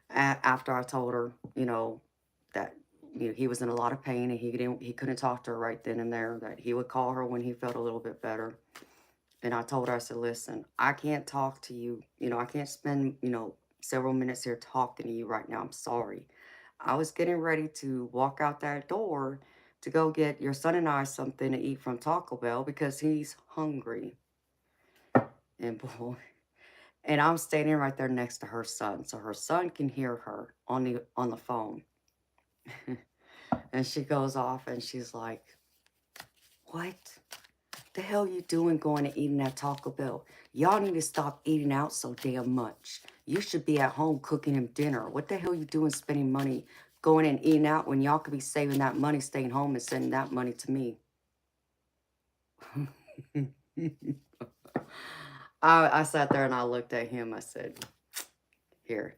after I told her, that he was in a lot of pain and he couldn't talk to her right then and there, that he would call her when he felt a little bit better. And I told her, I said, listen, I can't talk to you. I can't spend, several minutes here talking to you right now. I'm sorry. I was getting ready to walk out that door to go get your son and I something to eat from Taco Bell because he's hungry. And boy, and I'm standing right there next to her son, so her son can hear her on the phone. And she goes off and she's like, what the hell you doing going and eating at Taco Bell? Y'all need to stop eating out so damn much. You should be at home cooking him dinner. What the hell you doing spending money going and eating out when y'all could be saving that money, staying home and sending that money to me? I sat there and I looked at him. I said, here,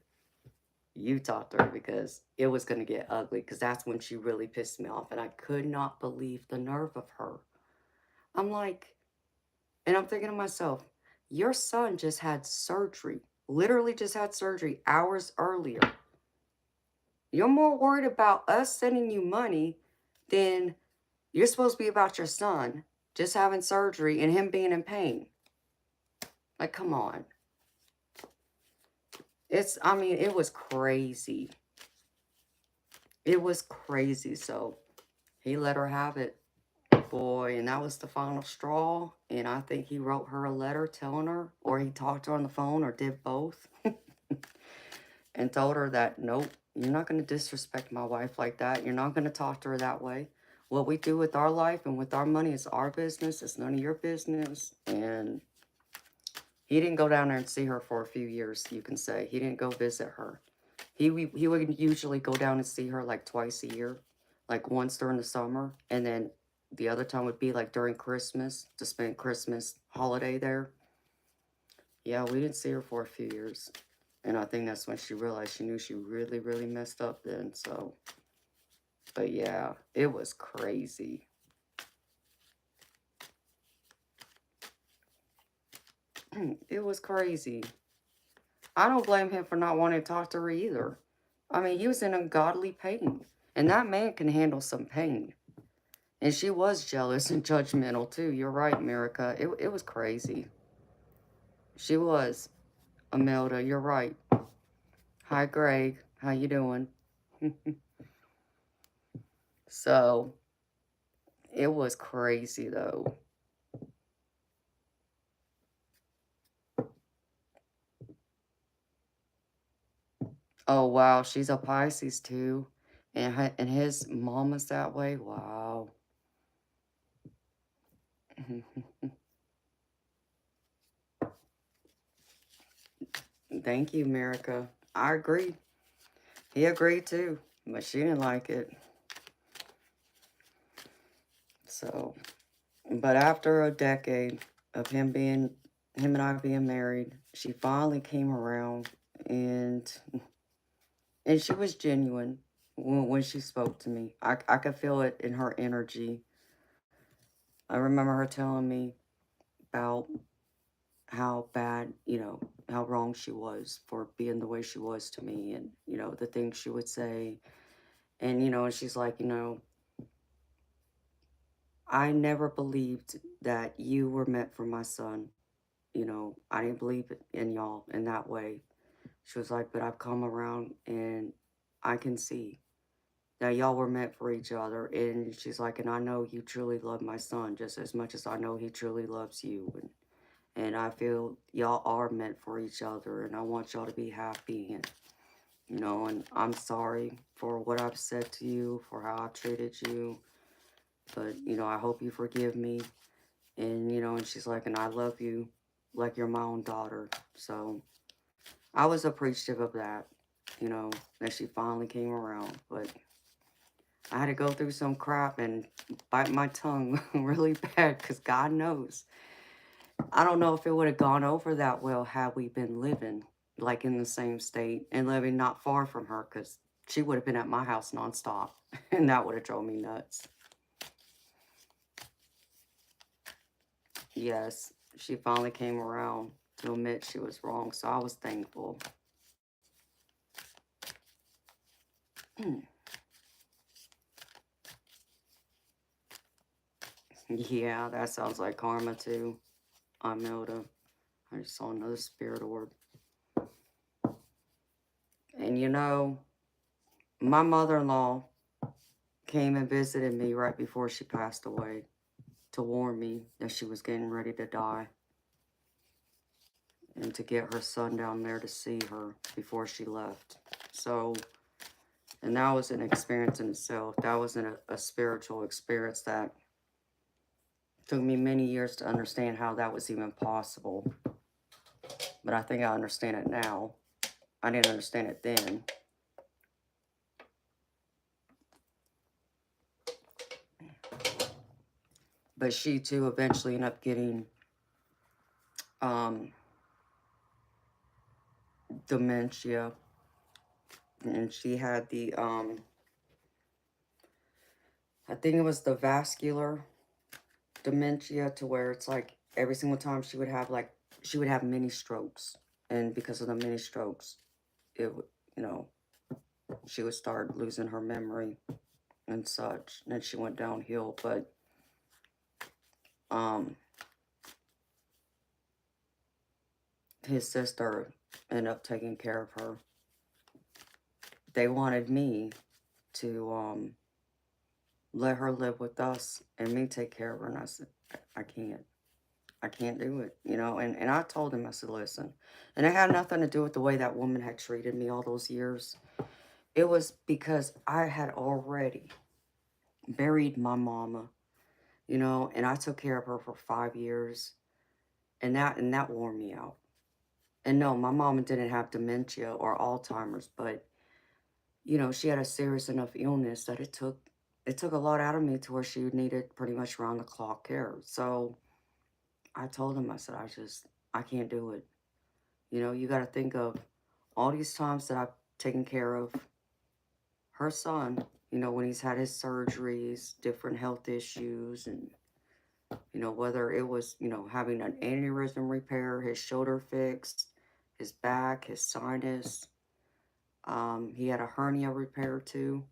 you talk to her because it was going to get ugly, because that's when she really pissed me off. And I could not believe the nerve of her. I'm like, and I'm thinking to myself, your son just had surgery, literally just had surgery hours earlier. You're more worried about us sending you money then you're supposed to be about your son just having surgery and him being in pain. Like, come on. I mean, it was crazy. It was crazy. So he let her have it, boy, and that was the final straw. And I think he wrote her a letter telling her, or he talked to her on the phone, or did both, and told her that, nope, you're not going to disrespect my wife like that. You're not going to talk to her that way. What we do with our life and with our money is our business. It's none of your business. And he didn't go down there and see her for a few years, you can say. He didn't go visit her. He would usually go down and see her like twice a year, like once during the summer, and then the other time would be like during Christmas, to spend Christmas holiday there. Yeah, we didn't see her for a few years. And I think that's when she realized she knew she really, really messed up then. So, but yeah, it was crazy. It was crazy. I don't blame him for not wanting to talk to her either. I mean, he was in ungodly pain. And that man can handle some pain. And she was jealous and judgmental too. You're right, America. It was crazy. She was. Imelda, you're right. Hi, Greg. How you doing? So, it was crazy though. Oh, wow. She's a Pisces too. And his mama's that way. Wow. Thank you, America. I agree. He agreed too, but she didn't like it. So, but after a decade of him and I being married, she finally came around, and she was genuine when she spoke to me. I could feel it in her energy. I remember her telling me about how bad, how wrong she was for being the way she was to me, and, the things she would say. And, and she's like, I never believed that you were meant for my son. I didn't believe in y'all in that way. She was like, but I've come around and I can see that y'all were meant for each other. And she's like, and I know you truly love my son just as much as I know he truly loves you. And I feel y'all are meant for each other, and I want y'all to be happy. And, and I'm sorry for what I've said to you, for how I've treated you. But, I hope you forgive me. And, and she's like, and I love you like you're my own daughter. So I was appreciative of that, that she finally came around. But I had to go through some crap and bite my tongue really bad, because God knows. I don't know if it would have gone over that well had we been living like in the same state and living not far from her, because she would have been at my house nonstop and that would have drove me nuts. Yes, she finally came around to admit she was wrong, so I was thankful. Yeah, that sounds like karma too. Imelda. I just saw another spirit orb. And my mother-in-law came and visited me right before she passed away to warn me that she was getting ready to die, and to get her son down there to see her before she left. So, and that was an experience in itself. That was a spiritual experience that took me many years to understand how that was even possible. But I think I understand it now. I didn't understand it then. But she too eventually ended up getting dementia. And she had the, I think it was the vascular dementia, to where it's like every single time she would have mini strokes. And because of the mini strokes, it would, she would start losing her memory. and such. And then she went downhill, but um, his sister ended up taking care of her. They wanted me to let her live with us and me take care of her, and I said, I can't. I can't do it, you know. And I told him, I said, listen. And it had nothing to do with the way that woman had treated me all those years. It was because I had already buried my mama, you know, and I took care of her for 5 years, and that wore me out. And no, my mama didn't have dementia or Alzheimer's, but you know, she had a serious enough illness that it took a lot out of me to where she needed pretty much round the clock care. So I told him, I said, I can't do it. You know, you got to think of all these times that I've taken care of her son, you know, when he's had his surgeries, different health issues, and, you know, whether it was, you know, having an aneurysm repair, his shoulder fixed, his back, his sinus. He had a hernia repair too.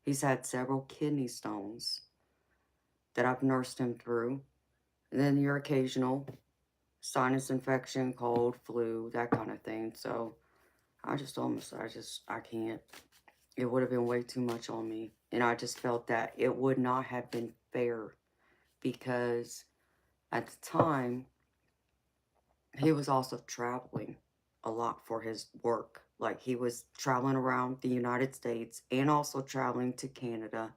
He's had several kidney stones that I've nursed him through. And then your occasional sinus infection, cold, flu, that kind of thing. So I just almost, I can't. It would have been way too much on me. And I just felt that it would not have been fair because at the time, he was also traveling a lot for his work. Like he was traveling around the United States and also traveling to Canada.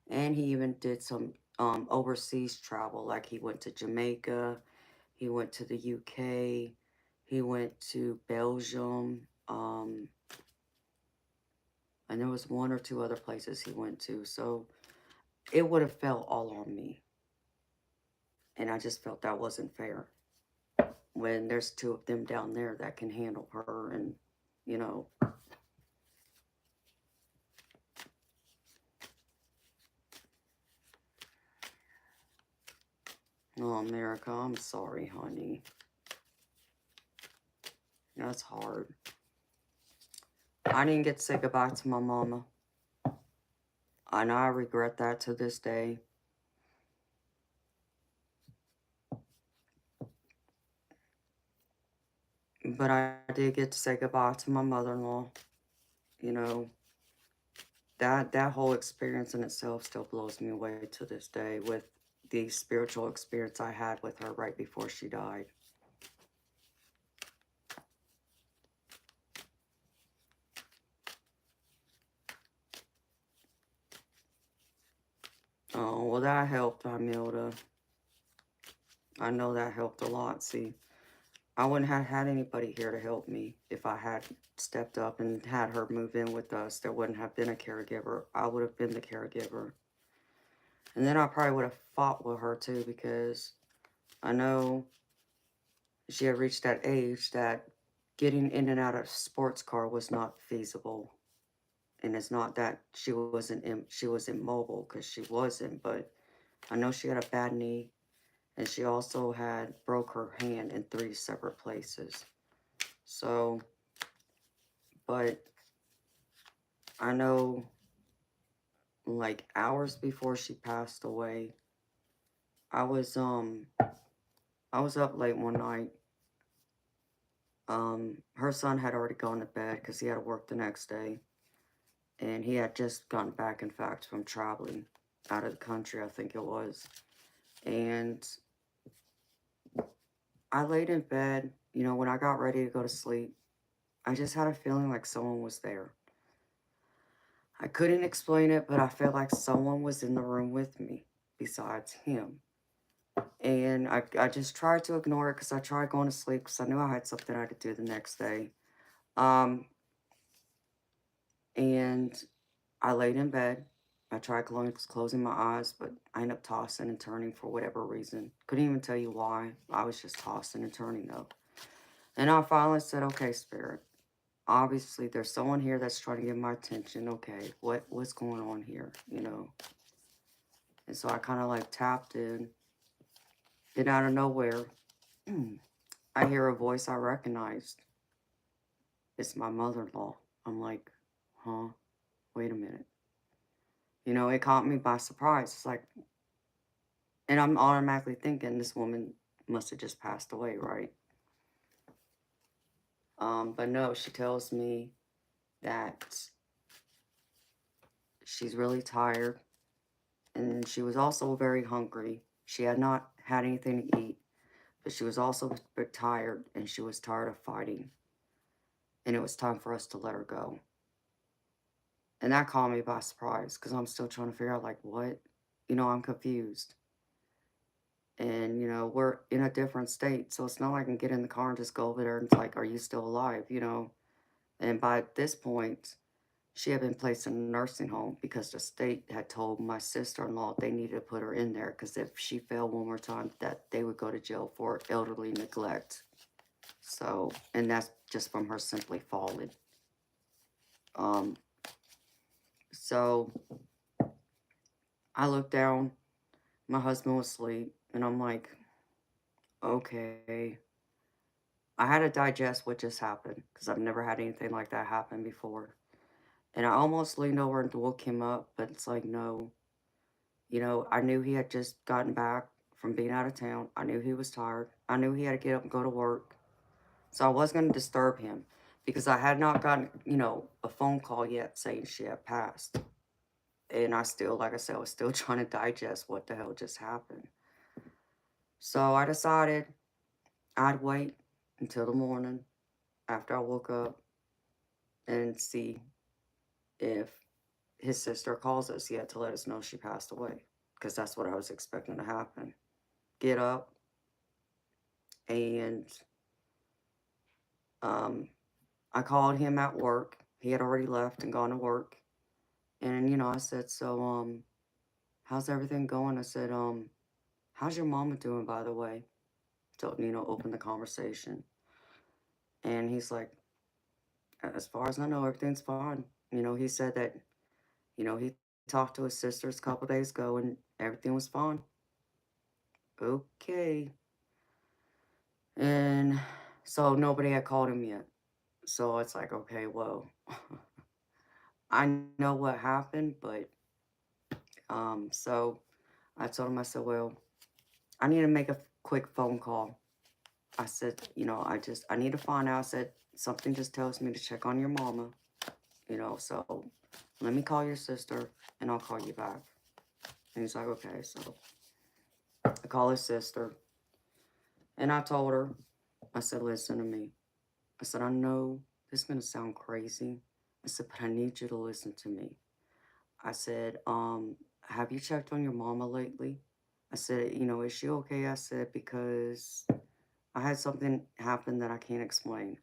And he even did some overseas travel. Like he went to Jamaica, he went to the UK, he went to Belgium, and there was one or two other places he went to. So it would have fell all on me. And I just felt that wasn't fair when there's two of them down there that can handle her and, you know. Oh, America, I'm sorry, honey. That's hard. I didn't get to say goodbye to my mama. I know I regret that to this day. But I did get to say goodbye to my mother-in-law. You know, that whole experience in itself still blows me away to this day with the spiritual experience I had with her right before she died. Oh, well, that helped, Amilda. I know that helped a lot. See, I wouldn't have had anybody here to help me if I had stepped up and had her move in with us. There wouldn't have been a caregiver. I would have been the caregiver. And then I probably would have fought with her too because I know she had reached that age that getting in and out of a sports car was not feasible. And it's not that she was immobile because she wasn't, but I know she had a bad knee and she also had broke her hand in 3 separate places. So, but I know like hours before she passed away, I was um I was up late one night. Her son had already gone to bed because he had to work the next day. And he had just gotten back, in fact, from traveling out of the country, I think it was. And I laid in bed, you know, when I got ready to go to sleep, I just had a feeling like someone was there. I couldn't explain it, but I felt like someone was in the room with me besides him. And I just tried to ignore it because I tried going to sleep because I knew I had something I had to do the next day. Um, and I laid in bed. I tried closing my eyes, but I ended up tossing and turning for whatever reason. Couldn't even tell you why. I was just tossing and turning though. And I finally said, okay, Spirit, obviously there's someone here that's trying to get my attention. Okay, what's going on here, you know? And so I kind of like tapped in. Then out of nowhere, I hear a voice I recognized. It's my mother-in-law. I'm like, huh? Wait a minute. You know, it caught me by surprise. It's like, and I'm automatically thinking this woman must have just passed away, right? But no, she tells me that she's really tired and she was also very hungry. She had not had anything to eat, but she was also tired and she was tired of fighting. And it was time for us to let her go. And that caught me by surprise because I'm still trying to figure out, like, what? You know, I'm confused. And, you know, we're in a different state. So it's not like I can get in the car and just go over there and it's like, are you still alive? You know? And by this point, she had been placed in a nursing home because the state had told my sister-in-law they needed to put her in there because if she failed one more time, that they would go to jail for elderly neglect. So, and that's just from her simply falling. Um, so I looked down, my husband was asleep, and I'm like, okay. I had to digest what just happened because I've never had anything like that happen before. And I almost leaned over and woke him up, but it's like, no. You know, I knew he had just gotten back from being out of town. I knew he was tired. I knew he had to get up and go to work. So I was going to disturb him because I had not gotten, you know, a phone call yet saying she had passed. And I still, like I said, I was still trying to digest what the hell just happened. So I decided I'd wait until the morning after I woke up and see if his sister calls us yet to let us know she passed away. Because that's what I was expecting to happen. Get up and um, I called him at work. He had already left and gone to work. And, you know, I said, so, how's everything going? I said, how's your mama doing, by the way? To, you know, open the conversation. And he's like, as far as I know, everything's fine. You know, he said that, you know, he talked to his sisters a couple days ago and everything was fine. Okay. And so nobody had called him yet. So it's like, okay, well, I know what happened, but so I told him, I said, well, I need to make a quick phone call. I said, you know, I need to find out. I said, something just tells me to check on your mama, you know, so let me call your sister and I'll call you back. And he's like, okay. So I call his sister and I told her, I said, listen to me. I said, I know this is going to sound crazy. I said, but I need you to listen to me. I said, have you checked on your mama lately? I said, you know, is she okay? I said, because I had something happen that I can't explain.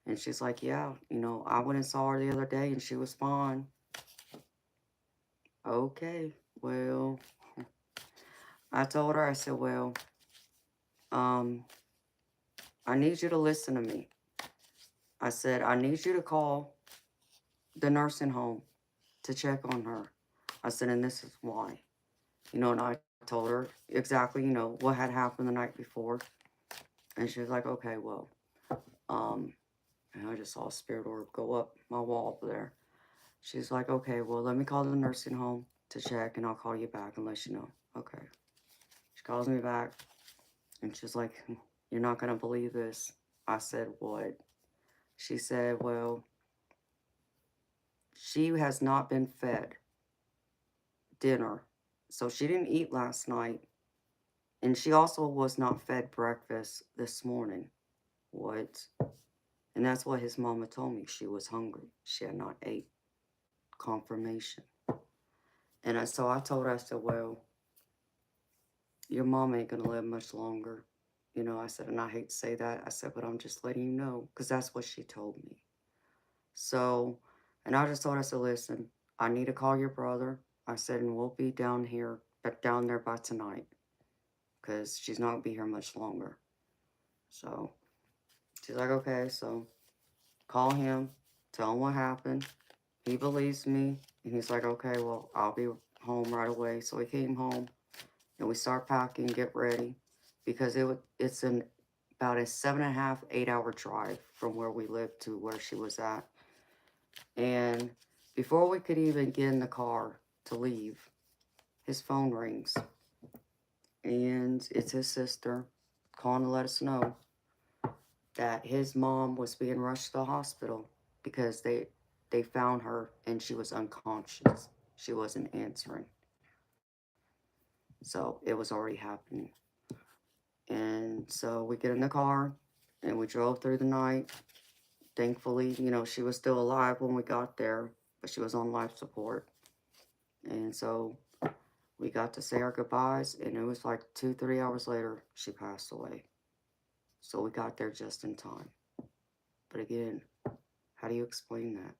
And she's like, yeah, you know, I went and saw her the other day and she was fine. Okay, well, I told her, I said, well, um, I need you to listen to me. I said, I need you to call the nursing home to check on her. I said, and this is why. You know, and I told her exactly, you know, what had happened the night before. And she was like, okay, well, um, and I just saw a spirit orb go up my wall up there. She's like, okay, well, let me call the nursing home to check and I'll call you back and let you know. Okay. She calls me back and she's like, you're not going to believe this. I said, what? She said, well, she has not been fed dinner. So she didn't eat last night. And she also was not fed breakfast this morning. What? And that's what his mama told me. She was hungry. She had not ate. Confirmation. And so I told her, I said, well, your mom ain't going to live much longer. You know, I said, and I hate to say that. I said, but I'm just letting you know because that's what she told me. So, and I just told her, I said, listen, I need to call your brother. I said, and we'll be down here, but down there by tonight because she's not going to be here much longer. So she's like, okay, so call him, tell him what happened. He believes me. And he's like, okay, well, I'll be home right away. So he came home and we start packing, get ready because it's about a 7.5, 8 hour drive from where we lived to where she was at. And before we could even get in the car to leave, his phone rings. And it's his sister calling to let us know that his mom was being rushed to the hospital because they found her and she was unconscious. She wasn't answering. So it was already happening. And so we get in the car and we drove through the night. Thankfully, she was still alive when we got there, but she was on life support. And so we got to say our goodbyes, and it was like 2, 3 hours later, she passed away. So we got there just in time. But again, how do you explain that?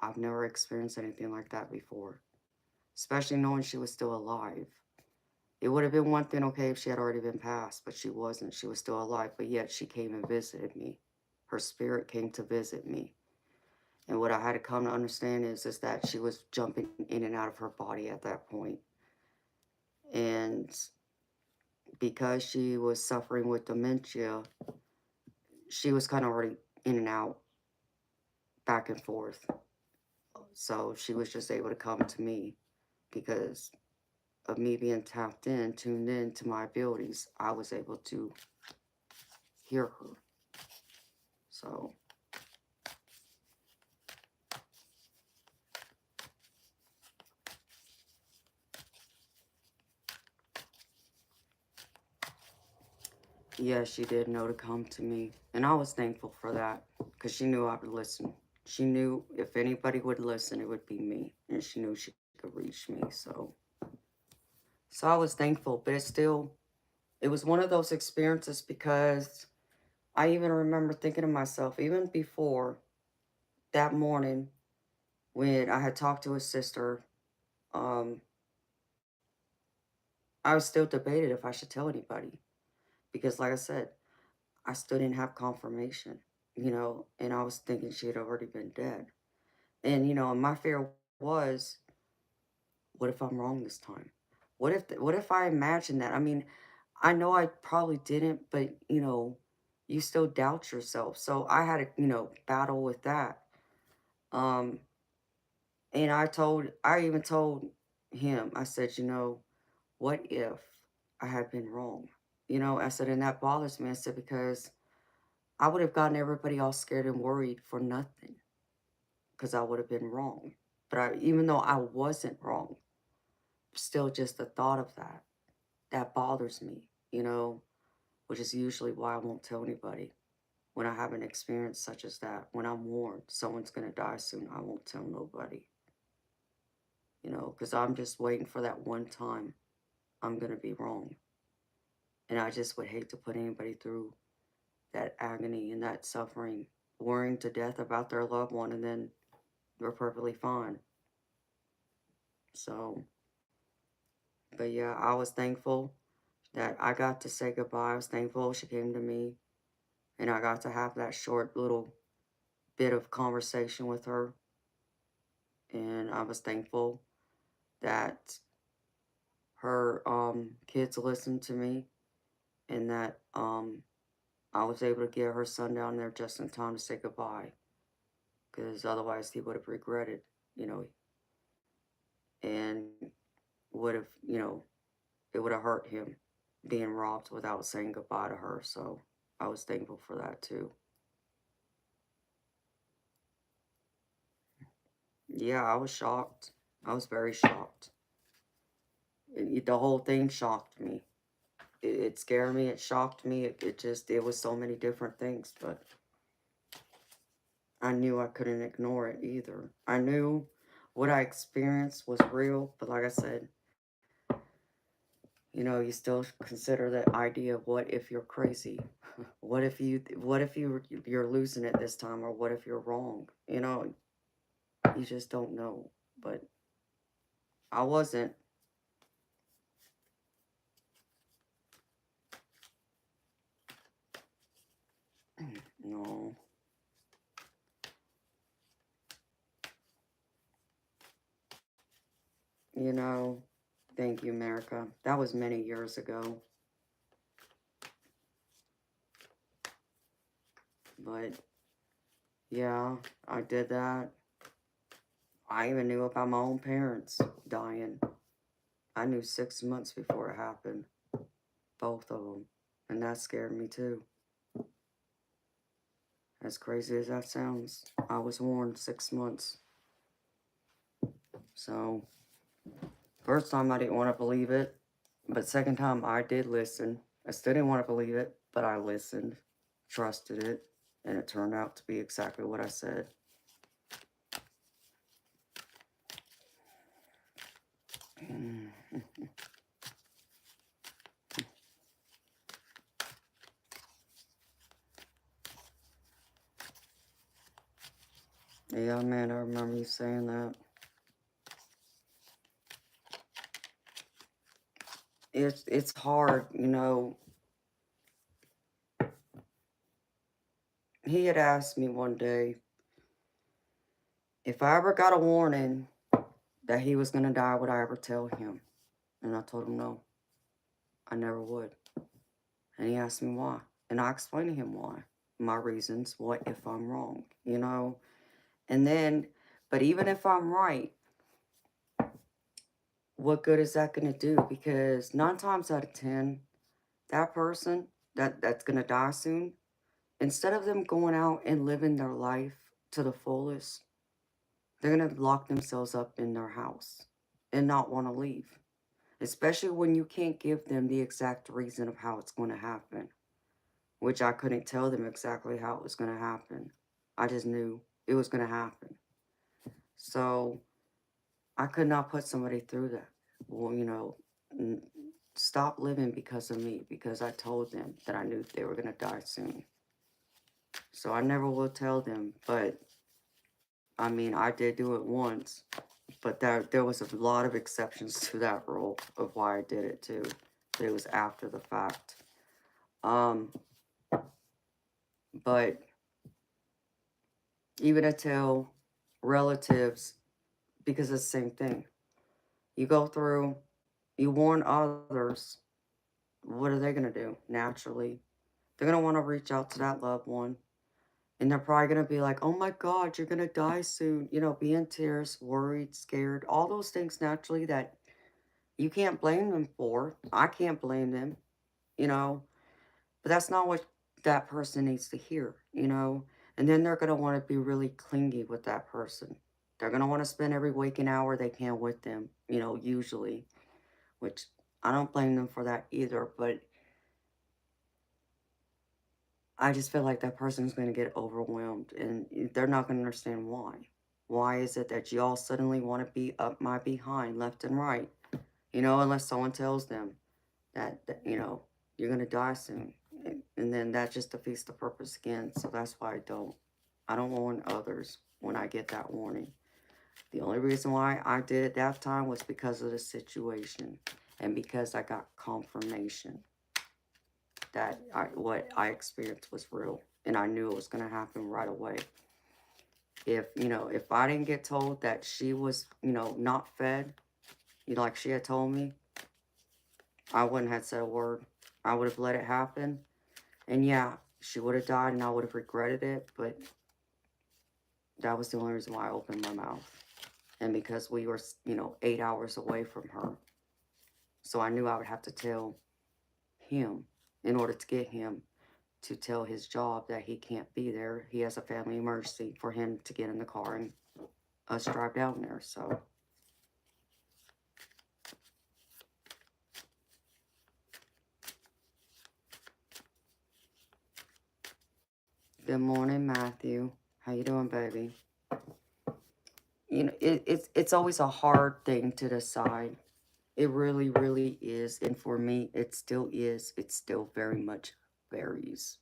I've never experienced anything like that before, especially knowing she was still alive. It would have been one thing, okay, if she had already been passed, but she wasn't. She was still alive, but yet she came and visited me. Her spirit came to visit me. And what I had to come to understand is that she was jumping in and out of her body at that point. And because she was suffering with dementia, she was kind of already in and out, back and forth. So she was just able to come to me because of me being tapped in, tuned in to my abilities. I was able to hear her. So yeah, she did know to come to me. And I was thankful for that because she knew I would listen. She knew if anybody would listen, it would be me. And she knew she could reach me. So I was thankful, but it was one of those experiences because I even remember thinking to myself, even before that morning when I had talked to his sister, um, I was still debated if I should tell anybody. Because like I said, I still didn't have confirmation, and I was thinking she had already been dead. And my fear was, what if I'm wrong this time? What if I imagine that? I mean, I know I probably didn't, but you still doubt yourself. So I had to, battle with that. Um, and I even told him, I said, what if I had been wrong? I said, and that bothers me. I said, because I would have gotten everybody all scared and worried for nothing because I would have been wrong. But even though I wasn't wrong, still just the thought of that bothers me, which is usually why I won't tell anybody when I have an experience such as that. When I'm warned someone's going to die soon, I won't tell nobody, because I'm just waiting for that one time I'm going to be wrong. And I just would hate to put anybody through that agony and that suffering, worrying to death about their loved one, and then they're perfectly fine. So, but yeah, I was thankful that I got to say goodbye. I was thankful she came to me, and I got to have that short little bit of conversation with her. And I was thankful that her kids listened to me, and that I was able to get her son down there just in time to say goodbye, because otherwise he would have regretted, you know, and would have, it would have hurt him being robbed without saying goodbye to her. So I was thankful for that too. Yeah, I was shocked. I was very shocked. The whole thing shocked me. It scared me. It shocked me. It was so many different things, but I knew I couldn't ignore it either. I knew what I experienced was real, but like I said, you still consider the idea of what if you're crazy? You're losing it this time, or what if you're wrong? You just don't know. But I wasn't. No. You know, thank you, America. That was many years ago. But yeah, I did that. I even knew about my own parents dying. I knew 6 months before it happened. Both of them. And that scared me too. As crazy as that sounds, I was warned 6 months. So, first time I didn't want to believe it. But second time I did listen. I still didn't want to believe it, but I listened, trusted it, and it turned out to be exactly what I said. Yeah, man, I remember you saying that. It's hard, you know. He had asked me one day if I ever got a warning that he was going to die, would I ever tell him? And I told him no, I never would. And he asked me why. And I explained to him why. My reasons, what if I'm wrong, you know? And then, but even if I'm right, what good is that going to do? Because 9 times out of 10, that person that's going to die soon, instead of them going out and living their life to the fullest, they're going to lock themselves up in their house and not want to leave. Especially when you can't give them the exact reason of how it's going to happen. Which I couldn't tell them exactly how it was going to happen. I just knew it was going to happen. So I could not put somebody through that. Well, you know, stop living because of me, because I told them that I knew they were going to die soon. So I never will tell them, but I mean, I did do it once, but there was a lot of exceptions to that rule of why I did it too. But it was after the fact. But even to tell relatives, because it's the same thing. You go through, you warn others, what are they going to do? Naturally, they're going to want to reach out to that loved one. And they're probably going to be like, oh my God, you're going to die soon. You know, be in tears, worried, scared, all those things naturally that you can't blame them for. I can't blame them, you know. But that's not what that person needs to hear, you know. And then they're going to want to be really clingy with that person. They're going to want to spend every waking hour they can with them, you know, usually. Which I don't blame them for that either. But I just feel like that person's going to get overwhelmed. And they're not going to understand why. Why is it that y'all suddenly want to be up my behind left and right? You know, unless someone tells them that you know, you're going to die soon. And then that just defeats the purpose again. So that's why I don't warn others when I get that warning. The only reason why I did it that time was because of the situation. And because I got confirmation that what I experienced was real. And I knew it was going to happen right away. If, you know, if I didn't get told that she was, you know, not fed, you know, like she had told me, I wouldn't have said a word. I would have let it happen. And yeah, she would have died and I would have regretted it. But that was the only reason why I opened my mouth. And because we were, you know, 8 hours away from her. So I knew I would have to tell him in order to get him to tell his job that he can't be there. He has a family emergency for him to get in the car and us drive down there. So good morning, Matthew. How you doing, baby? You know, it's always a hard thing to decide. It really, really is. And for me, it still is. It still very much varies.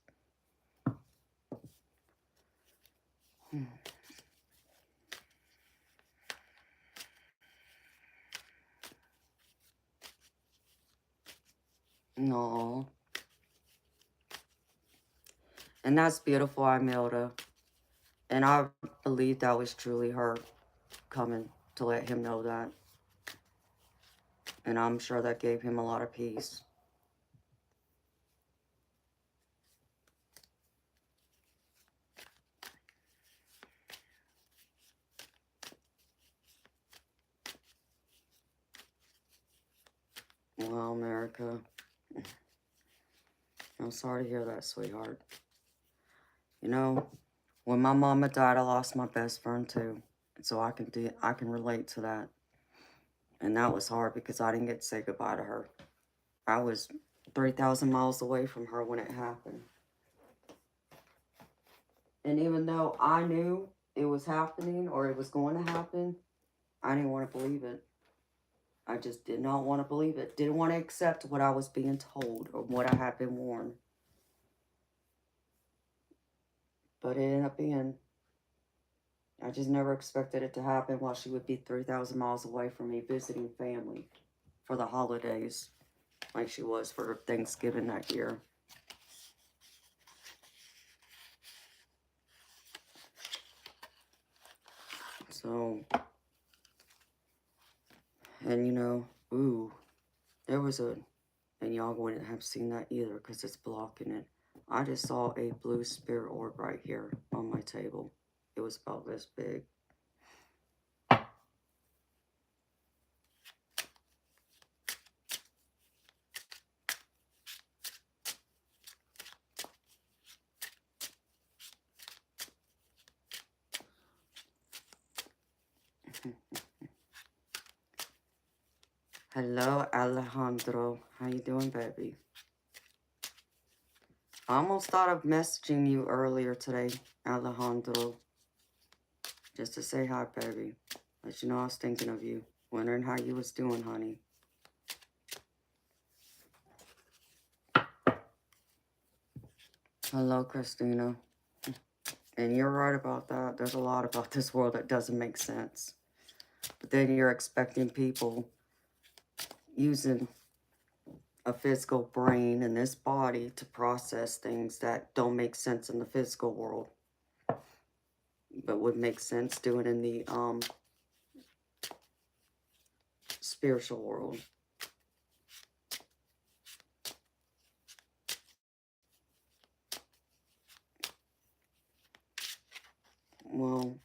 No. And that's beautiful, Imelda. And I believe that was truly her coming to let him know that. And I'm sure that gave him a lot of peace. Well, America, I'm sorry to hear that, sweetheart. You know, when my mama died, I lost my best friend too. So I can relate to that. And that was hard because I didn't get to say goodbye to her. I was 3,000 miles away from her when it happened. And even though I knew it was happening or it was going to happen, I didn't want to believe it. I just did not want to believe it. Didn't want to accept what I was being told or what I had been warned. But it ended up being, I just never expected it to happen while she would be 3,000 miles away from me visiting family for the holidays, like she was for Thanksgiving that year. So, and you know, ooh, there was a, and y'all wouldn't have seen that either because it's blocking it. I just saw a blue spirit orb right here on my table. It was about this big. Hello, Alejandro. How you doing, baby? I almost thought of messaging you earlier today, Alejandro. Just to say hi, baby. Let you know I was thinking of you. Wondering how you was doing, honey. Hello, Christina. And you're right about that. There's a lot about this world that doesn't make sense. But then you're expecting people using a physical brain and this body to process things that don't make sense in the physical world, but would make sense doing in the spiritual world. Well,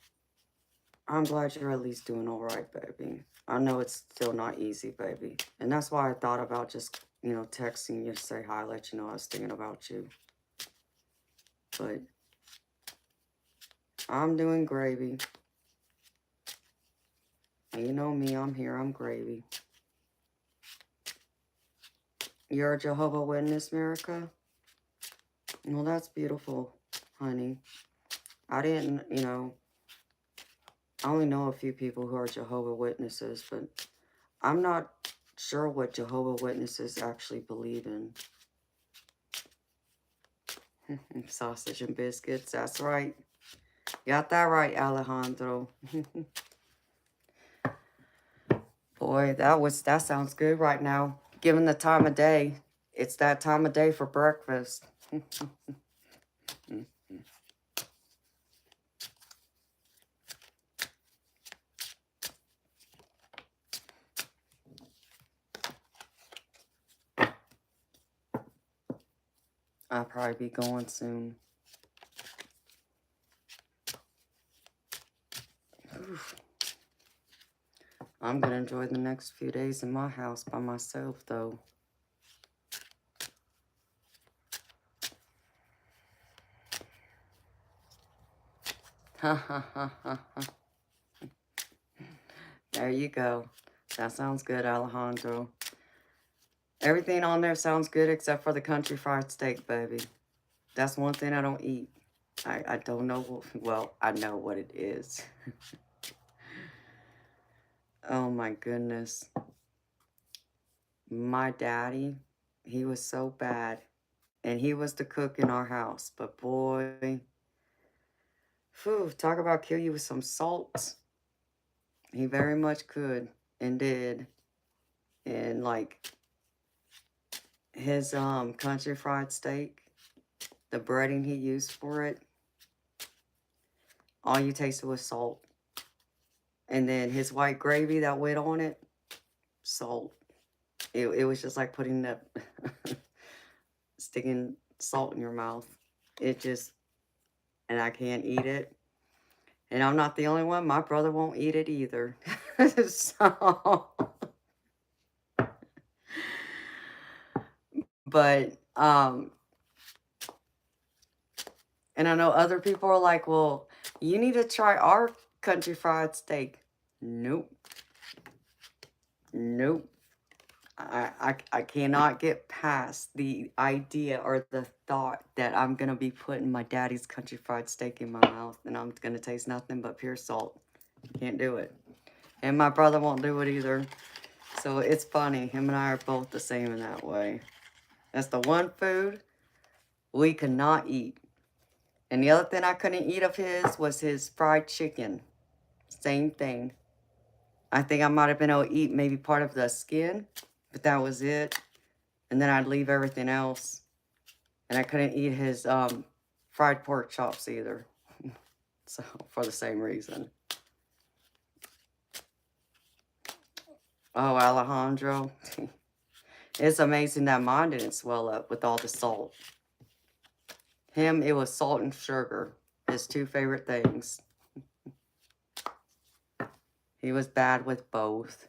I'm glad you're at least doing all right, baby. I know it's still not easy, baby. And that's why I thought about just, you know, texting you to say hi, let you know I was thinking about you. But I'm doing gravy. And you know me, I'm here, I'm gravy. You're a Jehovah's Witness, America? Well, that's beautiful, honey. I didn't, you know, I only know a few people who are Jehovah's Witnesses, but I'm not sure what Jehovah's Witnesses actually believe in. Sausage and biscuits, that's right. Got that right, Alejandro. Boy, that sounds good right now. Given the time of day, it's that time of day for breakfast. I'll probably be going soon. Oof. I'm gonna enjoy the next few days in my house by myself, though. Ha ha ha ha ha. There you go. That sounds good, Alejandro. Everything on there sounds good except for the country fried steak, baby. That's one thing I don't eat. I don't know. Well, I know what it is. Oh my goodness. My daddy, he was so bad. And he was the cook in our house. But boy, whew, talk about kill you with some salt. He very much could and did. And like his country fried steak, the breading he used for it, all you tasted was salt. And then his white gravy that went on it, salt. It was just like putting that, sticking salt in your mouth. It just, and I can't eat it. And I'm not the only one. My brother won't eat it either. So, But, and I know other people are like, well, you need to try our country fried steak. Nope. Nope. I cannot get past the idea or the thought that I'm going to be putting my daddy's country fried steak in my mouth and I'm going to taste nothing but pure salt. Can't do it. And my brother won't do it either. So it's funny. Him and I are both the same in that way. That's the one food we could not eat. And the other thing I couldn't eat of his was his fried chicken. Same thing. I think I might have been able to eat maybe part of the skin, but that was it. And then I'd leave everything else. And I couldn't eat his fried pork chops either. So, for the same reason. Oh, Alejandro. It's amazing that mine didn't swell up with all the salt. Him, it was salt and sugar. His two favorite things. He was bad with both.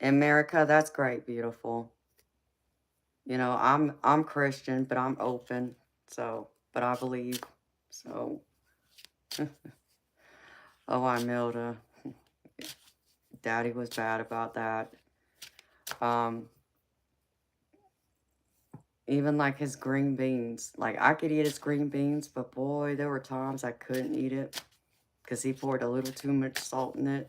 America, that's great, beautiful. You know, I'm Christian, but I'm open. So, but I believe. So, oh, Imelda. Daddy was bad about that. Even like his green beans. Like, I could eat his green beans, but boy, there were times I couldn't eat it because he poured a little too much salt in it.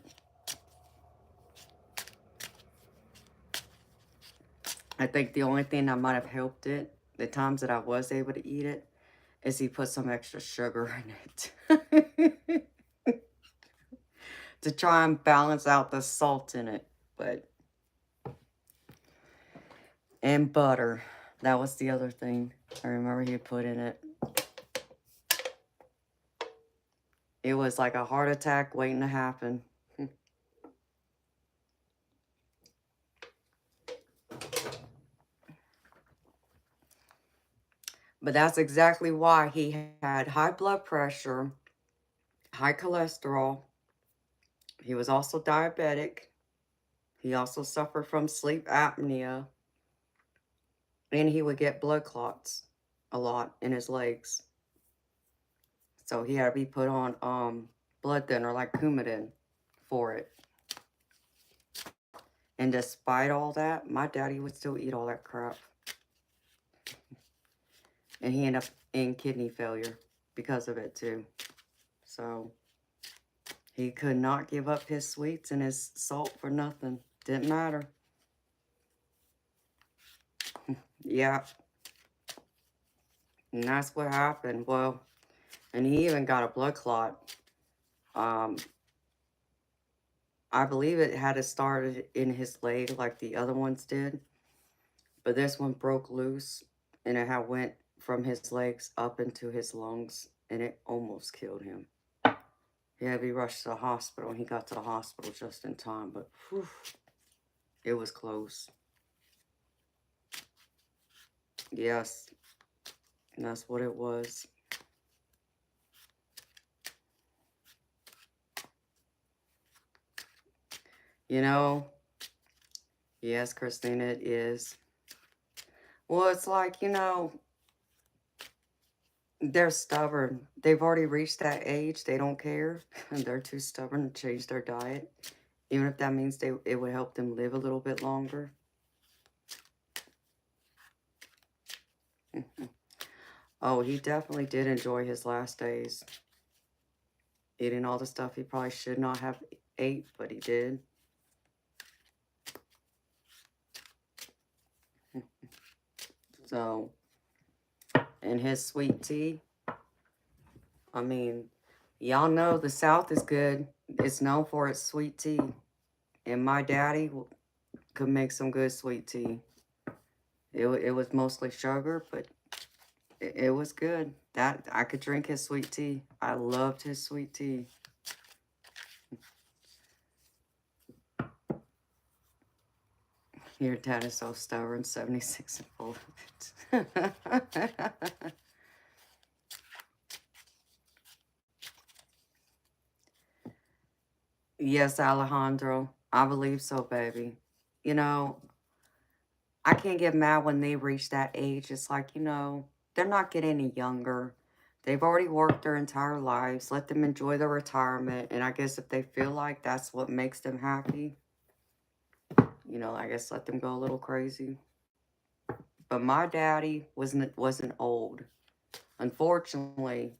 I think the only thing that might have helped it, the times that I was able to eat it, is he put some extra sugar in it. To try and balance out the salt in it. But, and butter. That was the other thing I remember he put in it. It was like a heart attack waiting to happen. But that's exactly why he had high blood pressure, high cholesterol. He was also diabetic. He also suffered from sleep apnea. And he would get blood clots a lot in his legs. So he had to be put on blood thinner like Coumadin for it. And despite all that, my daddy would still eat all that crap. And he ended up in kidney failure because of it too. So he could not give up his sweets and his salt for nothing. Didn't matter. Yeah. And that's what happened. Well, and he even got a blood clot. I believe it had started in his leg like the other ones did. But this one broke loose and it had went from his legs up into his lungs and it almost killed him. He had to be rushed to the hospital and he got to the hospital just in time. But whew, it was close. Yes, that's what it was. You know, yes, Christina, it is. Well, it's like, you know, they're stubborn. They've already reached that age. They don't care. And they're too stubborn to change their diet. Even if that means it would help them live a little bit longer. Oh, he definitely did enjoy his last days. Eating all the stuff he probably should not have ate, but he did. So, and his sweet tea. I mean, y'all know the South is good. It's known for its sweet tea. And my daddy could make some good sweet tea. It was mostly sugar, but it was good. That I could drink his sweet tea. I loved his sweet tea. Your dad is so stubborn, 76 and full of it. Yes, Alejandro. I believe so, baby. You know, I can't get mad when they reach that age. It's like, you know, they're not getting any younger. They've already worked their entire lives. Let them enjoy their retirement. And I guess if they feel like that's what makes them happy, you know, I guess let them go a little crazy. But my daddy wasn't old. Unfortunately,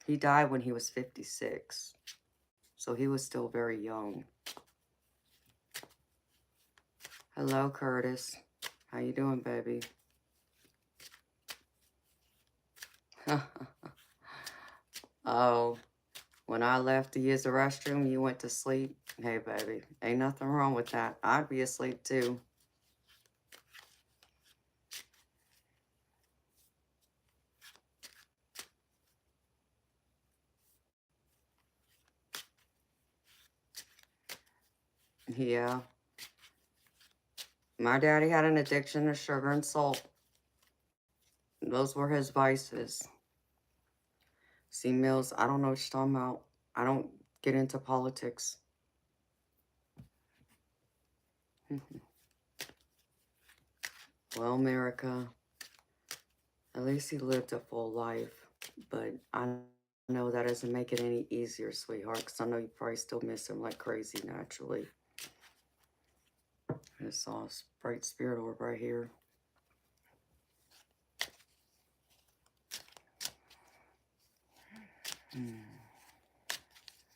he died when he was 56. So he was still very young. Hello, Curtis. How you doing, baby? Oh, when I left to use the restroom, you went to sleep? Hey, baby, ain't nothing wrong with that. I'd be asleep too. Yeah. My daddy had an addiction to sugar and salt. Those were his vices. See, Mills, I don't know what you're talking about. I don't get into politics. Well, America, at least he lived a full life. But I know that doesn't make it any easier, sweetheart, because I know you probably still miss him like crazy naturally. I just saw a bright spirit orb right here.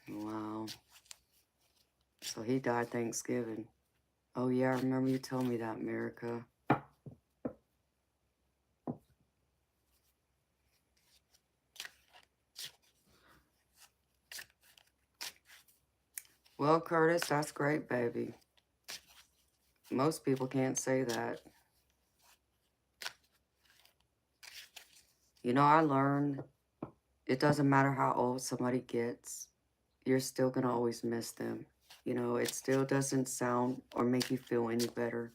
Wow. So he died Thanksgiving. Oh, yeah, I remember you telling me that, America. Well, Curtis, that's great, baby. Most people can't say that. You know, I learned it doesn't matter how old somebody gets, you're still going to always miss them. You know, it still doesn't sound or make you feel any better.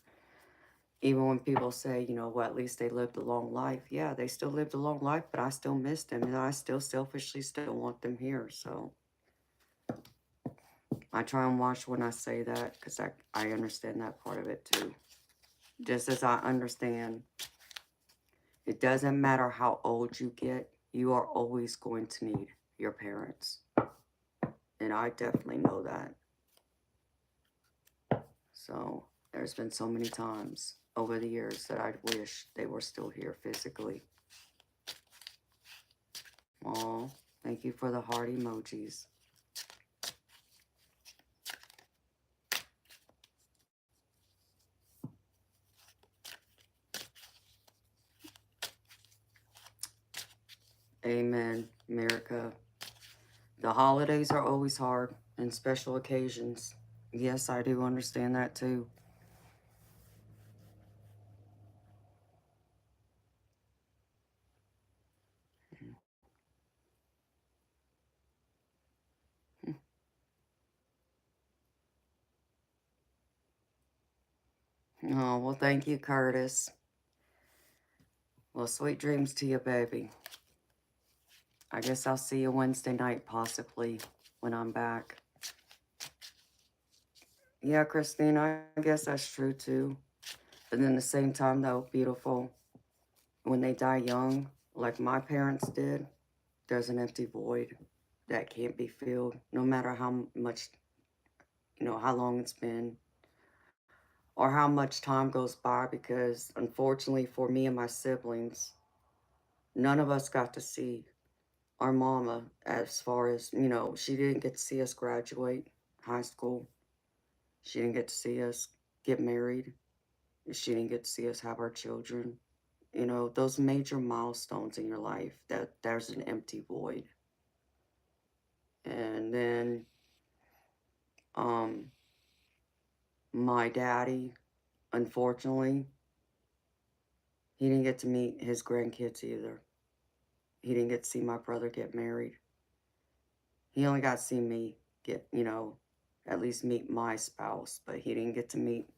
Even when people say, you know, well, at least they lived a long life. Yeah, they still lived a long life, but I still miss them. And I still selfishly still want them here. So I try and watch when I say that because I understand that part of it too. Just as I understand, it doesn't matter how old you get, you are always going to need your parents. And I definitely know that. So there's been so many times over the years that I wish they were still here physically. Aw, thank you for the heart emojis. Amen, America. The holidays are always hard and special occasions. Yes, I do understand that too. Oh, well, thank you, Curtis. Well, sweet dreams to you, baby. I guess I'll see you Wednesday night, possibly, when I'm back. Yeah, Christina, I guess that's true, too. But then at the same time, though, beautiful, when they die young, like my parents did, there's an empty void that can't be filled, no matter how much, you know, how long it's been, or how much time goes by, because unfortunately for me and my siblings, none of us got to see our mama as far as, you know, she didn't get to see us graduate high school. She didn't get to see us get married. She didn't get to see us have our children. You know, those major milestones in your life, that there's an empty void. And then my daddy, unfortunately, he didn't get to meet his grandkids either. He didn't get to see my brother get married. He only got to see me get, you know, at least meet my spouse, but he didn't get to meet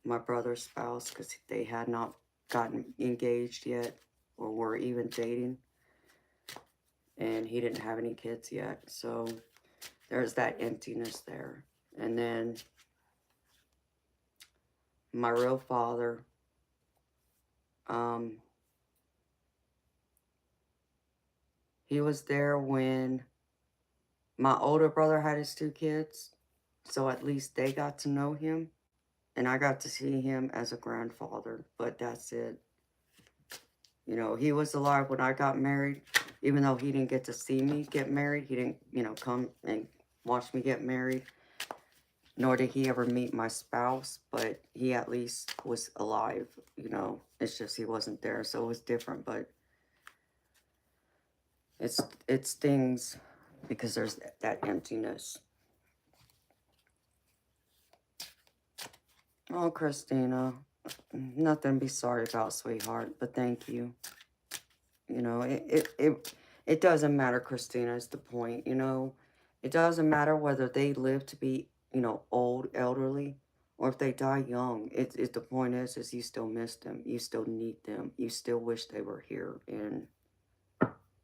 my brother's spouse because they had not gotten engaged yet or were even dating. And he didn't have any kids yet. So there's that emptiness there. And then my real father, he was there when my older brother had his 2 kids, so at least they got to know him, and I got to see him as a grandfather, but that's it. You know, he was alive when I got married, even though he didn't get to see me get married. He didn't, you know, come and watch me get married, nor did he ever meet my spouse, but he at least was alive, you know. It's just he wasn't there, so it was different, but it stings because there's that emptiness. Oh, Christina, nothing to be sorry about, sweetheart, but thank you. You know, it doesn't matter, Christina, is the point, you know. It doesn't matter whether they live to be, you know, old, elderly, or if they die young. The point is you still miss them. You still need them. You still wish they were here. And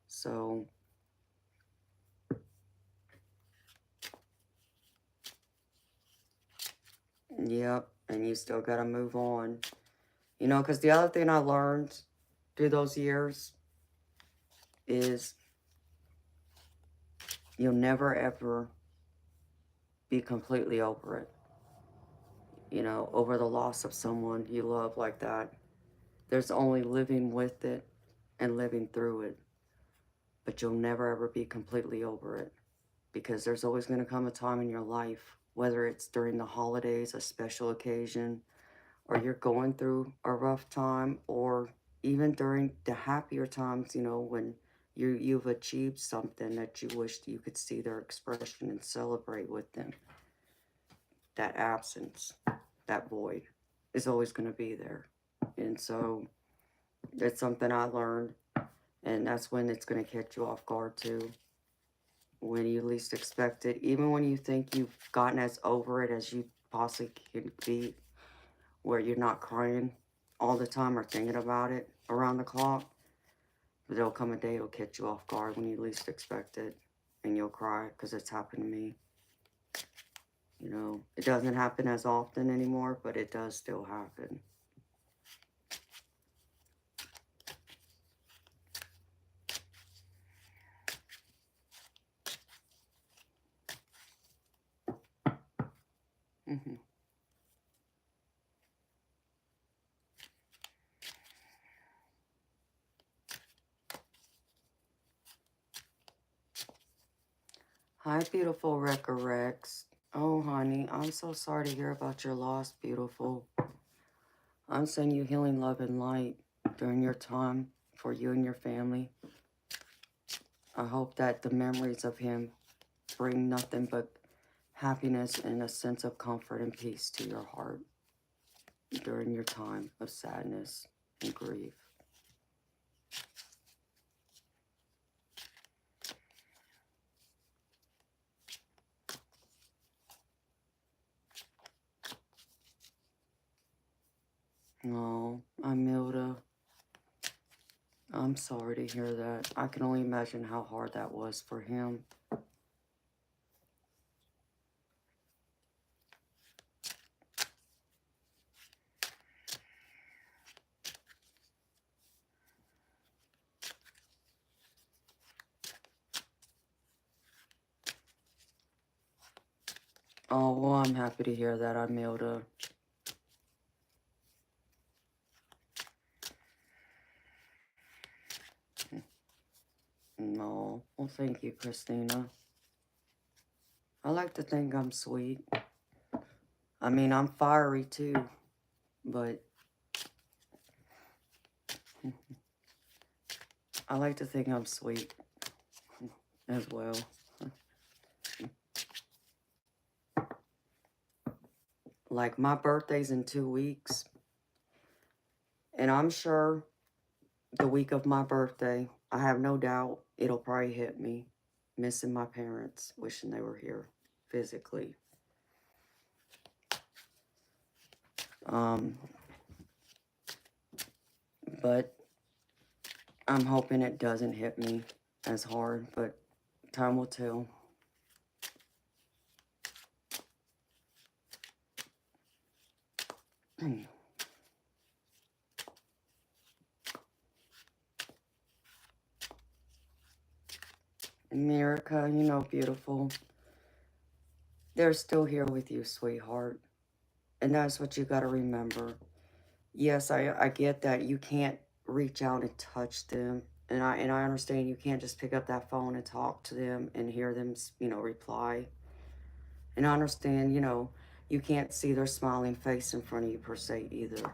so, yep, and you still got to move on. You know, because the other thing I learned through those years is you'll never, ever be completely over it. You know, over the loss of someone you love like that. There's only living with it and living through it. But you'll never ever be completely over it. Because there's always going to come a time in your life, whether it's during the holidays, a special occasion, or you're going through a rough time, or even during the happier times, you know, when you've achieved something that you wished you could see their expression and celebrate with them. That absence, that void, is always going to be there. And so it's something I learned, and that's when it's going to catch you off guard too. When you least expect it, even when you think you've gotten as over it as you possibly can be, where you're not crying all the time or thinking about it around the clock, but there'll come a day it'll catch you off guard when you least expect it, and you'll cry, because it's happened to me. You know, it doesn't happen as often anymore, but it does still happen. Mm-hmm. Hi, beautiful Wrecker Rex. Oh, honey, I'm so sorry to hear about your loss, beautiful. I'm sending you healing love and light during your time for you and your family. I hope that the memories of him bring nothing but happiness and a sense of comfort and peace to your heart during your time of sadness and grief. Oh, Amilda, I'm sorry to hear that. I can only imagine how hard that was for him. Oh, well, I'm happy to hear that, Amilda. No, well, thank you, Christina. I like to think I'm sweet. I mean, I'm fiery too, but I like to think I'm sweet as well. Like, my birthday's in 2 weeks, and I'm sure the week of my birthday, I have no doubt it'll probably hit me, missing my parents, wishing they were here physically. But I'm hoping it doesn't hit me as hard, but time will tell. America, you know, beautiful. They're still here with you, sweetheart. And that's what you got to remember. Yes, I get that you can't reach out and touch them. And I understand you can't just pick up that phone and talk to them and hear them, you know, reply. And I understand, you know, you can't see their smiling face in front of you per se either.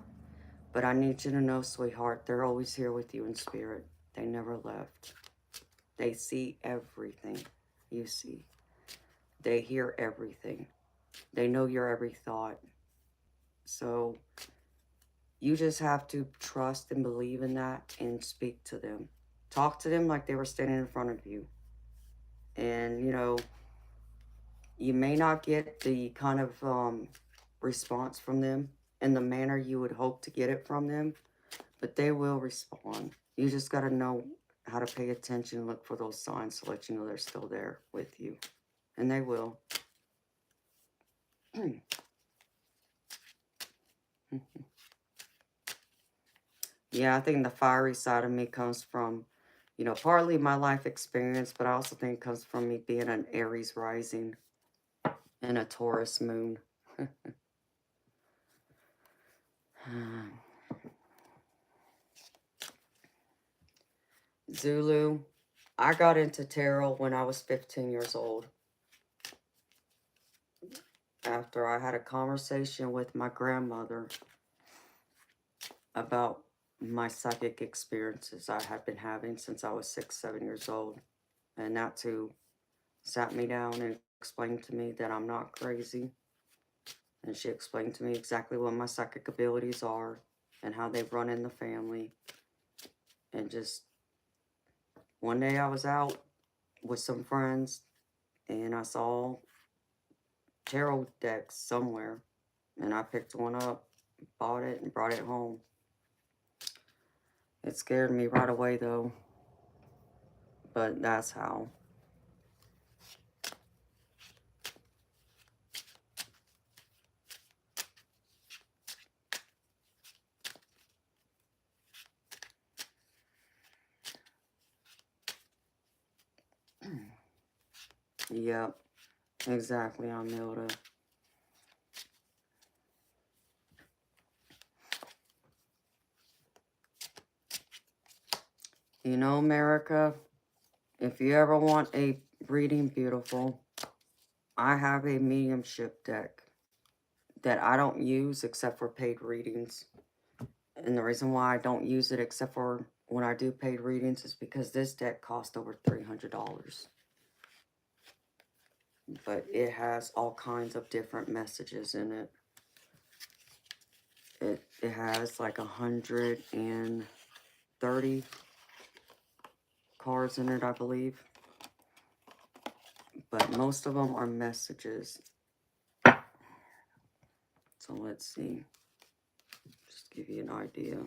But I need you to know, sweetheart, they're always here with you in spirit. They never left. They see everything you see. They hear everything. They know your every thought. So you just have to trust and believe in that and speak to them. Talk to them like they were standing in front of you. And, you know, you may not get the kind of response from them in the manner you would hope to get it from them, but they will respond. You just got to know how to pay attention and look for those signs to let you know they're still there with you. And they will. Yeah, I think the fiery side of me comes from, you know, partly my life experience, but I also think it comes from me being an Aries rising and a Taurus moon. Zulu, I got into tarot when I was 15 years old. After I had a conversation with my grandmother about my psychic experiences I had been having since I was 6, 7 years old. And that too sat me down and explained to me that I'm not crazy. And she explained to me exactly what my psychic abilities are and how they run in the family. And just one day I was out with some friends and I saw tarot decks somewhere. And I picked one up, bought it, and brought it home. It scared me right away though. But that's how. Yep, exactly, Amilda. You know, America, if you ever want a reading beautiful, I have a mediumship deck that I don't use except for paid readings. And the reason why I don't use it except for when I do paid readings is because this deck cost over $300. But it has all kinds of different messages in it. It has like 130 cards in it, I believe. But most of them are messages. So let's see. Just give you an idea.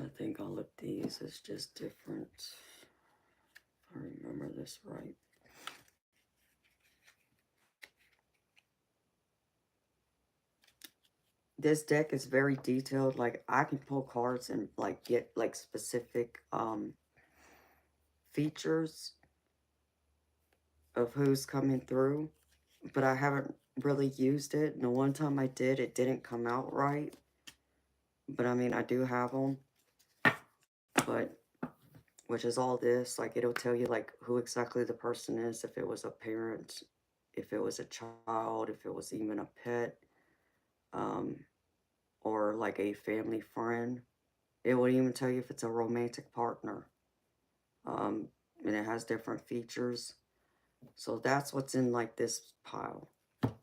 I think all of these is just different. If I remember this right. This deck is very detailed. Like I can pull cards and like get like specific features of who's coming through, but I haven't really used it. And the one time I did, it didn't come out right. But I mean, I do have them. But which is all this, like it'll tell you like who exactly the person is, if it was a parent, if it was a child, if it was even a pet, or like a family friend. It would even tell you if it's a romantic partner. And it has different features. So that's what's in like this pile. But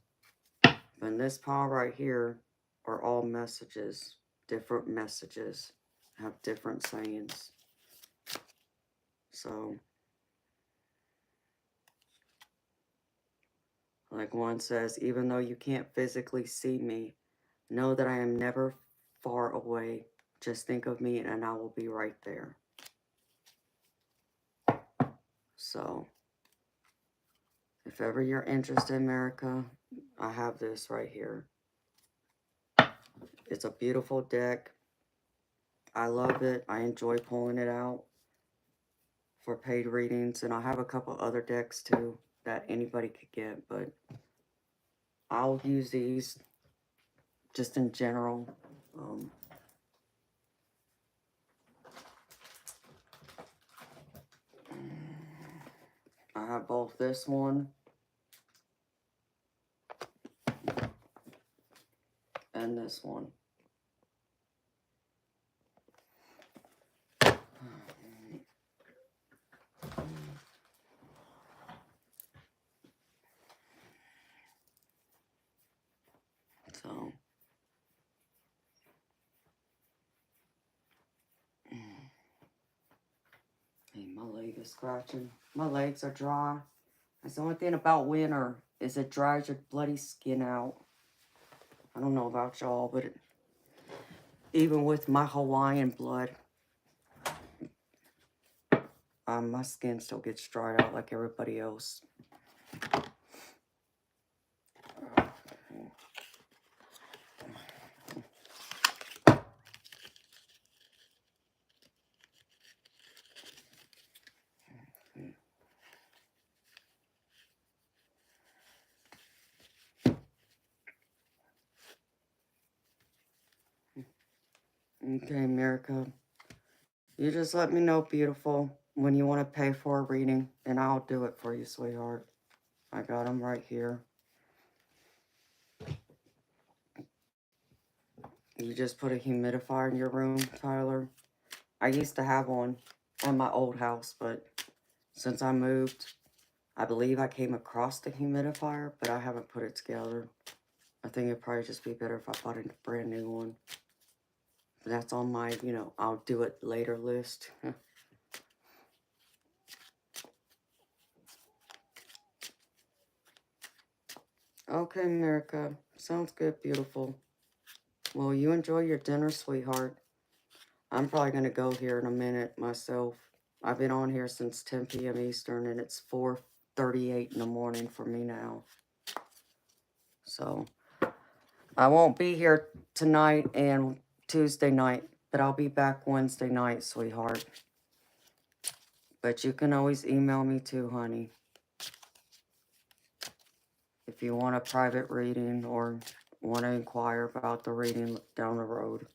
in this pile right here are all messages, different messages, have different sayings. So Like one says, even though you can't physically see me, know that I am never far away. Just think of me and I will be right there. So, if ever you're interested in America, I have this right here. It's a beautiful deck. I love it. I enjoy pulling it out for paid readings. And I have a couple other decks too that anybody could get. But I'll use these just in general. I have both this one and this one. So, hey, my leg is scratching. My legs are dry. That's the only thing about winter is it dries your bloody skin out. I don't know about y'all, but even with my Hawaiian blood, my skin still gets dried out like everybody else. Okay, America. You just let me know, beautiful, when you want to pay for a reading, and I'll do it for you, sweetheart. I got them right here. You just put a humidifier in your room, Tyler. I used to have one at my old house, but since I moved, I believe I came across the humidifier, but I haven't put it together. I think it'd probably just be better if I bought a brand new one. That's on my, I'll do it later list. Okay, America. Sounds good, beautiful. Well, you enjoy your dinner, sweetheart. I'm probably going to go here in a minute myself. I've been on here since 10 p.m. Eastern, and it's 4:38 in the morning for me now. So, I won't be here tonight and Tuesday night, but I'll be back Wednesday night, sweetheart. But you can always email me too, honey. If you want a private reading or want to inquire about the reading down the road.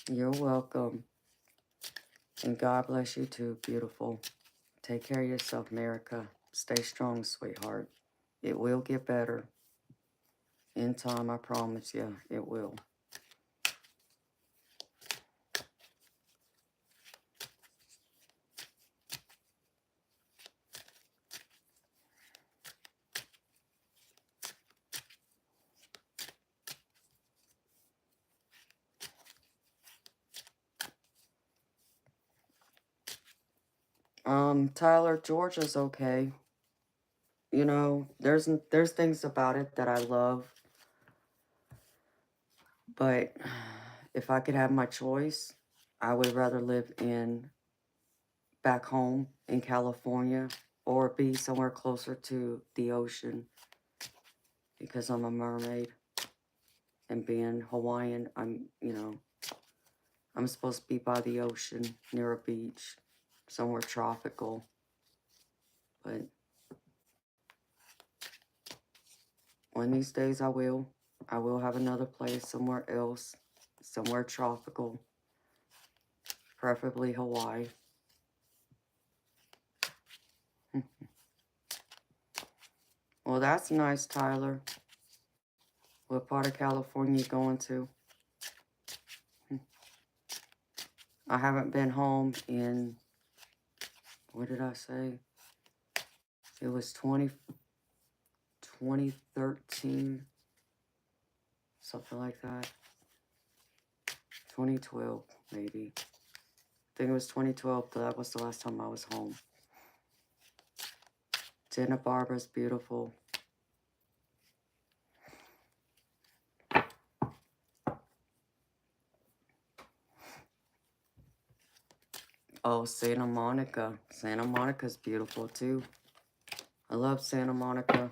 You're welcome. And God bless you too, beautiful. Take care of yourself, America. Stay strong, sweetheart. It will get better. In time, I promise you, it will. Tyler, Georgia's okay. You know, there's things about it that I love. But if I could have my choice, I would rather live back home in California or be somewhere closer to the ocean because I'm a mermaid. And being Hawaiian, I'm supposed to be by the ocean, near a beach, somewhere tropical. But one of these days I will have another place somewhere else, somewhere tropical, preferably Hawaii. Well, that's nice, Tyler. What part of California you going to? I haven't been home in, what did I say? It was 2013, something like that. 2012, maybe. I think it was 2012, but that was the last time I was home. Santa Barbara's beautiful. Oh, Santa Monica. Santa Monica's beautiful too. I love Santa Monica.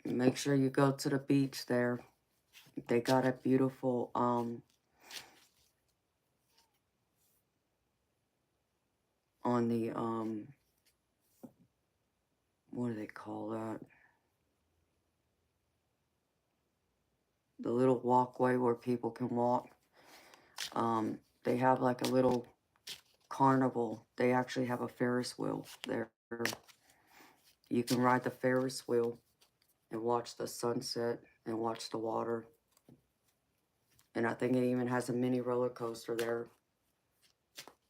Make sure you go to the beach there. They got a beautiful, on the, what do they call that? The little walkway where people can walk. They have like a little carnival. They actually have a Ferris wheel there. You can ride the Ferris wheel and watch the sunset and watch the water. And I think it even has a mini roller coaster there.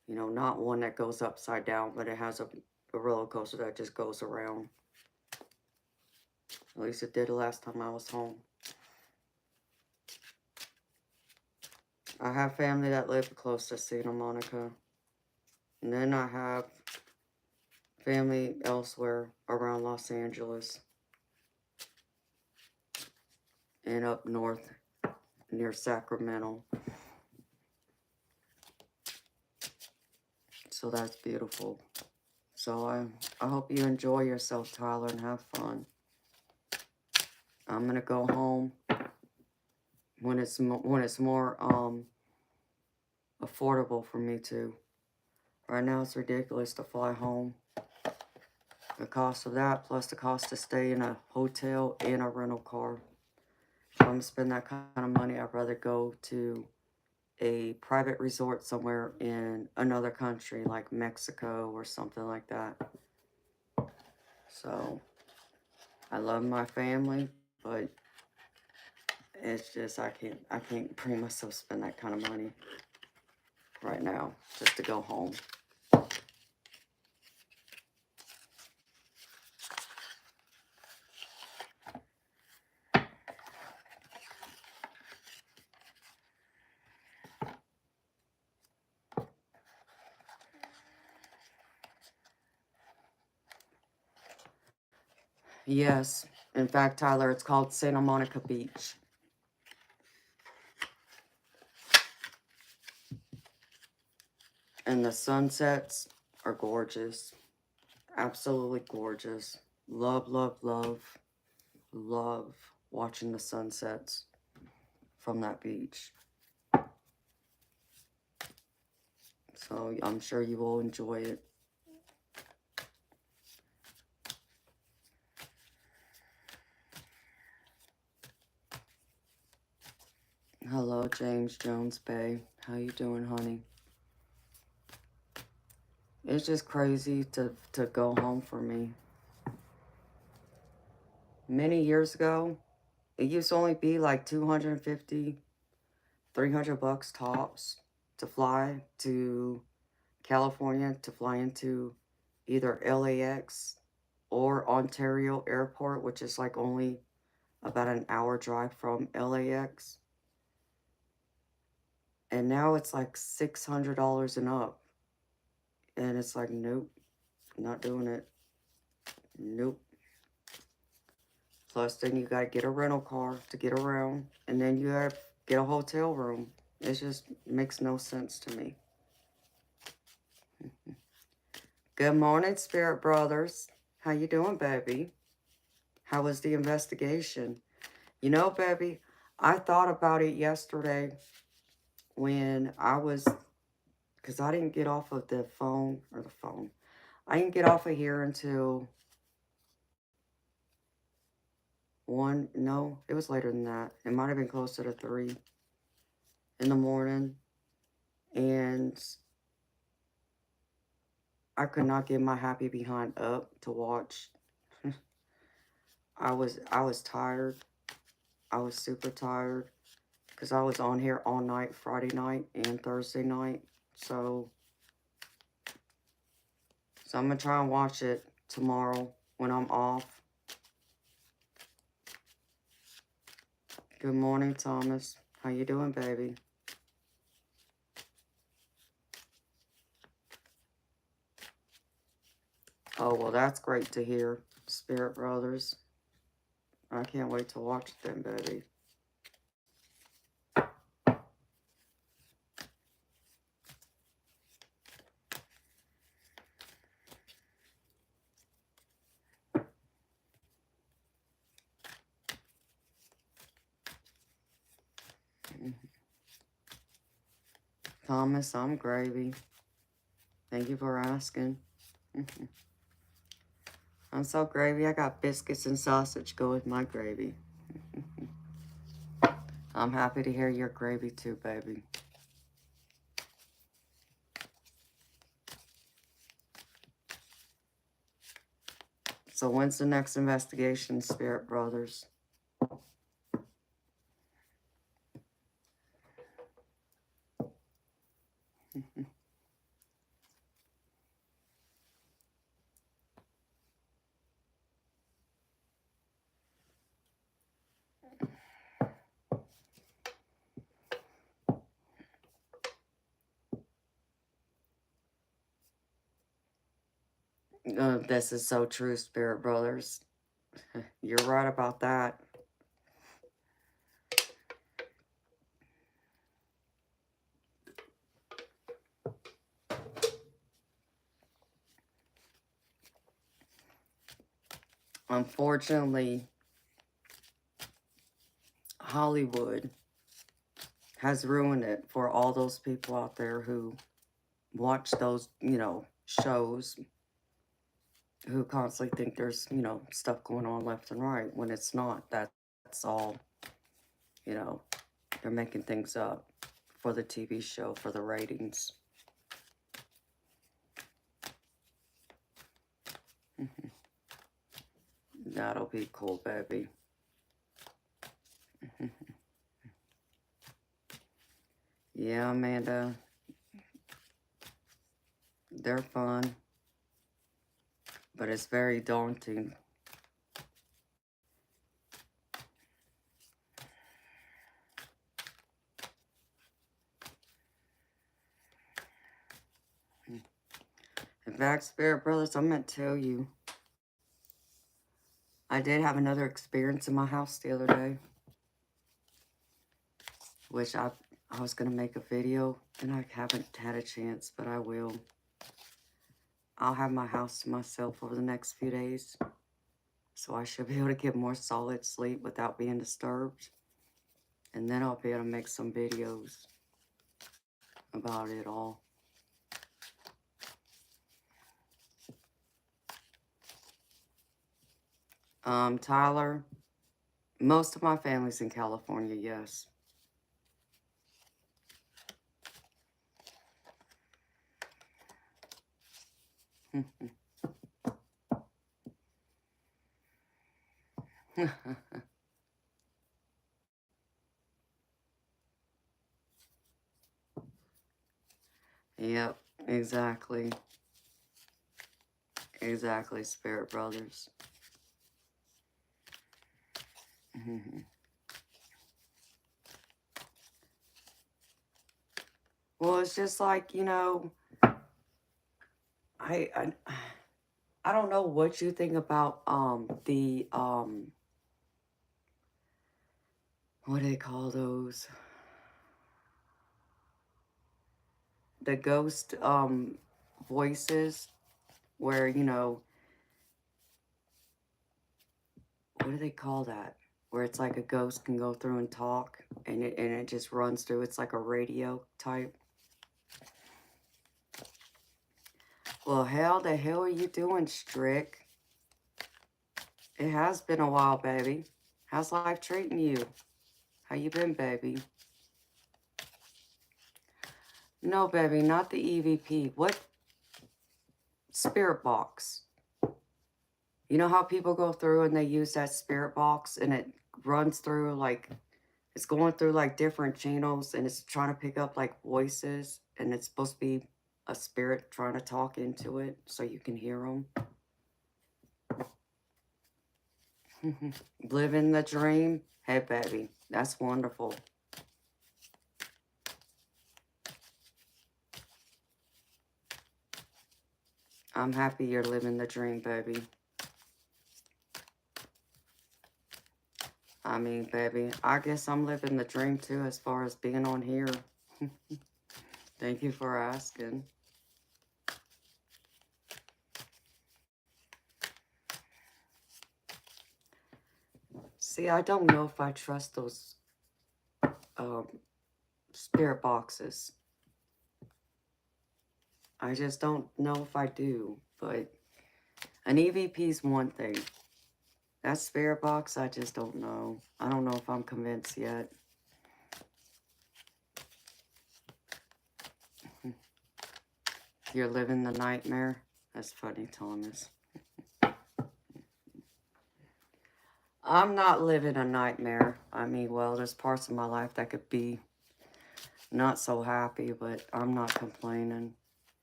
You know, not one that goes upside down, but it has a roller coaster that just goes around. At least it did the last time I was home. I have family that live close to Santa Monica. And then I have family elsewhere around Los Angeles. And up north near Sacramento. So that's beautiful. So I hope you enjoy yourself, Tyler, and have fun. I'm going to go home when it's more affordable for me to. Right now it's ridiculous to fly home. The cost of that plus the cost to stay in a hotel and a rental car. If I'm going to spend that kind of money, I'd rather go to a private resort somewhere in another country like Mexico or something like that. So I love my family, but it's just I can't bring myself to spend that kind of money right now just to go home. Yes, in fact, Tyler, it's called Santa Monica Beach. And the sunsets are gorgeous. Absolutely gorgeous. Love, love, love, love watching the sunsets from that beach. So I'm sure you will enjoy it. Hello, James Jones Bay. How you doing, honey? It's just crazy to go home for me. Many years ago, it used to only be like $250, $300 tops to fly to California, to fly into either LAX or Ontario Airport, which is like only about an hour drive from LAX. And now it's like $600 and up. And it's like, nope, not doing it. Nope. Plus, then you gotta get a rental car to get around. And then you gotta get a hotel room. It just makes no sense to me. Good morning, Spirit Brothers. How you doing, baby? How was the investigation? You know, baby, I thought about it yesterday when I was, because I didn't get off of the phone. I didn't get off of here until no, it was later than that. It might have been closer to 3 in the morning. And I could not get my happy behind up to watch. I was tired. I was super tired because I was on here all night, Friday night and Thursday night. So So I'm going to try and watch it tomorrow when I'm off. Good morning, Thomas. How you doing, baby? Oh, well, that's great to hear, Spirit Brothers. I can't wait to watch it then, baby. Thomas, I'm gravy. Thank you for asking. I'm so gravy. I got biscuits and sausage go with my gravy. I'm happy to hear your gravy too, baby. So when's the next investigation, Spirit Brothers? This is so true, Spirit Brothers. You're right about that. Unfortunately, Hollywood has ruined it for all those people out there who watch those, shows, who constantly think there's, stuff going on left and right when it's not. That's all, they're making things up for the TV show, for the ratings. That'll be cool, baby. Yeah, Amanda. They're fun. But it's very daunting. In fact, Spirit Brothers, I'm going to tell you, I did have another experience in my house the other day, which I was going to make a video, and I haven't had a chance, but I will. I'll have my house to myself over the next few days, so I should be able to get more solid sleep without being disturbed, and then I'll be able to make some videos about it all. Tyler, most of my family's in California, yes. Yep, exactly. Exactly, Spirit Brothers. Well, it's just like, I don't know what you think about the what do they call those? The ghost voices where, what do they call that? Where it's like a ghost can go through and talk and it just runs through. It's like a radio type. Well, the hell are you doing, Strick? It has been a while, baby. How's life treating you? How you been, baby? No, baby, not the EVP. What? Spirit box. You know how people go through and they use that spirit box and it runs through like, it's going through like different channels and it's trying to pick up like voices and it's supposed to be a spirit trying to talk into it so you can hear them. Living the dream. Hey, baby. That's wonderful. I'm happy you're living the dream, baby. I mean, baby, I guess I'm living the dream too as far as being on here. Thank you for asking. See, I don't know if I trust those um, spirit boxes. I just don't know if I do. But an EVP is one thing. That spirit box, I just don't know. I don't know if I'm convinced yet. You're living the nightmare? That's funny, Thomas. I'm not living a nightmare. I mean, well, there's parts of my life that could be not so happy, but I'm not complaining,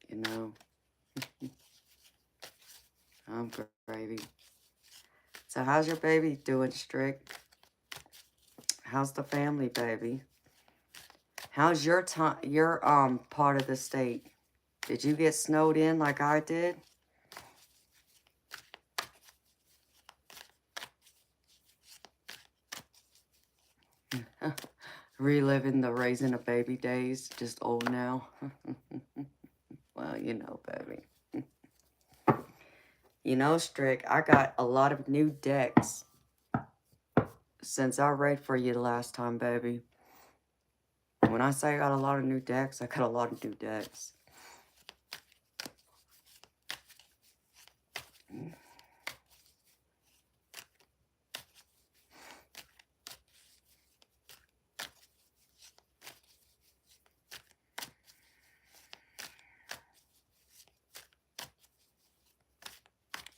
you know. I'm gravy. So how's your baby doing, Strick? How's the family, baby? How's your part of the state? Did you get snowed in like I did? Reliving the raising a baby days, just old now. Well, you know, baby. You know, Strick, I got a lot of new decks since I read for you the last time, baby. When I say I got a lot of new decks, I got a lot of new decks.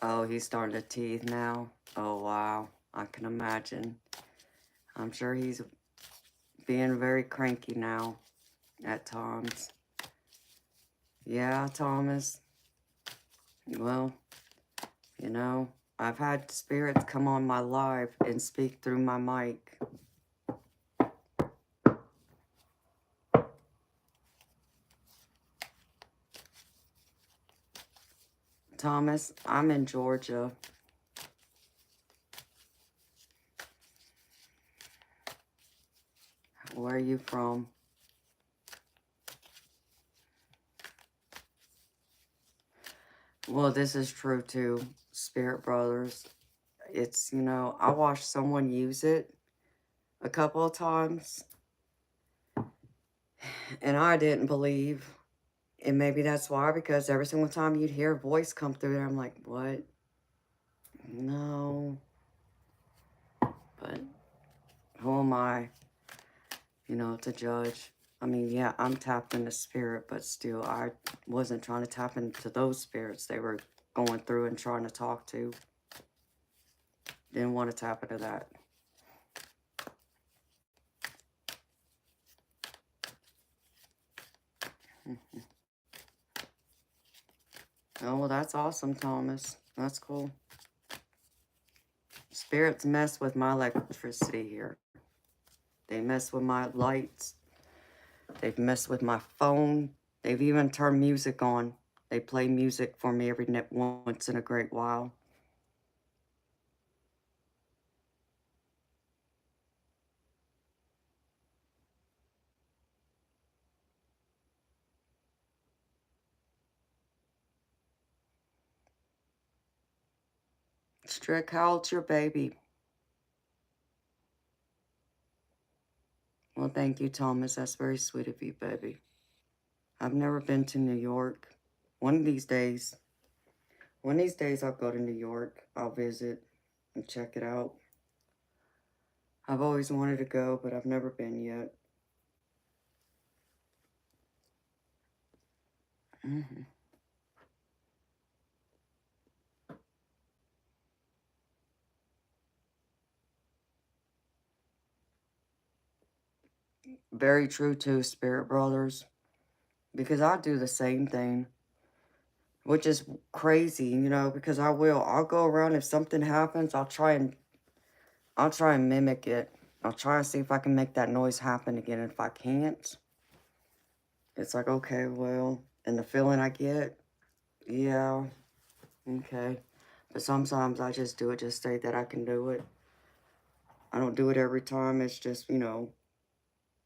Oh, he's starting to teeth now. Oh, wow. I can imagine. I'm sure he's being very cranky now at times. Yeah, Thomas. Well, you know, I've had spirits come on my live and speak through my mic. Thomas, I'm in Georgia. Where are you from? Well, this is true too, Spirit Brothers. It's, you know, I watched someone use it a couple of times, and I didn't believe. And maybe that's why, because every single time you'd hear a voice come through there, I'm like, what? No. But who am I, you know, to judge? I mean, yeah, I'm tapped into spirit, but still, I wasn't trying to tap into those spirits they were going through and trying to talk to. Didn't want to tap into that. Oh, well, that's awesome, Thomas. That's cool. Spirits mess with my electricity here. They mess with my lights. They've messed with my phone. They've even turned music on. They play music for me every once in a great while. Strick, how old's your baby? Well, thank you, Thomas. That's very sweet of you, baby. I've never been to New York. One of these days, I'll go to New York. I'll visit and check it out. I've always wanted to go, but I've never been yet. Very true, too, Spirit Brothers. because I do the same thing, which is crazy, you know, because I'll go around, if something happens, I'll try and mimic it. I'll try and see if I can make that noise happen again. And if I can't, it's like, okay, well, and the feeling I get, yeah, okay. But sometimes I just do it, just say that I can do it. I don't do it every time. It's just, you know,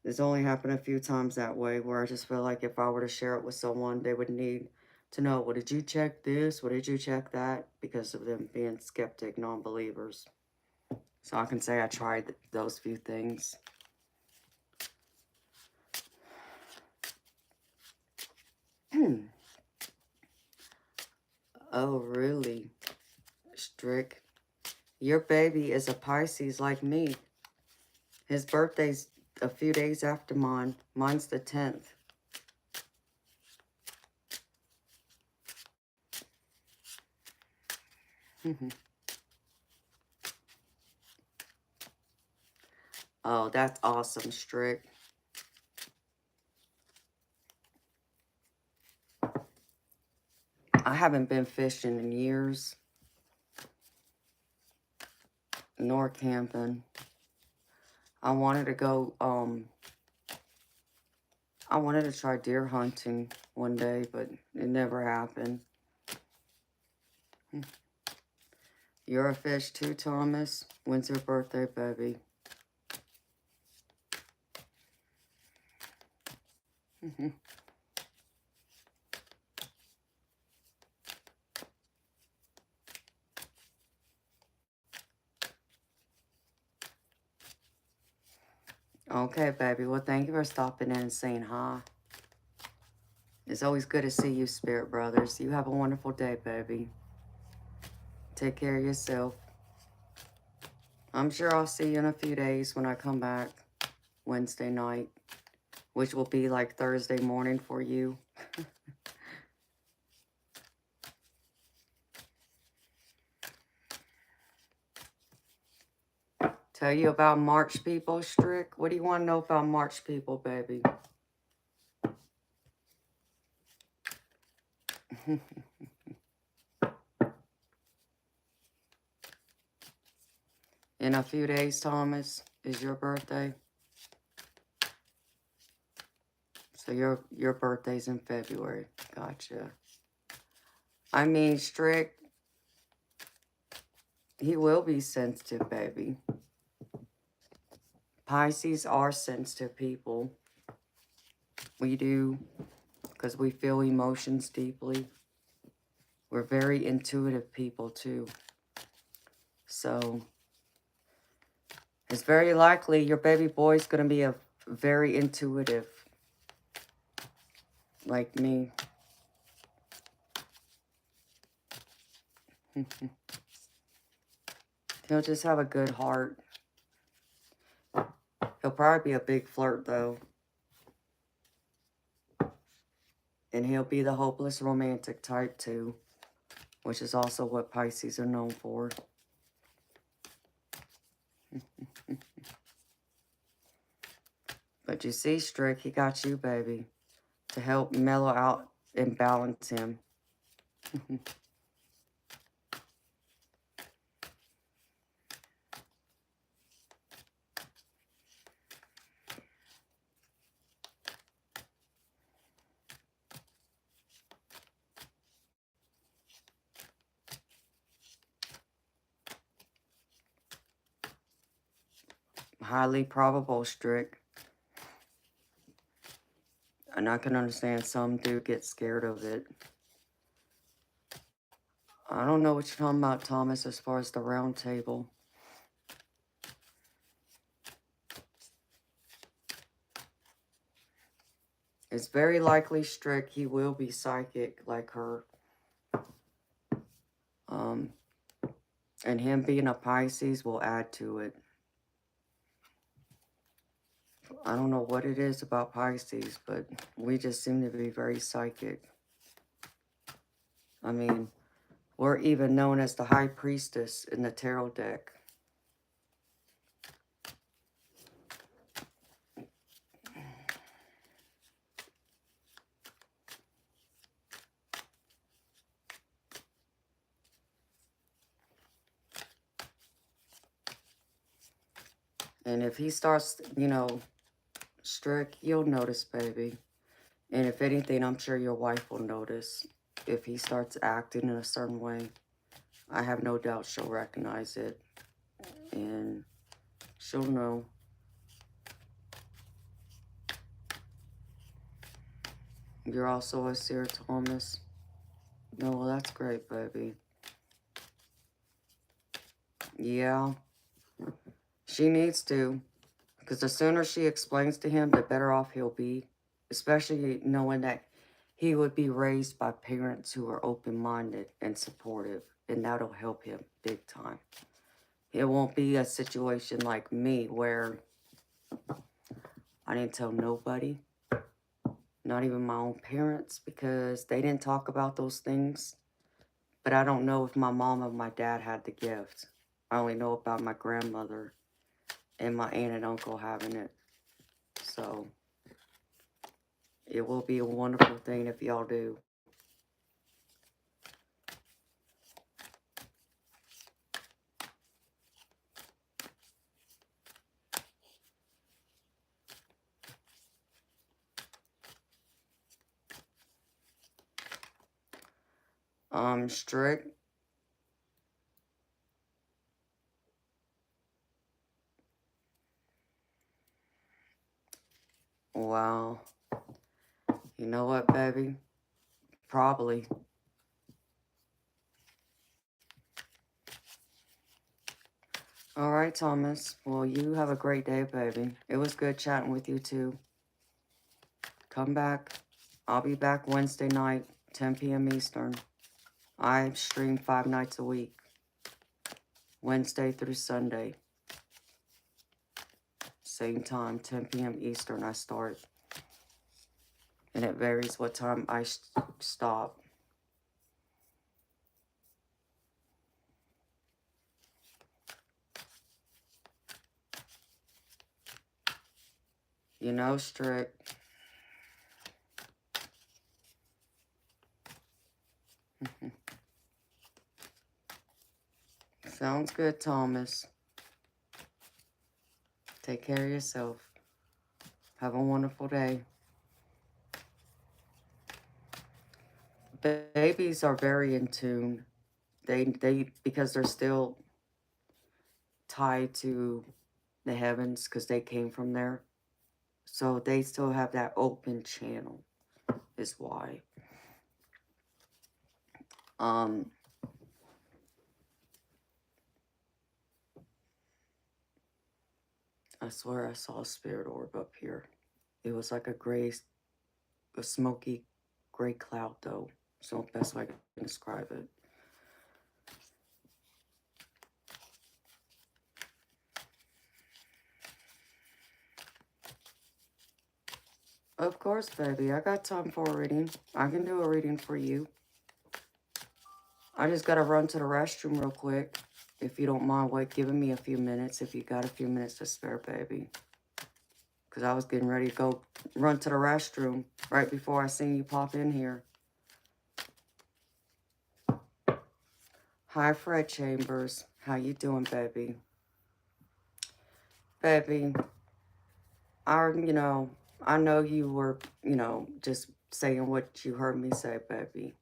it's only happened a few times that way where I just feel like if I were to share it with someone, they would need to know, well, did you check this? Well, did you check that? Because of them being skeptic, non-believers. So I can say I tried those few things. Oh, really? Strick. Your baby is a Pisces like me. His birthday's a few days after mine. Mine's the 10th. Oh, that's awesome, Strick. I haven't been fishing in years, nor camping. I wanted to go, I wanted to try deer hunting one day, but it never happened. You're a fish too, Thomas. When's your birthday, baby? Okay, baby. Well, thank you for stopping in and saying hi. It's always good to see you, Spirit Brothers. You have a wonderful day, baby. Take care of yourself. I'm sure I'll see you in a few days when I come back Wednesday night, which will be like Thursday morning for you. Tell you about March people, Strick? What do you want to know about March people, baby? In a few days, Thomas, is your birthday. So your birthday's in February. Gotcha. I mean, Strick, he will be sensitive, baby. Pisces are sensitive people. We do, because we feel emotions deeply. We're very intuitive people, too. So, it's very likely your baby boy's going to be a very intuitive, like me. He'll just have a good heart. He'll probably be a big flirt, though. And he'll be the hopeless romantic type, too. Which is also what Pisces are known for. But you see, Strick, he got you, baby, to help mellow out and balance him. Highly probable, Strick. And I can understand some do get scared of it. I don't know what you're talking about, Thomas, as far as the round table. It's very likely, Strick, he will be psychic like her. And him being a Pisces will add to it. I don't know what it is about Pisces, but we just seem to be very psychic. I mean, we're even known as the High Priestess in the tarot deck. And if he starts, you know, strict, you'll notice, baby. And if anything, I'm sure your wife will notice. If he starts acting in a certain way, I have no doubt she'll recognize it. And she'll know. You're also a seer, Thomas. No, well, that's great, baby. Yeah, she needs to. Because the sooner she explains to him, the better off he'll be. Especially knowing that he would be raised by parents who are open-minded and supportive. And that'll help him big time. It won't be a situation like me where I didn't tell nobody. Not even my own parents, because they didn't talk about those things. But I don't know if my mom or my dad had the gift. I only know about my grandmother and my aunt and uncle having it. So it will be a wonderful thing if y'all do. Strict. Wow. You know what, baby? Probably. All right, Thomas. Well, you have a great day, baby. It was good chatting with you, too. Come back. I'll be back Wednesday night, 10 p.m. Eastern. I stream 5 nights a week. Wednesday through Sunday. Same time, 10 p.m. Eastern, I start. And it varies what time I stop. You know, strict. Sounds good, Thomas. Take care of yourself. Have a wonderful day. Babies are very in tune. They because they're still tied to the heavens because they came from there. So they still have that open channel is why. I swear I saw a spirit orb up here. It was like a smoky gray cloud though. So the best way I can describe it. Of course, baby. I got time for a reading. I can do a reading for you. I just gotta run to the restroom real quick. If you don't mind giving me a few minutes. If you got a few minutes to spare, baby. Because I was getting ready to go run to the restroom right before I seen you pop in here. Hi, Fred Chambers. How you doing, baby? Baby, I know you were, just saying what you heard me say, baby.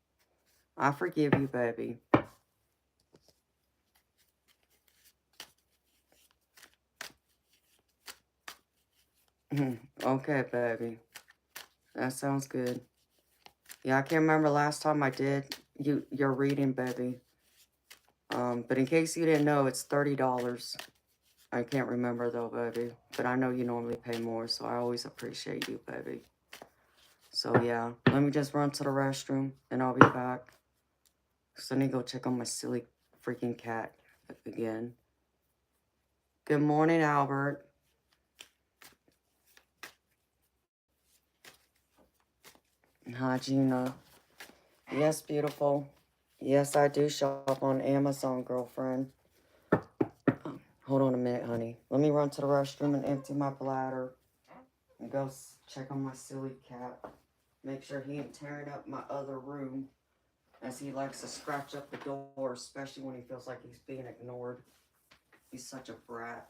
I forgive you, baby. Okay, baby. That sounds good. Yeah, I can't remember last time I did your reading, baby. But in case you didn't know, it's $30. I can't remember though, baby. But I know you normally pay more, so I always appreciate you, baby. So yeah, let me just run to the restroom and I'll be back. So I need to go check on my silly freaking cat again. Good morning, Albert. Hi, Gina. Yes, beautiful. Yes, I do shop on Amazon, girlfriend. Hold on a minute, honey. Let me run to the restroom and empty my bladder. And go check on my silly cat. Make sure he ain't tearing up my other room. As he likes to scratch up the door, especially when he feels like he's being ignored. He's such a brat.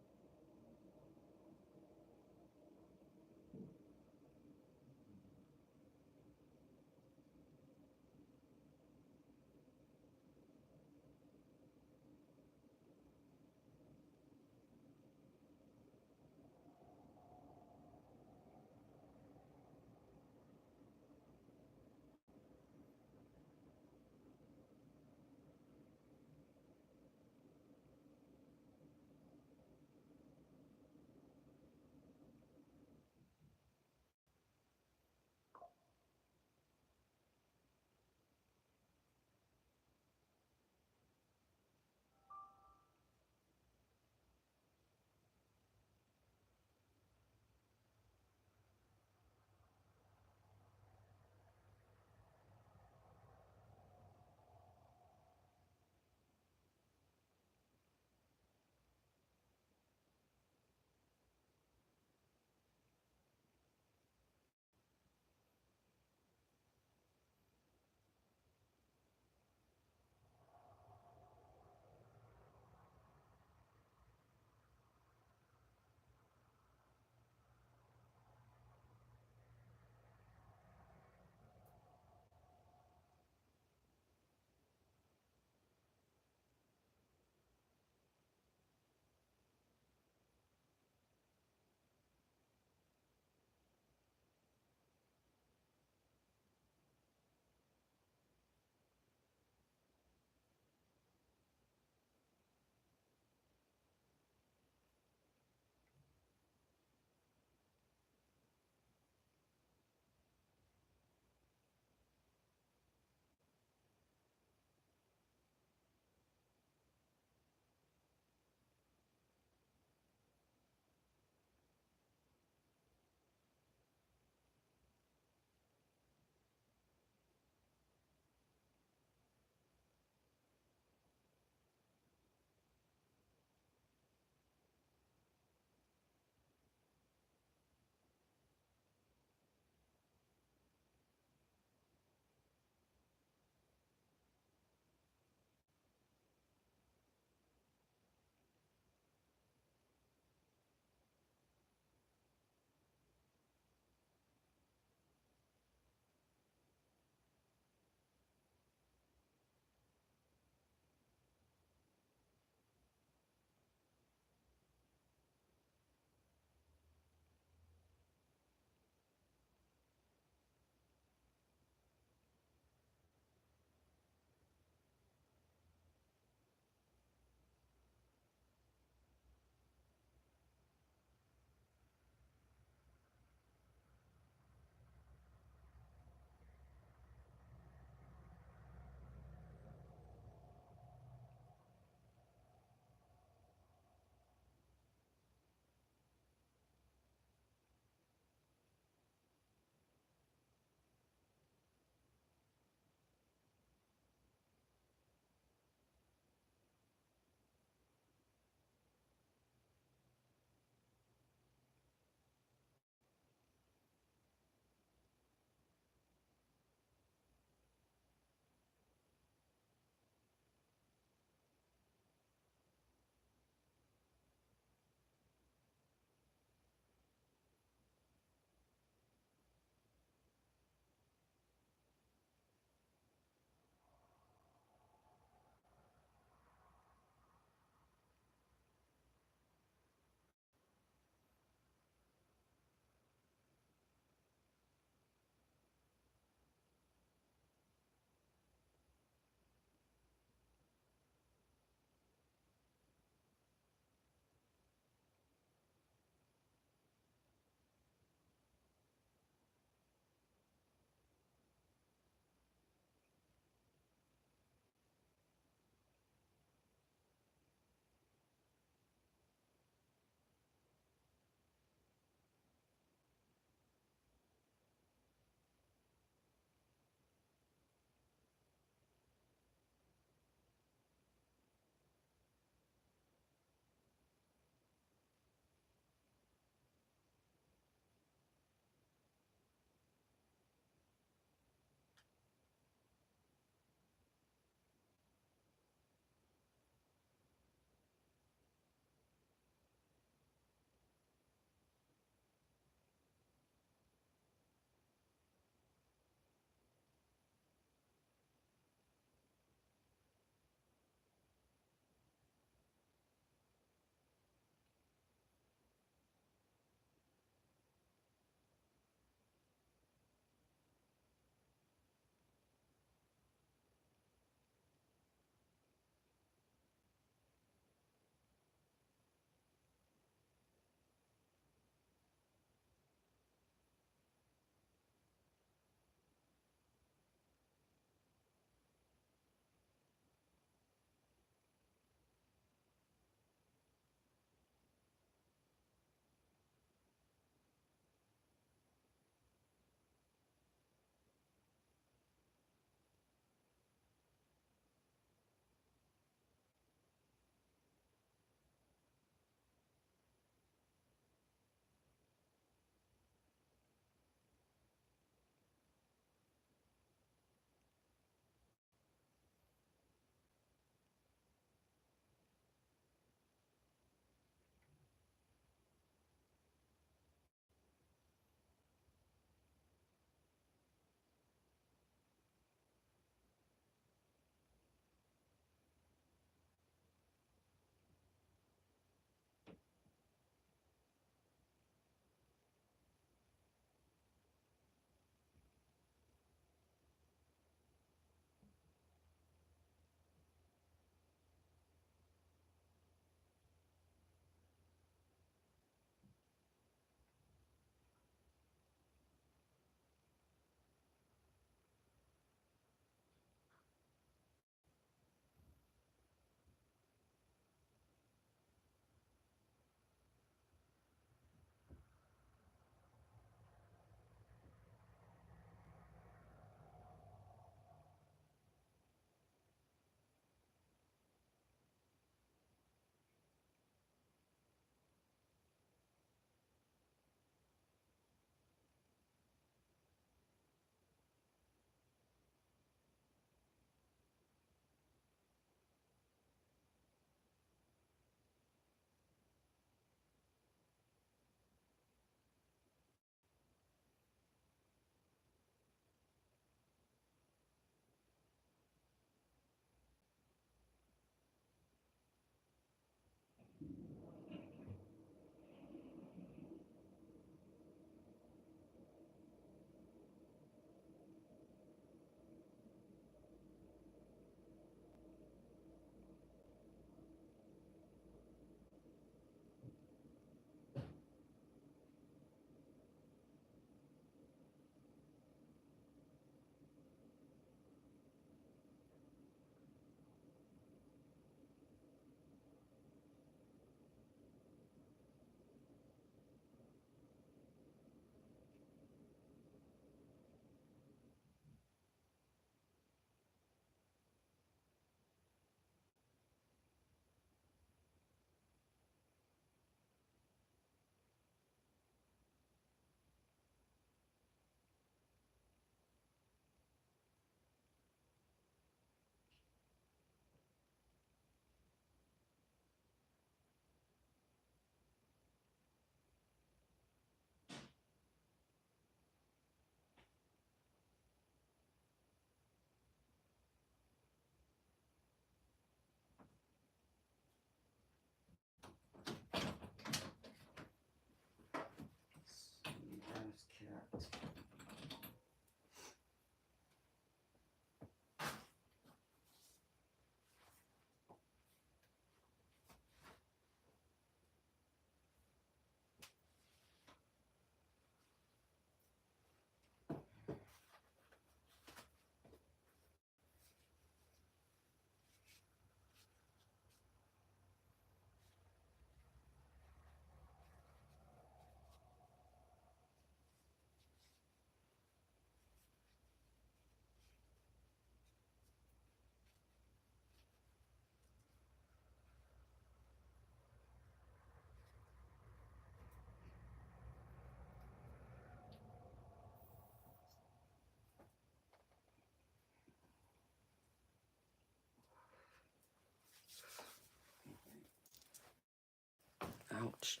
Ouch.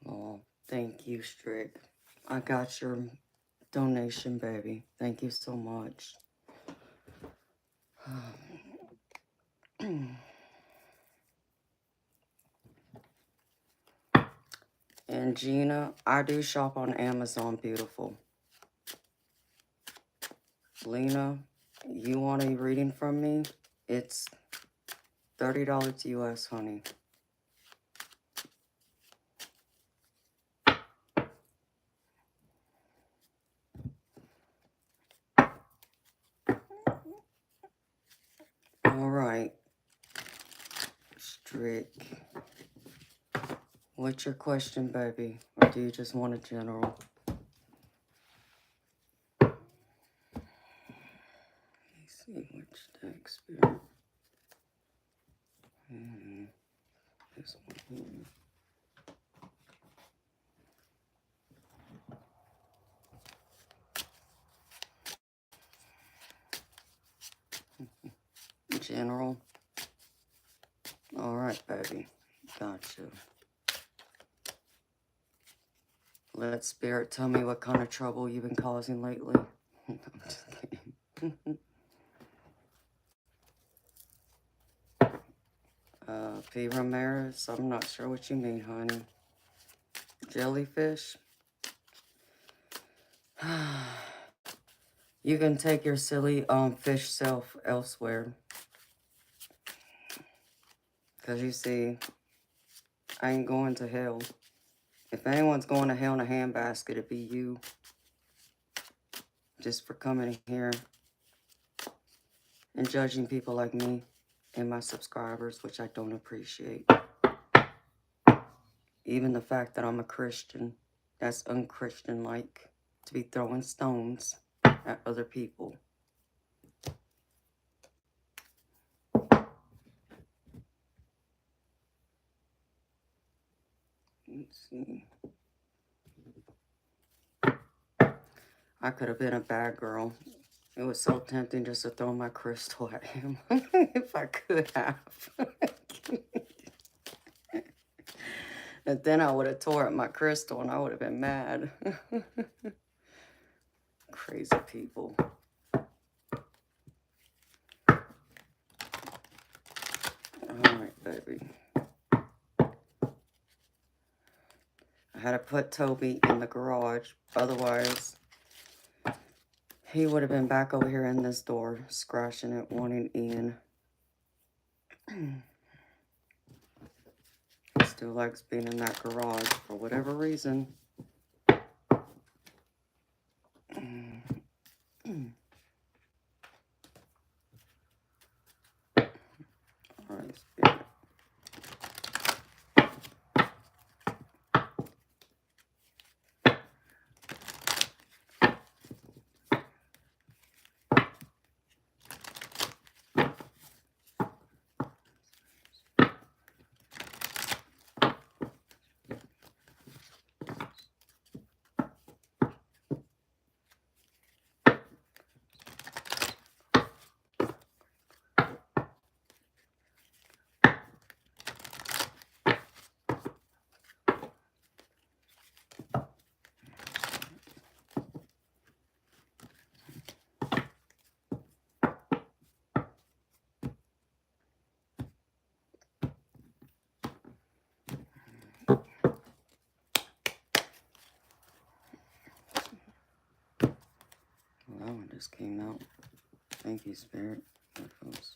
Oh, thank you, Strick. I got your donation, baby. Thank you so much. And Gina, I do shop on Amazon, beautiful. Lena, you want a reading from me? It's $30 US, honey. All right. Strick. What's your question, baby? Or do you just want a general? Let me see which deck, Spirit. This one here. General. All right, baby. Gotcha. Let Spirit tell me what kind of trouble you've been causing lately. I'm just kidding. P. Ramirez, I'm not sure what you mean, honey. Jellyfish? You can take your silly fish self elsewhere. Because you see, I ain't going to hell. If anyone's going to hell in a handbasket, it'd be you. Just for coming here and judging people like me and my subscribers, which I don't appreciate. Even the fact that I'm a Christian, that's unchristian-like, to be throwing stones at other people. Let's see. I could have been a bad girl. It was so tempting just to throw my crystal at him. If I could have. And then I would have tore up my crystal and I would have been mad. Crazy people. Alright, baby. I had to put Toby in the garage. Otherwise, he would have been back over here in this door, scratching it, wanting in. He still likes being in that garage for whatever reason. Alright, Spirit. that one just came out. Thank you, Spirit. There it goes.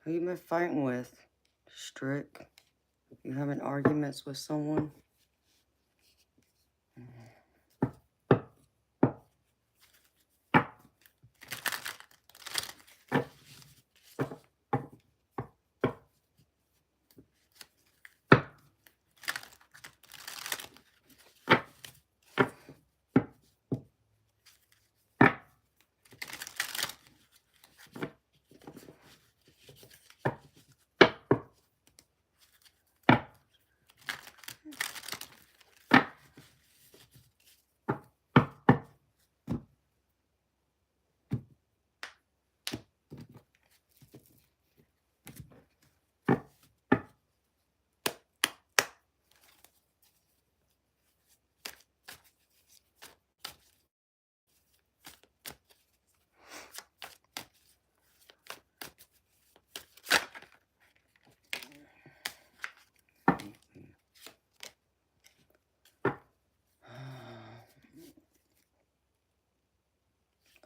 Who you been fighting with? Strick? You having arguments with someone?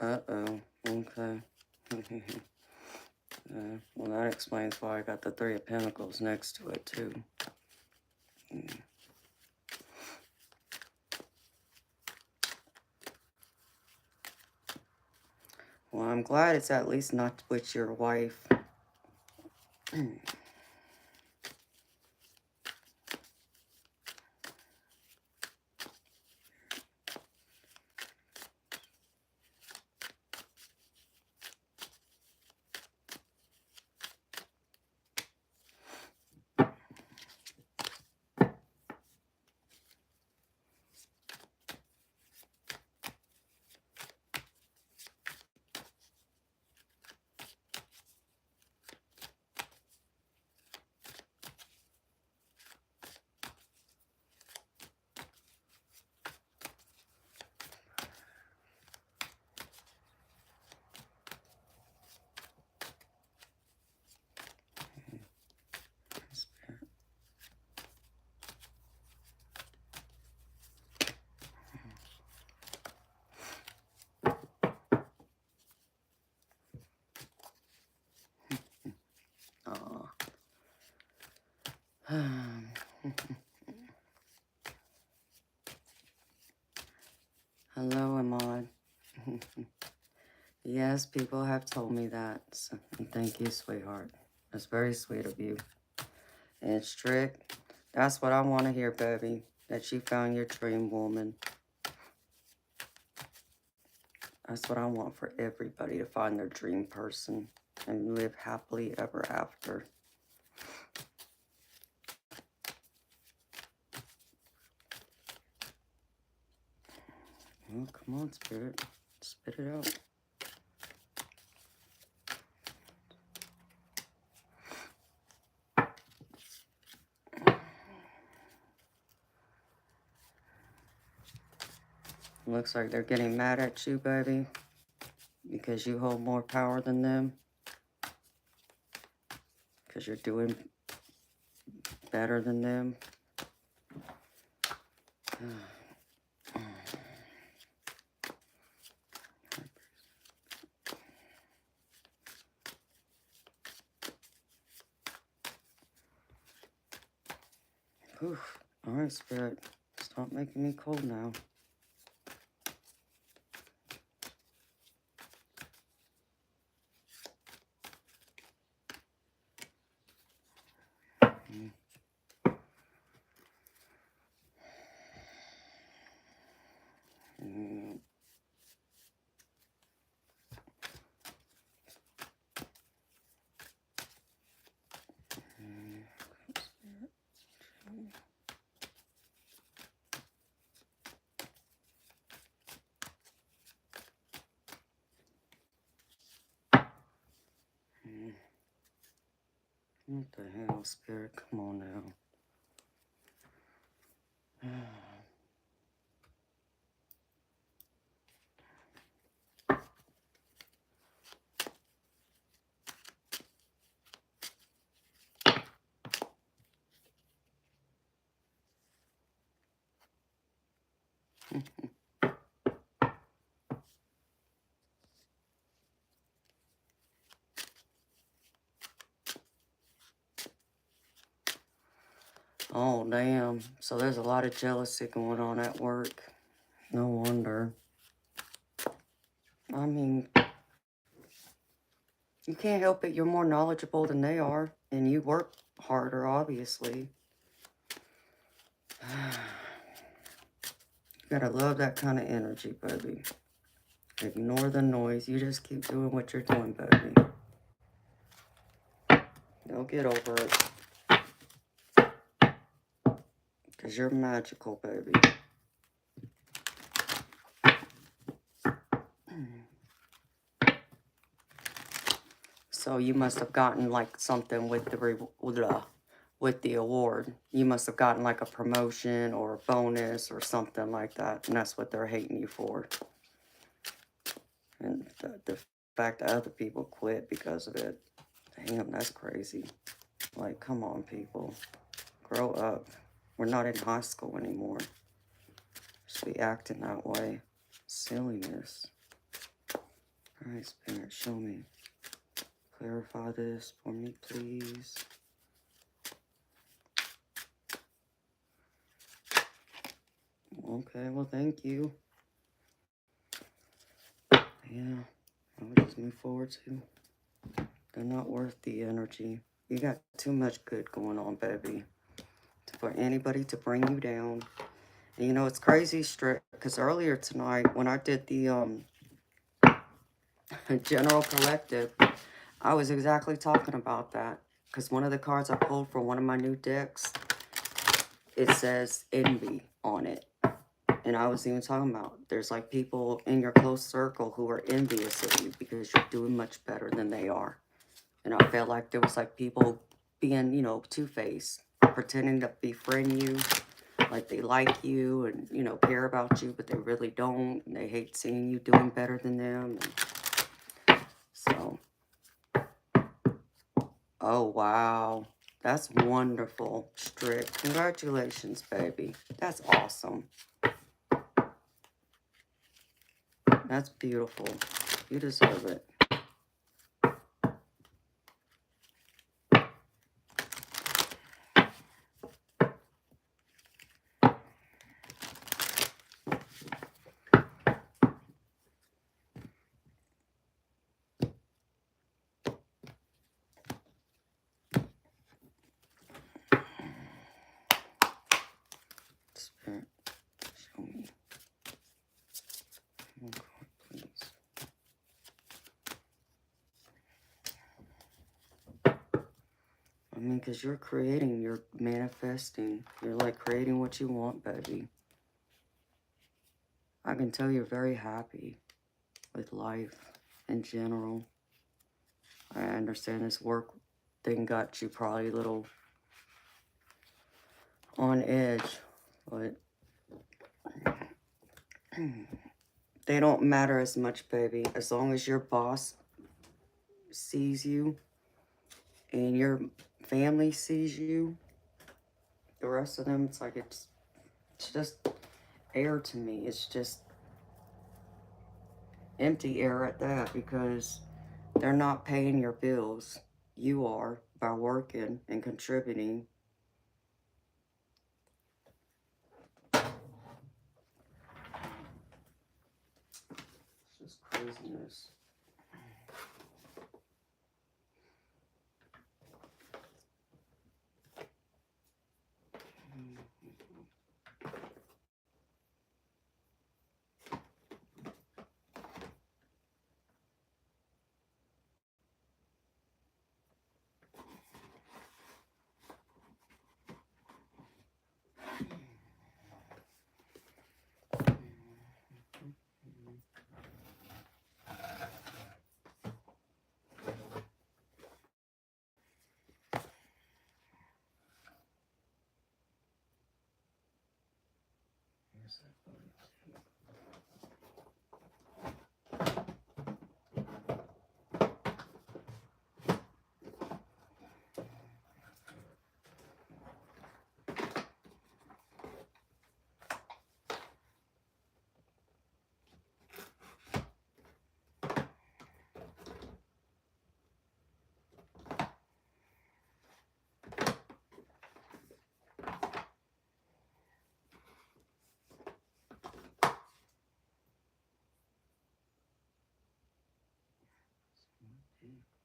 Uh-oh. Okay. Well, that explains why I got the Three of Pentacles next to it, too. Mm. Well, I'm glad it's at least not with your wife. Aw. Hello, Ahmad. Yes, people have told me that. So, thank you, sweetheart. That's very sweet of you. And it's strict. That's what I want to hear, baby. That you found your dream woman. That's what I want for everybody, to find their dream person and live happily ever after. Oh, come on, Spirit. Spit it out. Looks like they're getting mad at you, baby, because you hold more power than them. Because you're doing better than them. Oof. All right, Spirit. Stop making me cold now. What the hell, Spirit? Come on now. Oh, damn. So there's a lot of jealousy going on at work. No wonder. I mean, you can't help it. You're more knowledgeable than they are. And you work harder, obviously. You gotta love that kind of energy, baby. Ignore the noise. You just keep doing what you're doing, baby. You'll get over it. Because you're magical, baby. So you must have gotten like something with the award. You must have gotten like a promotion or a bonus or something like that. And that's what they're hating you for. And the fact that other people quit because of it. Damn, that's crazy. Like, come on, people. Grow up. We're not in high school anymore. Just be acting that way. Silliness. All right, Spirit, show me. Clarify this for me, please. Okay, well, thank you. Yeah, I'll just move forward too. They're not worth the energy. You got too much good going on, baby, for anybody to bring you down. And you know, it's crazy, Strict, because earlier tonight, when I did the General Collective, I was exactly talking about that. Because one of the cards I pulled for one of my new decks, it says envy on it. And I was even talking about there's like people in your close circle who are envious of you because you're doing much better than they are. And I felt like there was like people being, you know, two-faced, pretending to befriend you, like they like you and, you know, care about you, but they really don't. And they hate seeing you doing better than them. And so, oh, wow. That's wonderful, Strict. Congratulations, baby. That's awesome. That's beautiful. You deserve it. Spirit, show me. Oh, God, please. I mean, because you're creating, you're manifesting. You're like creating what you want, baby. I can tell you're very happy with life in general. I understand this work thing got you probably a little on edge, but they don't matter as much, baby. As long as your boss sees you and your family sees you, the rest of them, it's like it's just air to me. It's just empty air at that because they're not paying your bills. You are by working and contributing. It's just craziness.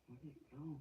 Where'd it go?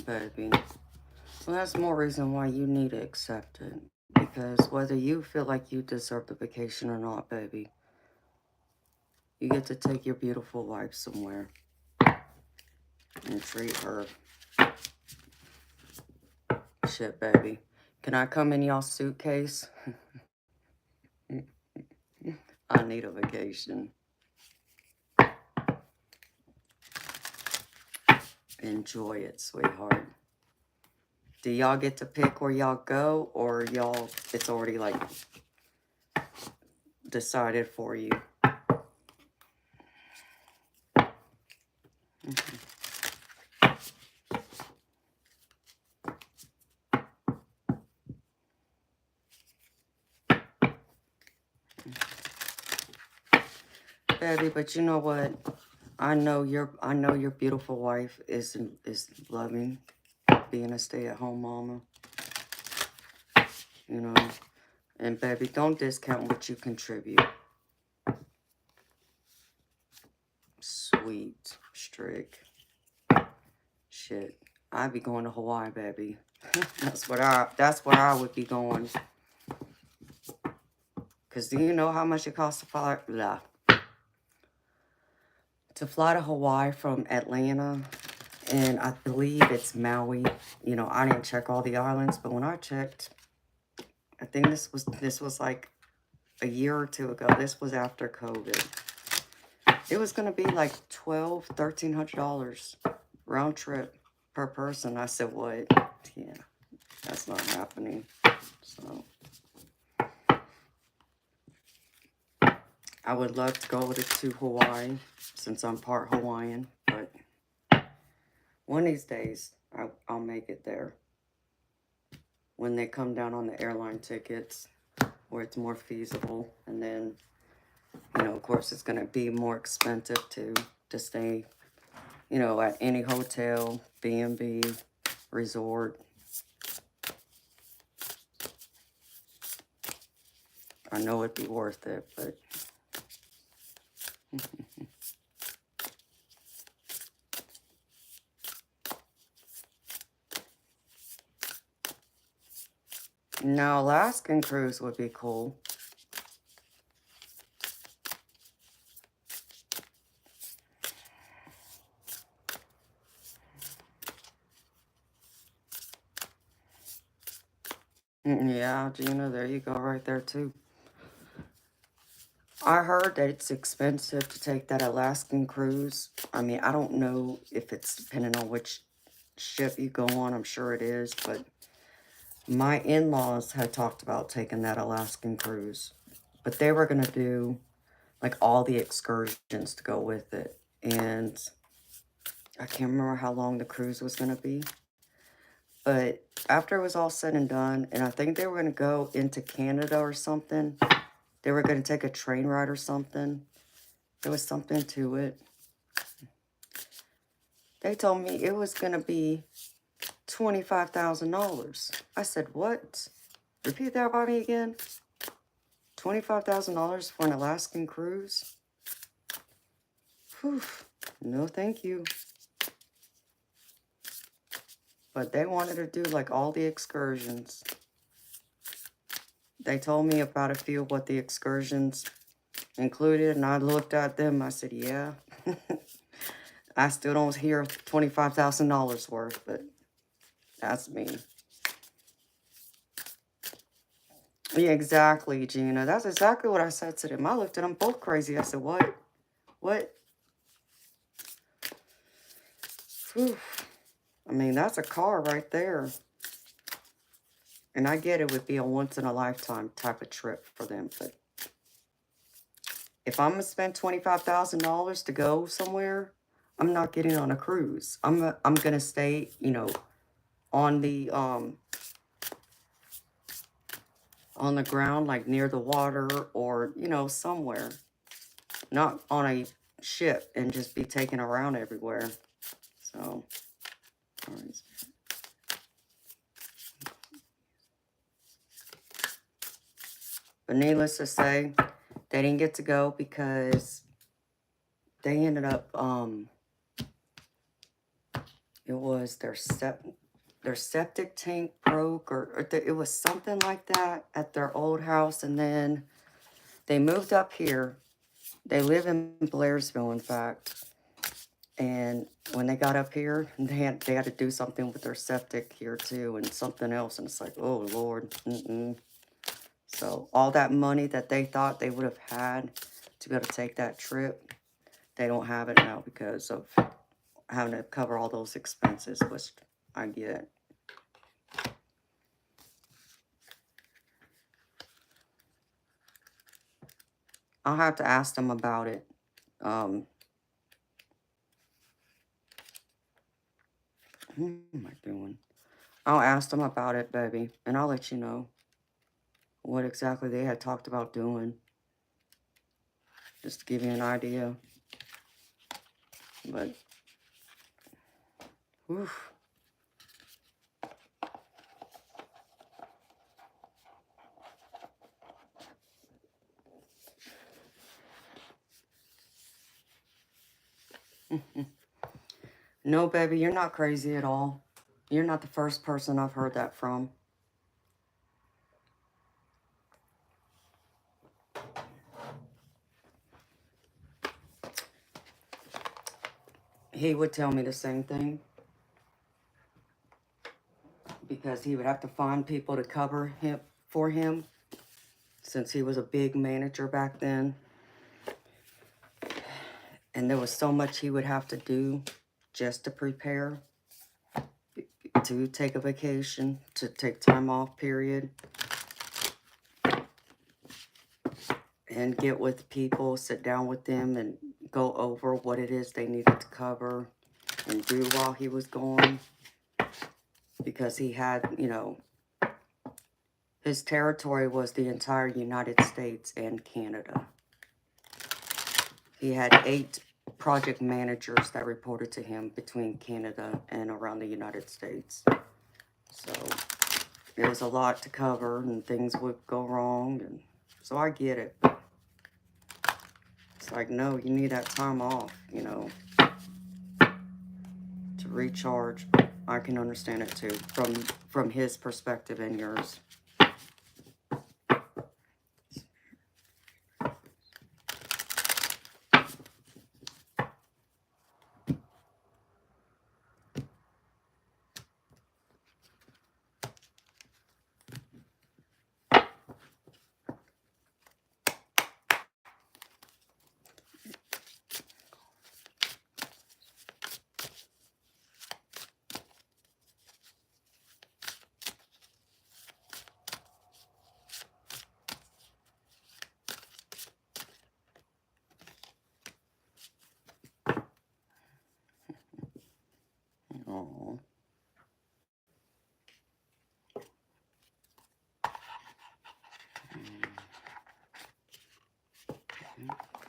baby. Well, that's more reason why you need to accept it. Because whether you feel like you deserve the vacation or not, baby, you get to take your beautiful wife somewhere and treat her. Shit, baby. Can I come in y'all's suitcase? I need a vacation. Enjoy it, sweetheart. Do y'all get to pick where y'all go, or y'all, it's already like decided for you? Baby, but you know what? I know your beautiful wife is loving being a stay-at-home mama. You know, and baby, don't discount what you contribute. Sweet streak. Shit, I'd be going to Hawaii, baby. That's where I would be going. Cause do you know how much it costs to fly? Blah. To fly to Hawaii from Atlanta, and I believe it's Maui. You know, I didn't check all the islands, but when I checked, I think this was like a year or two ago. This was after COVID. It was gonna be like $1,300 round trip per person. I said, what? Yeah, that's not happening. So I would love to go to Hawaii since I'm part Hawaiian, but one of these days I'll make it there when they come down on the airline tickets where it's more feasible. And then, you know, of course, it's going to be more expensive to stay, you know, at any hotel, B&B, resort. I know it'd be worth it, but now Alaskan cruise would be cool. Yeah, Gina, there you go right there too. I heard that it's expensive to take that Alaskan cruise. I mean, I don't know if it's depending on which ship you go on. I'm sure it is, but my in-laws had talked about taking that Alaskan cruise, but they were going to do like all the excursions to go with it. And I can't remember how long the cruise was going to be. But after it was all said and done, and I think they were going to go into Canada or something. They were going to take a train ride or something. There was something to it. They told me it was going to be $25,000. I said, what? Repeat that by me again. $25,000 for an Alaskan cruise? Whew. No, thank you. But they wanted to do like all the excursions. They told me about a few of what the excursions included, and I looked at them. I said, yeah. I still don't hear $25,000 worth, but that's me. Yeah, exactly, Gina. That's exactly what I said to them. I looked at them both crazy. I said, what? What? Whew. I mean, that's a car right there. And I get it would be a once-in-a-lifetime type of trip for them, but if I'm going to spend $25,000 to go somewhere, I'm not getting on a cruise. I'm going to stay, you know, on the ground, like near the water or, you know, somewhere. Not on a ship and just be taken around everywhere. So, all right. But needless to say, they didn't get to go because they ended up, it was their septic tank broke, or it was something like that at their old house, and then they moved up here. They live in Blairsville, in fact. And when they got up here, they had to do something with their septic here too, and something else. And it's like, oh Lord. So all that money that they thought they would have had to be able to take that trip, they don't have it now because of having to cover all those expenses, which I get. I'll have to ask them about it. What am I doing? I'll ask them about it, baby, and I'll let you know what exactly they had talked about doing. Just to give you an idea. But, oof. No, baby, you're not crazy at all. You're not the first person I've heard that from. He would tell me the same thing. Because he would have to find people to cover him for him. Since he was a big manager back then. And there was so much he would have to do just to prepare. To take a vacation. To take time off, period. And get with people, sit down with them, and go over what it is they needed to cover and do while he was gone. Because he had, you know, his territory was the entire United States and Canada. He had 8 project managers that reported to him between Canada and around the United States. So it was a lot to cover, and things would go wrong, and so I get it. It's like, no, you need that time off, you know, to recharge. I can understand it too, from his perspective and yours. Oh.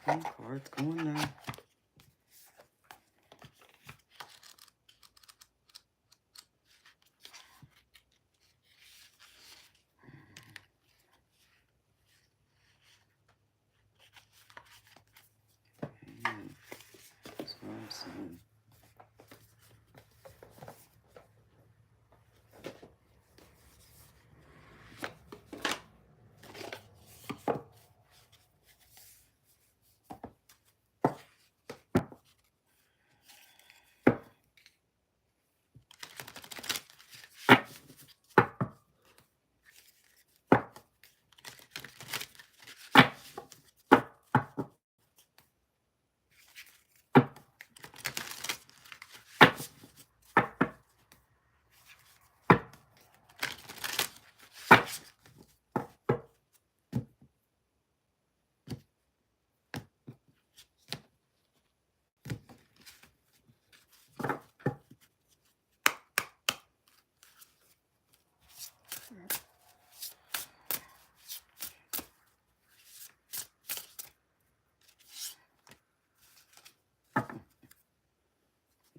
Cards going there. That's what I'm saying.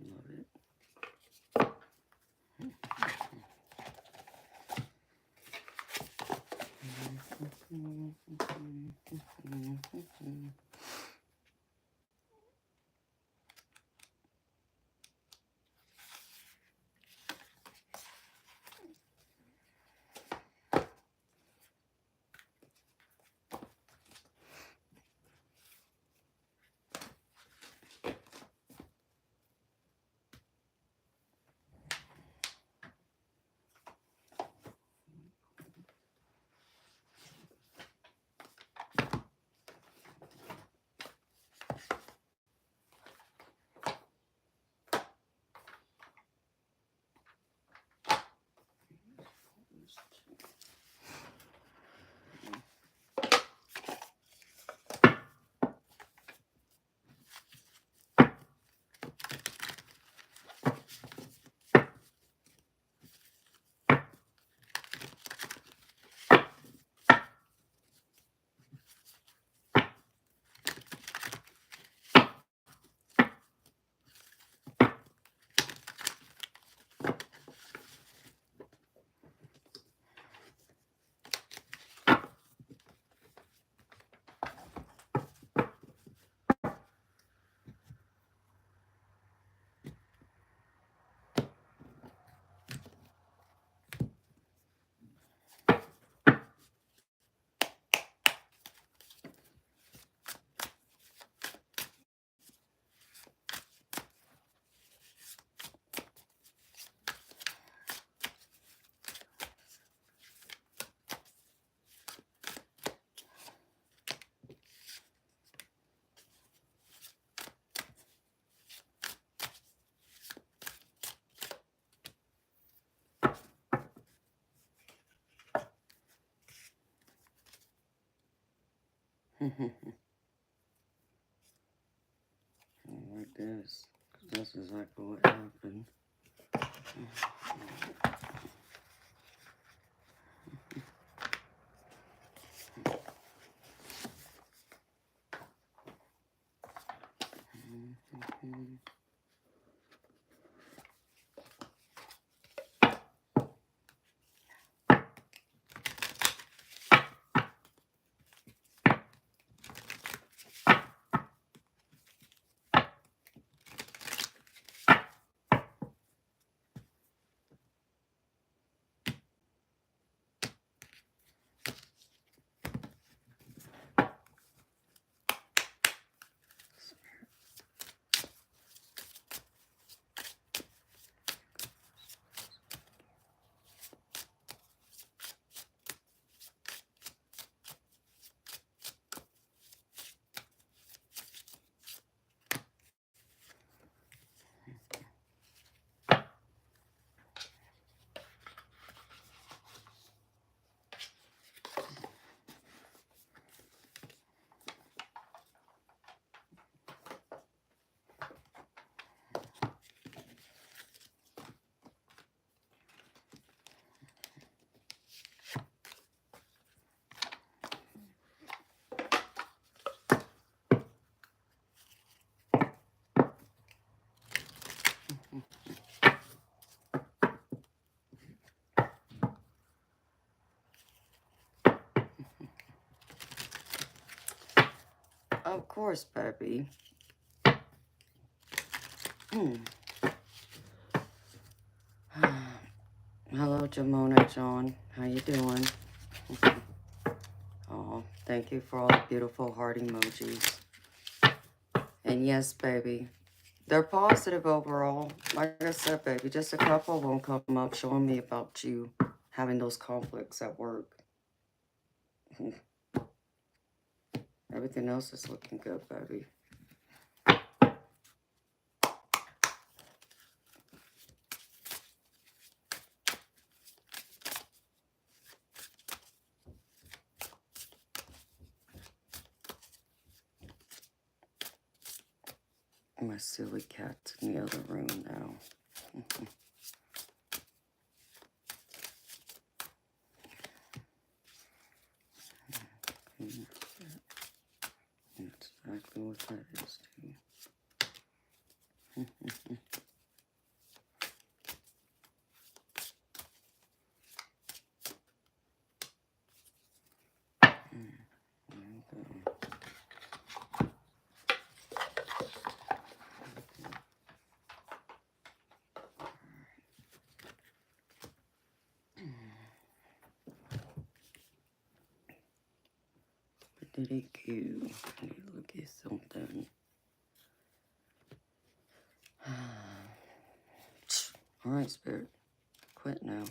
Love it. Like this. 'Cause that's exactly what happened. Of course, baby. Hello, Jamona John. How you doing? Oh, thank you for all the beautiful heart emojis. And yes, baby, they're positive overall. Like I said, baby, just a couple of them come up showing me about you having those conflicts at work. Everything else is looking good, baby. My silly cat's in the other room now. That's exactly what that is, too. Did he go? I need to look at something. All right, Spirit. Quit now.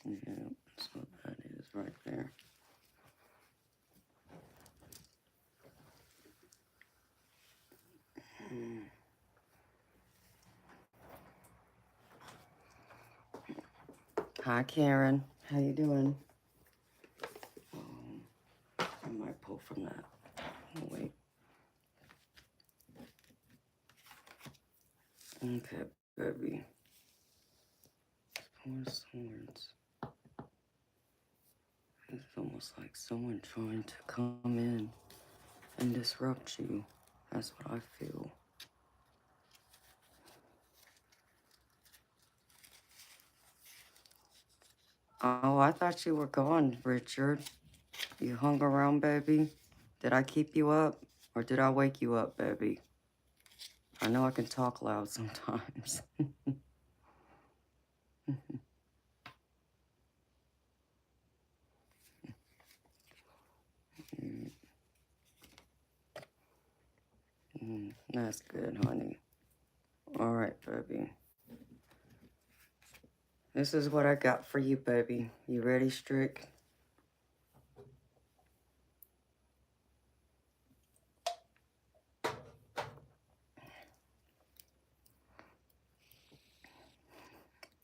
Yeah, that's what that is right there. Hi, Karen. How you doing? I might pull from that. Oh, wait. Okay, baby. Four of Swords. It's almost like someone trying to come in and disrupt you. That's what I feel. Oh, I thought you were gone, Richard. You hung around, baby. Did I keep you up? Or did I wake you up, baby? I know I can talk loud sometimes. That's good, honey. All right, baby. This is what I got for you, baby. You ready, Strick?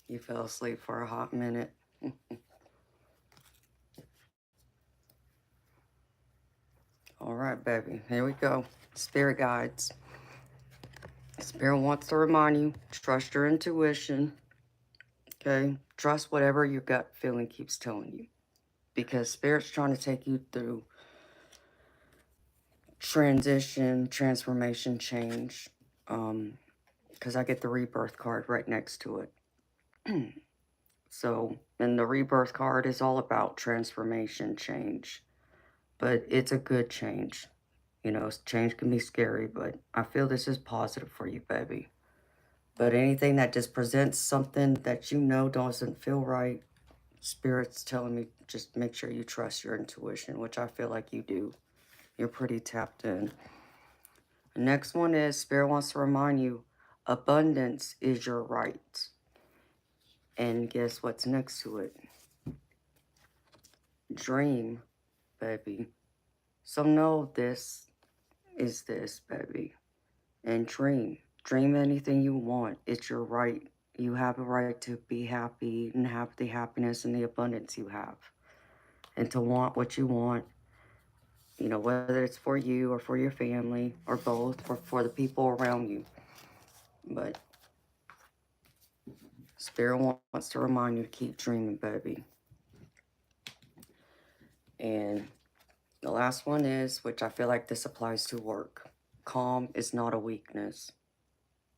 You fell asleep for a hot minute. All right, baby. Here we go. Spirit guides. Spirit wants to remind you, trust your intuition. Okay? Trust whatever your gut feeling keeps telling you. Because Spirit's trying to take you through transition, transformation, change. Because I get the rebirth card right next to it. So, and the rebirth card is all about transformation, change. But it's a good change. You know, change can be scary, but I feel this is positive for you, baby. But anything that just presents something that you know doesn't feel right, Spirit's telling me just make sure you trust your intuition, which I feel like you do. You're pretty tapped in. The next one is Spirit wants to remind you abundance is your right. And guess what's next to it? Dream, baby. So know this is this, baby. And dream. Dream anything you want. It's your right. You have a right to be happy and have the happiness and the abundance you have. And to want what you want, you know, whether it's for you or for your family or both or for the people around you. But Spirit wants to remind you to keep dreaming, baby. And the last one is, which I feel like this applies to work. Calm is not a weakness.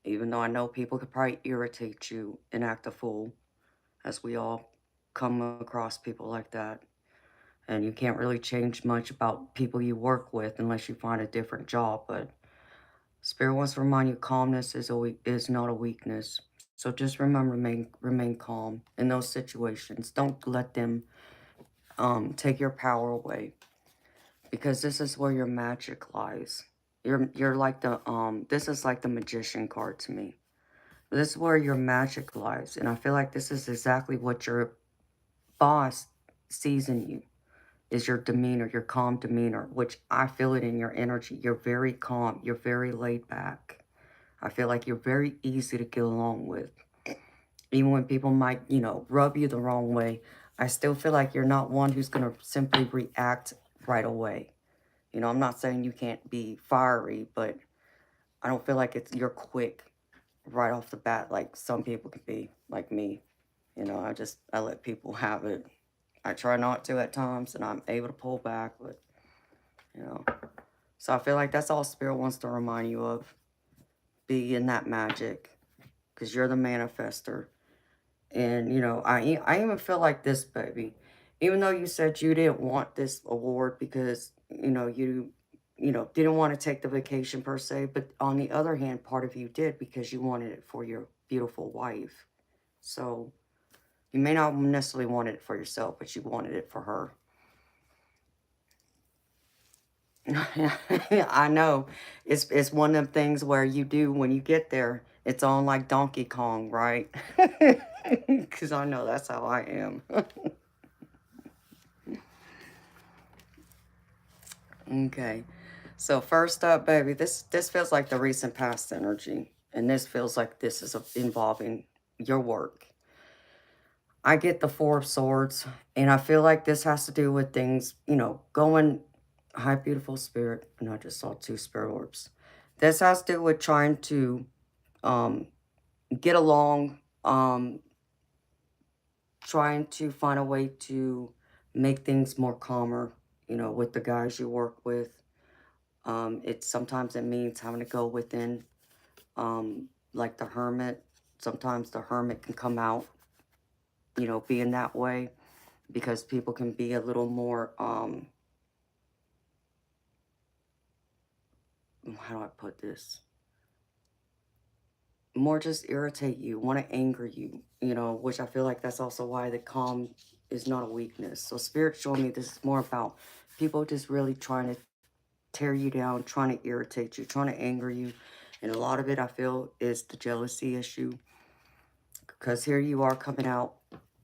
Even though I know people could probably irritate you and act a fool, as we all come across people like that. And you can't really change much about people you work with unless you find a different job. But Spirit wants to remind you calmness is not a weakness. So just remember, remain calm in those situations. Don't let them take your power away, because this is where your magic lies. You're like the this is like the magician card to me. This is where your magic lies, and I feel like this is exactly what your boss sees in you, is your demeanor, your calm demeanor, which I feel it in your energy. You're very calm. You're very laid back. I feel like you're very easy to get along with. Even when people might, you know, rub you the wrong way, I still feel like you're not one who's going to simply react right away. You know, I'm not saying you can't be fiery, but I don't feel like you're quick right off the bat like some people can be, like me. You know, I let people have it. I try not to at times, and I'm able to pull back, but, you know. So I feel like that's all Spirit wants to remind you of. Be in that magic, because you're the manifester. And, you know, I even feel like this, baby. Even though you said you didn't want this award because, you know, didn't want to take the vacation per se, but on the other hand, part of you did because you wanted it for your beautiful wife. So you may not necessarily want it for yourself, but you wanted it for her. I know. It's one of them things where you do when you get there, it's on like Donkey Kong, right? Because I know that's how I am. Okay. So first up, baby, this feels like the recent past energy, and this feels like this is involving your work. I get the Four of Swords, and I feel like this has to do with things, you know, going. Hi, beautiful spirit, and I just saw two spirit orbs. This has to do with trying to um, get along, trying to find a way to make things more calmer, you know, with the guys you work with. Sometimes it means having to go within, like the hermit. Sometimes the hermit can come out, you know, being that way, because people can be a little more, how do I put this? More just irritate you, want to anger you, you know, which I feel like that's also why the calm is not a weakness. So Spirit showing me this is more about people just really trying to tear you down, trying to irritate you, trying to anger you. And a lot of it, I feel, is the jealousy issue. Because here you are coming out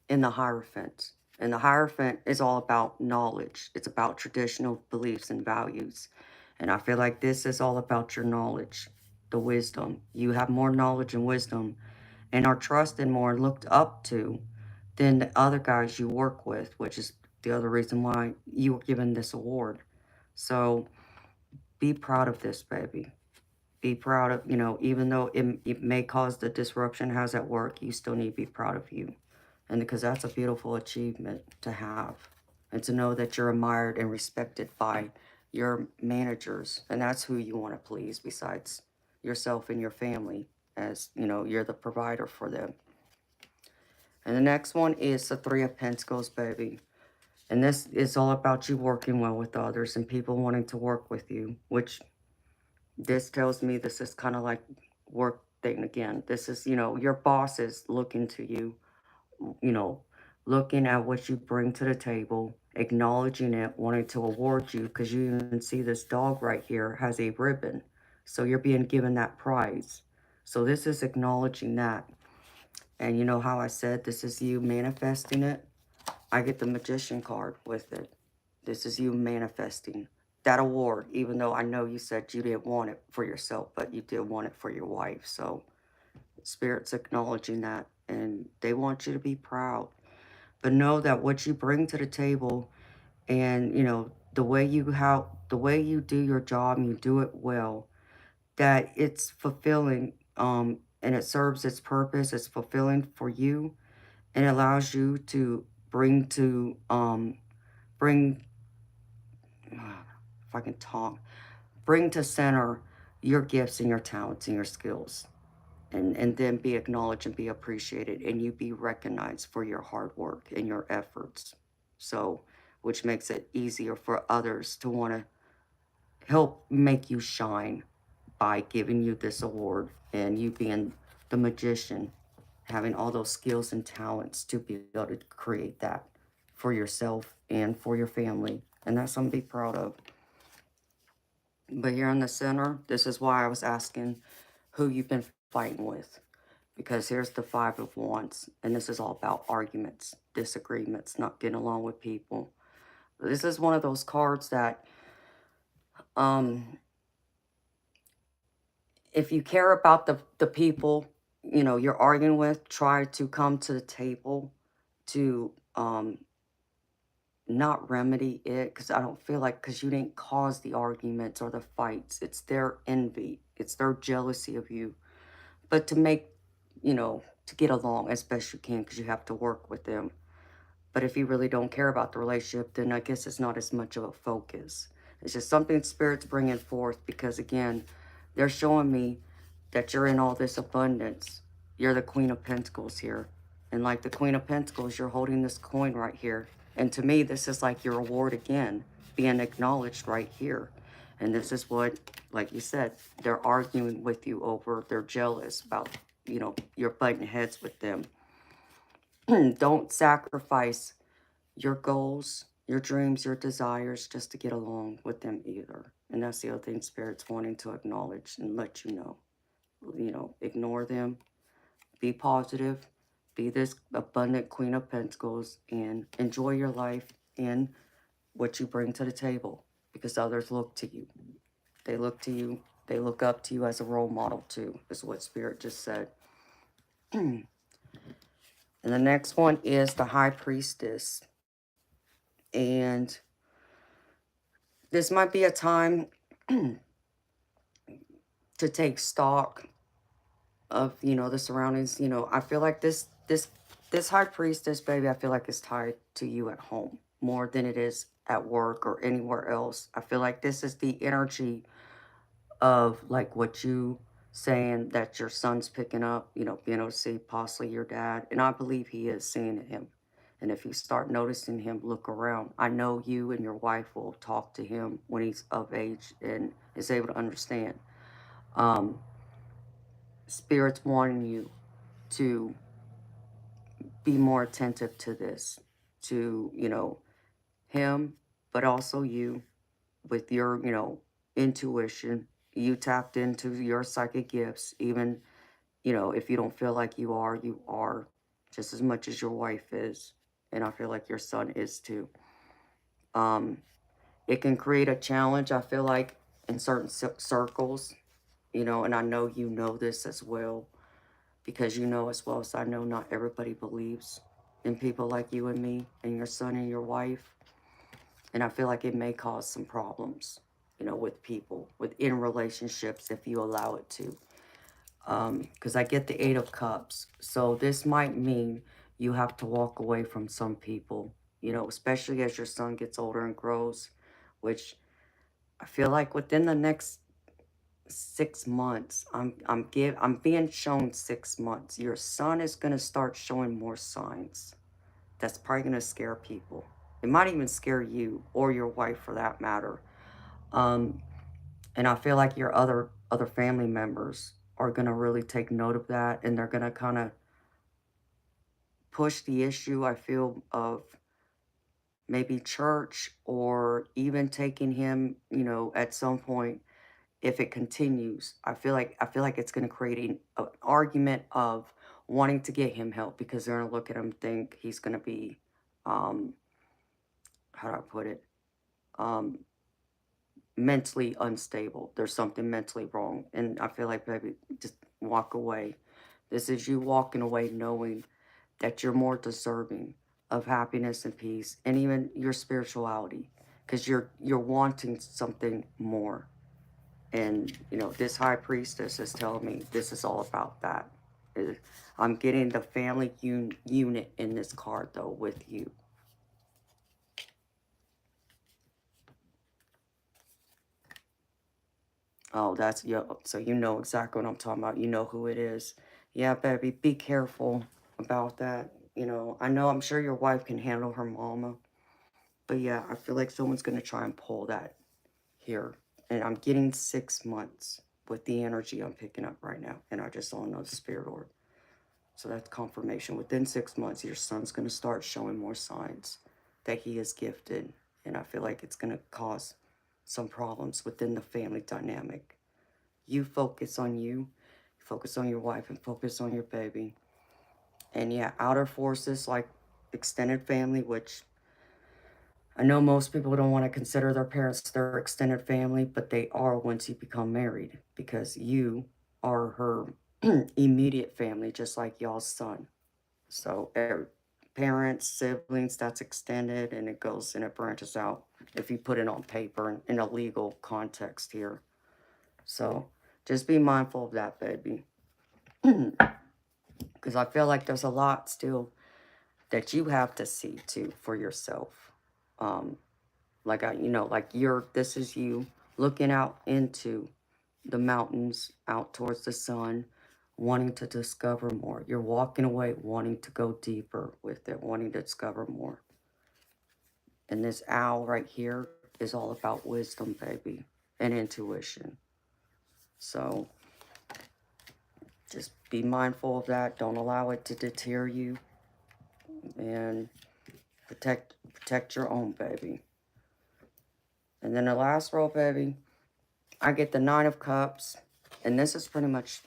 in the Hierophant. And the Hierophant is all about knowledge. It's about traditional beliefs and values. And I feel like this is all about your knowledge, the wisdom. You have more knowledge and wisdom and are trusted more and looked up to than the other guys you work with, which is the other reason why you were given this award. So be proud of this, baby. Be proud of, even though it may cause the disruption it has at work, you still need to be proud of you. And because that's a beautiful achievement to have. And to know that you're admired and respected by your managers. And that's who you want to please besides yourself and your family, as, you're the provider for them. And the next one is the Three of Pentacles, baby. And this is all about you working well with others and people wanting to work with you, which this tells me this is kind of like work thing again. This is, your boss is looking to you, you know, looking at what you bring to the table, acknowledging it, wanting to award you, because you even see this dog right here has a ribbon. So you're being given that prize. So this is acknowledging that. And you know how I said this is you manifesting it? I get the Magician card with it. This is you manifesting that award, even though I know you said you didn't want it for yourself, but you did want it for your wife. So Spirit's acknowledging that, and they want you to be proud. But know that what you bring to the table, and the way you do your job and you do it well, that it's fulfilling, and it serves its purpose. It's fulfilling for you, and allows you to bring if I can talk, bring to center your gifts and your talents and your skills, and then be acknowledged and be appreciated, and you be recognized for your hard work and your efforts. So, which makes it easier for others to want to help make you shine by giving you this award, and you being the magician, having all those skills and talents to be able to create that for yourself and for your family. And that's something to be proud of. But here in the center, this is why I was asking who you've been fighting with. Because here's the Five of Wands, and this is all about arguments, disagreements, not getting along with people. This is one of those cards that, if you care about the people, you're arguing with, try to come to the table to, not remedy it, because I don't feel like, because you didn't cause the arguments or the fights. It's their envy. It's their jealousy of you. But to make, to get along as best you can, because you have to work with them. But if you really don't care about the relationship, then I guess it's not as much of a focus. It's just something Spirit's bringing forth, because again, they're showing me that you're in all this abundance. You're the Queen of Pentacles here. And like the Queen of Pentacles, you're holding this coin right here. And to me, this is like your award again, being acknowledged right here. And this is what, like you said, they're arguing with you over, they're jealous about, you're butting heads with them. Don't sacrifice your goals, your dreams, your desires just to get along with them either. And that's the other thing Spirit's wanting to acknowledge and let you know. Ignore them, be positive, be this abundant Queen of Pentacles, and enjoy your life and what you bring to the table, because others look to you. They look to you. They look up to you as a role model too, is what Spirit just said. And the next one is the High Priestess. And this might be a time to take stock of, the surroundings. I feel like this High Priestess, baby, I feel like it's tied to you at home more than it is at work or anywhere else. I feel like this is the energy of like what you saying that your son's picking up, being able to see possibly your dad. And I believe he is seeing him. And if you start noticing him, look around. I know you and your wife will talk to him when he's of age and is able to understand. Spirit's wanting you to be more attentive to this, to, him, but also you with your, intuition you tapped into your psychic gifts, even, you know, if you don't feel like you are just as much as your wife is. And I feel like your son is too. Um, it can create a challenge, I feel like, in certain circles, you know, and I know you know this as well, because you know as well as I know not everybody believes in people like you and me and your son and your wife. And I feel like it may cause some problems, you know, with people, within relationships, if you allow it to. Because I get the Eight of Cups. So this might mean you have to walk away from some people, you know, especially as your son gets older and grows, which I feel like within the next 6 months, I'm being shown 6 months. Your son is gonna start showing more signs. That's probably gonna scare people. It might even scare you or your wife for that matter. Um, and I feel like your other family members are gonna really take note of that, and they're gonna kind of push the issue, I feel, of maybe church or even taking him, you know, at some point. If it continues, I feel like it's going to create an argument of wanting to get him help, because they're going to look at him and think he's going to be, um how do I put it, um mentally unstable. There's something mentally wrong, and I feel like, baby, just walk away. This is you walking away knowing that you're more deserving of happiness and peace, and even your spirituality, because you're wanting something more. And, you know, this high priestess is telling me this is all about that. Uh, I'm getting the family unit in this card, though, with you. Oh, that's, yeah. So you know exactly what I'm talking about. You know who it is. Yeah, baby, be careful about that. You know, I know, I'm sure your wife can handle her mama. But yeah, I feel like someone's going to try and pull that here. And I'm getting 6 months with the energy I'm picking up right now. And I just don't know the spirit order. So that's confirmation. Within 6 months, your son's going to start showing more signs that he is gifted. And I feel like it's going to cause some problems within the family dynamic. You focus on your wife, and focus on your baby. And yeah, outer forces like extended family, which I know most people don't want to consider their parents their extended family, but they are once you become married, because you are her immediate family, just like y'all's son. So parents, siblings, that's extended, and it goes and it branches out if you put it on paper in a legal context here. So just be mindful of that, baby. Because I feel like there's a lot still that you have to see too for yourself. Um, like like this is you looking out into the mountains, out towards the sun, wanting to discover more. You're walking away wanting to go deeper with it, wanting to discover more. And this owl right here is all about wisdom, baby, and intuition. So just be mindful of that. Don't allow it to deter you, and protect your own, baby. And then the last row, baby, I get the Nine of Cups, and this is pretty much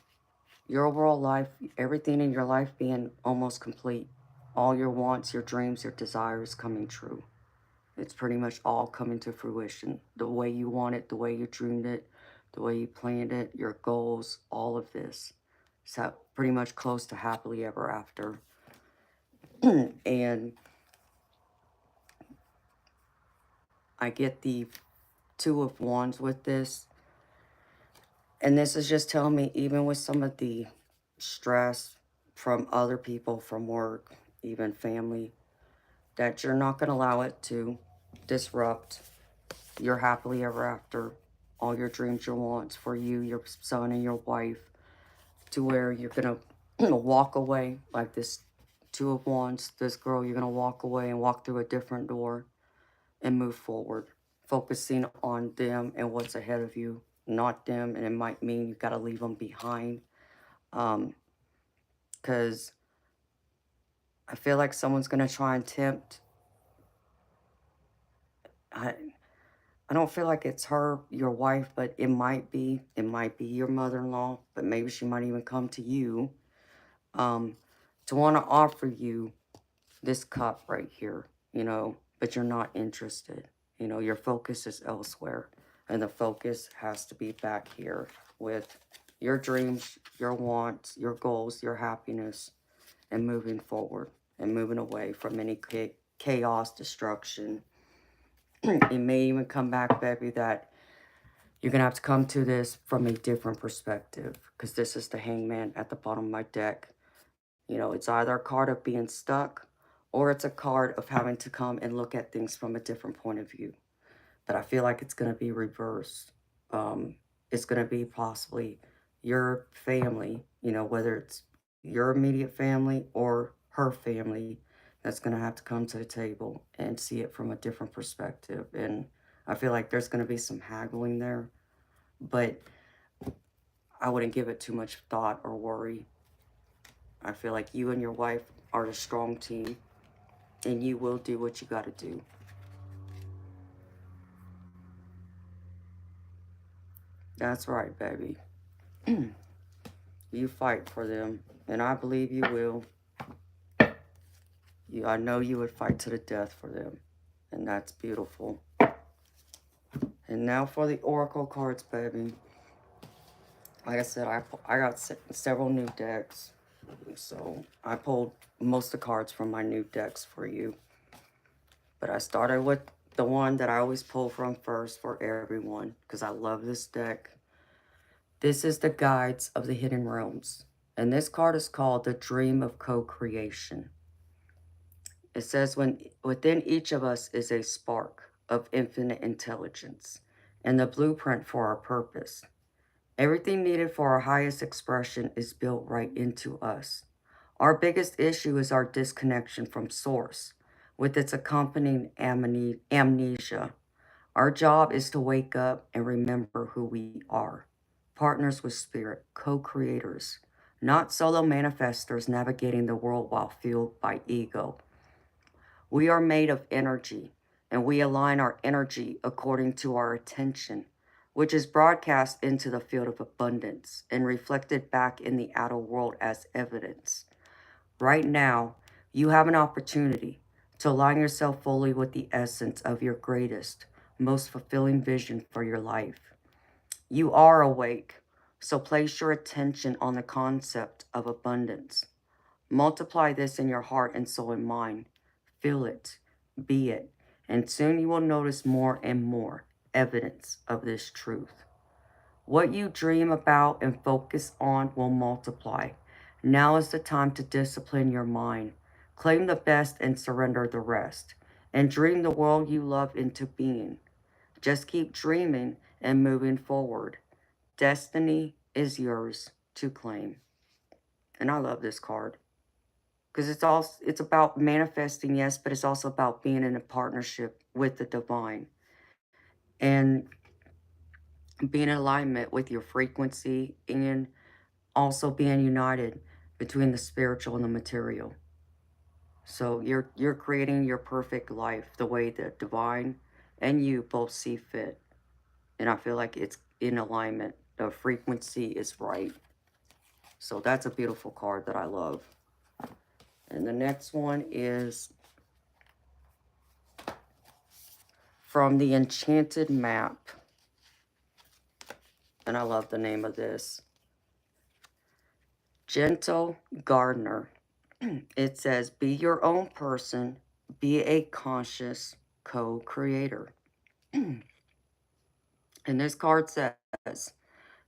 your overall life, everything in your life being almost complete. All your wants, your dreams, your desires coming true. It's pretty much all coming to fruition. The way you want it, the way you dreamed it, the way you planned it, your goals, all of this. So pretty much close to happily ever after. And I get the Two of Wands with this. And this is just telling me, even with some of the stress from other people, from work, even family, that you're not going to allow it to disrupt your happily ever after, all your dreams, your wants for you, your son, and your wife, to where you're going to walk away like this Two of Wands, this girl, you're going to walk away and walk through a different door and move forward, focusing on them and what's ahead of you, not them. And it might mean you got to leave them behind. Because I feel like someone's going to try and tempt. I don't feel like it's her, your wife, but it might be. It might be your mother-in-law, but maybe she might even come to you um, to want to offer you this cup right here, but you're not interested. Your focus is elsewhere, and the focus has to be back here with your dreams, your wants, your goals, your happiness, and moving forward and moving away from any chaos, destruction. It may even come back, baby, that you're going to have to come to this from a different perspective, because this is the hangman at the bottom of my deck. It's either a card of being stuck, or it's a card of having to come and look at things from a different point of view. But I feel like it's going to be reversed. It's going to be possibly your family, whether it's your immediate family or her family, that's going to have to come to the table and see it from a different perspective. And I feel like there's going to be some haggling there, but I wouldn't give it too much thought or worry. I feel like you and your wife are a strong team, and you will do what you got to do. That's right, baby. You fight for them, and I believe you will. I know you would fight to the death for them, and that's beautiful. And now for the oracle cards, baby. Like I said, I got several new decks, so I pulled most of the cards from my new decks for you. But I started with the one that I always pull from first for everyone, because I love this deck. This is the Guides of the Hidden Realms, and this card is called the Dream of Co-Creation. It says, when within each of us is a spark of infinite intelligence and the blueprint for our purpose. Everything needed for our highest expression is built right into us. Our biggest issue is our disconnection from Source, with its accompanying amnesia. Our job is to wake up and remember who we are. Partners with spirit, co-creators, not solo manifestors navigating the world while fueled by ego. We are made of energy, and we align our energy according to our attention, which is broadcast into the field of abundance and reflected back in the outer world as evidence. Right now, you have an opportunity to align yourself fully with the essence of your greatest, most fulfilling vision for your life. You are awake, so place your attention on the concept of abundance. Multiply this in your heart and soul and mind. Feel it, be it, and soon you will notice more and more evidence of this truth. What you dream about and focus on will multiply. Now is the time to discipline your mind. Claim the best and surrender the rest. And dream the world you love into being. Just keep dreaming and moving forward. Destiny is yours to claim. And I love this card, because it's about manifesting, yes, but it's also about being in a partnership with the divine and being in alignment with your frequency, and also being united between the spiritual and the material. So you're creating your perfect life the way the divine and you both see fit. And I feel like it's in alignment. The frequency is right. So that's a beautiful card that I love. And the next one is from the Enchanted Map. And I love the name of this. Gentle Gardener. It says, be your own person, be a conscious co-creator. And this card says,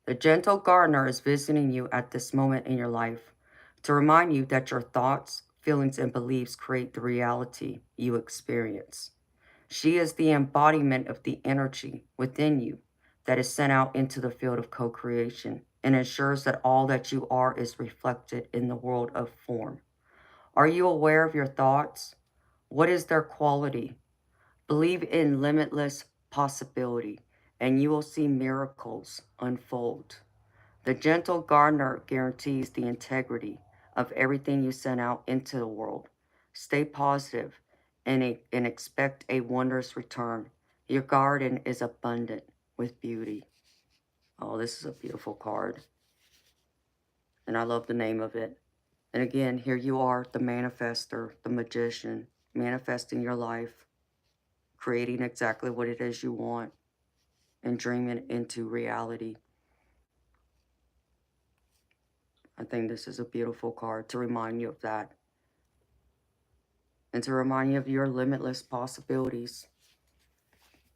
the gentle gardener is visiting you at this moment in your life to remind you that your thoughts, feelings, and beliefs create the reality you experience. She is the embodiment of the energy within you that is sent out into the field of co-creation and ensures that all that you are is reflected in the world of form. Are you aware of your thoughts? What is their quality? Believe in limitless possibility, and you will see miracles unfold. The gentle gardener guarantees the integrity of everything you send out into the world. Stay positive and expect a wondrous return. Your garden is abundant with beauty. Oh, this is a beautiful card. And I love the name of it. And again, here you are, the manifester, the magician, manifesting your life, creating exactly what it is you want, and dreaming it into reality. I think this is a beautiful card to remind you of that. And to remind you of your limitless possibilities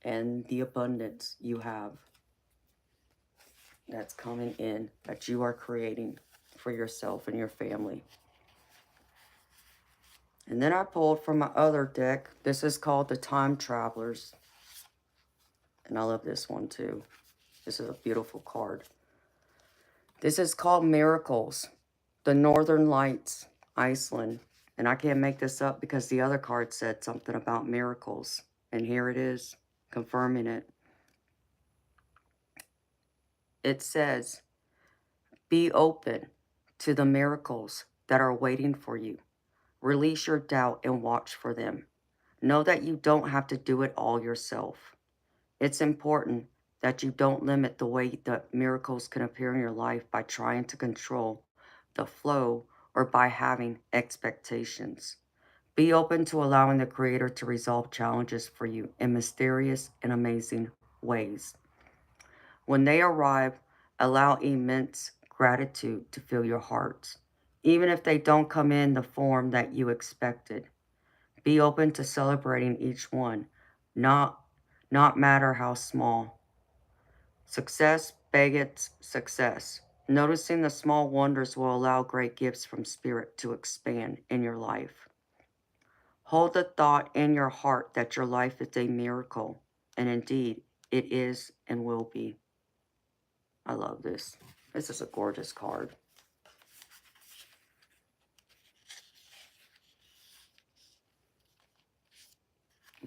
and the abundance you have that's coming in, that you are creating for yourself and your family. And then I pulled from my other deck. This is called the Time Travelers. And I love this one too. This is a beautiful card. This is called Miracles, the Northern Lights, Iceland. And I can't make this up because the other card said something about miracles. And here it is, confirming it. It says, be open to the miracles that are waiting for you. Release your doubt and watch for them. Know that you don't have to do it all yourself. It's important that you don't limit the way that miracles can appear in your life by trying to control the flow or by having expectations. Be open to allowing the Creator to resolve challenges for you in mysterious and amazing ways. When they arrive, allow immense gratitude to fill your hearts, even if they don't come in the form that you expected. Be open to celebrating each one, not matter how small. Success begets success. Noticing the small wonders will allow great gifts from Spirit to expand in your life. Hold the thought in your heart that your life is a miracle, and indeed, it is and will be. I love this. This is a gorgeous card.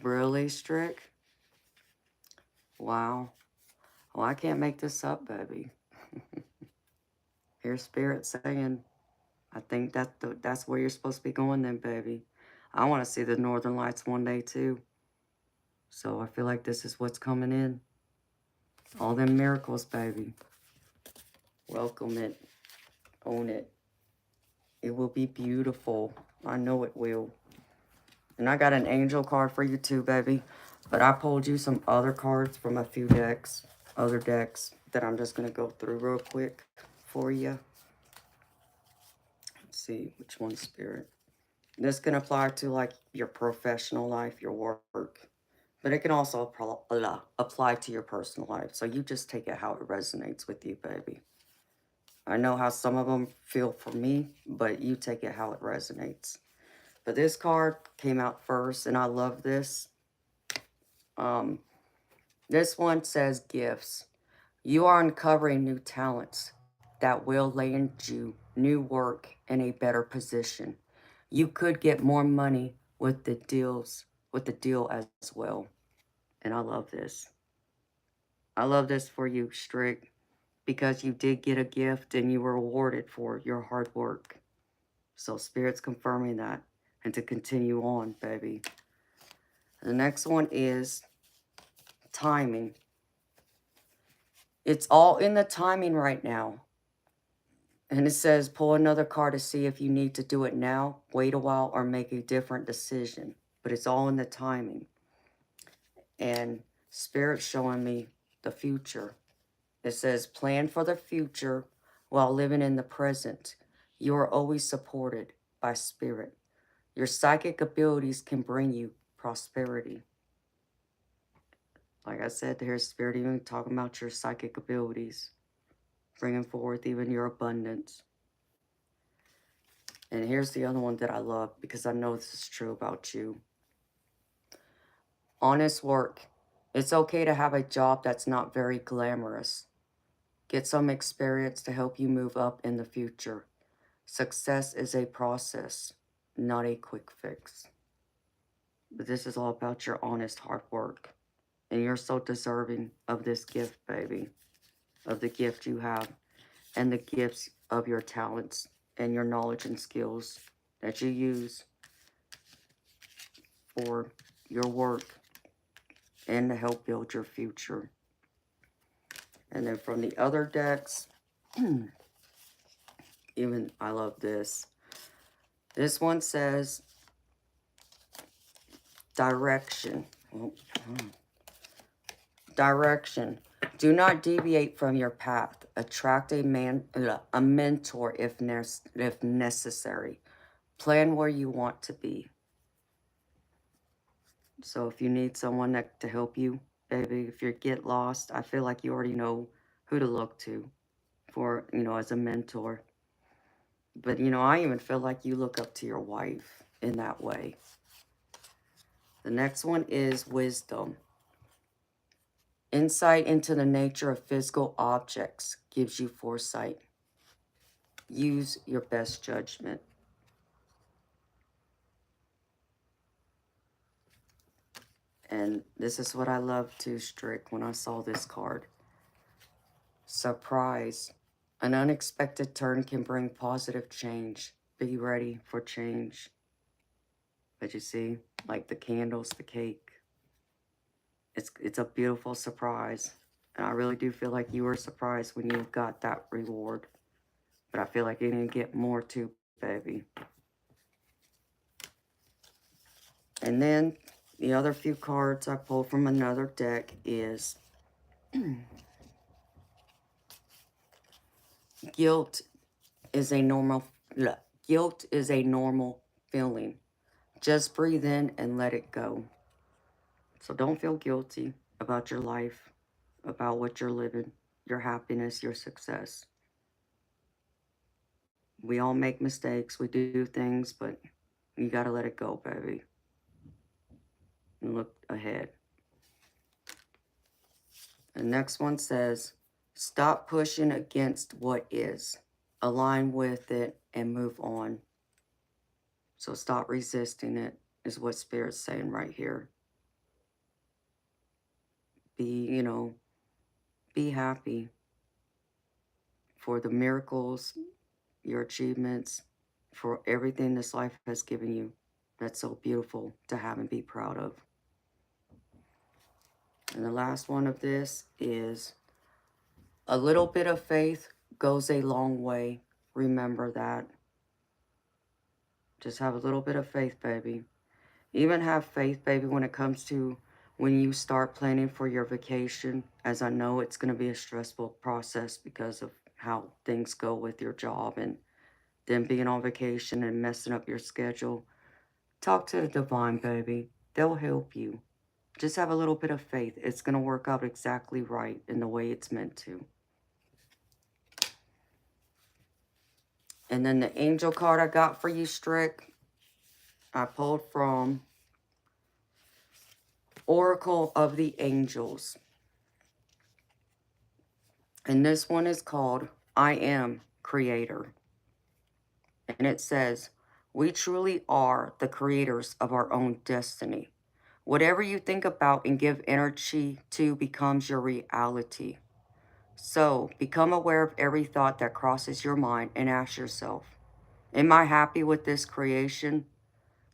Really, Strick? Wow. Well, I can't make this up, baby. Here's Spirit saying, I think that's where you're supposed to be going then, baby. I want to see the Northern Lights one day, too. So I feel like this is what's coming in. All them miracles, baby. Welcome it. Own it. It will be beautiful. I know it will. And I got an angel card for you too, baby. But I pulled you some other cards from a few decks, other decks, that I'm just going to go through real quick for you. Let's see, which one's Spirit? This can apply to like your professional life, your work. But it can also apply to your personal life. So you just take it how it resonates with you, baby. I know how some of them feel for me, but you take it how it resonates. But this card came out first, and I love this. This one says gifts. You are uncovering new talents that will land you new work in a better position. You could get more money with the deal as well. And I love this. I love this for you, Strick, because you did get a gift and you were rewarded for your hard work. So Spirit's confirming that, and to continue on, baby. The next one is timing. It's all in the timing right now. And it says, pull another card to see if you need to do it now, wait a while, or make a different decision. But it's all in the timing. And Spirit's showing me the future. It says, plan for the future while living in the present. You are always supported by Spirit. Your psychic abilities can bring you prosperity. Like I said, there's Spirit even talking about your psychic abilities, bringing forth even your abundance. And here's the other one that I love because I know this is true about you. Honest work. It's okay to have a job that's not very glamorous. Get some experience to help you move up in the future. Success is a process, not a quick fix. But this is all about your honest hard work. And you're so deserving of this gift, baby. Of the gift you have. And the gifts of your talents and your knowledge and skills that you use for your work. and to help build your future. And then from the other decks, even I love this. This one says direction. Direction. Do not deviate from your path. Attract a mentor if necessary. Plan where you want to be. So if you need someone to help you, baby, if you get lost, I feel like you already know who to look to for, as a mentor. But, I even feel like you look up to your wife in that way. The next one is wisdom. Insight into the nature of physical objects gives you foresight. Use your best judgment. And this is what I love to Strick when I saw this card. Surprise. An unexpected turn can bring positive change. Be ready for change. But you see, like the candles, the cake. It's a beautiful surprise. And I really do feel like you were surprised when you got that reward. But I feel like you didn't get more too, baby. And then the other few cards I pulled from another deck is guilt is a normal feeling. Just breathe in and let it go. So don't feel guilty about your life, about what you're living, your happiness, your success. We all make mistakes, we do things, but you gotta let it go, baby. And look ahead. The next one says, stop pushing against what is. Align with it and move on. So stop resisting it, is what Spirit's saying right here. Be happy for the miracles, your achievements, for everything this life has given you. That's so beautiful to have and be proud of. And the last one of this is, a little bit of faith goes a long way. Remember that. Just have a little bit of faith, baby. Even have faith, baby, when it comes to when you start planning for your vacation, as I know it's going to be a stressful process because of how things go with your job and then being on vacation and messing up your schedule. Talk to the divine, baby. They'll help you. Just have a little bit of faith. It's going to work out exactly right in the way it's meant to. And then the angel card I got for you, Strick, I pulled from Oracle of the Angels. And this one is called I Am Creator. And it says, we truly are the creators of our own destiny. Whatever you think about and give energy to becomes your reality. So become aware of every thought that crosses your mind and ask yourself, am I happy with this creation?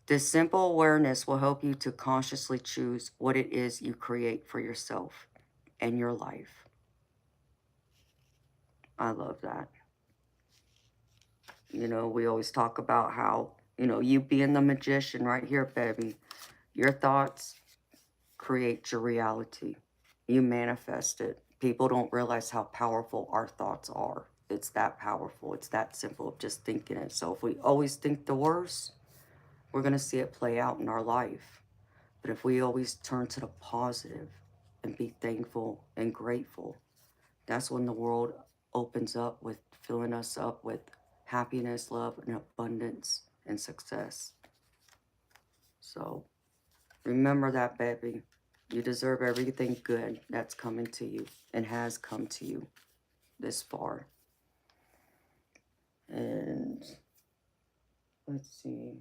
This simple awareness will help you to consciously choose what it is you create for yourself and your life. I love that. We always talk about how, you being the magician right here, baby. Your thoughts create your reality. You manifest it. People don't realize how powerful our thoughts are. It's that powerful. It's that simple of just thinking it. So if we always think the worst, we're going to see it play out in our life. But if we always turn to the positive and be thankful and grateful, that's when the world opens up with filling us up with happiness, love, and abundance and success. So remember that, baby. You deserve everything good that's coming to you and has come to you this far. And let's see.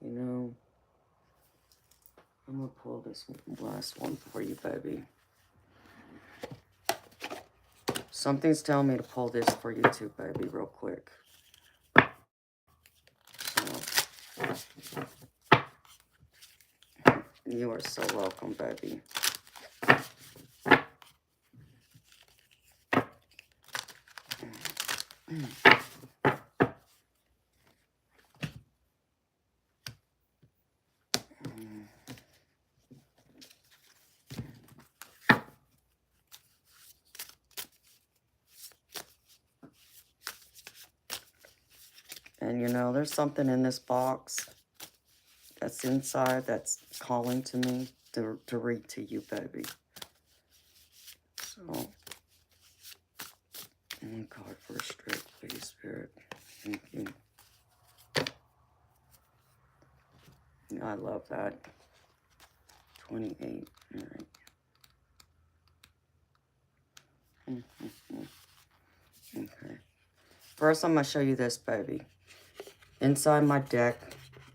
I'm going to pull this last one for you, baby. Something's telling me to pull this for you too, baby, real quick. You are so welcome, baby. And you know, there's something in this box that's inside that's calling to me to read to you, baby. So, one card for a straight, please, Spirit. Thank you. I love that. 28. All right. Okay. First, I'm going to show you this, baby. Inside my deck,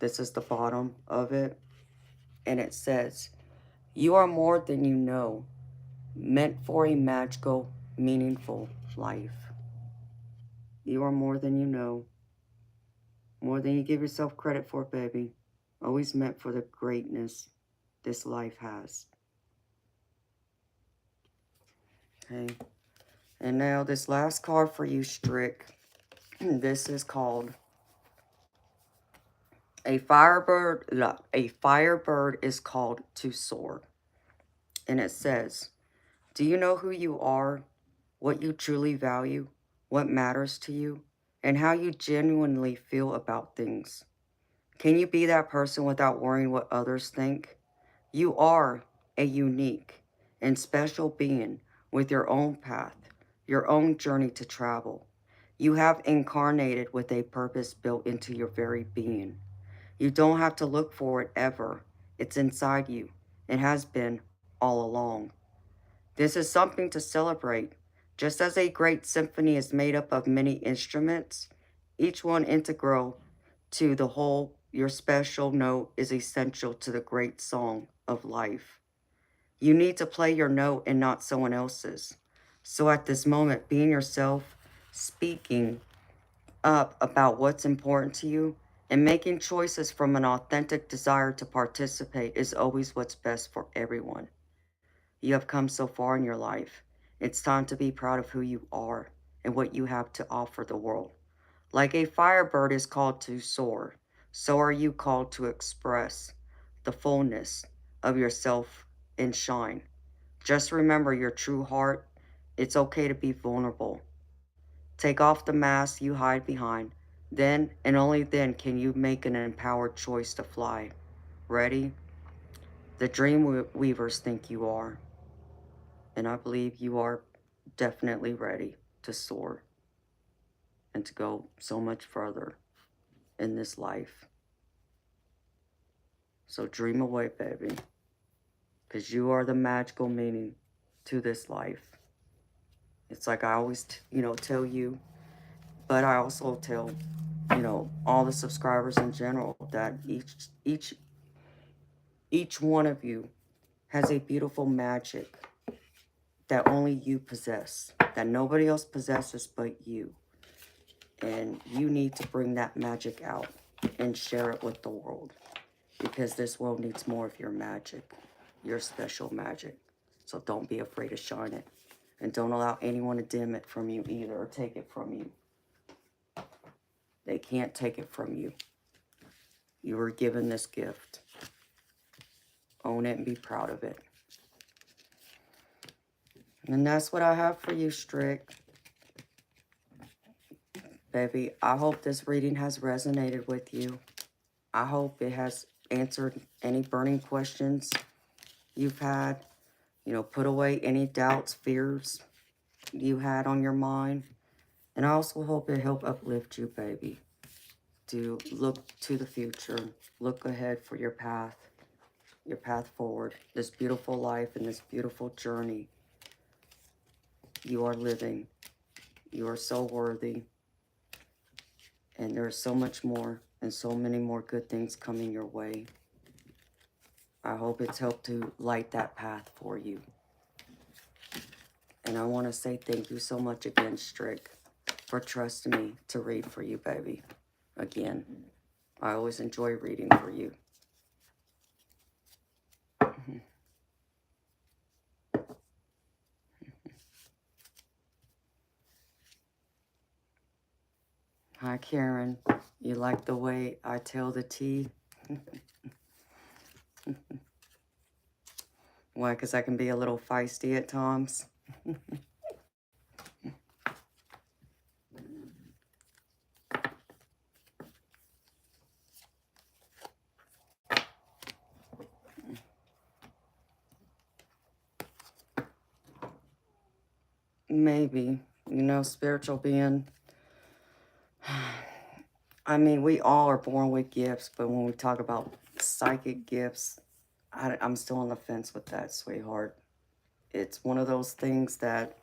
this is the bottom of it. And it says, you are more than you know, meant for a magical, meaningful life. You are more than you know, more than you give yourself credit for, baby. Always meant for the greatness this life has. Okay. And now this last card for you, Strick. This is called a firebird. A firebird is called to soar. And it says, do you know who you are, what you truly value, what matters to you, and how you genuinely feel about things? Can you be that person without worrying what others think? You are a unique and special being with your own path, your own journey to travel. You have incarnated with a purpose built into your very being. You don't have to look for it ever. It's inside you. It has been all along. This is something to celebrate. Just as a great symphony is made up of many instruments, each one integral to the whole, your special note is essential to the great song of life. You need to play your note and not someone else's. So at this moment, being yourself, speaking up about what's important to you, and making choices from an authentic desire to participate is always what's best for everyone. You have come so far in your life. It's time to be proud of who you are and what you have to offer the world. Like a firebird is called to soar, so are you called to express the fullness of yourself and shine. Just remember your true heart. It's okay to be vulnerable. Take off the mask you hide behind. Then and only then can you make an empowered choice to fly. Ready? The dream weavers think you are. And I believe you are definitely ready to soar and to go so much further in this life. So dream away, baby, because you are the magical meaning to this life. It's like I always, tell you, but I also tell, all the subscribers in general that each one of you has a beautiful magic that only you possess, that nobody else possesses but you. And you need to bring that magic out and share it with the world, because this world needs more of your magic, your special magic. So don't be afraid to shine it. And don't allow anyone to dim it from you either or take it from you. They can't take it from you. You were given this gift. Own it and be proud of it. And that's what I have for you, Strick. Baby, I hope this reading has resonated with you. I hope it has answered any burning questions you've had. Put away any doubts, fears you had on your mind. And I also hope it helped uplift you, baby, to look to the future, look ahead for your path forward, this beautiful life and this beautiful journey you are living. You are so worthy. And there's so much more and so many more good things coming your way. I hope it's helped to light that path for you. And I want to say thank you so much again, Strick, for trusting me to read for you, baby. Again, I always enjoy reading for you. Hi, Karen. You like the way I tell the tea? Why? Because I can be a little feisty at times. Maybe. You know, spiritual being. I mean, we all are born with gifts, but when we talk about psychic gifts, I'm still on the fence with that, sweetheart. It's one of those things that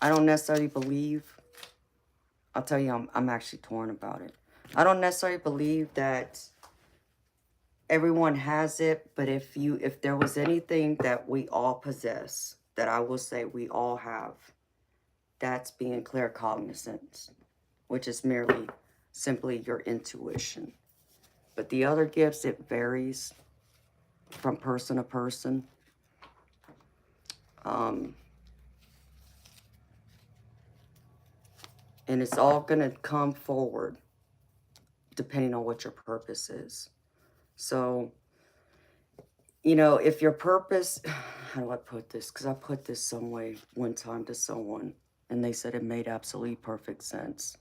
I don't necessarily believe. I'll tell you, I'm actually torn about it. I don't necessarily believe that everyone has it, but if there was anything that we all possess, that I will say we all have, that's being claircognizant, which is merely simply your intuition. But the other gifts, it varies from person to person. Um, and it's all going to come forward depending on what your purpose is. So, you know, if your purpose, how do I put this? Because I put this some way one time to someone, and they said it made absolutely perfect sense.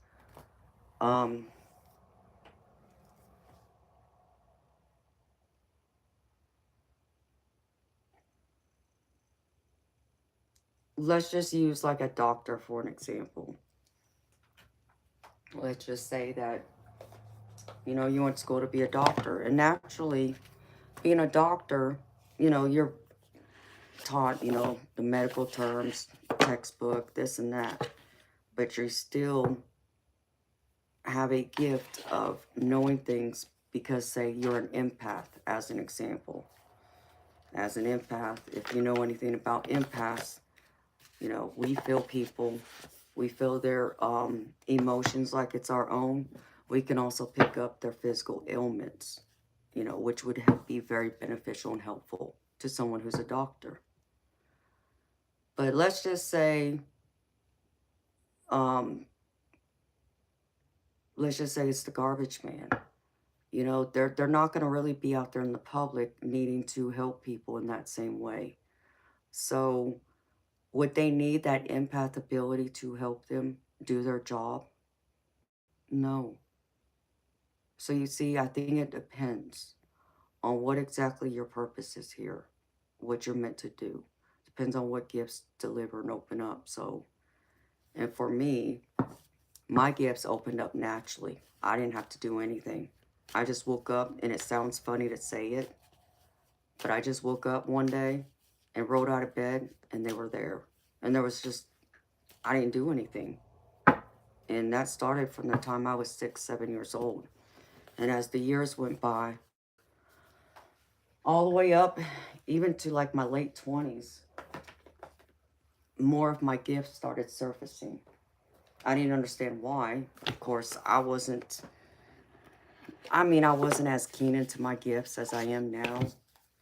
Um, let's just use like a doctor for an example. Let's just say that, you know, you went to school to be a doctor, and naturally, being a doctor, you know, you're taught, you know, the medical terms, textbook, this and that, but you still have a gift of knowing things because, say, you're an empath, as an example. As an empath, if you know anything about empaths, you know, we feel people, we feel their emotions like it's our own. We can also pick up their physical ailments, you know, which would be very beneficial and helpful to someone who's a doctor. But let's just say, um, let's just say it's the garbage man. You know, they're not going to really be out there in the public needing to help people in that same way. So would they need that empath ability to help them do their job? No. So you see, I think it depends on what exactly your purpose is here, what you're meant to do. Depends on what gifts deliver and open up. So, and for me, my gifts opened up naturally. I didn't have to do anything. I just woke up, and it sounds funny to say it, but I just woke up one day and rolled out of bed, and they were there. And there was just, I didn't do anything. And that started from the time I was 6, 7 years old. And as the years went by, all the way up, even to like my late 20s, more of my gifts started surfacing. I didn't understand why. Of course, I wasn't as keen into my gifts as I am now.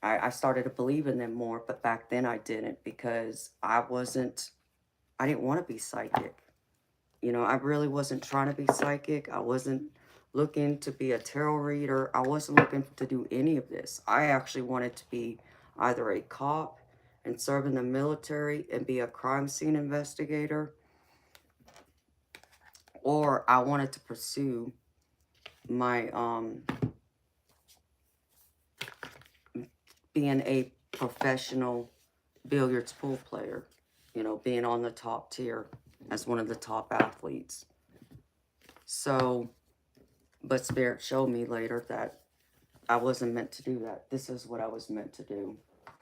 I started to believe in them more, but back then I didn't, because I didn't want to be psychic. You know, I really wasn't trying to be psychic. I wasn't looking to be a tarot reader. I wasn't looking to do any of this. I actually wanted to be either a cop and serve in the military and be a crime scene investigator, or I wanted to pursue my being a professional billiards pool player, you know, being on the top tier as one of the top athletes. So, but Spirit showed me later that I wasn't meant to do that. This is what I was meant to do.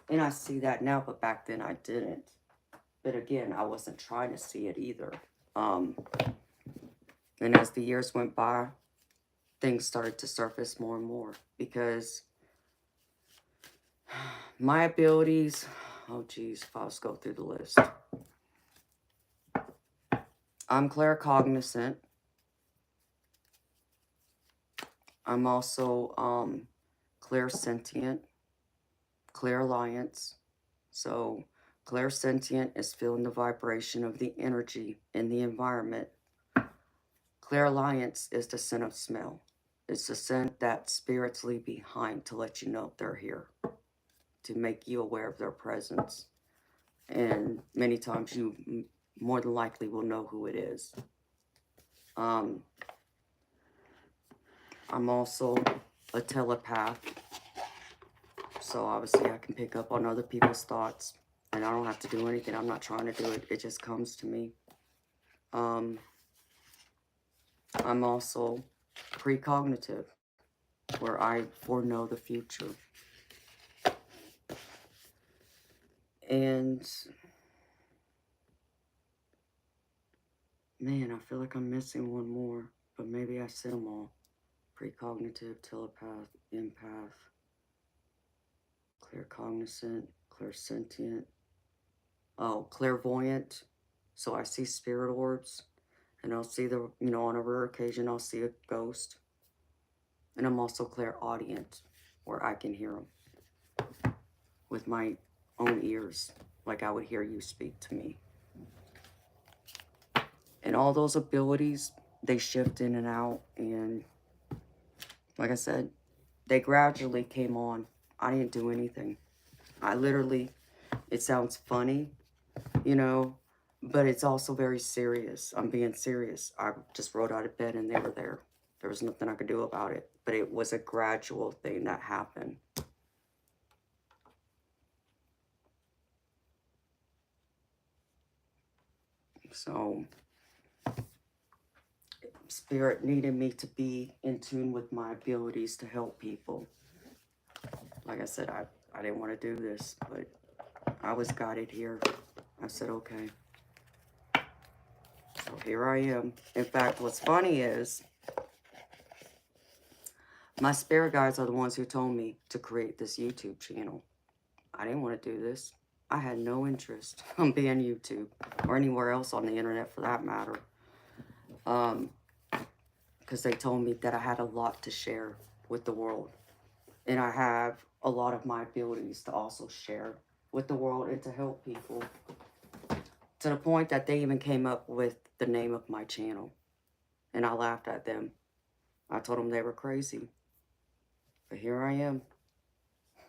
And I see that now, but back then I didn't. But again, I wasn't trying to see it either. Um, and as the years went by, things started to surface more and more, because my abilities, oh geez, if I was go through the list. I'm claircognizant. I'm also clairsentient, clairalliance. So clairsentient is feeling the vibration of the energy in the environment. Clairvoyance is the scent of smell. It's the scent that spirits leave behind to let you know they're here, to make you aware of their presence. And many times you more than likely will know who it is. I'm also a telepath, so obviously I can pick up on other people's thoughts, and I don't have to do anything. I'm not trying to do it. It just comes to me. I'm also precognitive, where I foreknow the future. And man, I feel like I'm missing one more, but maybe I said them all. Precognitive, telepath, empath, claircognizant, clairsentient. Oh, clairvoyant. So I see spirit orbs, and I'll see on a rare occasion, I'll see a ghost. And I'm also clairaudient, where I can hear them with my own ears, like I would hear you speak to me. And all those abilities, they shift in and out. And like I said, they gradually came on. I didn't do anything. I literally, it sounds funny, but it's also very serious. I'm being serious. I just rolled out of bed and they were there. There was nothing I could do about it. But it was a gradual thing that happened. So, Spirit needed me to be in tune with my abilities to help people. Like I said, I didn't want to do this, but I was guided here. I said, okay. So here I am. In fact, what's funny is my spirit guides are the ones who told me to create this YouTube channel. I didn't want to do this. I had no interest in being YouTube or anywhere else on the internet for that matter. Because they told me that I had a lot to share with the world. And I have a lot of my abilities to also share with the world and to help people. To the point that they even came up with the name of my channel. And I laughed at them. I told them they were crazy. But here I am.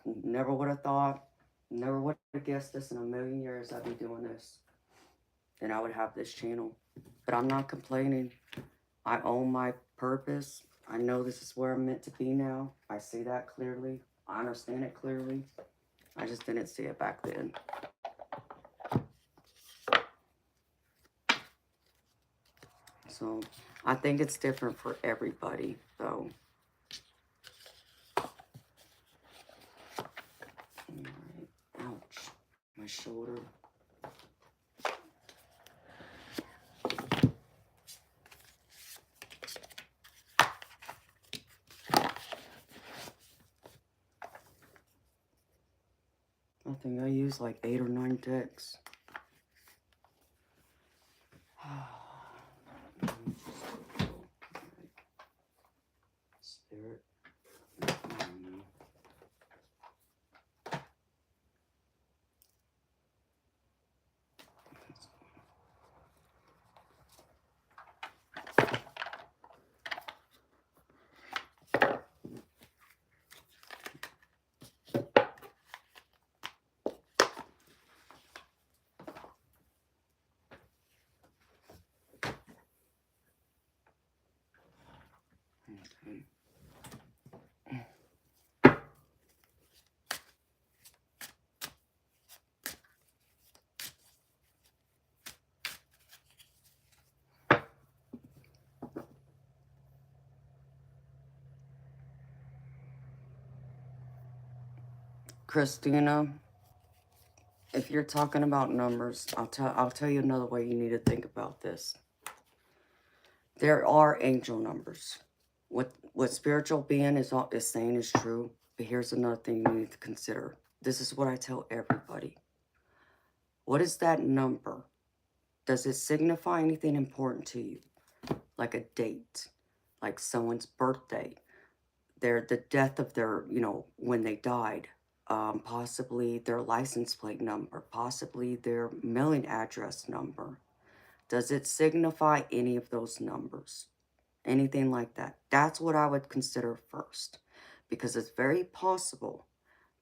Never would have thought, never would have guessed this in a million years I'd be doing this. And I would have this channel. But I'm not complaining. I own my purpose. I know this is where I'm meant to be now. I see that clearly. I understand it clearly. I just didn't see it back then. So I think it's different for everybody, though. All right. Ouch. My shoulder. I think I used like 8 or 9 decks. Spirit. Okay. Christina, if you're talking about numbers, I'll tell you another way you need to think about this. There are angel numbers. What spiritual being is saying is true, but here's another thing you need to consider. This is what I tell everybody. What is that number? Does it signify anything important to you? Like a date, like someone's birthday, the death of their, when they died, possibly their license plate number, possibly their mailing address number. Does it signify any of those numbers? anything like that. That's what I would consider first, because it's very possible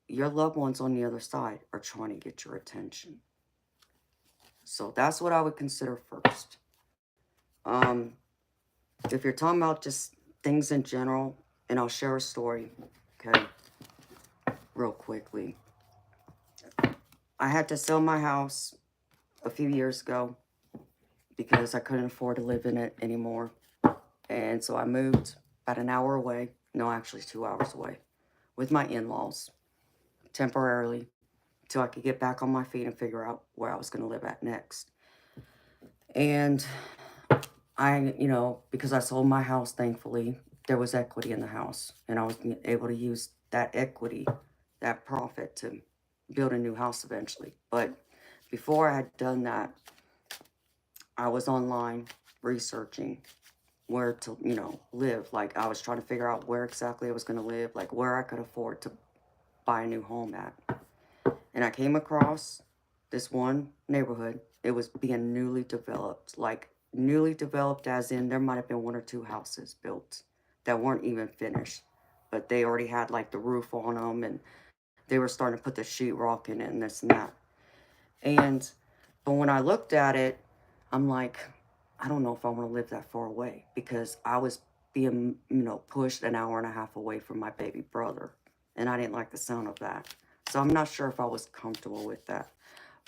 your loved ones on the other side are trying to get your attention. So that's what I would consider first. Um, if you're talking about just things in general, and I'll share a story, okay, real quickly. I had to sell my house a few years ago because I couldn't afford to live in it anymore. And so I moved about an hour away, no, actually 2 hours away, with my in-laws temporarily till I could get back on my feet and figure out where I was going to live at next. And because I sold my house, thankfully, there was equity in the house. And I was able to use that equity, that profit, to build a new house eventually. But before I had done that, I was online researching where to, live. Like, I was trying to figure out where exactly I was going to live, like where I could afford to buy a new home at. And I came across this one neighborhood. It was being newly developed, like newly developed as in there might have been one or two houses built that weren't even finished, but they already had like the roof on them, and they were starting to put the sheetrock in it and this and that. And but when I looked at it, I'm like, I don't know if I want to live that far away, because I was being, pushed an hour and a half away from my baby brother, and I didn't like the sound of that. So I'm not sure if I was comfortable with that.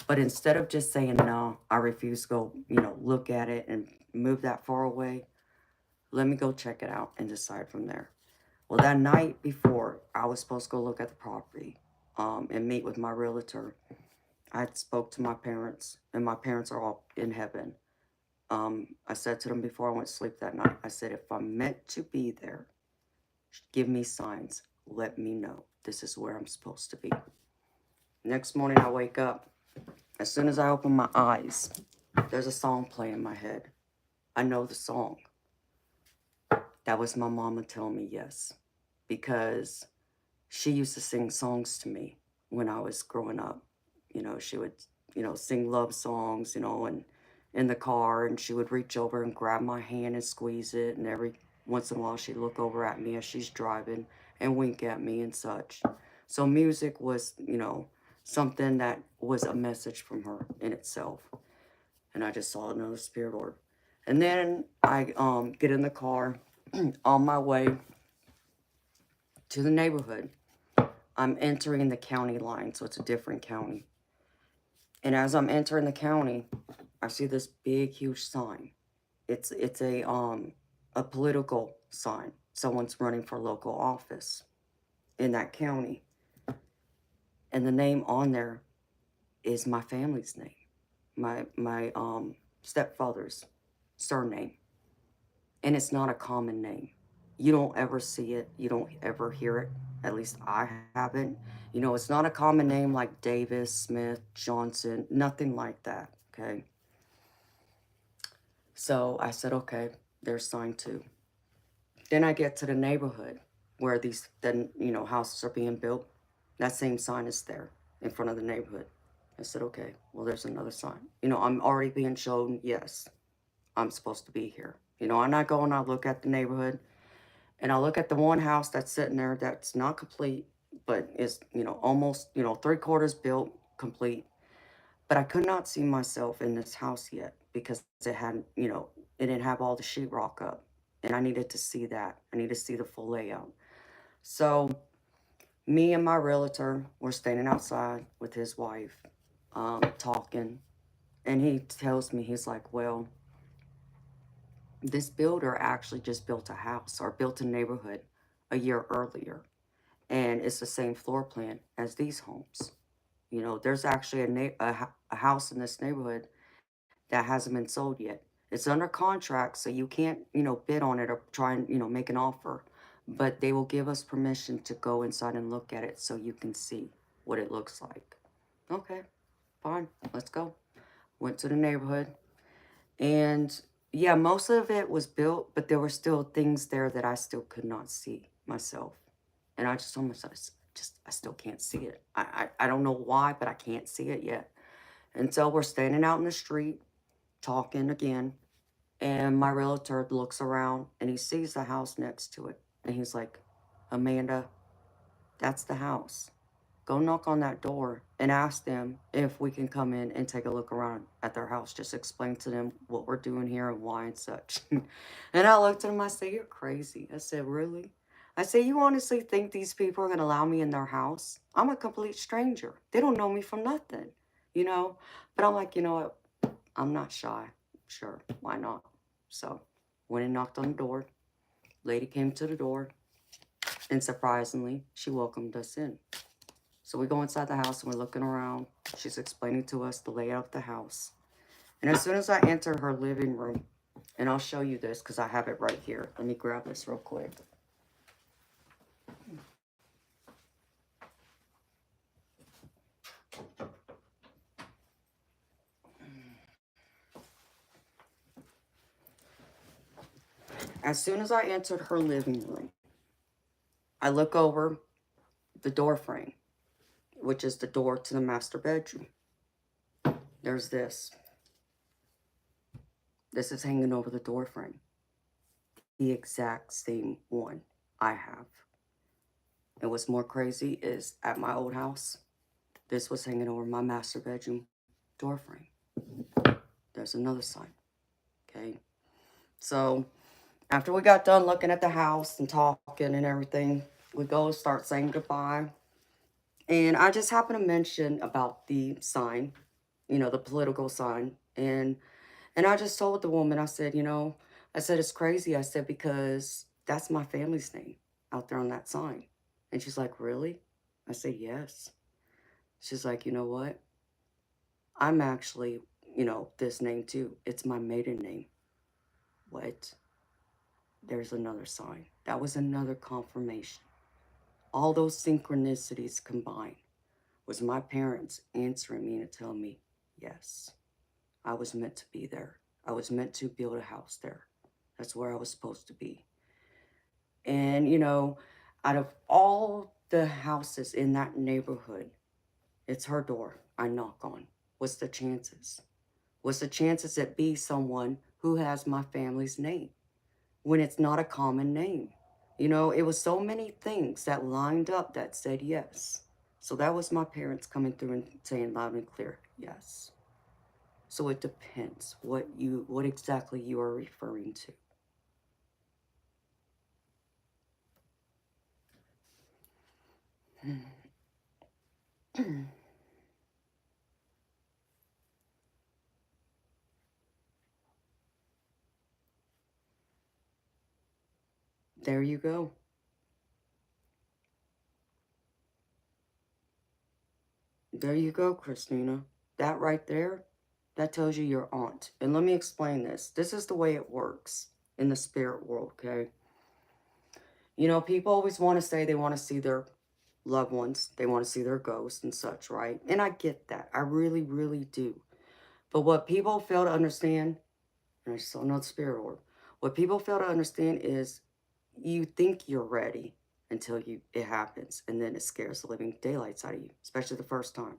But instead of just saying no, I refuse to go, look at it and move that far away, let me go check it out and decide from there. Well, that night before I was supposed to go look at the property, and meet with my realtor, I spoke to my parents, and my parents are all in heaven. I said to them before I went to sleep that night, I said, if I'm meant to be there, give me signs. Let me know. This is where I'm supposed to be. Next morning, I wake up. As soon as I open my eyes, there's a song playing in my head. I know the song. That was my mama telling me yes, because she used to sing songs to me when I was growing up. She would, sing love songs, and in the car, and she would reach over and grab my hand and squeeze it. And every once in a while, she'd look over at me as she's driving and wink at me and such. So music was, something that was a message from her in itself. And I just saw another spirit orb. And then I get in the car on my way to the neighborhood. I'm entering the county line, so it's a different county. And as I'm entering the county, I see this big, huge sign. It's a political sign. Someone's running for local office in that county. And the name on there is my family's name. My stepfather's surname. And it's not a common name. You don't ever see it. You don't ever hear it. At least I haven't. It's not a common name like Davis, Smith, Johnson, nothing like that, okay? So I said, okay, there's sign two. Then I get to the neighborhood where these then, houses are being built. That same sign is there in front of the neighborhood. I said, okay, well, there's another sign. I'm already being shown, yes, I'm supposed to be here. I'm not going, I look at the neighborhood, and I look at the one house that's sitting there that's not complete, but is, almost, three-quarters built, complete. But I could not see myself in this house yet because it hadn't, it didn't have all the sheetrock up. And I needed to see that. I needed to see the full layout. So me and my realtor were standing outside with his wife, talking. And he tells me, he's like, well, this builder actually just built a house or built a neighborhood a year earlier. And it's the same floor plan as these homes. There's actually a house in this neighborhood that hasn't been sold yet. It's under contract, so you can't, bid on it or try and, make an offer. But they will give us permission to go inside and look at it so you can see what it looks like. Okay, fine, let's go. Went to the neighborhood, and yeah, most of it was built, but there were still things there that I still could not see myself. And I just told myself, I still can't see it. I don't know why, but I can't see it yet. And so we're standing out in the street talking again. And my realtor looks around and he sees the house next to it. And he's like, Amanda, that's the house. Go knock on that door and ask them if we can come in and take a look around at their house. Just explain to them what we're doing here and why and such. And I looked at him, I said, you're crazy. I said, really? I said, you honestly think these people are going to allow me in their house? I'm a complete stranger. They don't know me from nothing, you know? But I'm like, you know what? I'm not shy. Sure, why not? So, went and knocked on the door. Lady came to the door, and surprisingly, she welcomed us in. So we go inside the house and we're looking around. She's explaining to us the layout of the house. And as soon as I enter her living room, and I'll show you this because I have it right here. Let me grab this real quick. As soon as I entered her living room, I look over the door frame, which is the door to the master bedroom. There's this. This is hanging over the door frame. The exact same one I have. And what's more crazy is at my old house, this was hanging over my master bedroom door frame. There's another sign. Okay. So after we got done looking at the house and talking and everything, we go start saying goodbye. And I just happened to mention about the sign, you know, the political sign. And I just told the woman, I said, you know, I said, it's crazy. I said, because that's my family's name out there on that sign. And she's like, really? I said, yes. She's like, you know what? I'm actually, you know, this name too. It's my maiden name. What? There's another sign. That was another confirmation. All those synchronicities combined was my parents answering me and telling me, yes, I was meant to be there. I was meant to build a house there. That's where I was supposed to be. And, you know, out of all the houses in that neighborhood, it's her door I knock on. What's the chances? What's the chances it be someone who has my family's name when it's not a common name? You know, it was so many things that lined up that said yes. So that was my parents coming through and saying loud and clear, yes. So it depends what exactly you are referring to. There you go. There you go, Christina. That right there, that tells you your aunt. And let me explain this. This is the way it works in the spirit world, okay? You know, people always want to say they want to see their loved ones. They want to see their ghosts and such, right? And I get that. I really, really do. But what people fail to understand, and I saw another spirit orb, what people fail to understand is you think you're ready until it happens, and then it scares the living daylights out of you, especially the first time.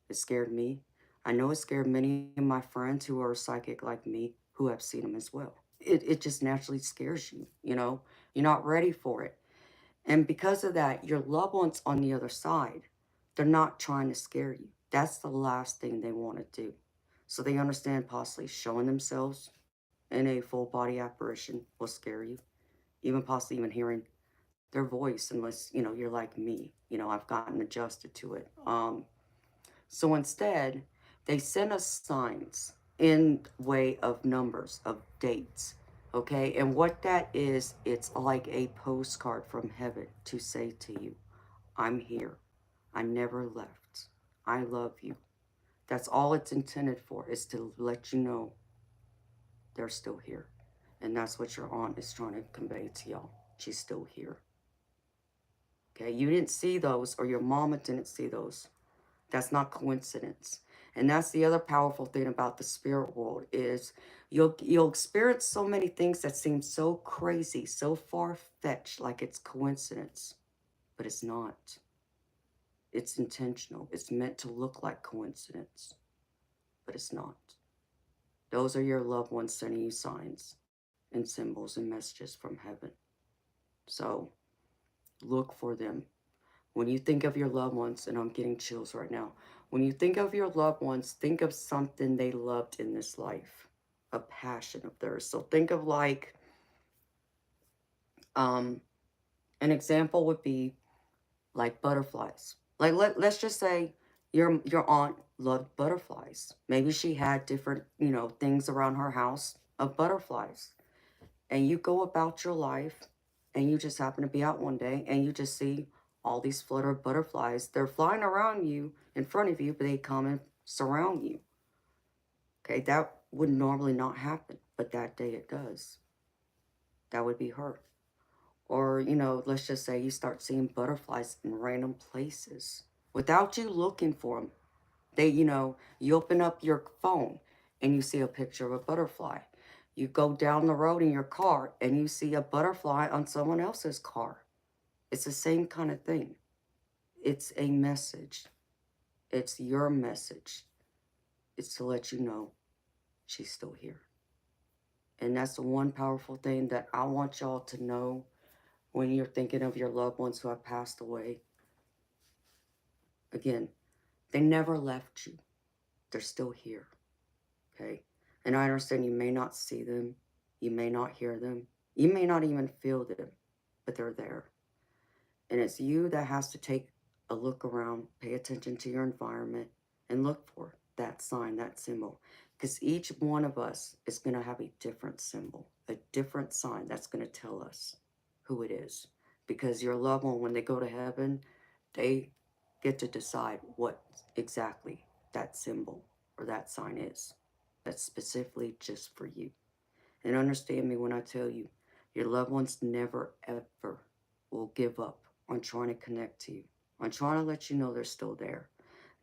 It scared me. I know it scared many of my friends who are psychic like me who have seen them as well. It just naturally scares you, you know? You're not ready for it. And because of that, your loved ones on the other side, they're not trying to scare you. That's the last thing they want to do. So they understand possibly showing themselves in a full body apparition will scare you. Even possibly even hearing their voice, unless, you know, you're like me. You know, I've gotten adjusted to it. So instead, they send us signs in way of numbers, of dates. Okay, and what that is, it's like a postcard from heaven to say to you, I'm here. I never left. I love you. That's all it's intended for, is to let you know they're still here. And that's what your aunt is trying to convey to y'all. She's still here. Okay, you didn't see those, or your mama didn't see those. That's not coincidence. And that's the other powerful thing about the spirit world is you'll experience so many things that seem so crazy, so far-fetched, like it's coincidence. But it's not. It's intentional. It's meant to look like coincidence. But it's not. Those are your loved ones sending you signs and symbols and messages from heaven. So look for them. When you think of your loved ones, and I'm getting chills right now, when you think of your loved ones, think of something they loved in this life, a passion of theirs. So think of like, um, an example would be like butterflies. Like let's just say your aunt loved butterflies. Maybe she had different, things around her house of butterflies. And you go about your life and you just happen to be out one day and you just see all these flutter butterflies. They're flying around you in front of you, but they come and surround you. Okay, that would normally not happen, but that day it does. That would be her. Or, let's just say you start seeing butterflies in random places without you looking for them. You open up your phone and you see a picture of a butterfly. You go down the road in your car and you see a butterfly on someone else's car. It's the same kind of thing. It's a message. It's your message. It's to let you know she's still here. And that's the one powerful thing that I want y'all to know when you're thinking of your loved ones who have passed away. Again, they never left you. They're still here. Okay? And I understand you may not see them, you may not hear them, you may not even feel them, but they're there. And it's you that has to take a look around, pay attention to your environment, and look for that sign, that symbol. Because each one of us is going to have a different symbol, a different sign that's going to tell us who it is. Because your loved one, when they go to heaven, they get to decide what exactly that symbol or that sign is. That's specifically just for you. And understand me when I tell you, your loved ones never ever will give up on trying to connect to you, on trying to let you know they're still there.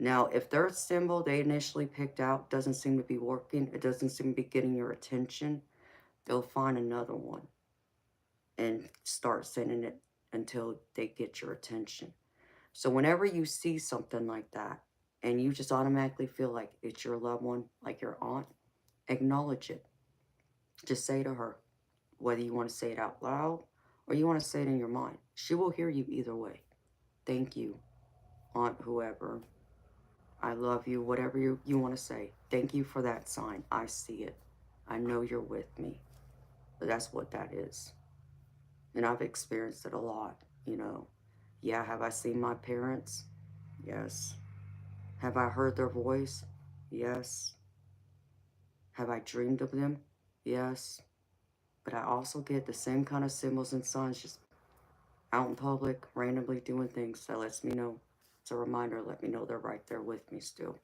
Now, if their symbol they initially picked out doesn't seem to be working, it doesn't seem to be getting your attention, they'll find another one and start sending it until they get your attention. So whenever you see something like that and you just automatically feel like it's your loved one, like your aunt, acknowledge it. Just say to her, whether you want to say it out loud or you want to say it in your mind. She will hear you either way. Thank you, Aunt whoever. I love you, whatever you want to say. Thank you for that sign. I see it. I know you're with me. But that's what that is. And I've experienced it a lot. Yeah, have I seen my parents? Yes. Have I heard their voice? Yes. Have I dreamed of them? Yes. But I also get the same kind of symbols and signs just out in public, randomly doing things that lets me know. It's a reminder, let me know they're right there with me still.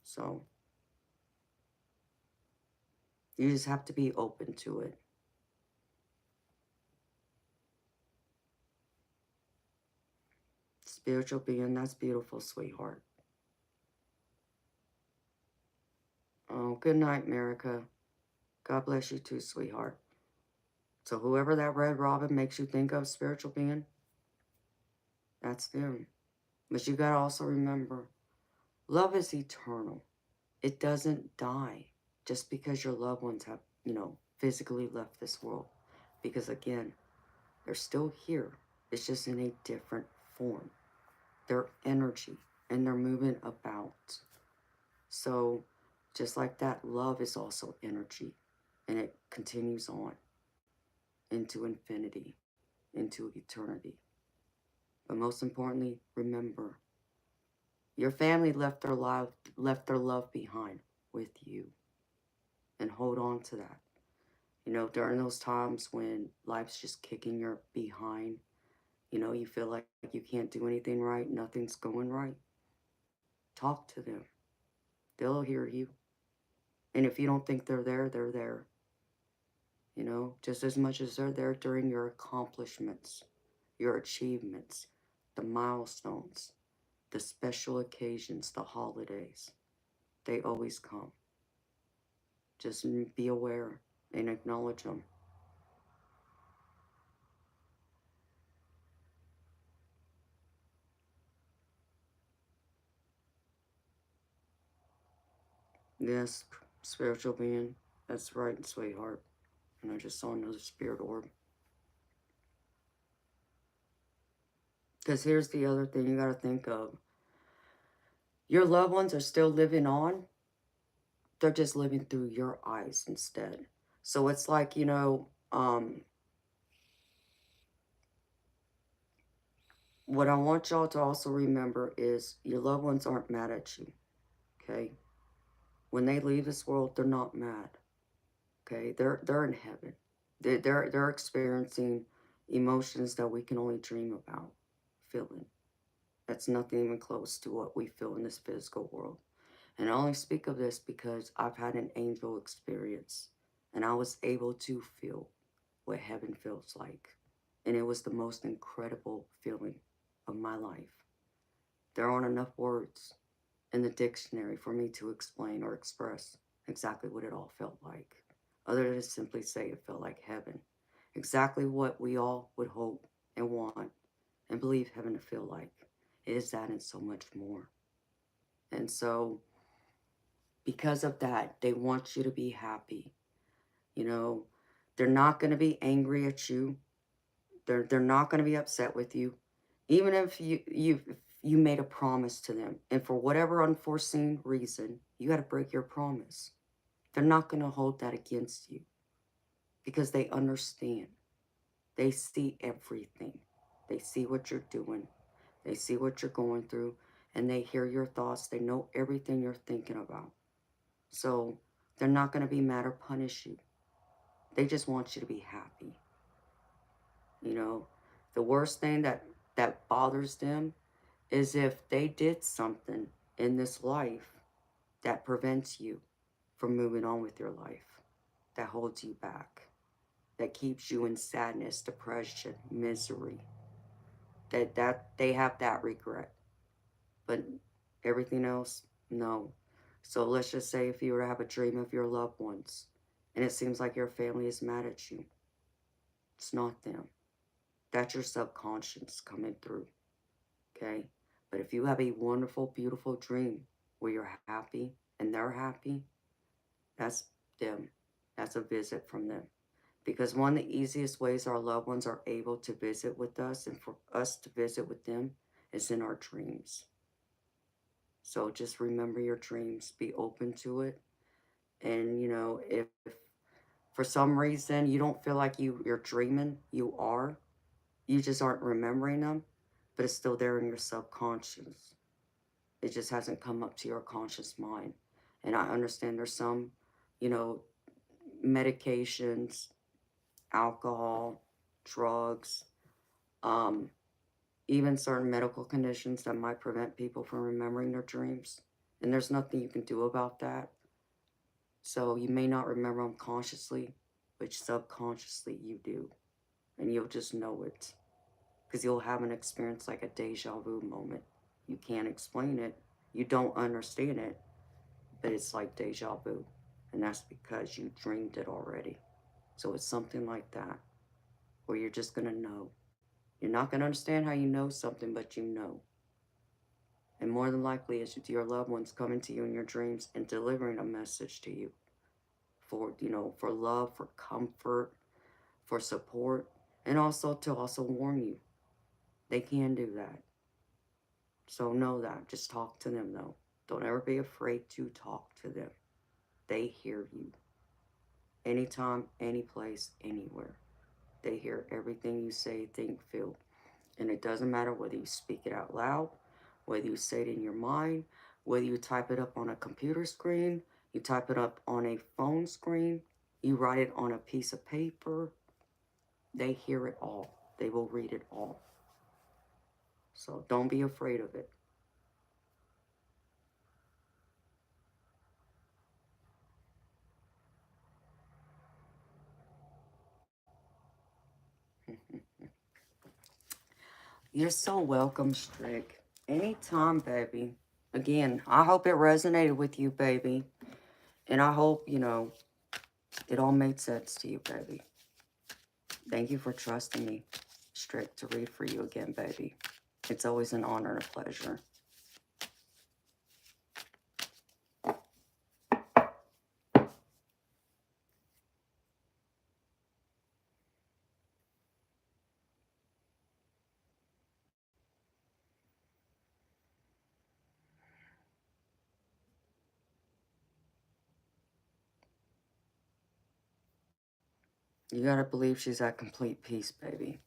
So you just have to be open to it. Spiritual being, that's beautiful, sweetheart. Oh, good night, America. God bless you too, sweetheart. So whoever that red robin makes you think of, spiritual being, that's them. But you gotta also remember, love is eternal. It doesn't die just because your loved ones have, physically left this world. Because again, they're still here. It's just in a different form. They're energy and they're moving about. So just like that, love is also energy and it continues on into infinity, into eternity. But most importantly, remember, your family left their love behind with you. And hold on to that. During those times when life's just kicking your behind, you feel like you can't do anything right, nothing's going right. Talk to them. They'll hear you. And if you don't think they're there, they're there. Just as much as they're there during your accomplishments, your achievements, the milestones, the special occasions, the holidays. They always come. Just be aware and acknowledge them. Yes, spiritual being. That's right, sweetheart. And I just saw another spirit orb. Because here's the other thing you got to think of. Your loved ones are still living on. They're just living through your eyes instead. So it's like, what I want y'all to also remember is your loved ones aren't mad at you, okay? When they leave this world, they're not mad, okay? They're in heaven. They're experiencing emotions that we can only dream about feeling. That's nothing even close to what we feel in this physical world. And I only speak of this because I've had an angel experience and I was able to feel what heaven feels like. And it was the most incredible feeling of my life. There aren't enough words in the dictionary for me to explain or express exactly what it all felt like, other than to simply say it felt like heaven. Exactly what we all would hope and want and believe heaven to feel like. It is that and so much more. And so, because of that, they want you to be happy. You know, they're not going to be angry at you. They're not going to be upset with you, even if you made a promise to them, and for whatever unforeseen reason, you got to break your promise. They're not going to hold that against you because they understand. They see everything. They see what you're doing. They see what you're going through, and they hear your thoughts. They know everything you're thinking about. So they're not going to be mad or punish you. They just want you to be happy. You know, the worst thing that bothers them is if they did something in this life that prevents you from moving on with your life, that holds you back, that keeps you in sadness, depression, misery. That they have that regret. But everything else, no. So let's just say if you were to have a dream of your loved ones and it seems like your family is mad at you, it's not them. That's your subconscious coming through, okay? But if you have a wonderful, beautiful dream where you're happy and they're happy, that's them. That's a visit from them. Because one of the easiest ways our loved ones are able to visit with us and for us to visit with them is in our dreams. So just remember your dreams, be open to it. And, if for some reason you don't feel like you're dreaming, you are. You just aren't remembering them, but it's still there in your subconscious. It just hasn't come up to your conscious mind. And I understand there's some, you know, medications, alcohol, drugs, um, even certain medical conditions that might prevent people from remembering their dreams. And there's nothing you can do about that. So you may not remember them consciously, but subconsciously you do. And you'll just know it. Because you'll have an experience like a deja vu moment. You can't explain it. You don't understand it, but it's like deja vu. And that's because you dreamed it already. So it's something like that, where you're just going to know. You're not going to understand how you know something, but you know. And more than likely, it's your loved ones coming to you in your dreams and delivering a message to you for love, for comfort, for support, and also to also warn you. They can do that. So know that. Just talk to them, though. Don't ever be afraid to talk to them. They hear you. Anytime, any place, anywhere. They hear everything you say, think, feel. And it doesn't matter whether you speak it out loud, whether you say it in your mind, whether you type it up on a computer screen, you type it up on a phone screen, you write it on a piece of paper. They hear it all. They will read it all. So don't be afraid of it. You're so welcome, Strick. Anytime, baby. Again, I hope it resonated with you, baby. And I hope, it all made sense to you, baby. Thank you for trusting me, Strick, to read for you again, baby. It's always an honor and a pleasure. You gotta believe she's at complete peace, baby.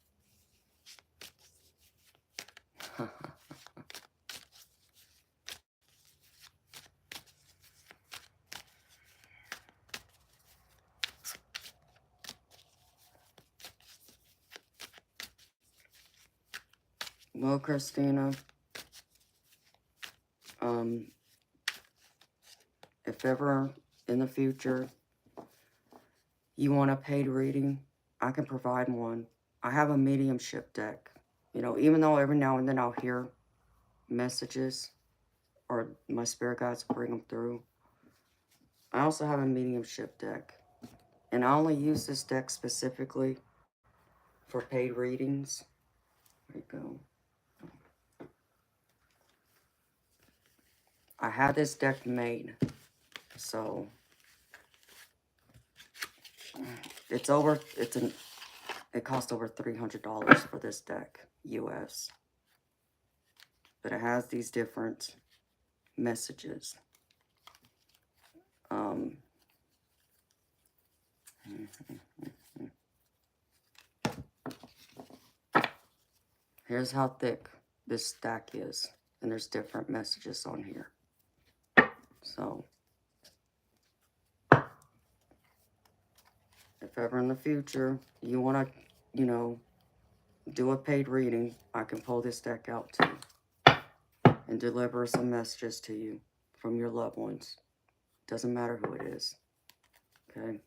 Well, Christina, if ever in the future you want a paid reading, I can provide one. I have a mediumship deck. You know, even though every now and then I'll hear messages or my spirit guides will bring them through, I also have a mediumship deck. And I only use this deck specifically for paid readings. There you go. I had this deck made, so it cost over $300 for this deck, US. But it has these different messages. Here's how thick this stack is, and there's different messages on here. So, if ever in the future you want to, you know, do a paid reading, I can pull this deck out too and deliver some messages to you from your loved ones. Doesn't matter who it is. Okay?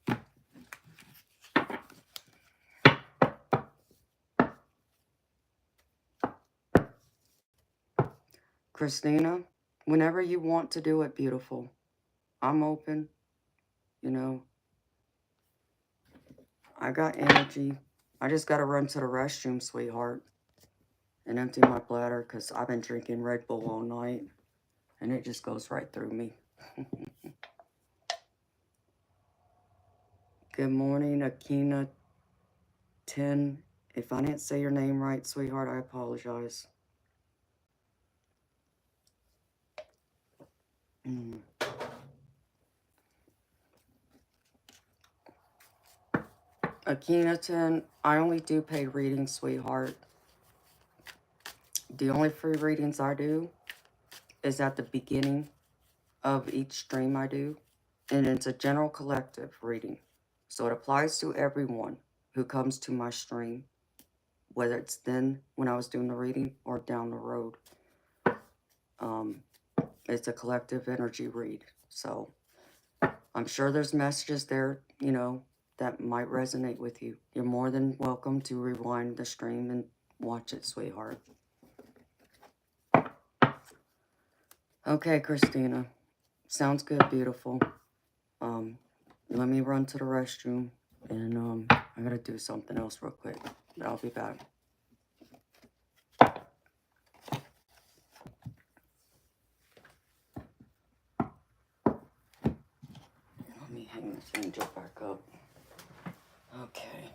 Christina, whenever you want to do it, beautiful, I'm open. You know, I got energy. I just got to run to the restroom, sweetheart, and empty my bladder because I've been drinking Red Bull all night, and it just goes right through me. Good morning, Akina 10. If I didn't say your name right, sweetheart, I apologize. Akina 10, I only do paid readings, sweetheart. The only free readings I do is at the beginning of each stream I do, and it's a general collective reading. So it applies to everyone who comes to my stream, whether it's then when I was doing the reading or down the road. It's a collective energy read. So I'm sure there's messages there, you know, that might resonate with you. You're more than welcome to rewind the stream and watch it, sweetheart. Okay, Christina. Sounds good, beautiful. Let me run to the restroom, and I gotta do something else real quick, but I'll be back. Let me hang this angel back up. Okay.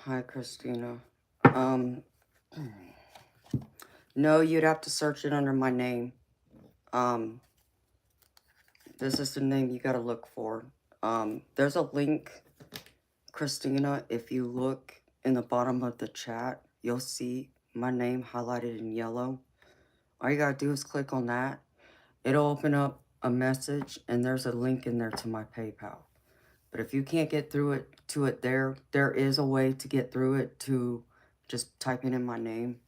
Hi, Christina. No, you'd have to search it under my name. Um, this is the name you gotta look for. There's a link, Christina. If you look in the bottom of the chat, you'll see my name highlighted in yellow. All you gotta do is click on that. It'll open up a message, and there's a link in there to my PayPal. But if you can't get through it to it there is a way to get through it to just typing in my name,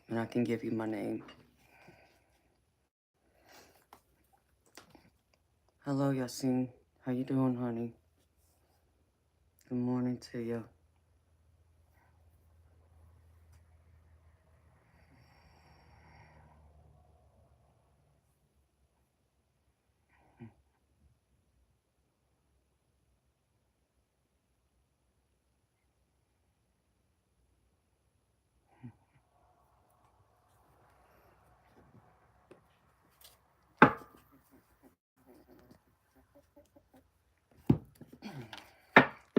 and I can give you my name. Hello, Yasin. How you doing, honey? Good morning to you.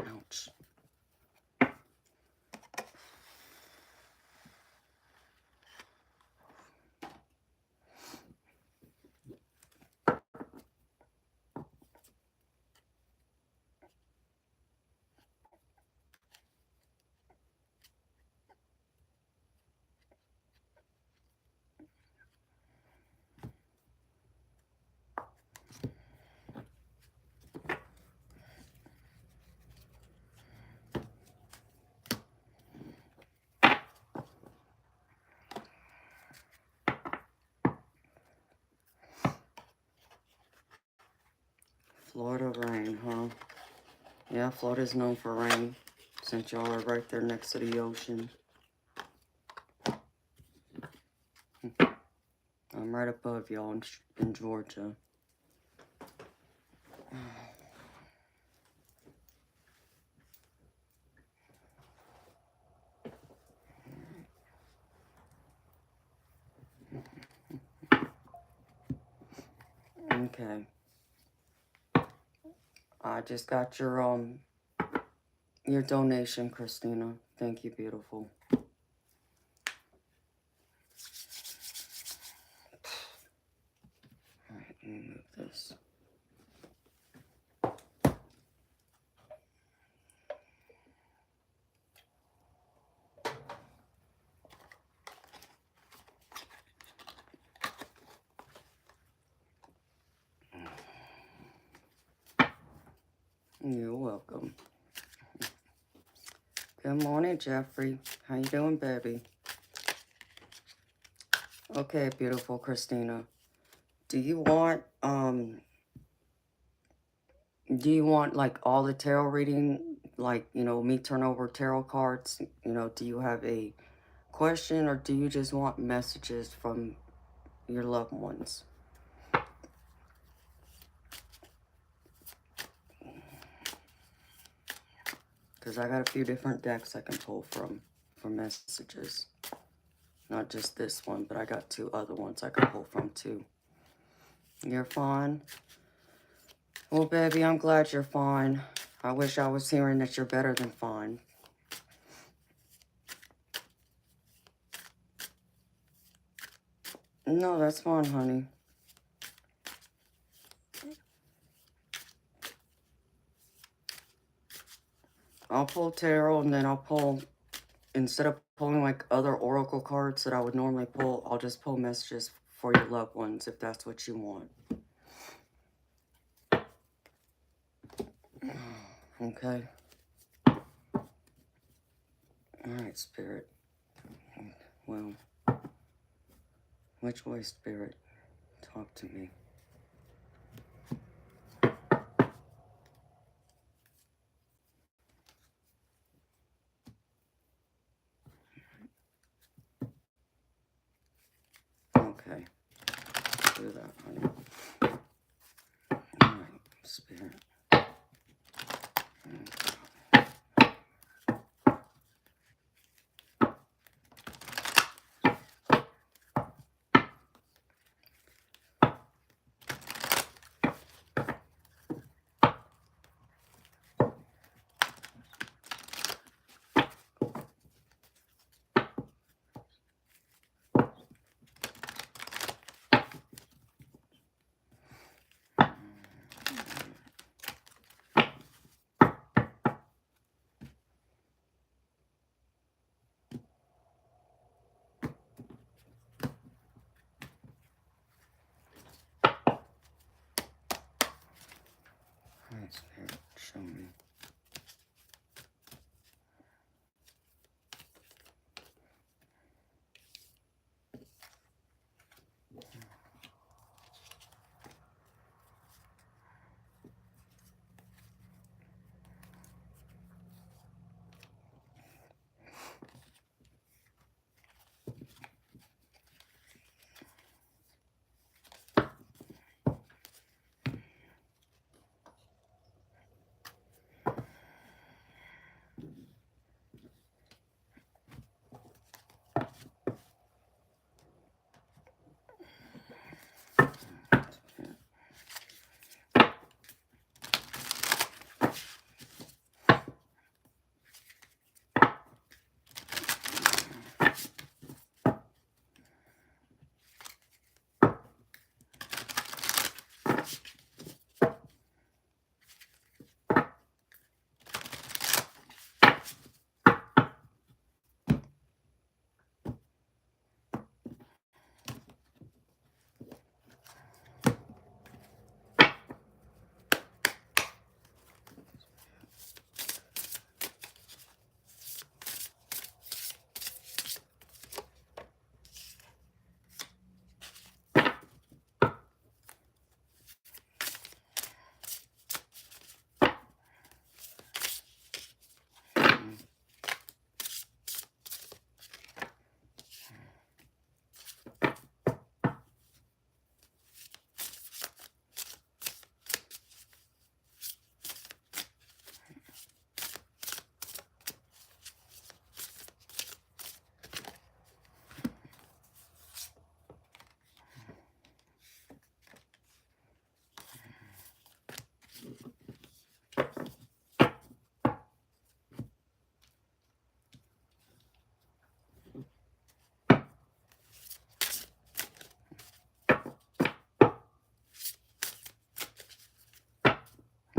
Ouch. Florida rain, huh? Yeah, Florida's known for rain, since y'all are right there next to the ocean. I'm right above y'all in Georgia. Okay. I just got your donation, Christina. Thank you, beautiful. Alright, let me move this. You're welcome. Good morning, Jeffrey. How you doing, baby? Okay, beautiful Christina. Do you want like all the tarot reading, like, me turn over tarot cards? Do you have a question, or do you just want messages from your loved ones? Because I got a few different decks I can pull from for messages. Not just this one, but I got 2 other ones I can pull from too. You're fine? Well, baby, I'm glad you're fine. I wish I was hearing that you're better than fine. No, that's fine, honey. I'll pull tarot, and then I'll pull, instead of pulling like other oracle cards that I would normally pull, I'll just pull messages for your loved ones if that's what you want. Okay. Alright, Spirit. Well, which way, Spirit? Talk to me. Okay. Do that, honey. Alright, Spirit. Spirit, show me.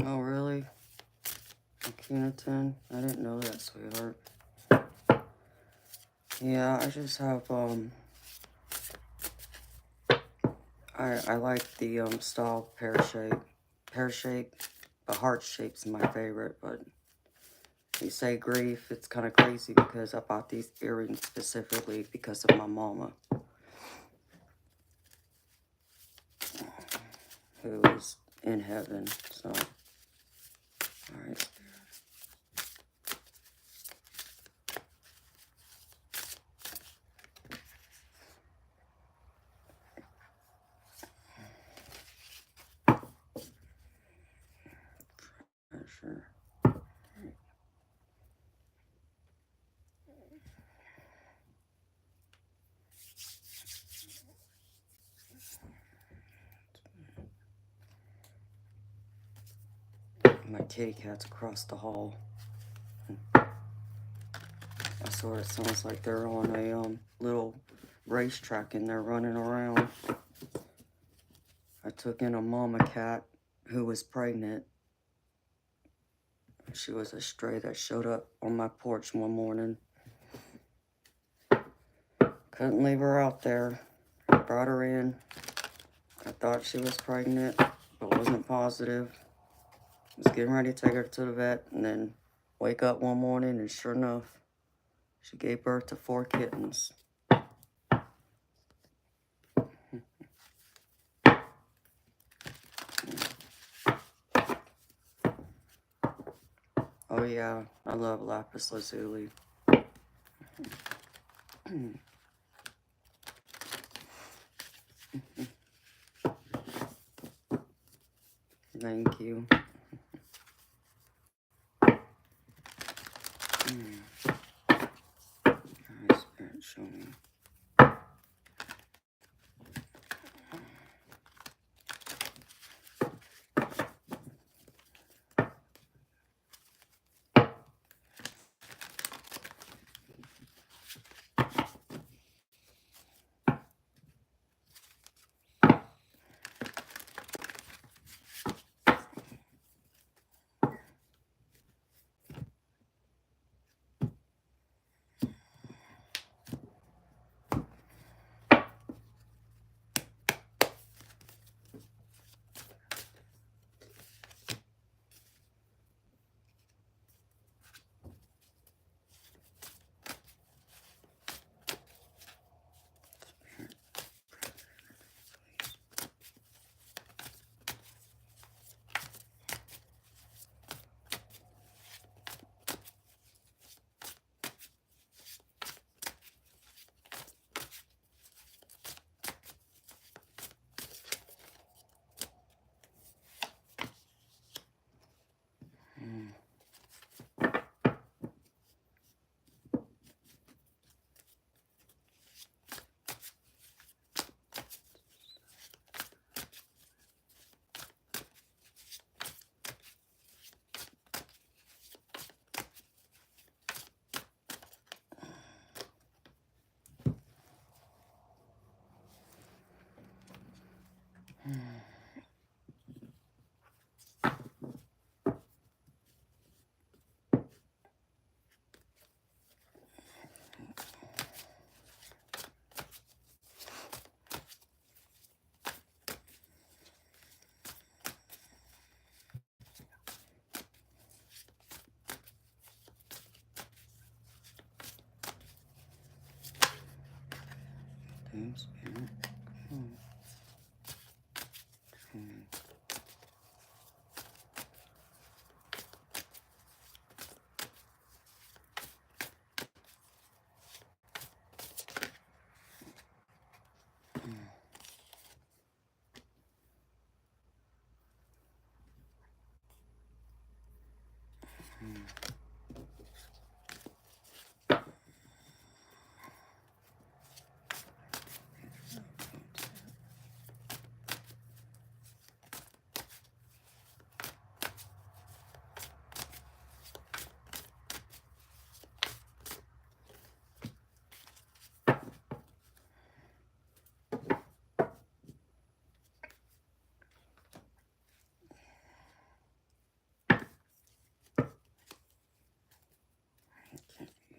Oh, really? A king of 10? I didn't know that, sweetheart. Yeah, I just have, I like the, style pear shape. Pear shape, the heart shape's my favorite, but you say grief, it's kind of crazy because I bought these earrings specifically because of my mama, who is in heaven, so, alright. Sure. My kitty cat's across the hall. I swear it sounds like they're on a little racetrack and they're running around. I took in a mama cat who was pregnant. She was a stray that showed up on my porch one morning. Couldn't leave her out there. Brought her in. I thought she was pregnant, but wasn't positive. Was getting ready to take her to the vet, and then wake up one morning, and sure enough, she gave birth to 4 kittens. Oh yeah, I love lapis lazuli. Thank you. Alright, Spirit, show me.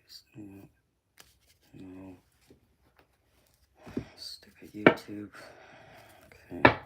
Spirit. No. Stick a YouTube. Okay.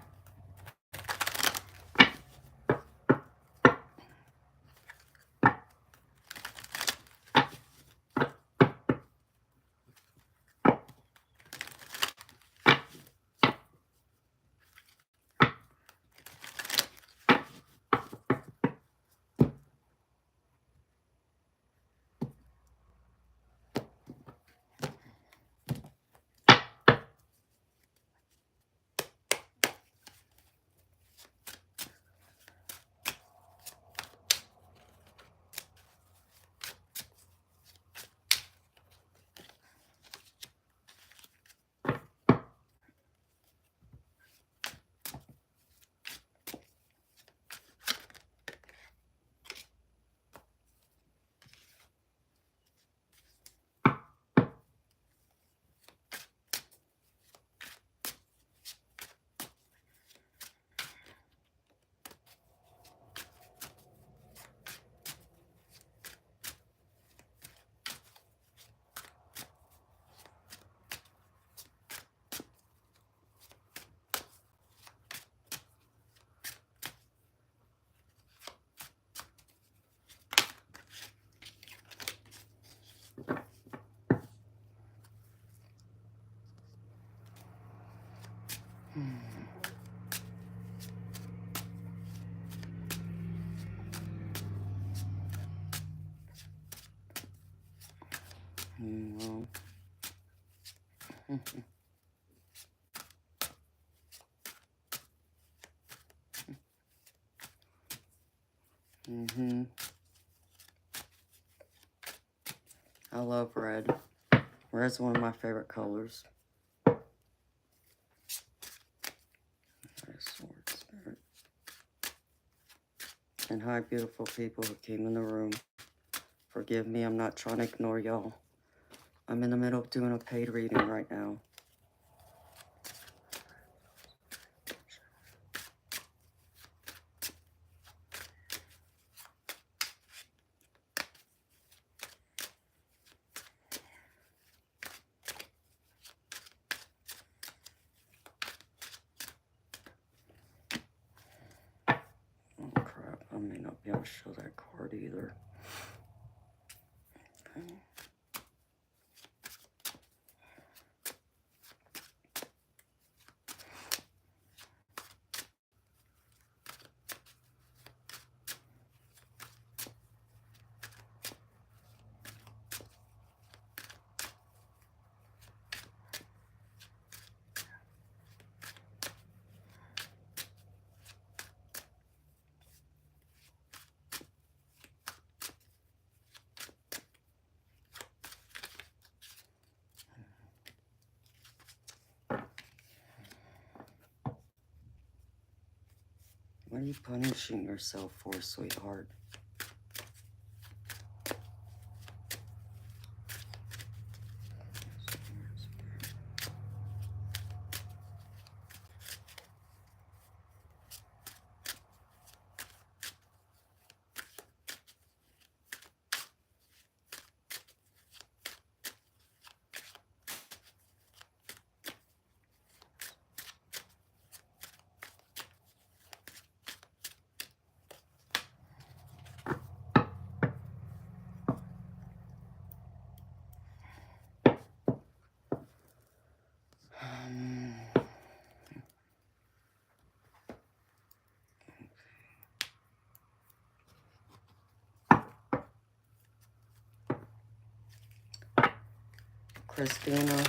No. I love red. Red's one of my favorite colors. Sword Spirit. And hi, beautiful people who came in the room. Forgive me, I'm not trying to ignore y'all. I'm in the middle of doing a paid reading right now. Oh crap, I may not be able to show that card either. Okay. What are you punishing yourself for, sweetheart? Christina,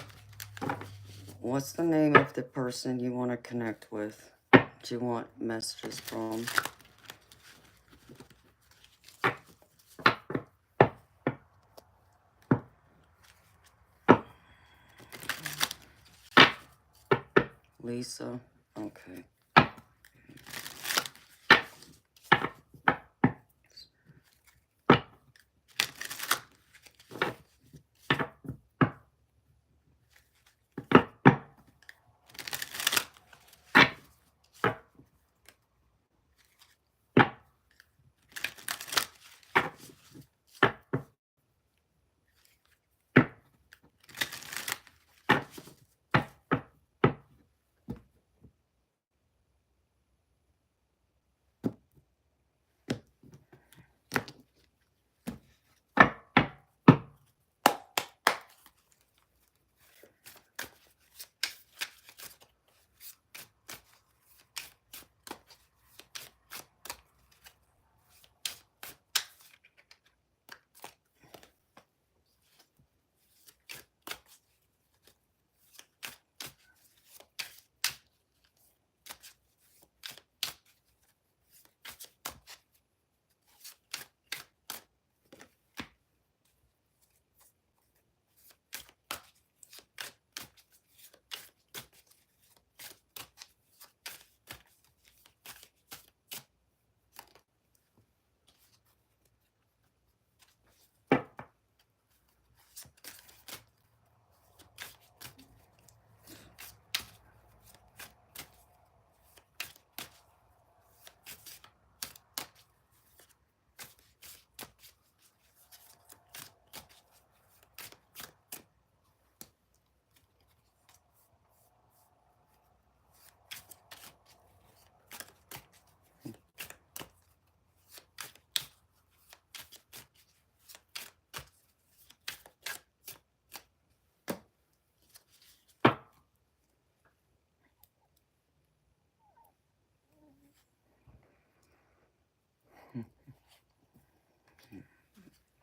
what's the name of the person you want to connect with? Do you want messages from? Lisa? Okay.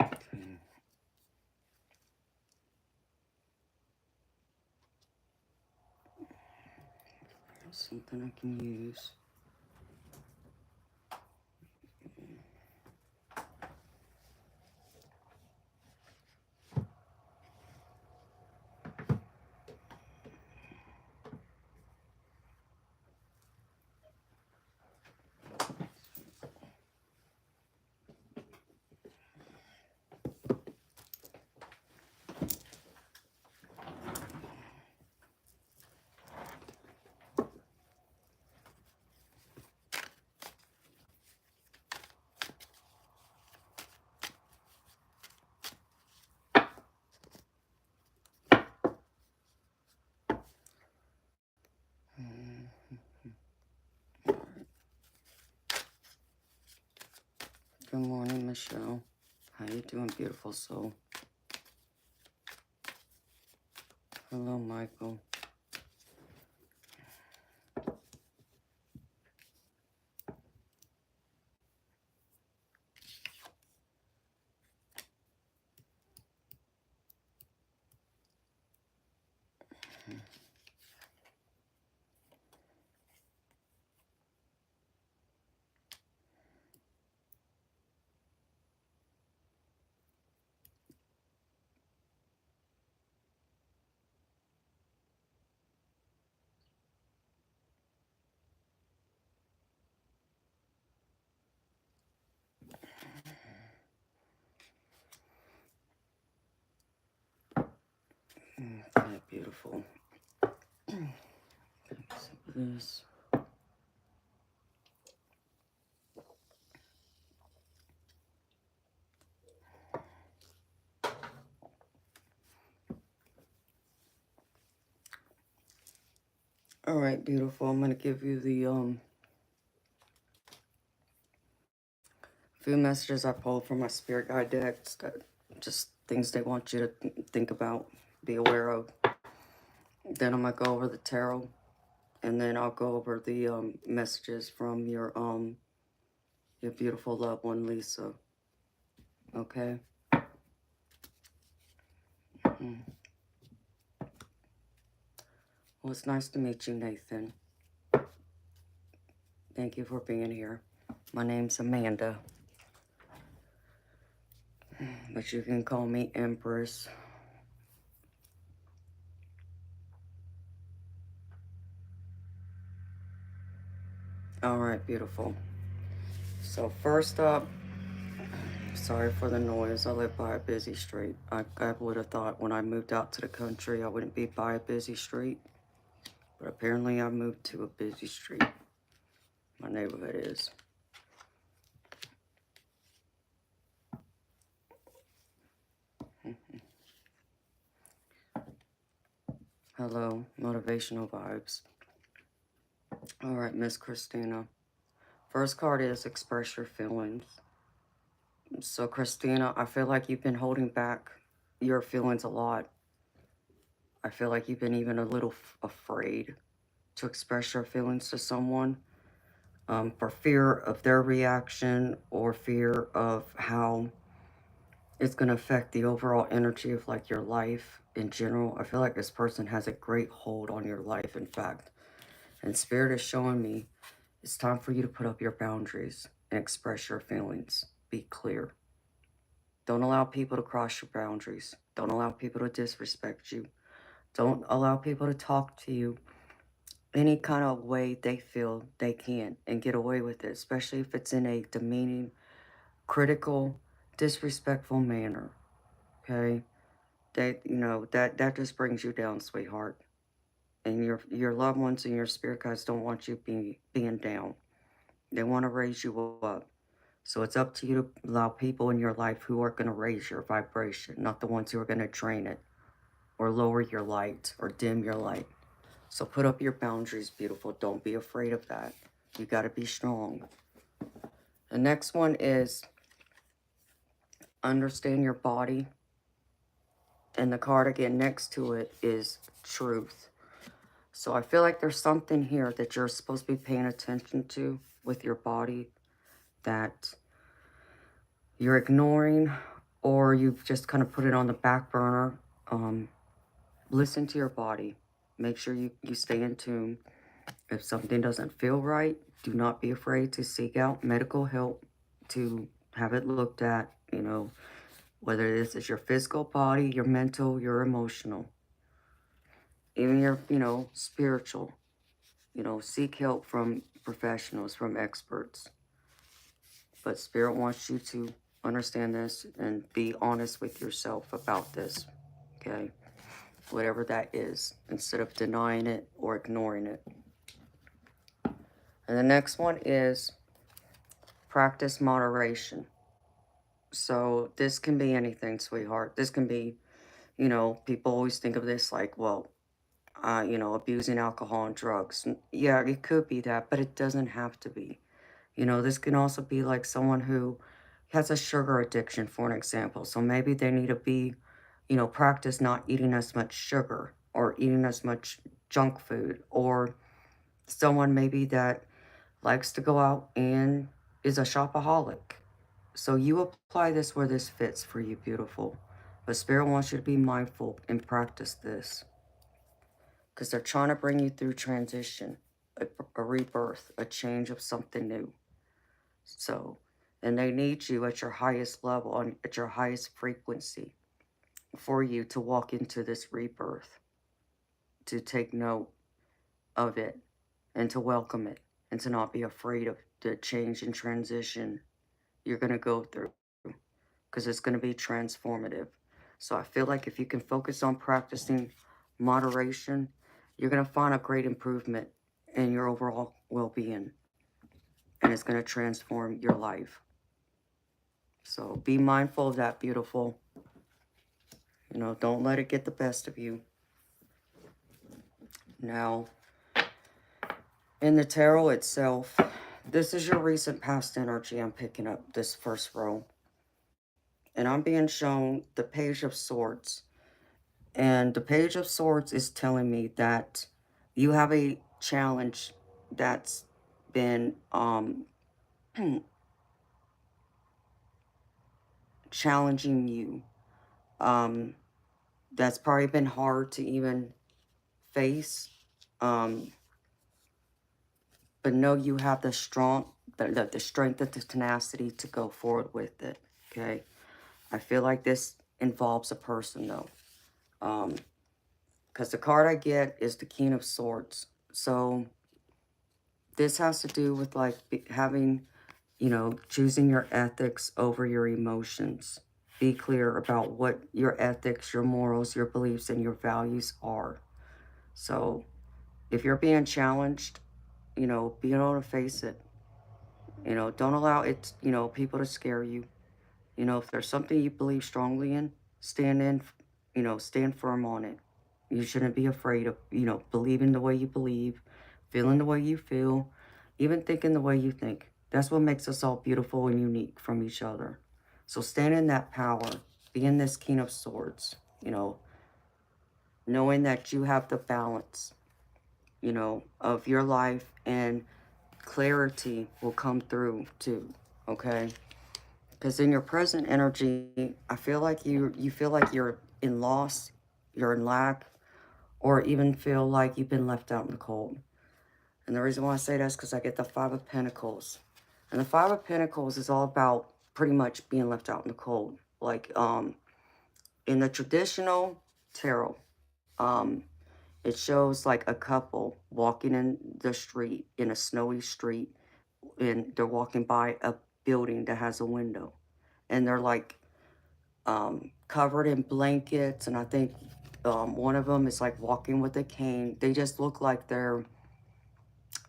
Okay. Something I can use. Good morning, Michelle. How you doing, beautiful soul? Hello, Michael. Okay, beautiful. Some of this. All right, beautiful. I'm gonna give you the few messages I pulled from my spirit guide decks. That just things they want you to think about, be aware of. Then I'm gonna go over the tarot, and then I'll go over the messages from your beautiful loved one, Lisa. Okay. Well, it's nice to meet you, Nathan. Thank you for being here. My name's Amanda, but you can call me Empress. All right, beautiful. So first up, sorry for the noise. I live by a busy street. I would have thought when I moved out to the country I wouldn't be by a busy street, but apparently I moved to a busy street. My neighborhood is. Hello, motivational vibes. All right, Miss Christina. First card is express your feelings. So, Christina, I feel like you've been holding back your feelings a lot. I feel like you've been even a little afraid to express your feelings to someone, for fear of their reaction or fear of how it's going to affect the overall energy of like your life in general. I feel like this person has a great hold on your life, in fact. And Spirit is showing me it's time for you to put up your boundaries and express your feelings. Be clear. Don't allow people to cross your boundaries. Don't allow people to disrespect you. Don't allow people to talk to you any kind of way they feel they can and get away with it, especially if it's in a demeaning, critical, disrespectful manner. Okay? That just brings you down, sweetheart. And your loved ones and your spirit guides don't want you being down. They want to raise you up. So it's up to you to allow people in your life who are going to raise your vibration, not the ones who are going to drain it or lower your light or dim your light. So put up your boundaries, beautiful. Don't be afraid of that. You got to be strong. The next one is understand your body. And the card again next to it is truth. So I feel like there's something here that you're supposed to be paying attention to with your body that you're ignoring, or you've just kind of put it on the back burner. Listen to your body. Make sure you stay in tune. If something doesn't feel right, do not be afraid to seek out medical help to have it looked at, whether this is your physical body, your mental, your emotional, even your, spiritual. Seek help from professionals, from experts. But Spirit wants you to understand this and be honest with yourself about this, okay? Whatever that is, instead of denying it or ignoring it. And the next one is practice moderation. So this can be anything, sweetheart. This can be, people always think of this like, well, abusing alcohol and drugs. Yeah, it could be that, but it doesn't have to be. This can also be like someone who has a sugar addiction, for an example. So maybe they need to be, practice not eating as much sugar or eating as much junk food, or someone maybe that likes to go out and is a shopaholic. So you apply this where this fits for you, beautiful. But Spirit wants you to be mindful and practice this because they're trying to bring you through transition, a rebirth, a change of something new. So, and they need you at your highest level, at your highest frequency for you to walk into this rebirth, to take note of it and to welcome it and to not be afraid of the change and transition you're going to go through because it's going to be transformative. So I feel like if you can focus on practicing moderation, you're going to find a great improvement in your overall well-being, and it's going to transform your life. So be mindful of that, beautiful. Don't let it get the best of you. Now, in the tarot itself, this is your recent past energy. I'm picking up this first row. And I'm being shown the Page of Swords. And the Page of Swords is telling me that you have a challenge that's been challenging you. That's probably been hard to even face. Um, but know you have the strength and the tenacity to go forward with it. Okay. I feel like this involves a person though. Because the card I get is the King of Swords. So this has to do with like having, choosing your ethics over your emotions. Be clear about what your ethics, your morals, your beliefs, and your values are. So if you're being challenged, be able to face it. Don't allow it, people to scare you. If there's something you believe strongly in, stand firm on it. You shouldn't be afraid of, believing the way you believe, feeling the way you feel, even thinking the way you think. That's what makes us all beautiful and unique from each other. So stand in that power, be in this King of Swords, knowing that you have the balance, of your life, and clarity will come through too, okay? Because in your present energy, I feel like you feel like you're in loss, you're in lack, or even feel like you've been left out in the cold. And the reason why I say that is because I get the Five of Pentacles. And the Five of Pentacles is all about pretty much being left out in the cold. Like in the traditional tarot, it shows like a couple walking in the street, in a snowy street, and they're walking by a building that has a window. And they're like covered in blankets, and I think one of them is like walking with a cane. They just look like they're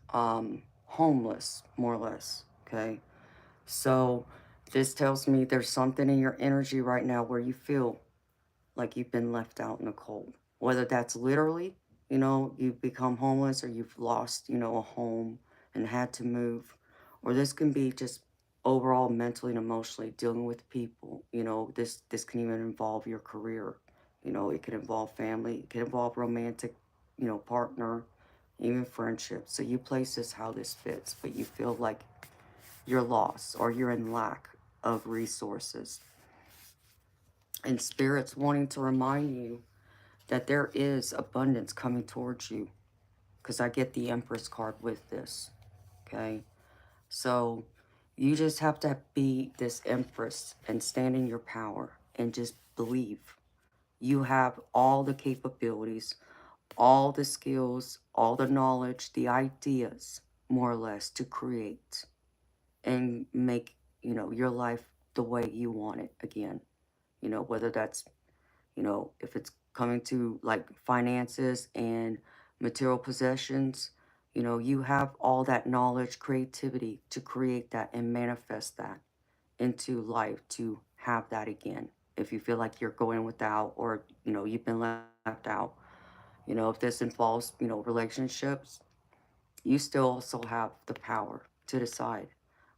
homeless, more or less. Okay, so this tells me there's something in your energy right now where you feel like you've been left out in the cold. Whether that's literally, you've become homeless, or you've lost, a home and had to move. Or this can be just overall mentally and emotionally dealing with people. This can even involve your career. It can involve family. It can involve romantic, partner, even friendship. So you place this how this fits, but you feel like you're lost or you're in lack of resources. And Spirit's wanting to remind you that there is abundance coming towards you, because I get the Empress card with this. Okay, so you just have to be this Empress and stand in your power and just believe you have all the capabilities, all the skills, all the knowledge, the ideas, more or less, to create and make, your life the way you want it again. Whether that's, if it's coming to like finances and material possessions, you have all that knowledge, creativity to create that and manifest that into life to have that again. If you feel like you're going without, or, you've been left out, if this involves, relationships, you still also have the power to decide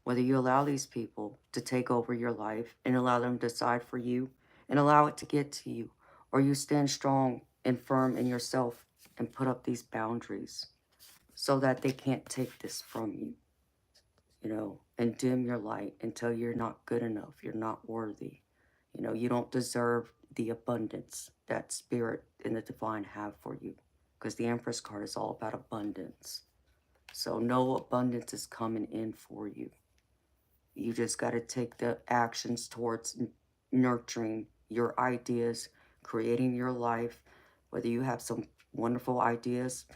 whether you allow these people to take over your life and allow them to decide for you and allow it to get to you, or you stand strong and firm in yourself and put up these boundaries so that they can't take this from you, and dim your light until you're not good enough, you're not worthy, you don't deserve the abundance that Spirit and the divine have for you, because the Empress card is all about abundance. So no abundance is coming in for you. You just got to take the actions towards nurturing your ideas, creating your life, whether you have some wonderful ideas,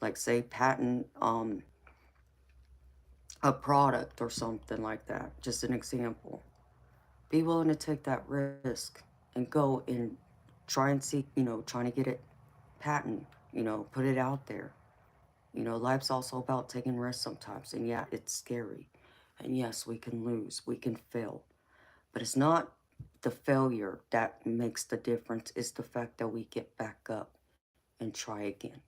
like say patent a product or something like that, just an example. Be willing to take that risk and go and try and seek, trying to get it patent, put it out there. Life's also about taking risks sometimes. And yeah, it's scary. And yes, we can lose, we can fail. But it's not the failure that makes the difference. It's the fact that we get back up and try again.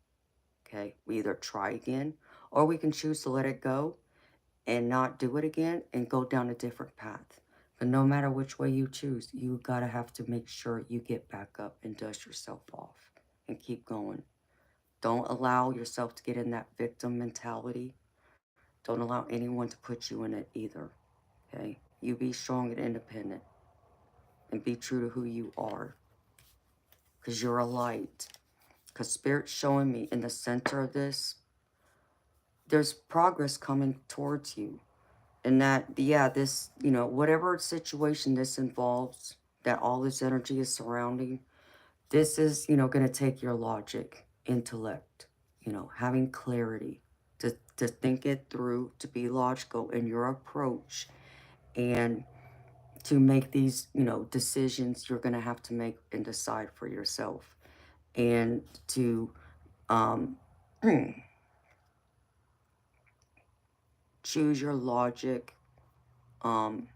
Okay? We either try again, or we can choose to let it go and not do it again and go down a different path. But no matter which way you choose, you gotta have to make sure you get back up and dust yourself off and keep going. Don't allow yourself to get in that victim mentality. Don't allow anyone to put you in it either. Okay? You be strong and independent and be true to who you are, because you're a light. Because Spirit's showing me in the center of this, there's progress coming towards you. And that, yeah, this, whatever situation this involves, that all this energy is surrounding, this is, going to take your logic, intellect, having clarity to think it through, to be logical in your approach, and to make these, decisions you're going to have to make and decide for yourself. And to um, choose your logic um,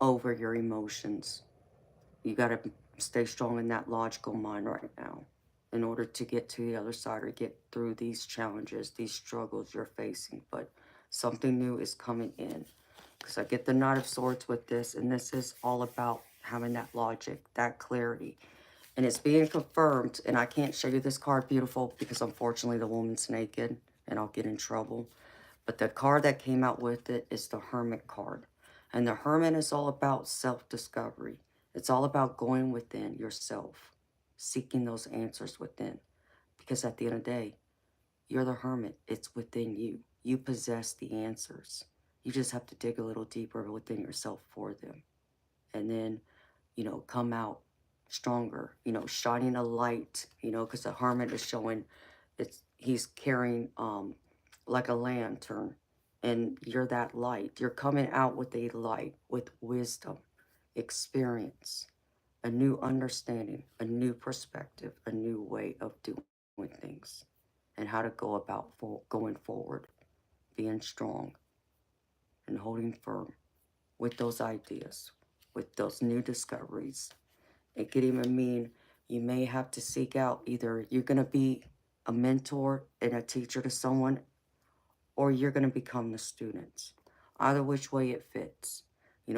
over your emotions. You got to stay strong in that logical mind right now in order to get to the other side or get through these challenges, these struggles you're facing. But something new is coming in, because I get the Knight of Swords with this, and this is all about having that logic, that clarity. And it's being confirmed, and I can't show you this card, beautiful, because unfortunately the woman's naked, and I'll get in trouble. But the card that came out with it is the Hermit card. And the Hermit is all about self-discovery. It's all about going within yourself, seeking those answers within. Because at the end of the day, you're the hermit. It's within you. You possess the answers. You just have to dig a little deeper within yourself for them. And then, come out stronger, shining a light, because the hermit is showing he's carrying like a lantern, and you're that light. You're coming out with a light, with wisdom, experience, a new understanding, a new perspective, a new way of doing things, and how to go about going forward, being strong and holding firm with those ideas, with those new discoveries. It could even mean you may have to seek out, either you're going to be a mentor and a teacher to someone, or you're going to become the students. Either which way it fits.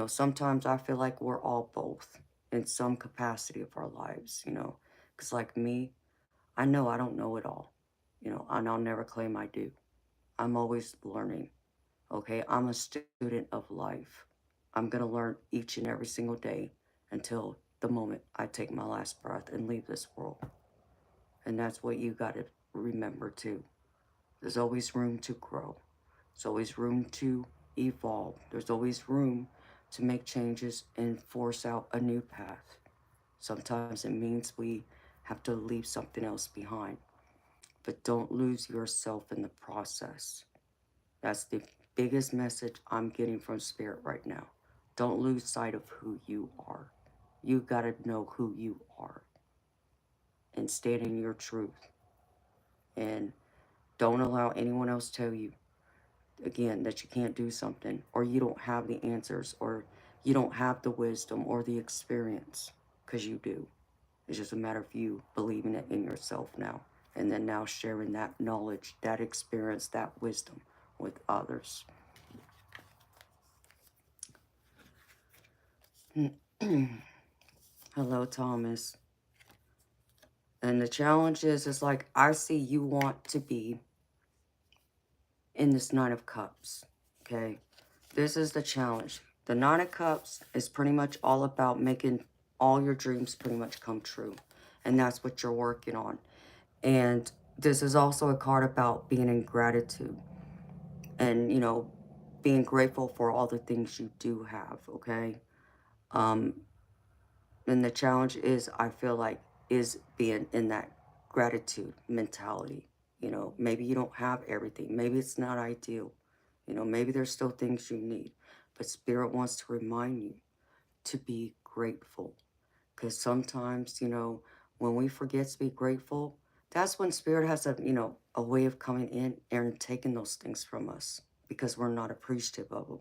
Sometimes I feel like we're all both in some capacity of our lives, because like me, I know I don't know it all, and I'll never claim I do. I'm always learning, okay? I'm a student of life. I'm going to learn each and every single day until the moment I take my last breath and leave this world. And that's what you got to remember too. There's always room to grow. There's always room to evolve. There's always room to make changes and force out a new path. Sometimes it means we have to leave something else behind. But don't lose yourself in the process. That's the biggest message I'm getting from Spirit right now. Don't lose sight of who you are. You got to know who you are and stand in your truth. And don't allow anyone else tell you, again, that you can't do something, or you don't have the answers, or you don't have the wisdom or the experience, because you do. It's just a matter of you believing it in yourself now, and then now sharing that knowledge, that experience, that wisdom with others. Hello, Thomas. And the challenge is like, I see you want to be in this Nine of Cups, okay? This is the challenge. The Nine of Cups is pretty much all about making all your dreams pretty much come true. And that's what you're working on. And this is also a card about being in gratitude and, being grateful for all the things you do have, okay? Um, and the challenge is, I feel like, is being in that gratitude mentality. Maybe you don't have everything. Maybe it's not ideal. Maybe there's still things you need. But Spirit wants to remind you to be grateful. Because sometimes, when we forget to be grateful, that's when Spirit has a way of coming in and taking those things from us, because we're not appreciative of them.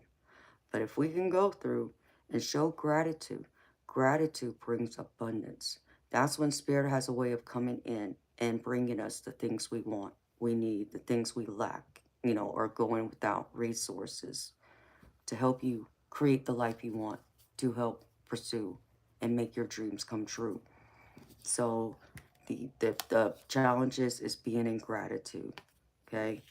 But if we can go through and show gratitude, gratitude brings abundance. That's when Spirit has a way of coming in and bringing us the things we want, we need, the things we lack, or going without resources, to help you create the life you want, to help pursue and make your dreams come true. So the challenge is being in gratitude, okay?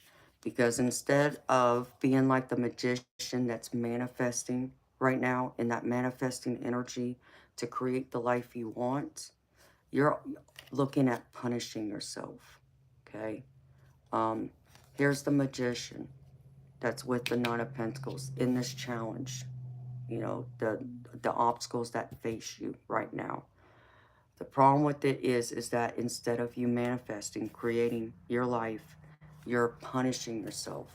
Because instead of being like the magician that's manifesting right now, in that manifesting energy to create the life you want, You're looking at punishing yourself, okay? Um, Here's the magician that's with the Nine of Pentacles in this challenge. You know, the obstacles that face you right now. The problem with it is that instead of you manifesting, creating your life, you're punishing yourself.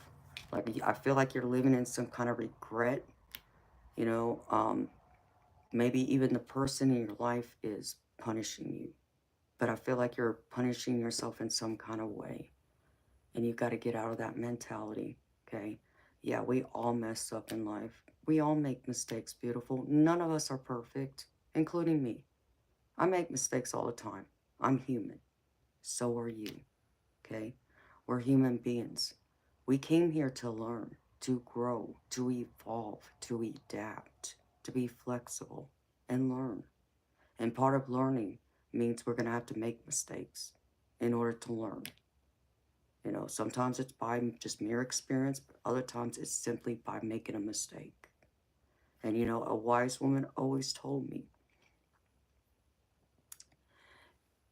Like, I feel like you're living in some kind of regret, you know. Maybe even the person in your life is punishing you. But I feel like you're punishing yourself in some kind of way. And you got to get out of that mentality, okay? Yeah, we all mess up in life. We all make mistakes, beautiful. None of us are perfect, including me. I make mistakes all the time. I'm human. So are you, okay? We're human beings. We came here to learn, to grow, to evolve, to adapt, to be flexible, and learn. And part of learning means we're going to have to make mistakes in order to learn. You know, sometimes it's by just mere experience, but other times it's simply by making a mistake. And you know, a wise woman always told me,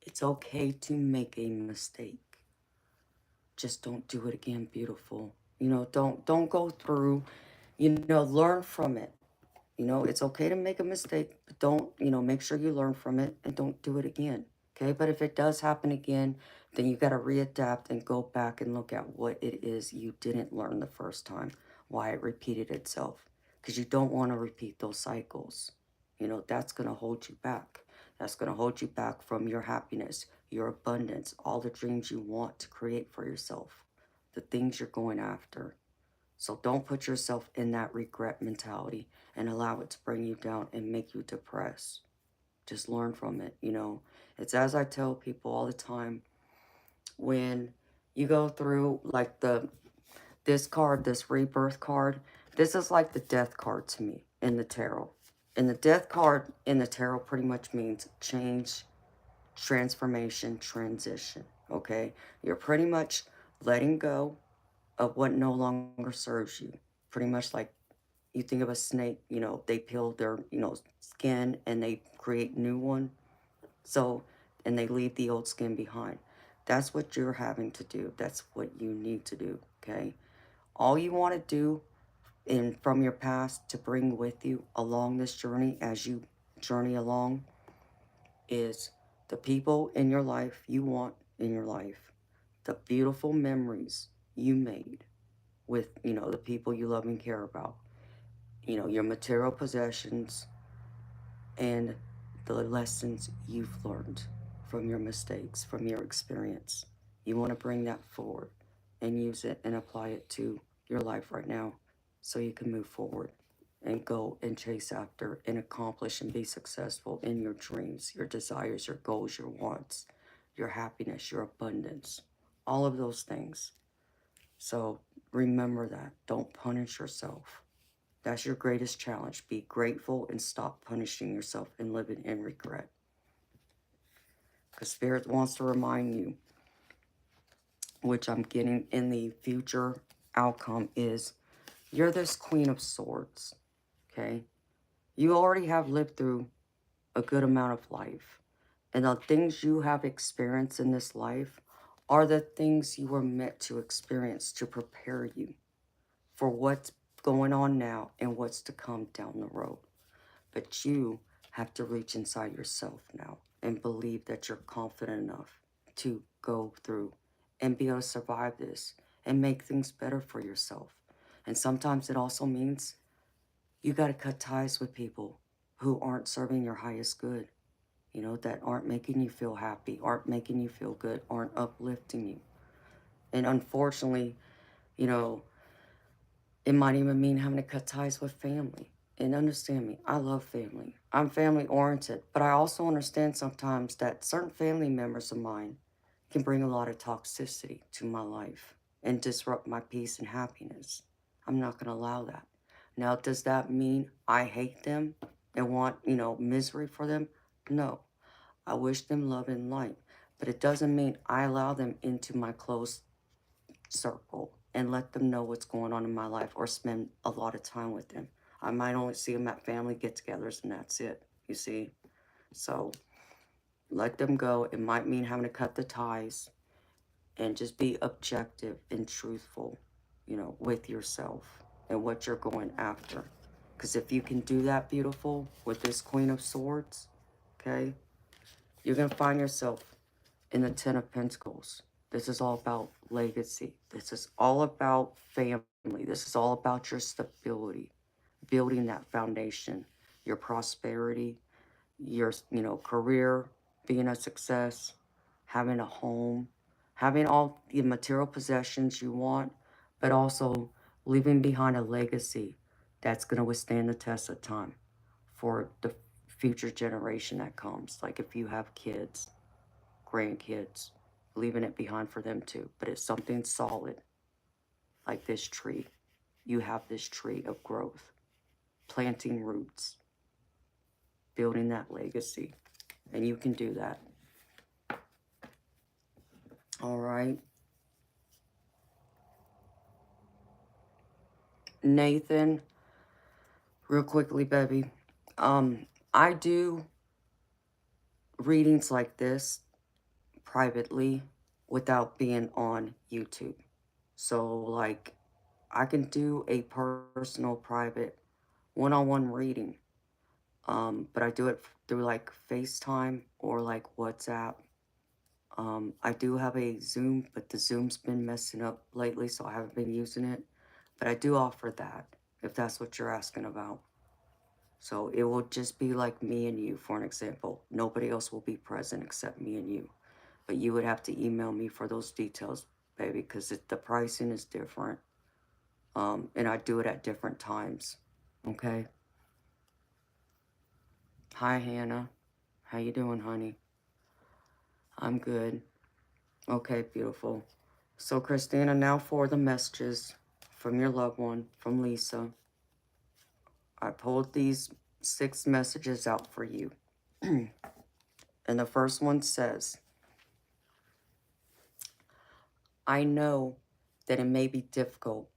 it's okay to make a mistake. Just don't do it again, beautiful. You know, don't go through, you know, learn from it. You know, it's okay to make a mistake, but don't, you know, make sure you learn from it and don't do it again. Okay, but if it does happen again, then you got to readapt and go back and look at what it is you didn't learn the first time, why it repeated itself. Because you don't want to repeat those cycles. You know, that's going to hold you back. That's going to hold you back from your happiness, your abundance, all the dreams you want to create for yourself, the things you're going after. So don't put yourself in that regret mentality and allow it to bring you down and make you depressed. Just learn from it, you know. It's as I tell people all the time, when you go through like this card, this rebirth card, this is like the death card to me in the tarot. And the death card in the tarot pretty much means change, transformation, transition, okay? You're pretty much letting go of what no longer serves you. Pretty much like you think of a snake, you know, they peel their, you know, skin and they create new one. So, and they leave the old skin behind. That's what you're having to do. That's what you need to do, okay? All you want to do from your past to bring with you along this journey as you journey along is the people in your life you want in your life, the beautiful memories you made with, you know, the people you love and care about, you know, your material possessions, and the lessons you've learned from your mistakes, from your experience. You want to bring that forward and use it and apply it to your life right now so you can move forward and go and chase after and accomplish and be successful in your dreams, your desires, your goals, your wants, your happiness, your abundance, all of those things. So remember that. Don't punish yourself. That's your greatest challenge. Be grateful and stop punishing yourself and living in regret. Because Spirit wants to remind you, which I'm getting in the future outcome, is you're this Queen of Swords, okay? You already have lived through a good amount of life. And the things you have experienced in this life are the things you were meant to experience to prepare you for what's going on now and what's to come down the road. But you have to reach inside yourself now and believe that you're confident enough to go through and be able to survive this and make things better for yourself. And sometimes it also means you got to cut ties with people who aren't serving your highest good, you know, that aren't making you feel happy, aren't making you feel good, aren't uplifting you. And unfortunately, you know, it might even mean having to cut ties with family. And understand me, I love family. I'm family oriented, but I also understand sometimes that certain family members of mine can bring a lot of toxicity to my life and disrupt my peace and happiness. I'm not going to allow that. Now, does that mean I hate them and want, you know, misery for them? No. I wish them love and light, but it doesn't mean I allow them into my close circle and let them know what's going on in my life or spend a lot of time with them. I might only see them at family get-togethers and that's it, you see. So Let them go. It might mean having to cut the ties, and just be objective and truthful, with yourself and what you're going after. Because if you can do that, beautiful, with this Queen of Swords, okay, you're going to find yourself in the Ten of Pentacles. This is all about legacy. This is all about family. This is all about your stability, building that foundation, your prosperity, your, career, being a success, having a home, having all the material possessions you want, but also leaving behind a legacy that's going to withstand the test of time for the future generation that comes. Like if you have kids, grandkids, leaving it behind for them too. But it's something solid, like this tree. You have this tree of growth, planting roots, building that legacy. And you can do that. All right. Nathan, real quickly, baby. I do readings like this privately without being on YouTube. So, like, I can do a personal, private, one-on-one reading. But I do it through, like, FaceTime or, like, WhatsApp. I do have a Zoom, but the Zoom's been messing up lately, so I haven't been using it. But I do offer that, if that's what you're asking about. So it will just be like me and you, for an example. Nobody else will be present except me and you. But you would have to email me for those details, baby, because the pricing is different. And I do it at different times. Okay? Hi, Hannah. How you doing, honey? I'm good. Okay, beautiful. So, Christina, now for the messages from your loved one, from Lisa. I pulled these 6 messages out for you. And the first one says, I know that it may be difficult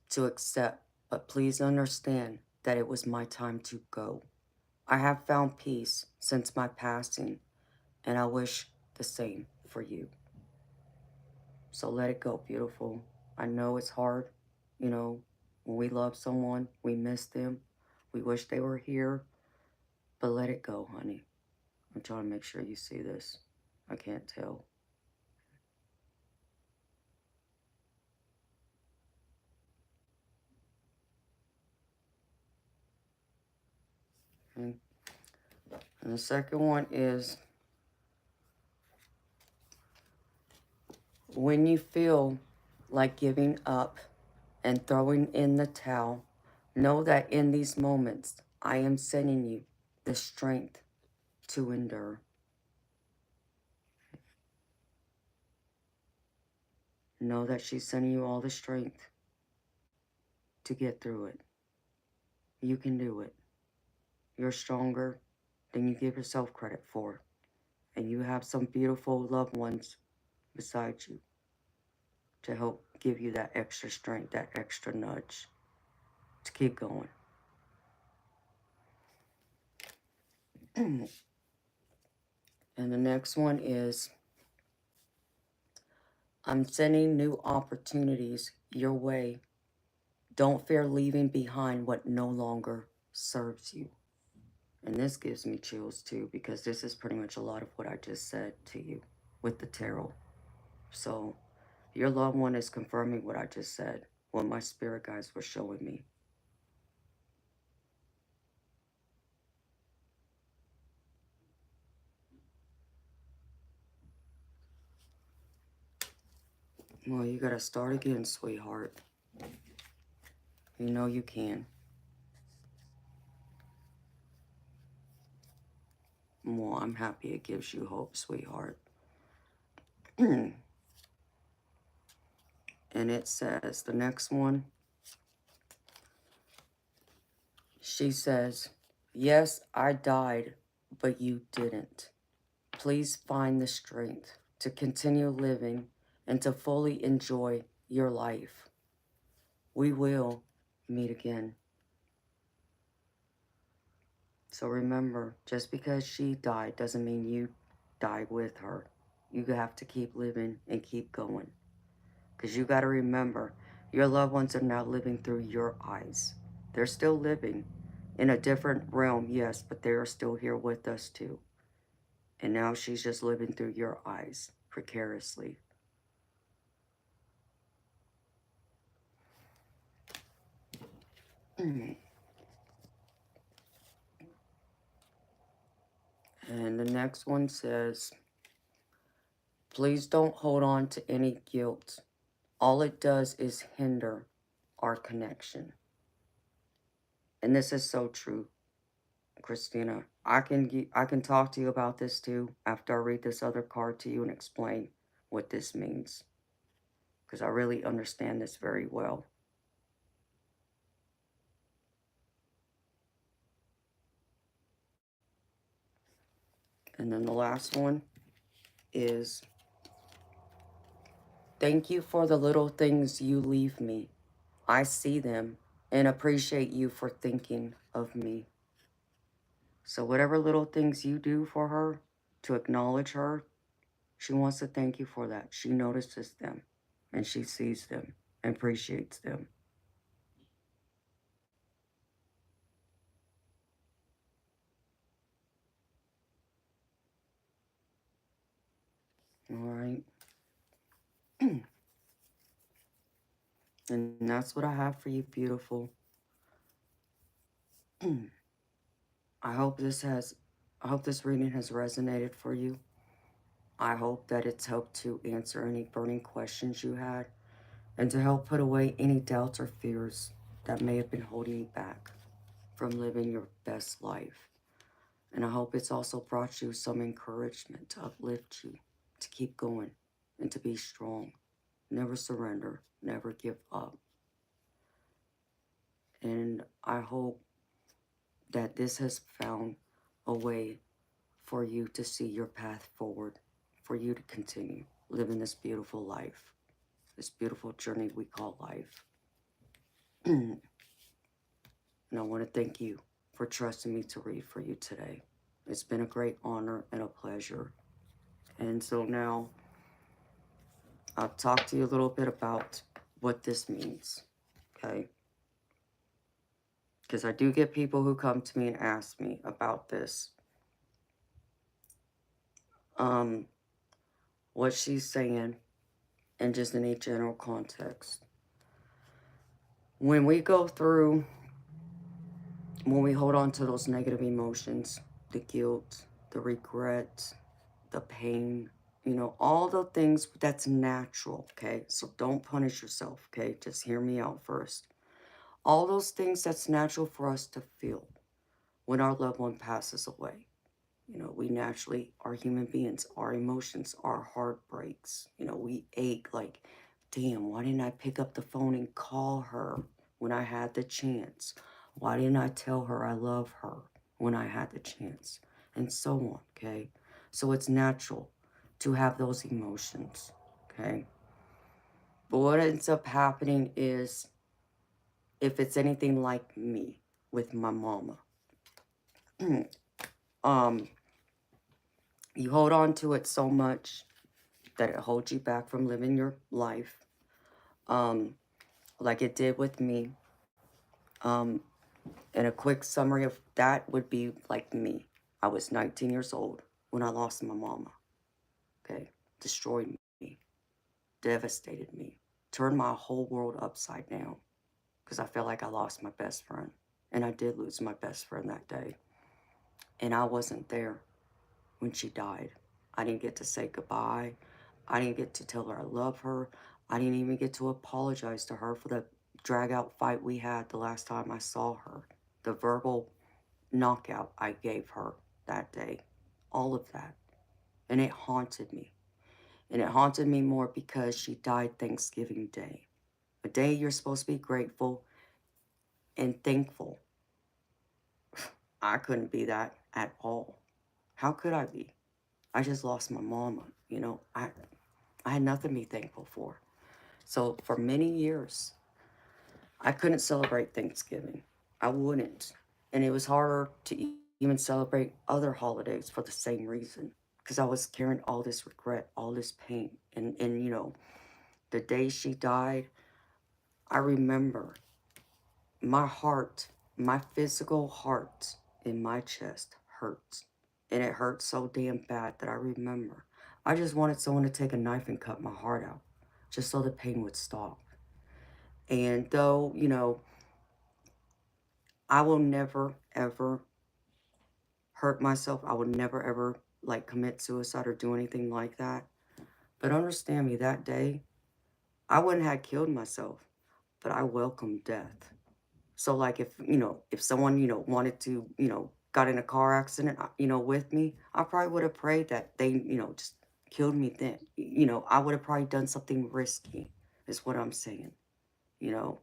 to accept, but please understand that it was my time to go. I have found peace since my passing, and I wish the same for you. So let it go, beautiful. I know it's hard, when we love someone, we miss them, we wish they were here, but let it go, honey. I'm trying to make sure you see this. I can't tell. Okay. And the second one is, when you feel like giving up and throwing in the towel, know that in these moments, I am sending you the strength to endure. Know that she's sending you all the strength to get through it. You can do it. You're stronger than you give yourself credit for. And you have some beautiful loved ones beside you to help give you that extra strength, that extra nudge to keep going. And the next one is, I'm sending new opportunities your way. Don't fear leaving behind what no longer serves you. And this gives me chills too, because this is pretty much a lot of what I just said to you with the tarot. So your loved one is confirming what I just said, what my spirit guides were showing me. Well, you gotta start again, sweetheart. You know you can. Well, I'm happy it gives you hope, sweetheart. And it says, the next one, she says, yes, I died, but you didn't. Please find the strength to continue living and to fully enjoy your life. We will meet again. So remember, just because she died doesn't mean you die with her. You have to keep living and keep going. Because you got to remember, your loved ones are now living through your eyes. They're still living in a different realm, yes, but they are still here with us too. And now she's just living through your eyes precariously. And the next one says, please don't hold on to any guilt. All it does is hinder our connection. And this is so true, Christina. I can talk to you about this too after I read this other card to you and explain what this means, because I really understand this very well. And then the last one is, thank you for the little things you leave me. I see them and appreciate you for thinking of me. So whatever little things you do for her to acknowledge her, she wants to thank you for that. She notices them and she sees them and appreciates them. All right. And that's what I have for you, beautiful. I hope this reading has resonated for you. I hope that it's helped to answer any burning questions you had and to help put away any doubts or fears that may have been holding you back from living your best life. And I hope it's also brought you some encouragement to uplift you, to keep going, and to be strong. Never surrender, never give up. And I hope that this has found a way for you to see your path forward, for you to continue living this beautiful life, this beautiful journey we call life. And I want to thank you for trusting me to read for you today. It's been a great honor and a pleasure. And so now I'll talk to you a little bit about what this means, okay? Because I do get people who come to me and ask me about this. What she's saying, and just in a general context. When we go through, when we hold on to those negative emotions, the guilt, the regret, the pain, you know, all the things that's natural, okay? So don't punish yourself, okay? Just hear me out first. All those things that's natural for us to feel when our loved one passes away. You know, we naturally are human beings. Our emotions, our heart breaks. You know, we ache like, damn, why didn't I pick up the phone and call her when I had the chance? Why didn't I tell her I love her when I had the chance? And so on, okay? So it's natural to have those emotions, okay? But what ends up happening is, if it's anything like me with my mama, you hold on to it so much that it holds you back from living your life, like it did with me. And a quick summary of that would be like me. I was 19 years old when I lost my mama, okay? Destroyed me, devastated me, turned my whole world upside down because I felt like I lost my best friend. And I did lose my best friend that day. And I wasn't there when she died. I didn't get to say goodbye. I didn't get to tell her I love her. I didn't even get to apologize to her for the drag-out fight we had the last time I saw her. The verbal knockout I gave her that day. All of that. And it haunted me. And it haunted me more because she died Thanksgiving Day. A day you're supposed to be grateful and thankful. I couldn't be that at all. How could I be? I just lost my mama, you know. I had nothing to be thankful for. So for many years, I couldn't celebrate Thanksgiving. I wouldn't. And it was harder to even celebrate other holidays for the same reason. because I was carrying all this regret, all this pain. And, the day she died, I remember my heart, my physical heart in my chest hurts. And it hurt so damn bad that I remember. I just wanted someone to take a knife and cut my heart out just so the pain would stop. And though, I will never, ever hurt myself, I would never, ever like commit suicide or do anything like that. But understand me, that day, I wouldn't have killed myself, but I welcomed death. So like if someone, wanted to, got in a car accident, with me, I probably would have prayed that they, just killed me then. I would have probably done something risky, is what I'm saying. You know,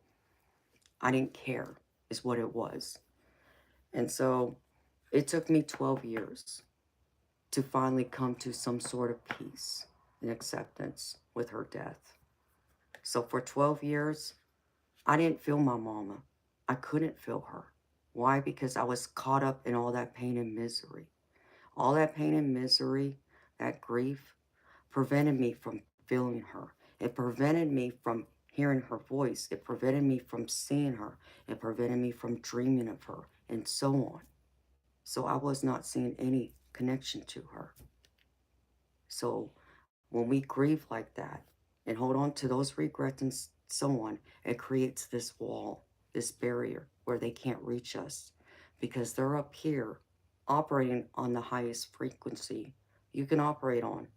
I didn't care, is what it was. And so it took me 12 years to finally come to some sort of peace and acceptance with her death. So for 12 years, I didn't feel my mama. I couldn't feel her. Why? Because I was caught up in all that pain and misery. All that pain and misery, that grief, prevented me from feeling her. It prevented me from hearing her voice. It prevented me from seeing her. It prevented me from dreaming of her, and so on. So I was not seeing any connection to her. So when we grieve like that and hold on to those regrets and so on, it creates this wall, this barrier where they can't reach us because they're up here operating on the highest frequency you can operate on.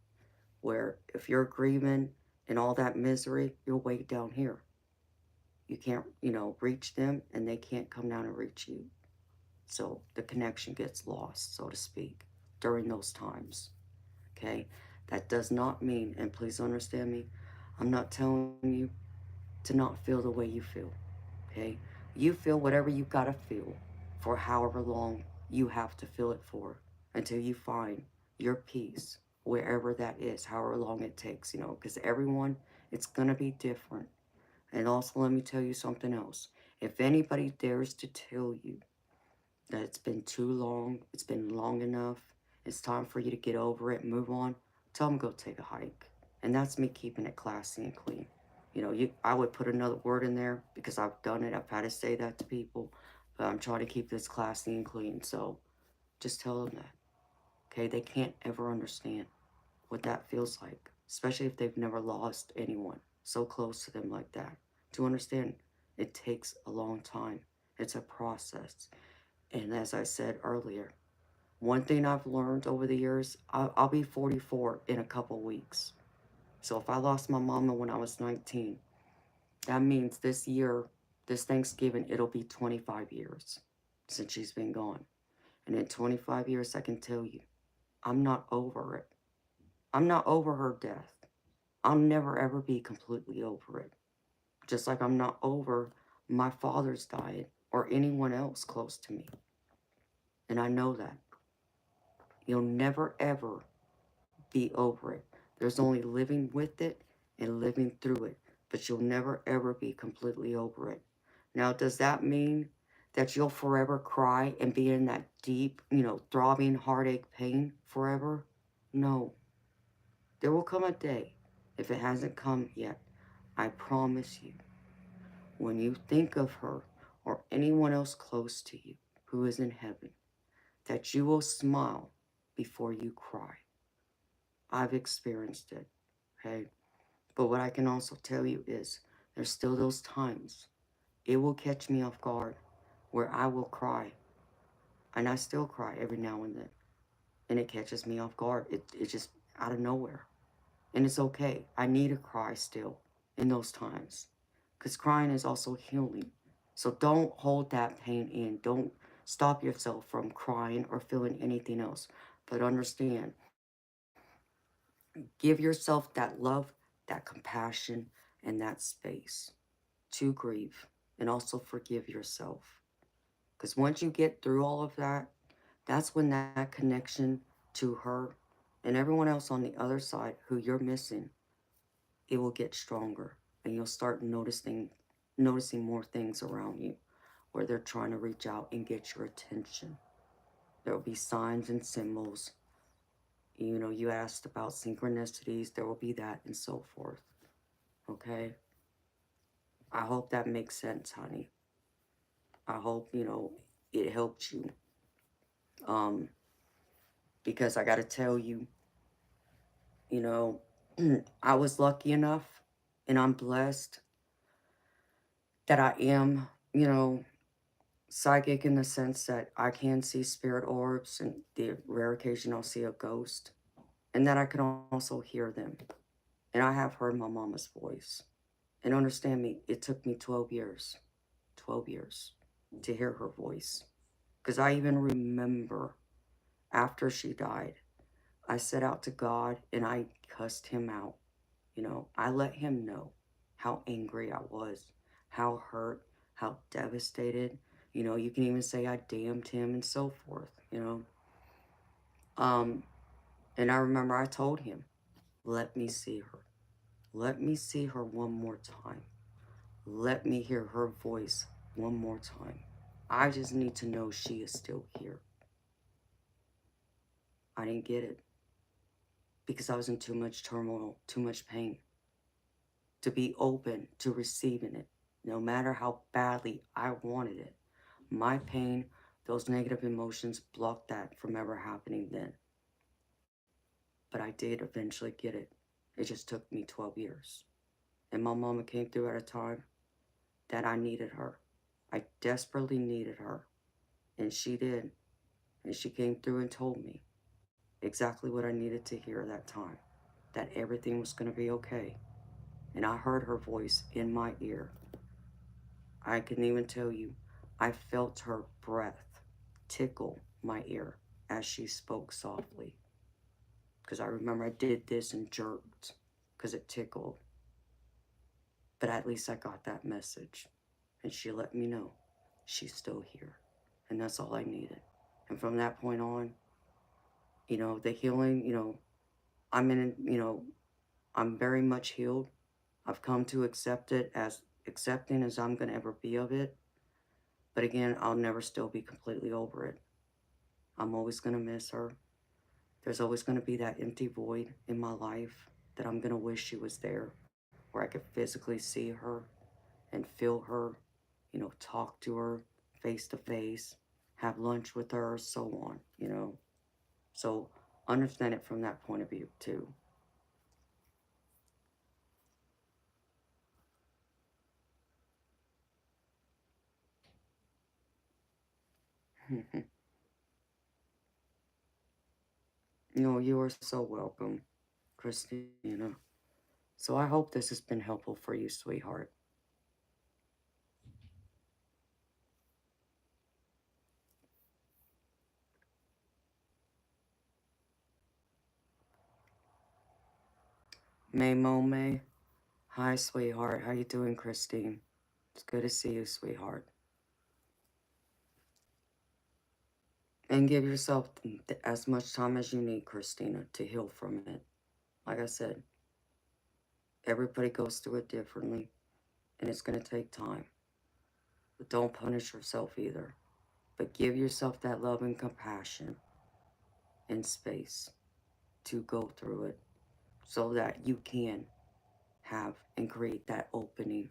Where if you're grieving and all that misery, you're way down here. You can't, reach them and they can't come down and reach you. So the connection gets lost, so to speak, during those times. Okay? That does not mean, and please understand me, I'm not telling you to not feel the way you feel. Okay? You feel whatever you gotta feel for however long you have to feel it for until you find your peace, wherever that is, however long it takes, because everyone, it's gonna be different. And also, let me tell you something else. If anybody dares to tell you that it's been too long, it's been long enough, it's time for you to get over it and move on, tell them go take a hike. And that's me keeping it classy and clean. I would put another word in there because I've done it. I've had to say that to people, but I'm trying to keep this classy and clean. So just tell them that. Okay, they can't ever understand what that feels like, especially if they've never lost anyone so close to them like that. To understand, it takes a long time. It's a process. And as I said earlier, one thing I've learned over the years, I'll be 44 in a couple weeks. So if I lost my mama when I was 19, that means this year, this Thanksgiving, it'll be 25 years since she's been gone. And in 25 years, I can tell you, I'm not over it. I'm not over her death. I'll never ever be completely over it. Just like I'm not over my father's dying or anyone else close to me. And I know that. You'll never ever be over it. There's only living with it and living through it. But you'll never ever be completely over it. Now, does that mean that you'll forever cry and be in that deep, throbbing heartache pain forever? No. There will come a day, if it hasn't come yet, I promise you, when you think of her or anyone else close to you who is in heaven, that you will smile before you cry. I've experienced it, okay? But what I can also tell you is there's still those times. It will catch me off guard where I will cry. And I still cry every now and then. And it catches me off guard. It's just out of nowhere. And it's okay. I need to cry still in those times. Because crying is also healing. So don't hold that pain in. Don't stop yourself from crying or feeling anything else. But understand, give yourself that love, that compassion, and that space to grieve. And also forgive yourself. Because once you get through all of that, that's when that connection to her and everyone else on the other side who you're missing, it will get stronger. And you'll start noticing more things around you where they're trying to reach out and get your attention. There will be signs and symbols You know, you asked about synchronicities, there will be that and so forth. Okay? I hope that makes sense, honey. I hope, you know, it helped you. Um, because I gotta tell you, you know, I was lucky enough and I'm blessed that I am, you know, psychic in the sense that I can see spirit orbs and the rare occasion I'll see a ghost, and that I can also hear them. And I have heard my mama's voice. And understand me, it took me 12 years to hear her voice. Because I even remember after she died, I set out to God and I cussed him out. You know, I let him know how angry I was, how hurt, how devastated. You know, you can even say I damned him and so forth, you know. Um, and I remember I told him, let me see her. Let me see her one more time. Let me hear her voice one more time. I just need to know she is still here. I didn't get it because I was in too much turmoil, too much pain to be open to receiving it, no matter how badly I wanted it. My pain, those negative emotions blocked that from ever happening then. But I did eventually get it. It just took me 12 years. And my mama came through at a time that I needed her. I desperately needed her. And she did. And she came through and told me exactly what I needed to hear that time, that everything was going to be okay. And I heard her voice in my ear. I can even tell you, I felt her breath tickle my ear as she spoke softly. Because I remember I did this and jerked because it tickled. But at least I got that message. And she let me know she's still here. And that's all I needed. And from that point on, you know, the healing, you know, I'm very much healed. I've come to accept it as accepting as I'm going to ever be of it. But again, I'll never still be completely over it. I'm always going to miss her. There's always going to be that empty void in my life that I'm going to wish she was there, where I could physically see her and feel her, you know, talk to her face to face, have lunch with her, so on, you know. So understand it from that point of view, too. No, you are so welcome, Christina. So I hope this has been helpful for you, sweetheart. May Mo May. Hi, sweetheart. How you doing, Christine? It's good to see you, sweetheart. And give yourself as much time as you need, Christina, to heal from it. Like I said, everybody goes through it differently, and it's going to take time. But don't punish yourself either. But give yourself that love and compassion and space to go through it so that you can have and create that opening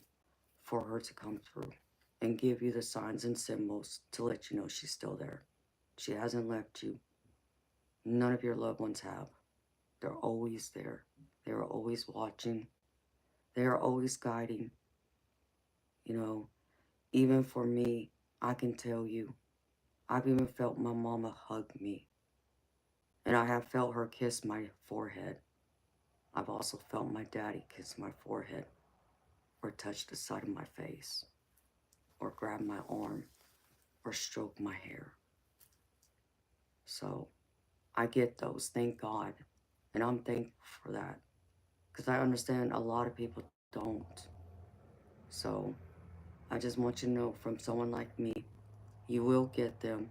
for her to come through and give you the signs and symbols to let you know she's still there. She hasn't left you. None of your loved ones have. They're always there. They are always watching. They are always guiding. You know, even for me, I can tell you, I've even felt my mama hug me. And I have felt her kiss my forehead. I've also felt my daddy kiss my forehead or touch the side of my face or grab my arm or stroke my hair. So I get those, thank God. And I'm thankful for that because I understand a lot of people don't. So I just want you to know from someone like me, you will get them.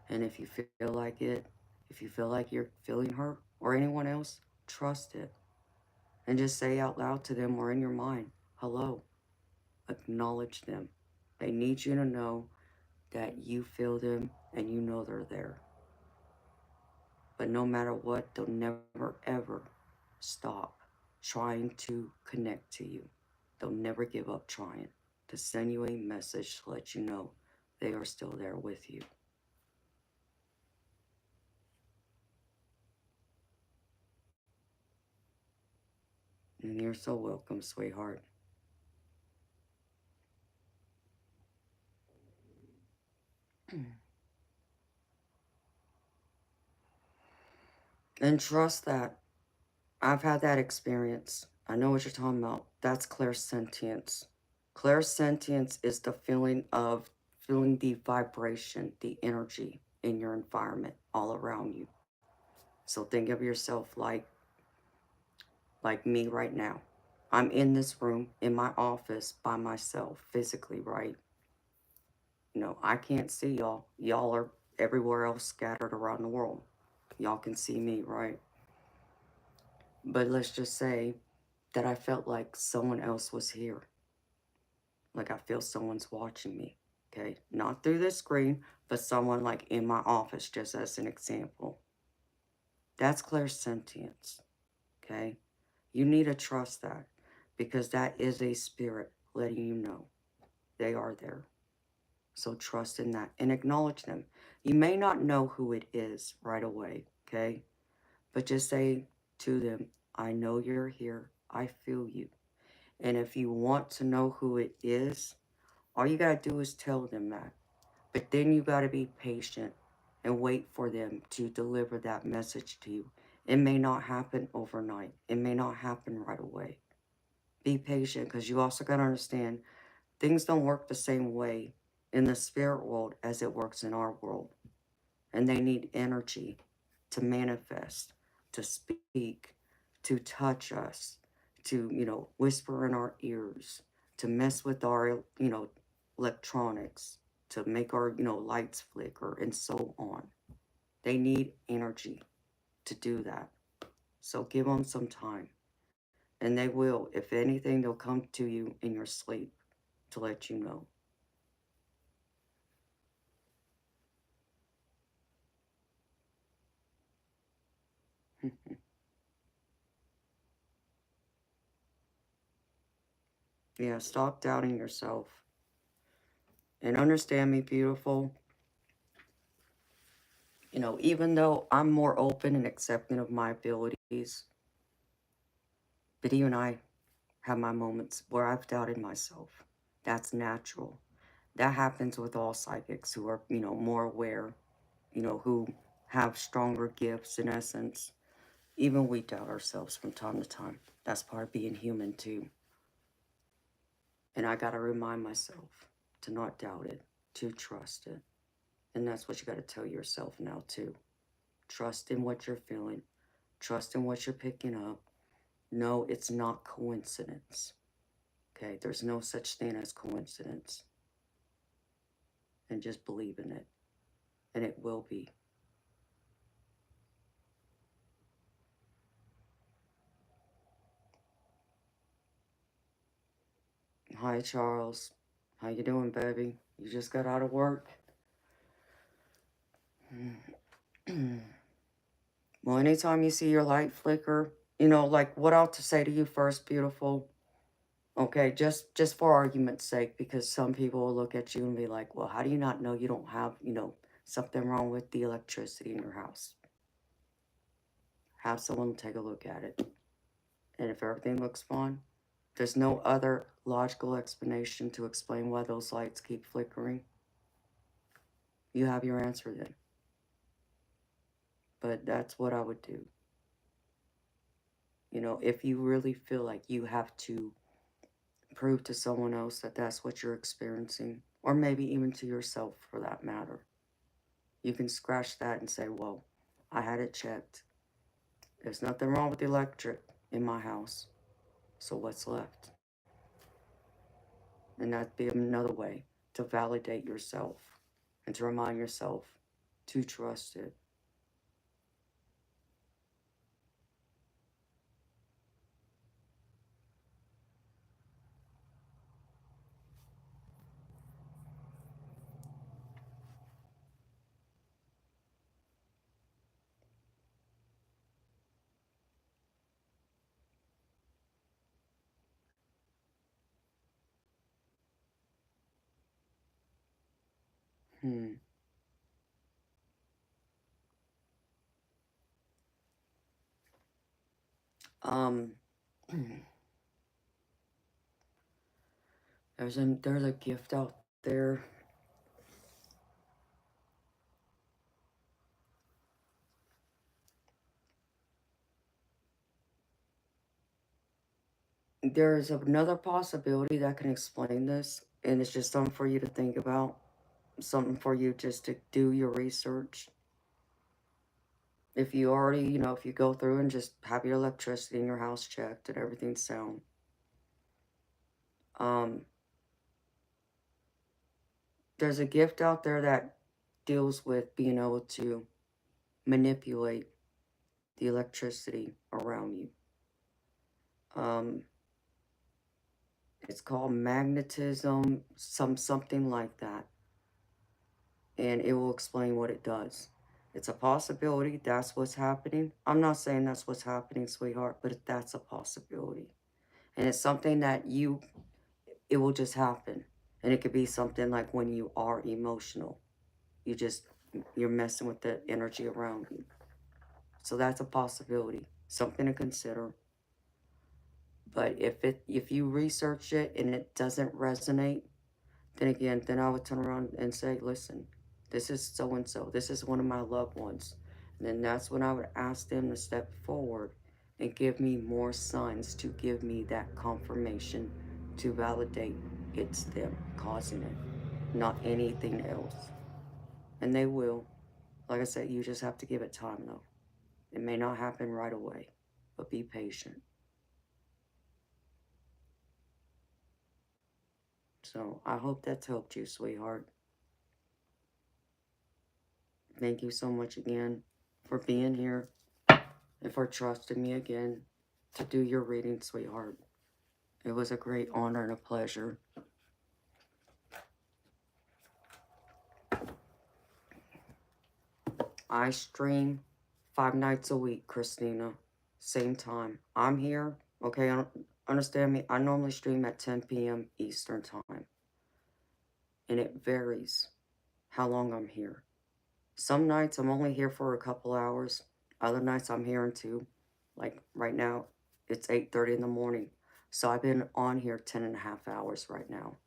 And if you feel like it, if you feel like you're feeling her or anyone else, trust it. And just say out loud to them or in your mind, hello. Acknowledge them. They need you to know that you feel them and you know they're there. But no matter what, they'll never ever stop trying to connect to you. They'll never give up trying to send you a message to let you know they are still there with you. And you're so welcome, sweetheart. And trust that. I've had that experience. I know what you're talking about. That's clairsentience. Clairsentience is the feeling of feeling the vibration, the energy in your environment all around you. So think of yourself like me right now. I'm in this room in my office by myself, physically, right? I can't see y'all. Y'all are everywhere else scattered around the world. Y'all can see me, right? But let's just say that I felt like someone else was here. Like I feel someone's watching me, okay? Not through the screen, but someone like in my office, just as an example. That's clairsentience, okay? You need to trust that because that is a spirit letting you know they are there. So trust in that and acknowledge them. You may not know who it is right away, okay? But just say to them, I know you're here. I feel you. And if you want to know who it is, all you got to do is tell them that. But then you got to be patient and wait for them to deliver that message to you. It may not happen overnight. It may not happen right away. Be patient because you also got to understand things don't work the same way in the spirit world as it works in our world. And they need energy to manifest, to speak, to touch us, to, whisper in our ears, to mess with our, electronics, to make our, lights flicker, and so on. They need energy to do that. So give them some time. And they will. If anything, they'll come to you in your sleep to let you know. Yeah, stop doubting yourself. And understand me, beautiful. Even though I'm more open and accepting of my abilities, but even I have my moments where I've doubted myself. That's natural. That happens with all psychics who are, more aware, who have stronger gifts in essence. Even we doubt ourselves from time to time. That's part of being human too. And I got to remind myself to not doubt it, to trust it. And that's what you got to tell yourself now too. Trust in what you're feeling. Trust in what you're picking up. No, it's not coincidence. Okay, there's no such thing as coincidence. And just believe in it. And it will be. Hi, Charles. How you doing, baby? You just got out of work? Well, anytime you see your light flicker, like what else to say to you first, beautiful? Okay, just for argument's sake, because some people will look at you and be like, well, how do you not know you don't have, something wrong with the electricity in your house? Have someone take a look at it. And if everything looks fine, there's no other logical explanation to explain why those lights keep flickering. You have your answer then. But that's what I would do. If you really feel like you have to prove to someone else that that's what you're experiencing, or maybe even to yourself for that matter, you can scratch that and say, well, I had it checked. There's nothing wrong with the electric in my house. So what's left? And that'd be another way to validate yourself and to remind yourself to trust it. Hmm. Um, there's a gift out there. There's another possibility that can explain this, and it's just something for you to think about, something for you just to do your research. If you already, if you go through and just have your electricity in your house checked and everything's sound, um, there's a gift out there that deals with being able to manipulate the electricity around you. Um, it's called magnetism, something like that, and it will explain what it does. It's a possibility. That's what's happening. I'm not saying that's what's happening, sweetheart, but that's a possibility, and it's something that it will just happen, and it could be something like when you are emotional, you just you're messing with the energy around you. So that's a possibility, something to consider. But if you research it and it doesn't resonate, then again, then I would turn around and say, listen, this is so and so. This is one of my loved ones. And then that's when I would ask them to step forward and give me more signs to give me that confirmation to validate it's them causing it, not anything else. And they will. Like I said, you just have to give it time though. It may not happen right away, but be patient. So I hope that's helped you, sweetheart. Thank you so much again for being here and for trusting me again to do your reading, sweetheart. It was a great honor and a pleasure. I stream 5 nights a week, Christina. Same time. I'm here. Okay, understand me. I normally stream at 10 p.m. Eastern time. And it varies how long I'm here. Some nights I'm only here for a couple hours. Other nights I'm here until, like right now, it's 8:30 in the morning. So I've been on here 10 and a half hours right now.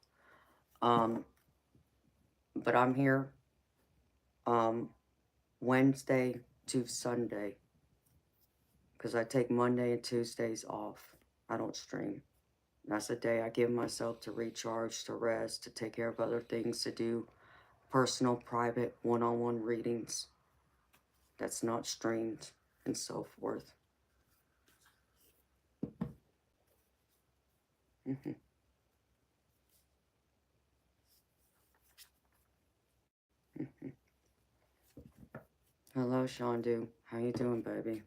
Um, but I'm here um, Wednesday to Sunday because I take Monday and Tuesdays off. I don't stream. That's a day I give myself to recharge, to rest, to take care of other things, to do personal, private, one-on-one readings that's not streamed and so forth. Mhm. Mhm. Hello, Shondu. How you doing, baby?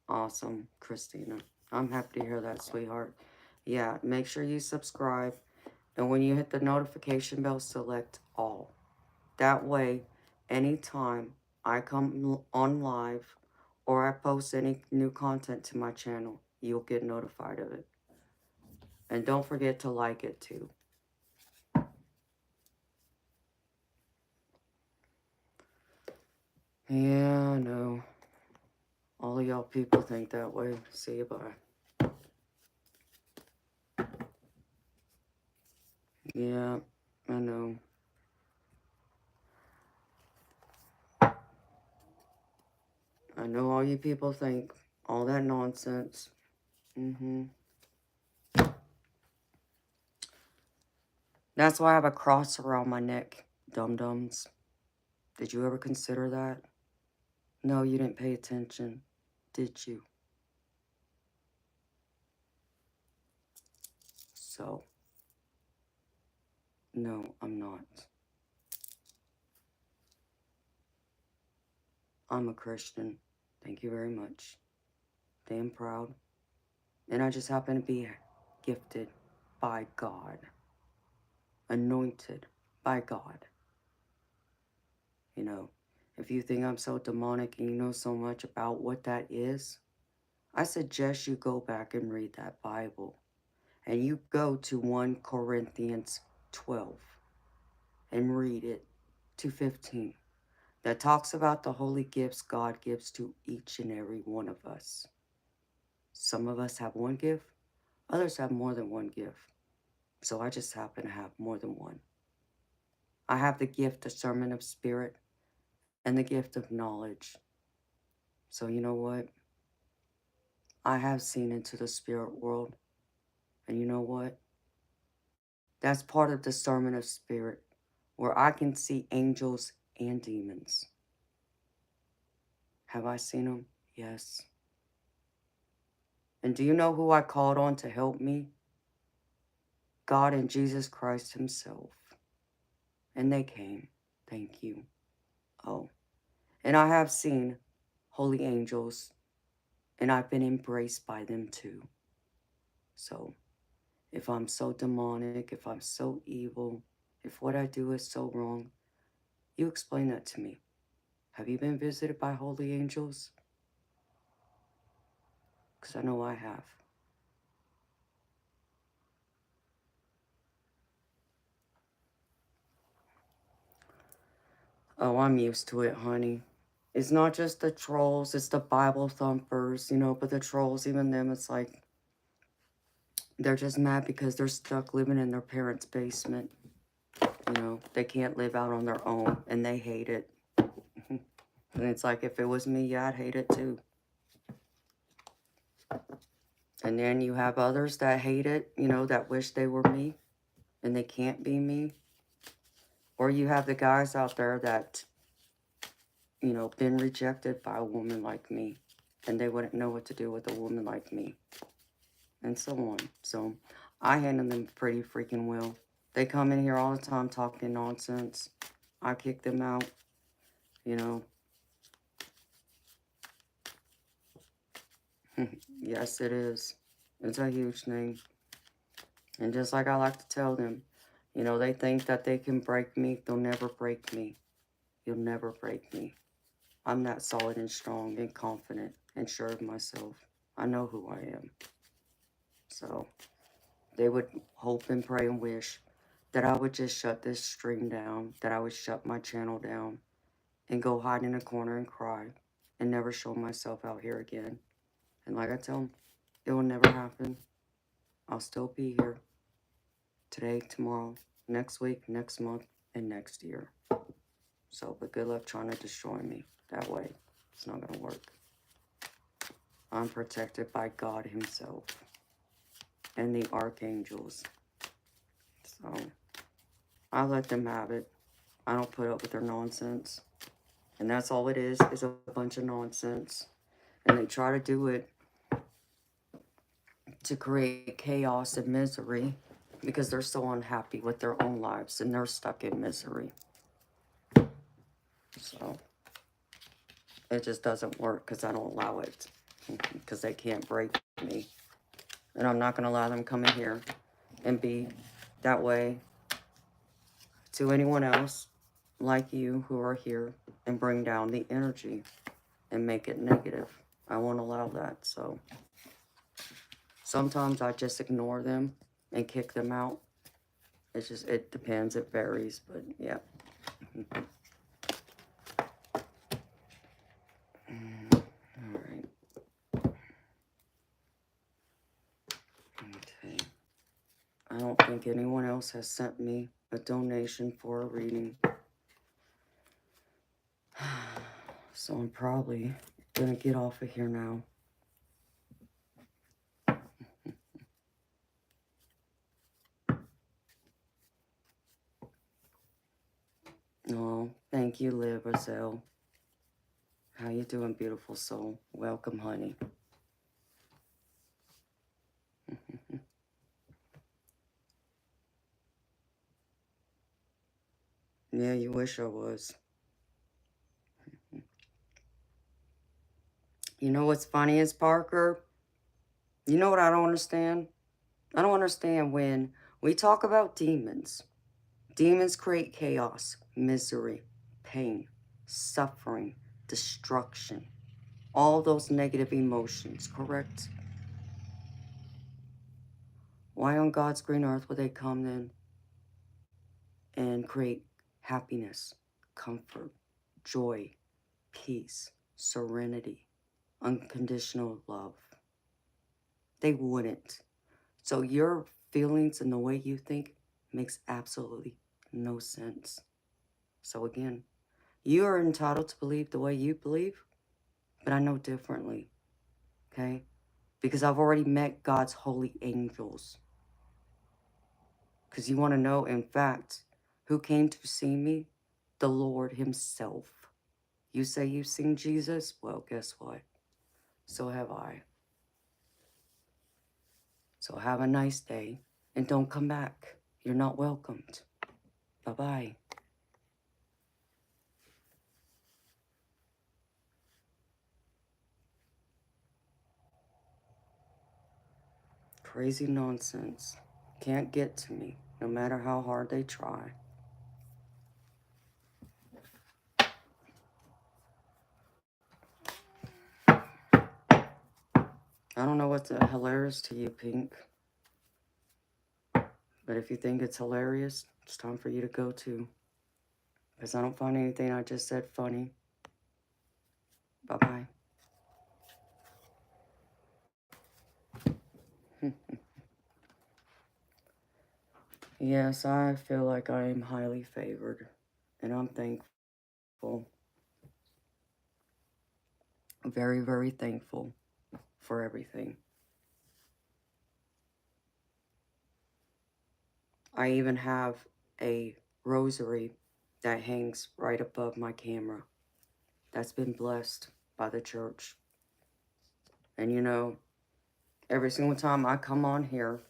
Awesome, Christina. I'm happy to hear that, sweetheart. Yeah, make sure you subscribe. And when you hit the notification bell, select all. That way, anytime I come on live or I post any new content to my channel, you'll get notified of it. And don't forget to like it too. Yeah, I know. All of y'all people think that way. See you, bye. Yeah, I know. I know all you people think all that nonsense. Mm-hmm. That's why I have a cross around my neck, dum-dums. Did you ever consider that? No, you didn't pay attention, did you? So, no, I'm not. I'm a Christian. Thank you very much. Damn proud. And I just happen to be gifted by God. Anointed by God. You know, if you think I'm so demonic and you know so much about what that is, I suggest you go back and read that Bible. And you go to 1 Corinthians 12 and read it to 15. That talks about the holy gifts God gives to each and every one of us. Some of us have one gift, others have more than one gift. So I just happen to have more than one. I have the gift of discernment of spirit and the gift of knowledge. So you know what? I have seen into the spirit world. And you know what? That's part of discernment of spirit, where I can see angels and demons. Have I seen them? Yes. And do you know who I called on to help me? God and Jesus Christ himself. And they came. Thank you. Oh. And I have seen holy angels, and I've been embraced by them too. So, if I'm so demonic, if I'm so evil, if what I do is so wrong, you explain that to me. Have you been visited by holy angels? Because I know I have. Oh, I'm used to it, honey. It's not just the trolls, it's the Bible thumpers, but the trolls, even them, it's like, they're just mad because they're stuck living in their parents' basement. They can't live out on their own, and they hate it. And it's like, if it was me, yeah, I'd hate it too. And then you have others that hate it, that wish they were me, and they can't be me. Or you have the guys out there that, been rejected by a woman like me, and they wouldn't know what to do with a woman like me, and so on. So I handle them pretty freaking well. They come in here all the time talking nonsense. I kick them out, you know. Yes, it is. It's a huge thing. And just like I like to tell them, they think that they can break me. They'll never break me. You'll never break me. I'm that solid and strong and confident and sure of myself. I know who I am. So they would hope and pray and wish that I would just shut this stream down, that I would shut my channel down and go hide in a corner and cry and never show myself out here again. And like I tell them, it will never happen. I'll still be here today, tomorrow, next week, next month, and next year. So, but good luck trying to destroy me that way. It's not going to work. I'm protected by God himself and the archangels. So, I let them have it. I don't put up with their nonsense. And that's all it is a bunch of nonsense. And they try to do it to create chaos and misery because they're so unhappy with their own lives and they're stuck in misery. So, it just doesn't work because I don't allow it. Because they can't break me. And I'm not going to allow them come in here and be that way to anyone else like you who are here and bring down the energy and make it negative. I won't allow that. So sometimes I just ignore them and kick them out. It depends. It varies. But yeah. All right. Okay. I don't think anyone else has sent me a donation for a reading. So I'm probably gonna get off of here now. Oh, thank you, Liv Roselle. How you doing, beautiful soul? Welcome, honey. Yeah, you wish I was. You know what's funny is, Parker? You know what I don't understand? I don't understand when we talk about demons. Demons create chaos, misery, pain, suffering, destruction. All those negative emotions, correct? Why on God's green earth would they come then? and create happiness, comfort, joy, peace, serenity, unconditional love. They wouldn't. So your feelings and the way you think makes absolutely no sense. So again, you are entitled to believe the way you believe, but I know differently, okay? Because I've already met God's holy angels. Because you want to know, in fact, who came to see me? The Lord himself. You say you've seen Jesus? Well, guess what? So have I. So have a nice day, and don't come back. You're not welcomed. Bye-bye. Crazy nonsense. Can't get to me, no matter how hard they try. I don't know what's hilarious to you, Pink. But if you think it's hilarious, it's time for you to go too. Because I don't find anything I just said funny. Bye-bye. Yes, I feel like I am highly favored. And I'm thankful. Very, very thankful for everything. I even have a rosary that hangs right above my camera. That's been blessed by the church. And you know, every single time I come on here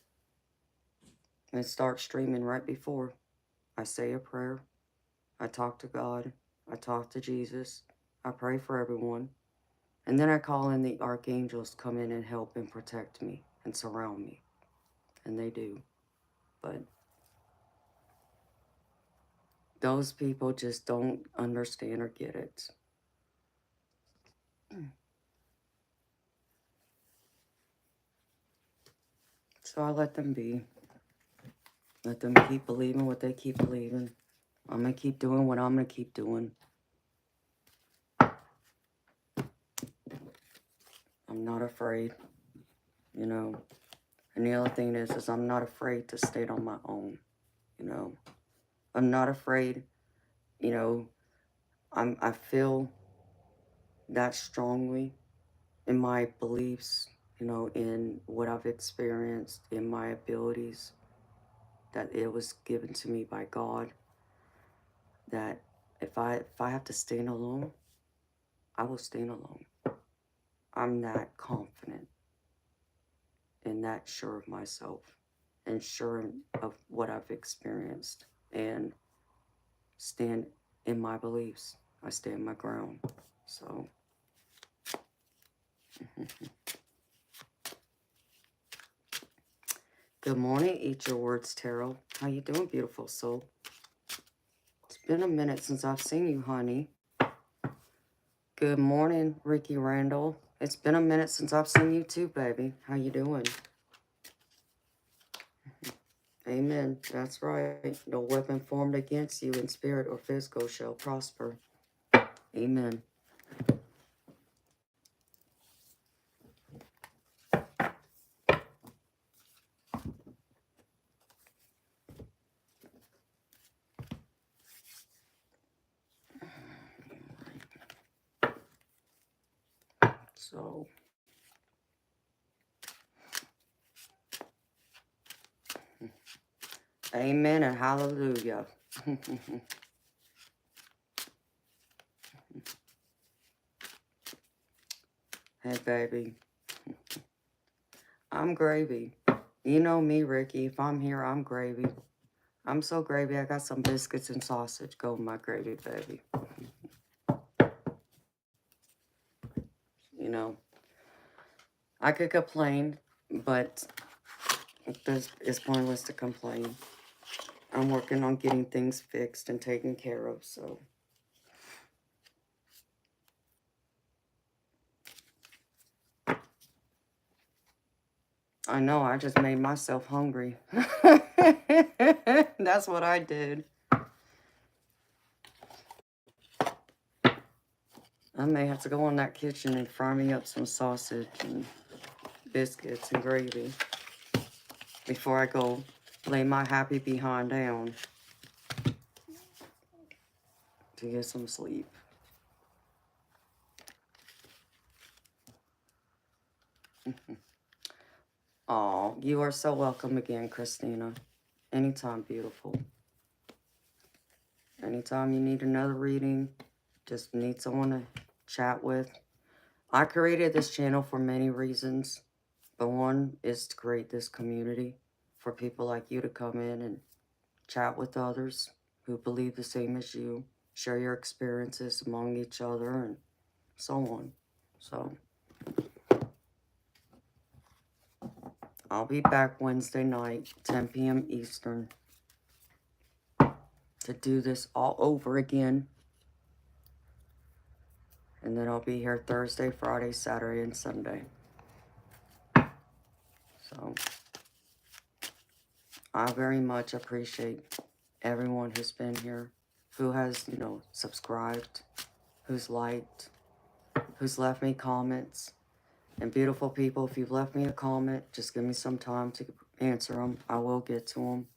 and start streaming right before, I say a prayer. I talk to God. I talk to Jesus. I pray for everyone. And then I call in the archangels to come in and help and protect me and surround me. And they do. But those people just don't understand or get it. So I let them be. Let them keep believing what they keep believing. I'm going to keep doing what I'm going to keep doing. I'm not afraid, you know. And the other thing is I'm not afraid to stand on my own, you know. I'm not afraid, you know. I feel that strongly in my beliefs, you know, in what I've experienced, in my abilities, that it was given to me by God, that if I have to stand alone, I will stand alone. I'm that confident and that sure of myself and sure of what I've experienced and stand in my beliefs. I stand my ground. So good morning, Eat Your Words Tarot. How you doing, beautiful soul? It's been a minute since I've seen you, honey. Good morning, Ricky Randall. It's been a minute since I've seen you too, baby. How you doing? Amen. That's right. No weapon formed against you in spirit or physical shall prosper. Amen. So, amen and hallelujah. Hey, baby. I'm gravy. You know me, Ricky. If I'm here, I'm gravy. I'm so gravy, I got some biscuits and sausage. Go with my gravy, baby. You know, I could complain, but it's pointless to complain. I'm working on getting things fixed and taken care of, so. I know, I just made myself hungry. That's what I did. I may have to go in that kitchen and fry me up some sausage and biscuits and gravy before I go lay my happy behind down to get some sleep. Oh, you are so welcome again, Christina. Anytime, beautiful. Anytime you need another reading, just need someone to chat with. I created this channel for many reasons, but one is to create this community for people like you to come in and chat with others who believe the same as you, share your experiences among each other, and so on. So, I'll be back Wednesday night, 10 p.m. Eastern, to do this all over again. And then I'll be here Thursday, Friday, Saturday, and Sunday. So, I very much appreciate everyone who's been here, who has, subscribed, who's liked, who's left me comments. And beautiful people, if you've left me a comment, just give me some time to answer them. I will get to them.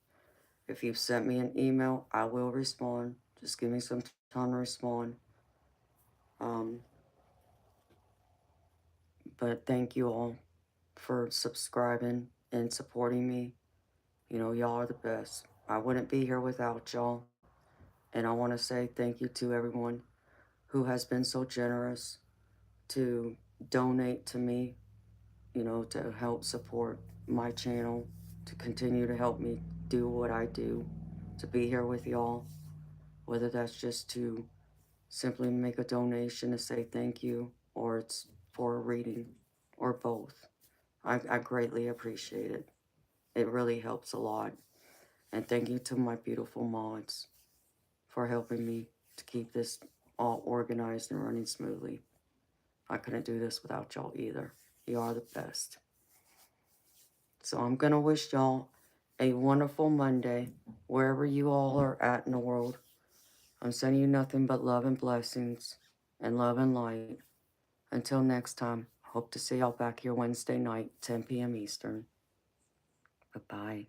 If you've sent me an email, I will respond. Just give me some time to respond. But thank you all for subscribing and supporting me. Y'all are the best. I wouldn't be here without y'all. And I want to say thank you to everyone who has been so generous to donate to me, to help support my channel, to continue to help me do what I do, to be here with y'all, whether that's just to simply make a donation to say thank you, or it's for a reading, or both. I greatly appreciate it. It really helps a lot. And thank you to my beautiful mods for helping me to keep this all organized and running smoothly. I couldn't do this without y'all either. You are the best. So I'm going to wish y'all a wonderful Monday, wherever you all are at in the world. I'm sending you nothing but love and blessings and love and light. Until next time, hope to see y'all back here Wednesday night, 10 p.m. Eastern. Bye-bye.